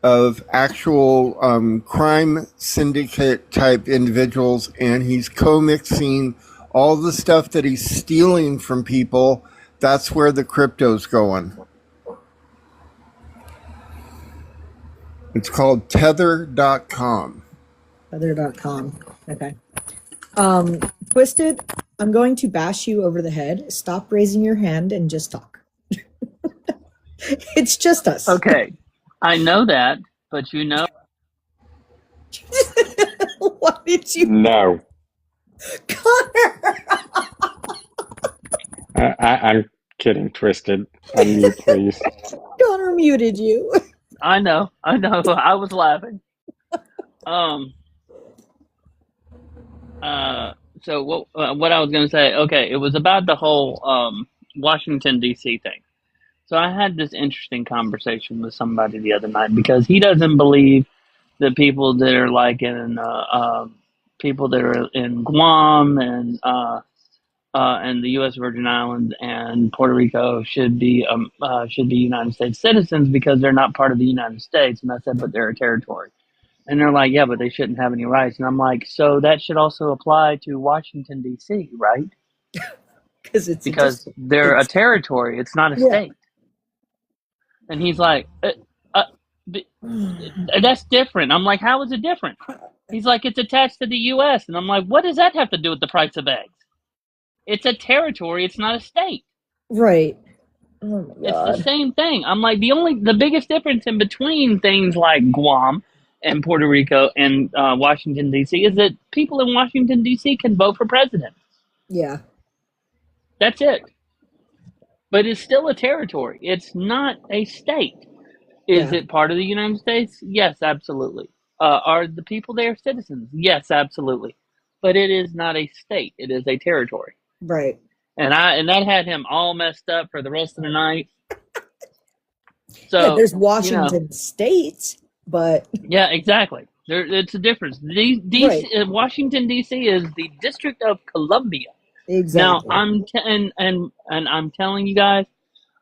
Speaker 16: of actual crime syndicate type individuals, and he's co-mixing all the stuff that he's stealing from people. That's where the crypto's going. It's called Tether.com.
Speaker 12: Tether.com. Okay. Twisted, I'm going to bash you over the head. Stop raising your hand and just talk. It's just us.
Speaker 6: Okay. I know that, but
Speaker 12: What did you?
Speaker 9: No.
Speaker 12: Connor!
Speaker 9: I'm kidding, Twisted. Unmute, please.
Speaker 12: Connor muted you.
Speaker 6: I know. I was laughing. So what I was going to say, okay, it was about the whole Washington, D.C. thing. So I had this interesting conversation with somebody the other night, because he doesn't believe that people that are like in people that are in Guam and the U.S. Virgin Islands and Puerto Rico should be United States citizens because they're not part of the United States. And I said, but they're a territory. And they're like, yeah, but they shouldn't have any rights. And I'm like, so that should also apply to Washington, D.C., right? Because they're a territory. It's not a state. And he's like, that's different. I'm like, how is it different? He's like, it's attached to the U.S. And I'm like, what does that have to do with the price of eggs? It's a territory. It's not a state.
Speaker 12: Right. Oh my
Speaker 6: It's
Speaker 12: God.
Speaker 6: the same thing. I'm like, the biggest difference in between things like Guam and Puerto Rico and Washington, D.C. is that people in Washington, D.C. can vote for president.
Speaker 12: Yeah.
Speaker 6: That's it. But it's still a territory. It's not a state. Is it part of the United States? Yes, absolutely. Are the people there citizens? Yes, absolutely. But it is not a state. It is a territory.
Speaker 12: Right.
Speaker 6: And that had him all messed up for the rest of the night. So
Speaker 12: yeah, there's Washington State, but
Speaker 6: yeah, exactly. It's a difference.
Speaker 12: Right.
Speaker 6: Washington D.C. is the District of Columbia. Now
Speaker 12: Exactly.
Speaker 6: and I'm telling you guys,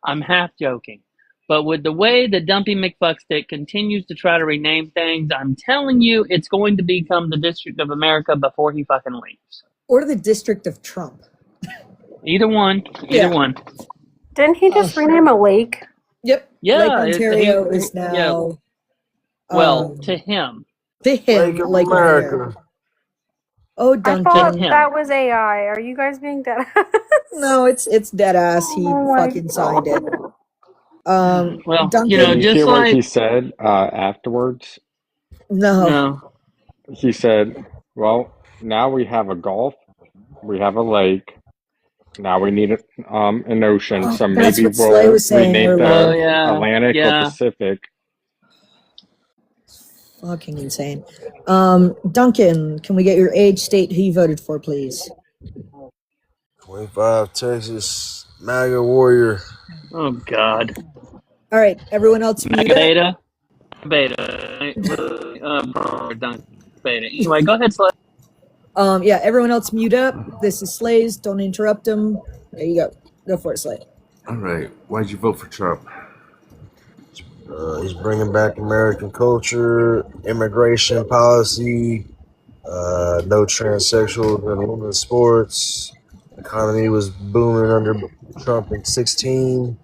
Speaker 6: I'm half joking, but with the way that Dumpy McFuckstick continues to try to rename things, I'm telling you, it's going to become the District of America before he fucking leaves.
Speaker 12: Or the District of Trump.
Speaker 6: Either one.
Speaker 12: Yeah.
Speaker 14: Didn't he just rename a lake?
Speaker 12: Yep.
Speaker 6: Yeah,
Speaker 12: Lake Ontario is now.
Speaker 6: Well, to him.
Speaker 12: To him, like
Speaker 23: America.
Speaker 12: Oh,
Speaker 14: I
Speaker 12: Duncan.
Speaker 14: thought that was AI. Are you guys being dead?
Speaker 12: No, it's dead ass. He
Speaker 14: Oh my
Speaker 12: fucking signed it.
Speaker 6: Well,
Speaker 12: Duncan.
Speaker 9: Did you hear what he said afterwards?
Speaker 12: No.
Speaker 9: He said, "Well, now we have a gulf, we have a lake, now we need an ocean. So
Speaker 12: That's
Speaker 9: maybe
Speaker 12: what Slay
Speaker 9: we'll
Speaker 12: was saying
Speaker 9: rename
Speaker 12: earlier.
Speaker 9: the Atlantic or Pacific."
Speaker 12: Fucking insane. Duncan, can we get your age, state, who you voted for, please?
Speaker 23: 25, Texas, MAGA warrior.
Speaker 6: Oh God.
Speaker 12: All right, everyone else mute up.
Speaker 6: Beta. Beta. Anyway, go ahead, Slay.
Speaker 12: Yeah, everyone else mute up. This is Slay's. Don't interrupt him. There you go. Go for it, Slay.
Speaker 3: All right. Why'd you vote for Trump?
Speaker 23: He's bringing back American culture, immigration policy, no transsexuals in women's sports. Economy was booming under Trump in 16.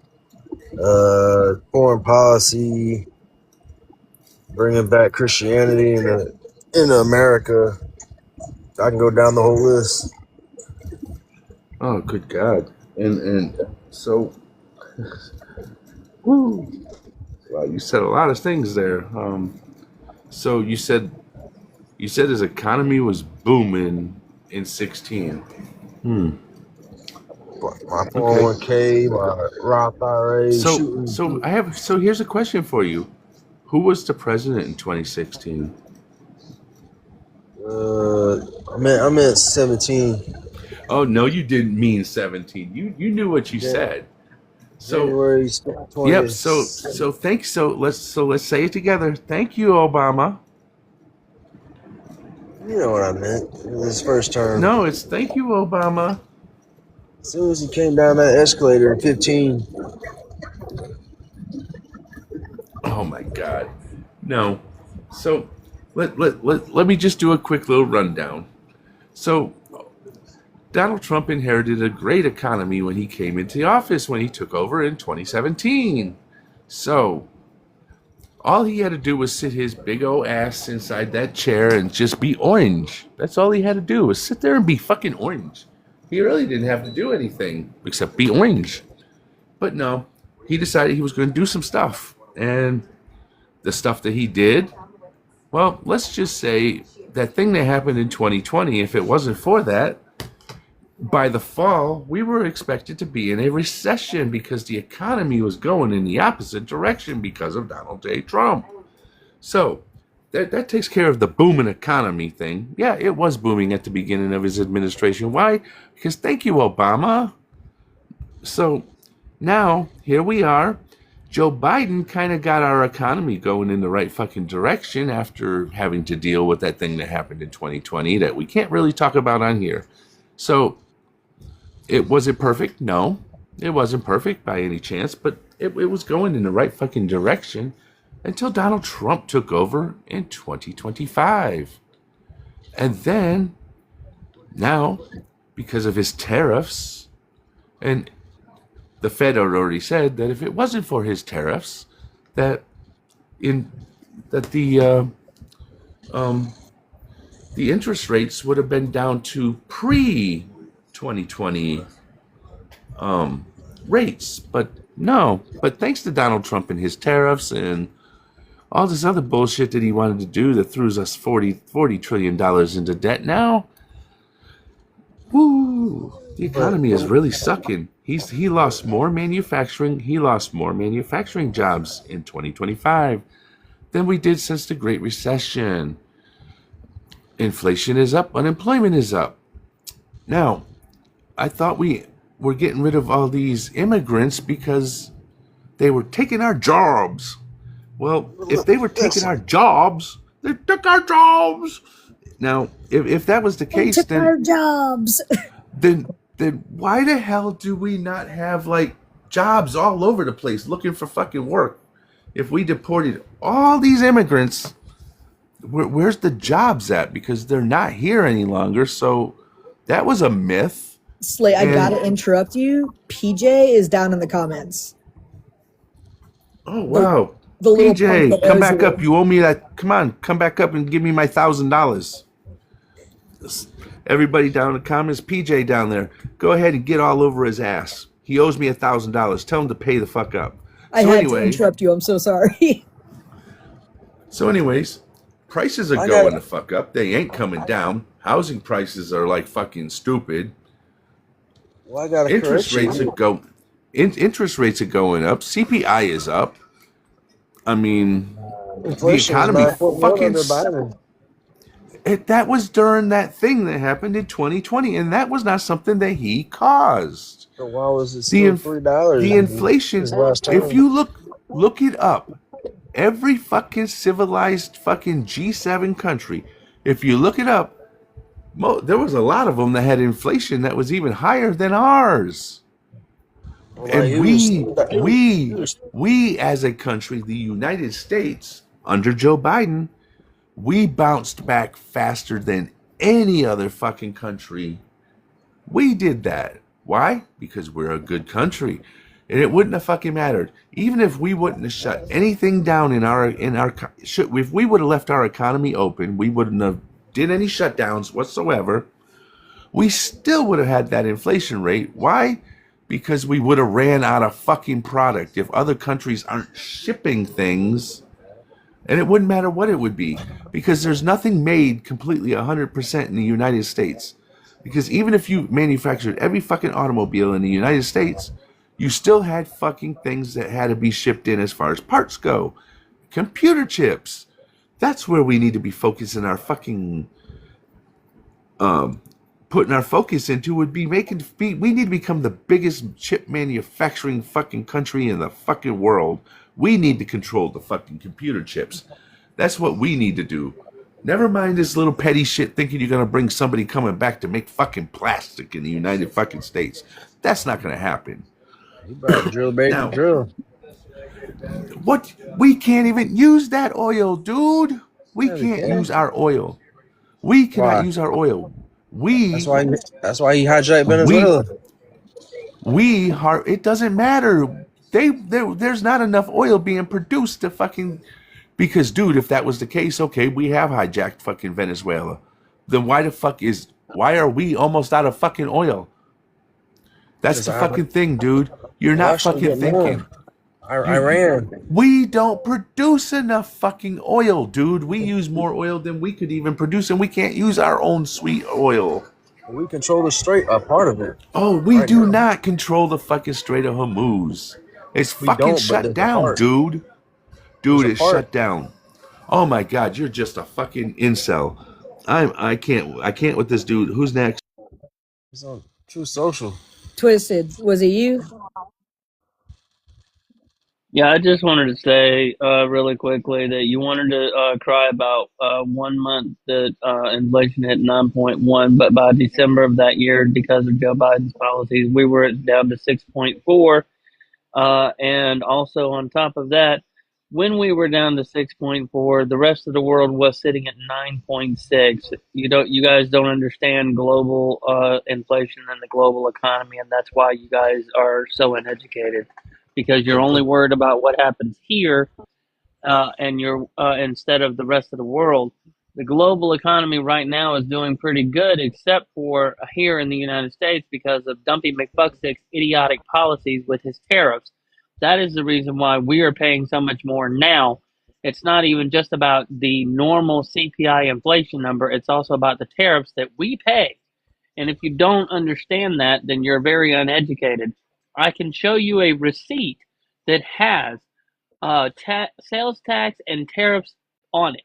Speaker 23: Foreign policy, bringing back Christianity in America. I can go down the whole list.
Speaker 3: Oh, good God. And so, woo. Wow, you said a lot of things there. So you said his economy was booming in 16.
Speaker 23: My 401k, my Roth IRA.
Speaker 3: So here's a question for you. Who was the president in 2016?
Speaker 23: I meant 17.
Speaker 3: Oh no, you didn't mean 17. You knew what you said. So
Speaker 23: January 20.
Speaker 3: yep. So thanks. So let's say it together. Thank you, Obama.
Speaker 23: You know what I meant. It was his first term.
Speaker 3: No, it's thank you, Obama.
Speaker 23: As soon as he came down that escalator in 15.
Speaker 3: Oh my God. No. So let me just do a quick little rundown. So Donald Trump inherited a great economy when he came into office, when he took over in 2017. So all he had to do was sit his big old ass inside that chair and just be orange. That's all he had to do, was sit there and be fucking orange. He really didn't have to do anything except be orange. But no, he decided he was going to do some stuff. And the stuff that he did, well, let's just say that thing that happened in 2020, if it wasn't for that, by the fall, we were expected to be in a recession because the economy was going in the opposite direction because of Donald J. Trump. So that takes care of the booming economy thing. Yeah, it was booming at the beginning of his administration. Why? Because thank you, Obama. So now, here we are. Joe Biden kind of got our economy going in the right fucking direction after having to deal with that thing that happened in 2020 that we can't really talk about on here. So, was it perfect? No, it wasn't perfect by any chance, but it was going in the right fucking direction until Donald Trump took over in 2025. And then, now, because of his tariffs, and the Fed had already said that if it wasn't for his tariffs, that the interest rates would have been down to pre-2020 rates. But no. But thanks to Donald Trump and his tariffs and all this other bullshit that he wanted to do that throws us $40 trillion into debt now, woo, the economy is really sucking. He lost more manufacturing. He lost more manufacturing jobs in 2025 than we did since the Great Recession. Inflation is up. Unemployment is up. Now, I thought we were getting rid of all these immigrants because they were taking our jobs. Well, if they were taking our jobs, They took our jobs. Now, if that was the
Speaker 12: They
Speaker 3: case,
Speaker 12: took our jobs.
Speaker 3: then why the hell do we not have like jobs all over the place looking for fucking work? If we deported all these immigrants, where's the jobs at? Because they're not here any longer. So that was a myth.
Speaker 12: Slay, I
Speaker 3: And-
Speaker 12: gotta interrupt you. PJ is down in the comments.
Speaker 3: Oh wow.
Speaker 12: The little punk
Speaker 3: PJ,
Speaker 12: that
Speaker 3: come
Speaker 12: owes
Speaker 3: back
Speaker 12: you.
Speaker 3: up. You owe me that. Come on, come back up and give me my $1,000. Everybody down in the comments, PJ down there, go ahead and get all over his ass. He owes me $1,000. Tell him to pay the fuck up.
Speaker 12: I had to interrupt you. I'm so sorry.
Speaker 3: So anyways, prices are going the fuck up. They ain't coming down. Housing prices are like fucking stupid.
Speaker 4: Well, I got a
Speaker 3: Interest
Speaker 4: correction.
Speaker 3: rates are interest rates are going up. CPI is up. I mean,
Speaker 4: Inflation
Speaker 3: the
Speaker 4: is
Speaker 3: economy
Speaker 4: 9.1
Speaker 3: fucking.
Speaker 4: under Biden.
Speaker 3: That was during that thing that happened in 2020, and that was not something that he caused.
Speaker 4: So why was it still $3?
Speaker 3: The inflation.
Speaker 4: His last
Speaker 3: If
Speaker 4: term?
Speaker 3: you look it up, every fucking civilized fucking G7 country, if you look it up, there was a lot of them that had inflation that was even higher than ours. And we as a country, the United States, under Joe Biden, we bounced back faster than any other fucking country. We did that. Why? Because we're a good country. And it wouldn't have fucking mattered. Even if we wouldn't have shut anything down if we would have left our economy open, we wouldn't have did any shutdowns whatsoever, we still would have had that inflation rate. Why? Because we would have ran out of fucking product. If other countries aren't shipping things, and it wouldn't matter what it would be, because there's nothing made completely 100% in the United States. Because even if you manufactured every fucking automobile in the United States, you still had fucking things that had to be shipped in as far as parts go. Computer chips. That's where we need to be focusing our fucking putting our focus into would be we need to become the biggest chip manufacturing fucking country in the fucking world. We need to control the fucking computer chips. That's what we need to do. Never mind this little petty shit thinking you're going to bring somebody coming back to make fucking plastic in the United fucking States. That's not going to happen.
Speaker 4: You better drill, baby,
Speaker 3: Now,
Speaker 4: drill.
Speaker 3: What? We can't even use that oil, dude. We can't use our oil. We cannot use our oil. That's
Speaker 4: why you hijacked Venezuela.
Speaker 3: It doesn't matter. There's not enough oil being produced to fucking. Because, dude, if that was the case, okay, we have hijacked fucking Venezuela. Then why are we almost out of fucking oil? That's the fucking thing, dude. You're not fucking thinking.
Speaker 4: Iran.
Speaker 3: We don't produce enough fucking oil, dude. We use more oil than we could even produce, and we can't use our own sweet oil.
Speaker 4: We control the strait, a part of it.
Speaker 3: Oh, we do not control the fucking Strait of Hormuz. It's fucking shut down, dude. Dude, it's shut down. Oh my God, you're just a fucking incel. I can't with this dude. Who's next?
Speaker 4: It's on True Social.
Speaker 12: Twisted, was it you?
Speaker 6: Yeah, I just wanted to say really quickly that you wanted to cry about 1 month that inflation hit 9.1, but by December of that year, because of Joe Biden's policies, we were down to 6.4. And also on top of that, when we were down to 6.4, the rest of the world was sitting at 9.6. You guys don't understand global inflation and the global economy, and that's why you guys are so uneducated, because you're only worried about what happens here, and you're instead of the rest of the world. The global economy right now is doing pretty good, except for here in the United States because of Dumpy McBuckstick's idiotic policies with his tariffs. That is the reason why we are paying so much more now. It's not even just about the normal CPI inflation number. It's also about the tariffs that we pay. And if you don't understand that, then you're very uneducated. I can show you a receipt that has sales tax and tariffs on it,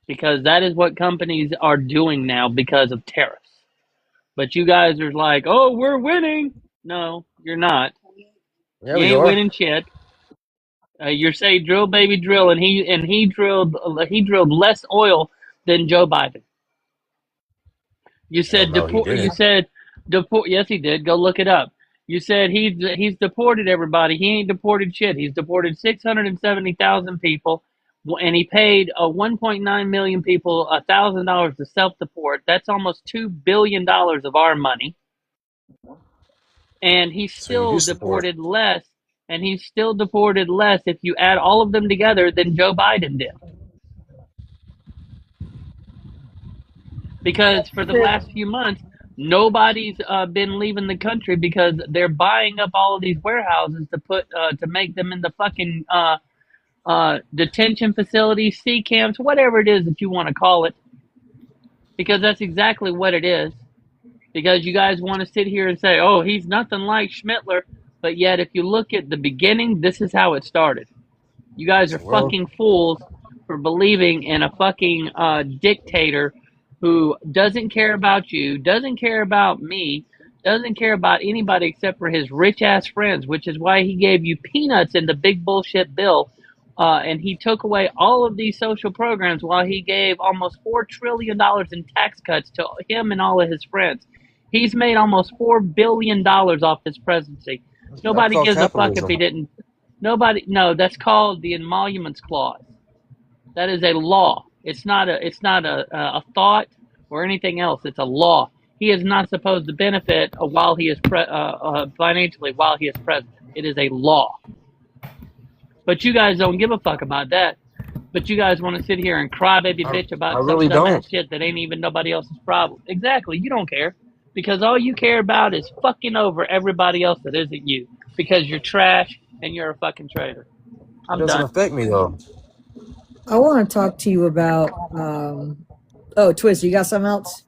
Speaker 6: because that is what companies are doing now because of tariffs. But you guys are like, oh, we're winning. No, you're not.
Speaker 4: Yeah,
Speaker 6: you
Speaker 4: we
Speaker 6: ain't
Speaker 4: are.
Speaker 6: winning shit. You're saying drill, baby, drill, and he drilled less oil than Joe Biden. You
Speaker 17: Hell
Speaker 6: said
Speaker 17: no, he
Speaker 6: deport. You
Speaker 17: didn't.
Speaker 6: said deport. Yes, he did. Go look it up. You said he's deported everybody. He ain't deported shit. He's deported 670,000 people, and he paid 1.9 million people $1,000 to self-deport. That's almost $2 billion of our money, and he
Speaker 17: So you
Speaker 6: still
Speaker 17: do support.
Speaker 6: deported less. And he's still deported less if you add all of them together than Joe Biden did. Because for the last few months, nobody's been leaving the country because they're buying up all of these warehouses to make them into fucking detention facilities, sea camps, whatever it is that you want to call it. Because that's exactly what it is. Because you guys want to sit here and say, "Oh, he's nothing like Schmittler," but yet if you look at the beginning, this is how it started. You guys are
Speaker 17: So well,
Speaker 6: fucking fools for believing in a fucking dictator who doesn't care about you, doesn't care about me, doesn't care about anybody except for his rich ass friends, which is why he gave you peanuts in the big bullshit bill. And he took away all of these social programs while he gave almost $4 trillion in tax cuts to him and all of his friends. He's made almost $4 billion off his presidency.
Speaker 17: that's
Speaker 6: Nobody
Speaker 17: called
Speaker 6: gives a fuck if he
Speaker 17: capitalism.
Speaker 6: didn't. Nobody. No, that's called the emoluments clause. That is a law. It's not a thought or anything else. It's a law. He is not supposed to benefit while he is financially while he is president. It is a law. But you guys don't give a fuck about that. But you guys want to sit here and cry baby bitch
Speaker 17: I
Speaker 6: about some
Speaker 17: really don't.
Speaker 6: dumbass shit that ain't even nobody else's problem. Exactly. You don't care. Because all you care about is fucking over everybody else that isn't you. Because you're trash and you're a fucking traitor.
Speaker 17: It
Speaker 6: I'm
Speaker 17: doesn't
Speaker 6: done.
Speaker 17: affect me though.
Speaker 12: I want to talk to you about. Oh, Twist, you got something else?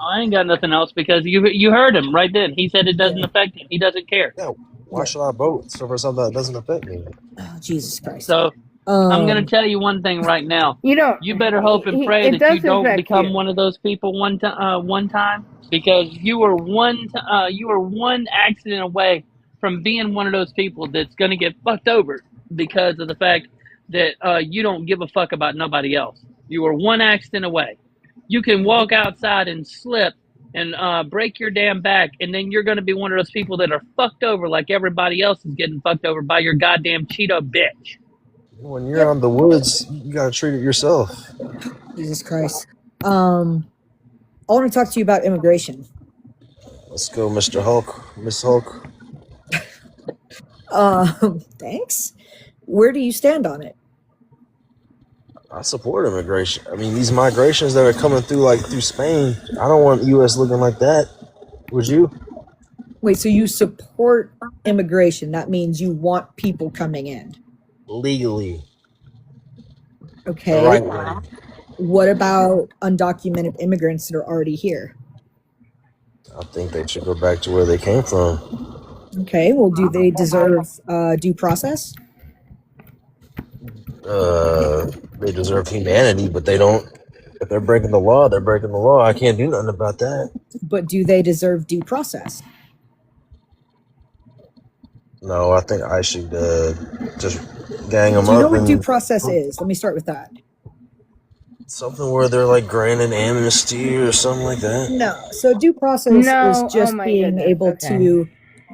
Speaker 6: I ain't got nothing else because you heard him right then. He said it doesn't
Speaker 12: Yeah.
Speaker 6: affect him. He doesn't care.
Speaker 17: Yeah. Why
Speaker 12: Yeah.
Speaker 17: should I vote for something that doesn't affect me?
Speaker 12: Oh, Jesus Christ.
Speaker 6: So I'm gonna tell you one thing right now.
Speaker 15: You know,
Speaker 6: You better hope and pray
Speaker 15: it
Speaker 6: that you
Speaker 15: does
Speaker 6: don't
Speaker 15: affect
Speaker 6: become
Speaker 15: you.
Speaker 6: one of those people one time because you were one accident away from being one of those people that's gonna get fucked over because of the fact that you don't give a fuck about nobody else. You were one accident away. You can walk outside and slip and break your damn back, and then you're going to be one of those people that are fucked over like everybody else is getting fucked over by your goddamn Cheeto bitch.
Speaker 17: When you're
Speaker 12: Yep.
Speaker 17: on the woods, you gotta treat it yourself.
Speaker 12: Jesus Christ. I want to talk to you about immigration.
Speaker 17: Let's go, Mr. Hulk, Miss Hulk.
Speaker 12: Thanks. Where do you stand on it?
Speaker 17: I support immigration. I mean, these migrations that are coming through, like through Spain, I don't want U.S. looking like that. Would you?
Speaker 12: Wait, so you support immigration? That means you want people coming in.
Speaker 17: Legally, the
Speaker 12: Okay.
Speaker 17: right way.
Speaker 12: What about undocumented immigrants that are already here?
Speaker 17: I think they should go back to where they came from.
Speaker 12: Okay. Well, do they deserve due process?
Speaker 17: They deserve humanity, but they don't. If they're breaking the law, they're breaking the law. I can't do nothing about that.
Speaker 12: But do they deserve due process?
Speaker 17: No, I think I should just gang them
Speaker 12: Do you know
Speaker 17: up
Speaker 12: what due
Speaker 17: and
Speaker 12: process is? Let me start with that.
Speaker 17: something where they're like granted amnesty or something like that.
Speaker 12: No. So due process is
Speaker 15: No, oh
Speaker 12: just
Speaker 15: my
Speaker 12: being
Speaker 15: goodness.
Speaker 12: able
Speaker 15: Okay.
Speaker 12: to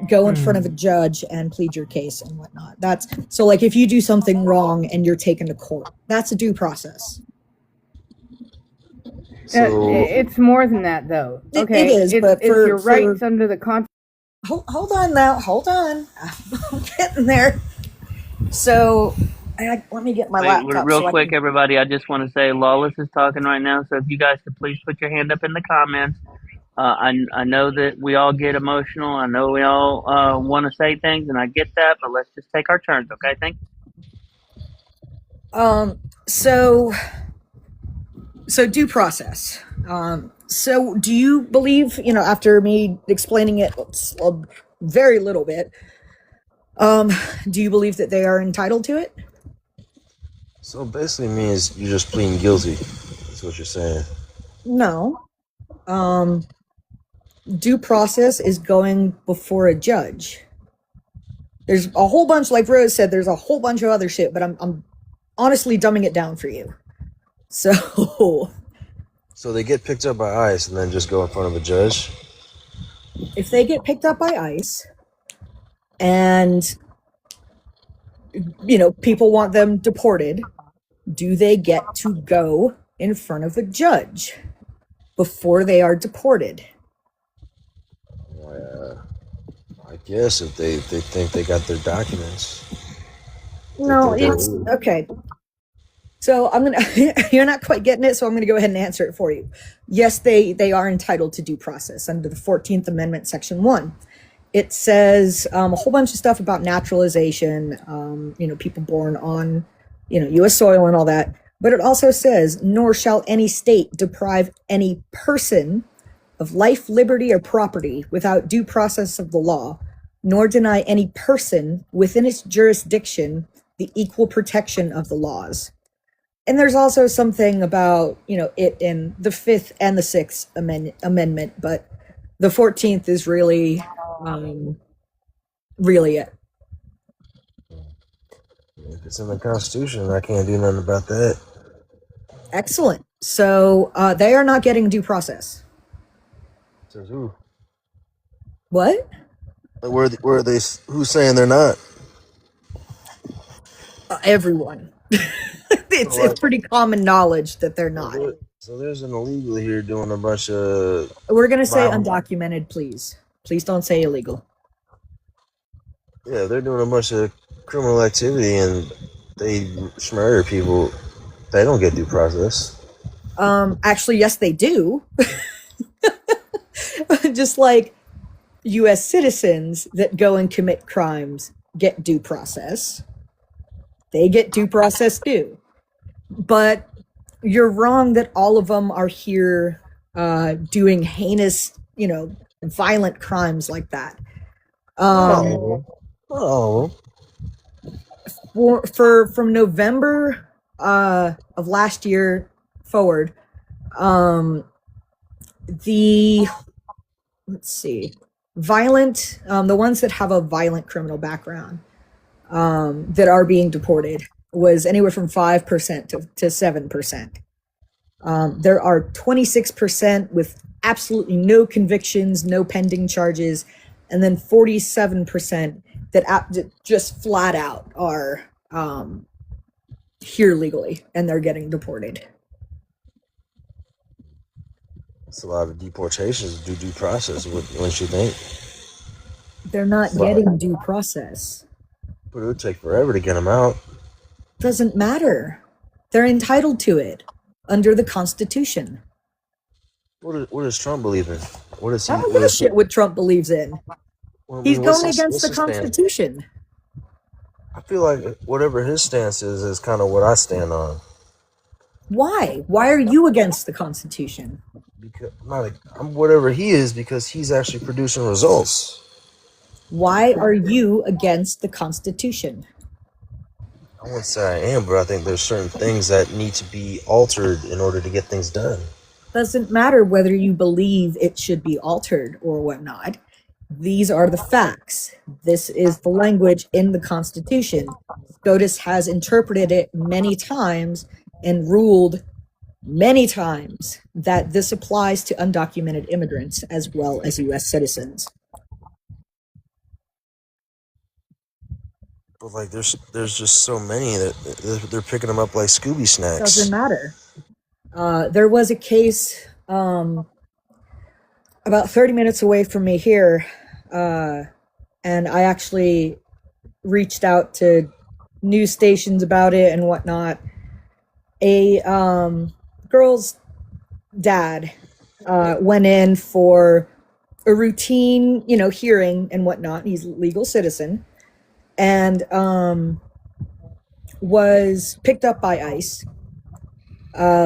Speaker 12: go in front of a judge and plead your case and whatnot. That's so like if you do something wrong and you're taken to court, that's a due process.
Speaker 17: So
Speaker 15: It's more than that, though.
Speaker 12: It
Speaker 15: Okay,
Speaker 12: is,
Speaker 15: it's,
Speaker 12: but
Speaker 15: it's
Speaker 12: for
Speaker 15: your rights under the contract.
Speaker 12: hold on now, hold on. I'm getting there. So let me get my
Speaker 6: Wait,
Speaker 12: laptop
Speaker 6: real
Speaker 12: so I
Speaker 6: quick,
Speaker 12: can.
Speaker 6: everybody. I just want to say Lawless is talking right now, so if you guys could please put your hand up in the comments. I know that we all get emotional. I know we all want to say things, and I get that, but let's just take our turns, okay? Thank you.
Speaker 12: So due process. So do you believe, after me explaining it a very little bit, do you believe that they are entitled to it?
Speaker 17: So basically means you're just pleading guilty. That's what you're saying.
Speaker 12: No. Due process is going before a judge. There's a whole bunch, like Rose said, there's a whole bunch of other shit, but I'm honestly dumbing it down for you. So
Speaker 17: So they get picked up by ICE and then just go in front of a judge?
Speaker 12: if they get picked up by ICE and, you know, people want them deported, do they get to go in front of a judge before they are deported?
Speaker 17: I guess if they think they got their documents.
Speaker 12: No, it's okay. So I'm gonna you're not quite getting it, so I'm gonna go ahead and answer it for you. Yes, they are entitled to due process under the 14th Amendment, Section 1. It says a whole bunch of stuff about naturalization, you know, people born on, you know, U.S. soil and all that. But it also says, nor shall any state deprive any person of life, liberty, or property without due process of the law, nor deny any person within its jurisdiction the equal protection of the laws. And there's also something about, you know, it in the 5th and the 6th Amendment, but the 14th is really it.
Speaker 17: If it's in the Constitution, I can't do nothing about that.
Speaker 12: Excellent. So they are not getting due process.
Speaker 17: Says who?
Speaker 12: What?
Speaker 17: Where are they? Who's saying they're not?
Speaker 12: Everyone. It's pretty common knowledge that they're not.
Speaker 17: So there's an illegal here doing a bunch of.
Speaker 12: We're gonna say undocumented, please. Please don't say illegal.
Speaker 17: Yeah, they're doing a bunch of criminal activity and they murder people. They don't get due process.
Speaker 12: Actually, yes, they do. Just like U.S. citizens that go and commit crimes get due process. They get due process too. But you're wrong that all of them are here doing heinous, you know, violent crimes like that. From November of last year forward, the ones that have a violent criminal background that are being deported was anywhere from 5% to 7%. There are 26% with absolutely no convictions, no pending charges, and then 47% that just flat out are here legally and they're getting deported.
Speaker 17: It's a lot of deportations due process. Wouldn't you think?
Speaker 12: They're not getting due process.
Speaker 17: But it would take forever to get them out.
Speaker 12: Doesn't matter. They're entitled to it under the Constitution.
Speaker 17: What does Trump believe in? What does he?
Speaker 12: I don't give a shit what Trump believes in. He's going against the Constitution.
Speaker 17: I feel like whatever his stance is kind of what I stand on.
Speaker 12: Why? Why are you against the Constitution?
Speaker 17: Because I'm whatever he is because he's actually producing results.
Speaker 12: Why are you against the Constitution?
Speaker 17: I wouldn't say I am, but I think there's certain things that need to be altered in order to get things done.
Speaker 12: Doesn't matter whether you believe it should be altered or whatnot. These are the facts. This is the language in the Constitution. SCOTUS has interpreted it many times and ruled many times that this applies to undocumented immigrants as well as U.S. citizens.
Speaker 17: But like, there's just so many that they're picking them up like Scooby snacks.
Speaker 12: Doesn't matter. There was a case about 30 minutes away from me here, and I actually reached out to news stations about it and whatnot. A girl's dad went in for a routine, hearing and whatnot. He's a legal citizen, and was picked up by ICE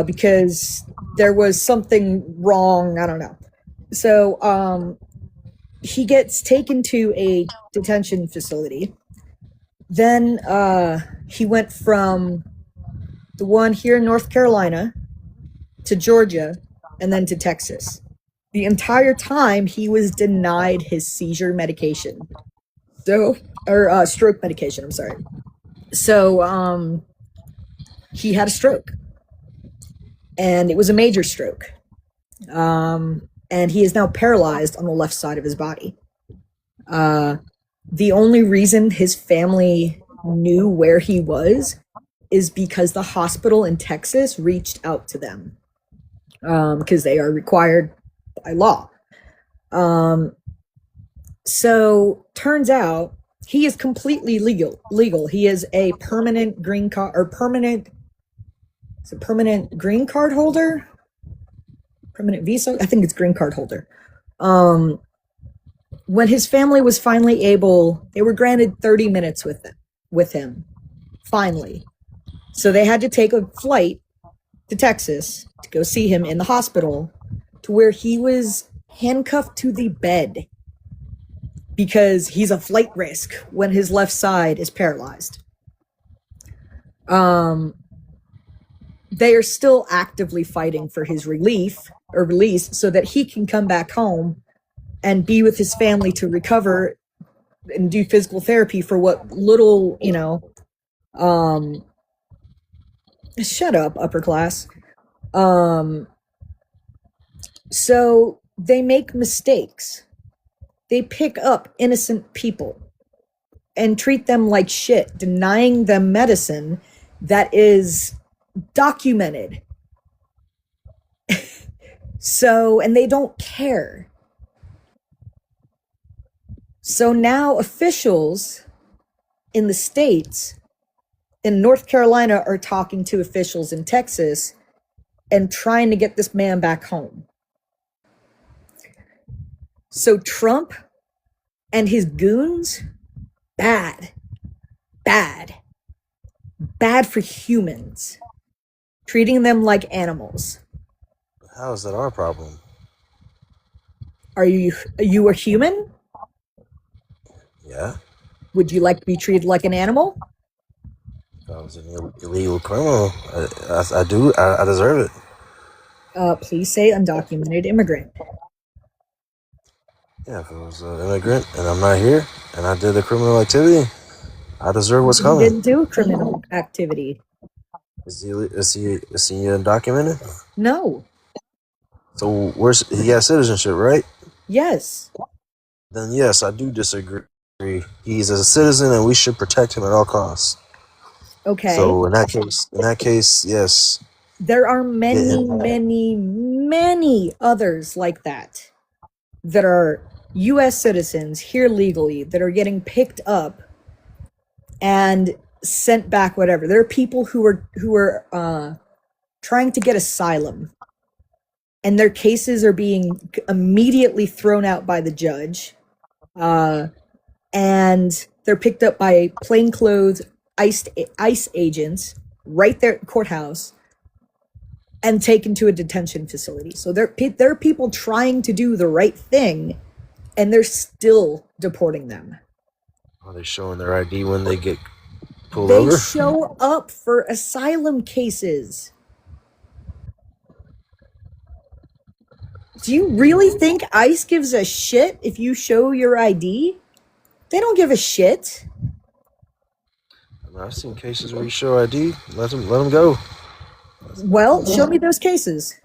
Speaker 12: because there was something wrong. I don't know. So he gets taken to a detention facility. Then he went from the one here in North Carolina to Georgia and then to Texas. The entire time he was denied his seizure medication. So or stroke medication. I'm sorry. So he had a stroke, and it was a major stroke. And he is now paralyzed on the left side of his body. The only reason his family knew where he was is because the hospital in Texas reached out to them, because they are required by law. So turns out he is completely legal. He is a permanent green card or permanent green card holder, permanent visa. I think it's green card holder. When his family was finally able, they were granted 30 minutes with him, finally. So they had to take a flight to Texas to go see him in the hospital, to where he was handcuffed to the bed because he's a flight risk when his left side is paralyzed. They are still actively fighting for his release so that he can come back home and be with his family to recover and do physical therapy for what little, shut up, upper class. So they make mistakes. They pick up innocent people and treat them like shit, denying them medicine that is documented. And they don't care. So now officials in the States, in North Carolina, are talking to officials in Texas and trying to get this man back home. So Trump and his goons, bad for humans, treating them like animals.
Speaker 17: How is that our problem?
Speaker 12: Are you a human?
Speaker 17: Yeah.
Speaker 12: Would you like to be treated like an animal?
Speaker 17: If I was an illegal criminal, I do. I deserve it.
Speaker 12: Please say undocumented immigrant.
Speaker 17: Yeah, if it was an immigrant and I'm not here and I did a criminal activity, I deserve what's coming.
Speaker 12: He didn't do criminal activity.
Speaker 17: Is he undocumented?
Speaker 12: No.
Speaker 17: So he has citizenship, right?
Speaker 12: Yes.
Speaker 17: Then yes, I do disagree. He's a citizen and we should protect him at all costs.
Speaker 12: Okay.
Speaker 17: So in that case, yes.
Speaker 12: There are many others like that are U.S. citizens here legally that are getting picked up and sent back. Whatever. There are people who are trying to get asylum, and their cases are being immediately thrown out by the judge, and they're picked up by plainclothes ICE agents right there at the courthouse and taken to a detention facility. So there are people trying to do the right thing, and they're still deporting them.
Speaker 17: Are they showing their ID when they get pulled over?
Speaker 12: They show up for asylum cases. Do you really think ICE gives a shit if you show your ID? They don't give a shit.
Speaker 17: I've seen cases where you show ID, let them go.
Speaker 12: Well, show me those cases.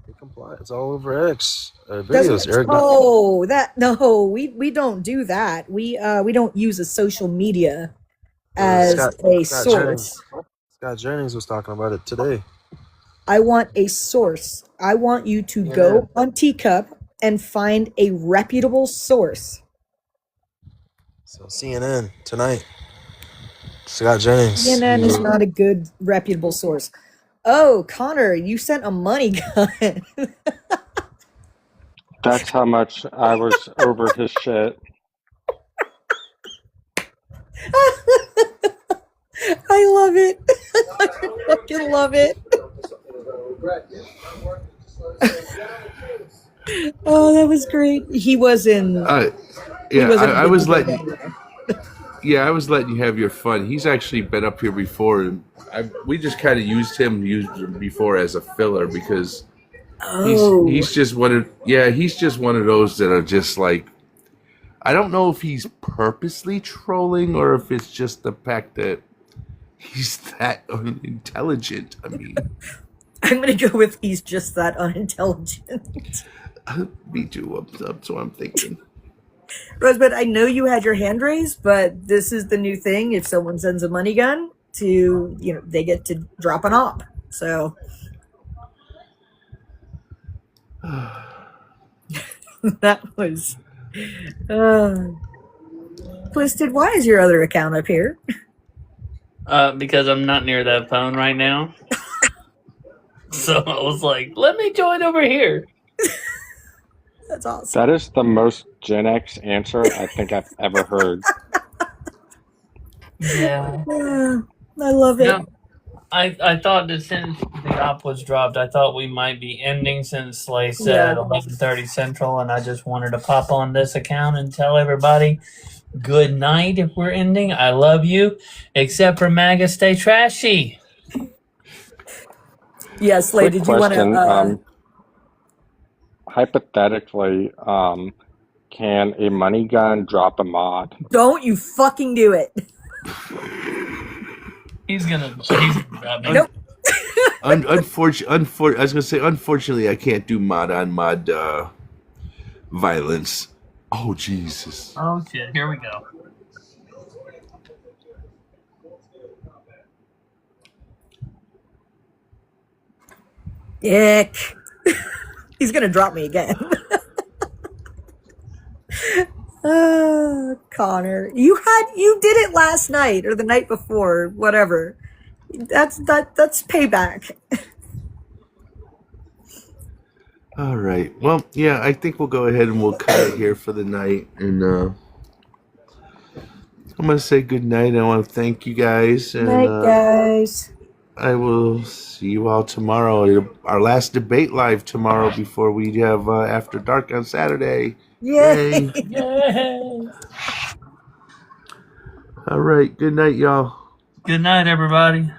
Speaker 17: They comply. It's all over X videos.
Speaker 12: We don't do that. We don't use a social media as a source.
Speaker 17: Scott Jennings was talking about it today.
Speaker 12: I want a source. I want you to go on Teacup and find a reputable source.
Speaker 17: So CNN tonight. Scott Jennings.
Speaker 12: CNN is not a good reputable source. Oh, Connor, you sent a money gun.
Speaker 9: That's how much I was over his shit.
Speaker 12: I love it. I fucking love it. Oh, that was great. He was in.
Speaker 3: I was letting you have your fun. He's actually been up here before, and we just kind of used him before as a filler because he's just one of those that are just like, I don't know if he's purposely trolling or if it's just the fact that he's that unintelligent. I mean,
Speaker 12: I'm gonna go with he's just that unintelligent.
Speaker 3: Me too. That's what I'm thinking.
Speaker 12: Rosebud, I know you had your hand raised, but this is the new thing. If someone sends a money gun to, they get to drop an op. So that was Twisted. Why is your other account up here?
Speaker 6: Because I'm not near that phone right now. So I was like, let me join over here.
Speaker 12: That's awesome.
Speaker 9: That is the most Gen X answer I think I've ever heard.
Speaker 6: Yeah.
Speaker 12: I love it.
Speaker 6: No, I thought that since the op was dropped, I thought we might be ending since they said 11:30 Central, and I just wanted to pop on this account and tell everybody good night if we're ending. I love you, except for Maga. Stay trashy.
Speaker 12: Yes, Slay,
Speaker 9: Quick
Speaker 12: did you want
Speaker 9: question.
Speaker 12: to...
Speaker 9: Hypothetically, can a money gun drop a mod?
Speaker 12: Don't you fucking do it.
Speaker 6: He's gonna drop me.
Speaker 12: Nope.
Speaker 3: Unfortunately, I was gonna say, unfortunately, I can't do mod on mod violence. Oh Jesus!
Speaker 6: Oh shit! Here we go.
Speaker 12: Dick. He's gonna drop me again. Connor, you did it last night or the night before, whatever. That's payback.
Speaker 3: All right. Well, yeah, I think we'll go ahead and we'll cut it here for the night. And I'm gonna say good night. I want to thank you guys. And,
Speaker 12: Night, guys.
Speaker 3: I will see you all tomorrow. Our last debate live tomorrow before we have After Dark on Saturday.
Speaker 12: Yay!
Speaker 6: Yay!
Speaker 3: All right. Good night, y'all.
Speaker 6: Good night, everybody.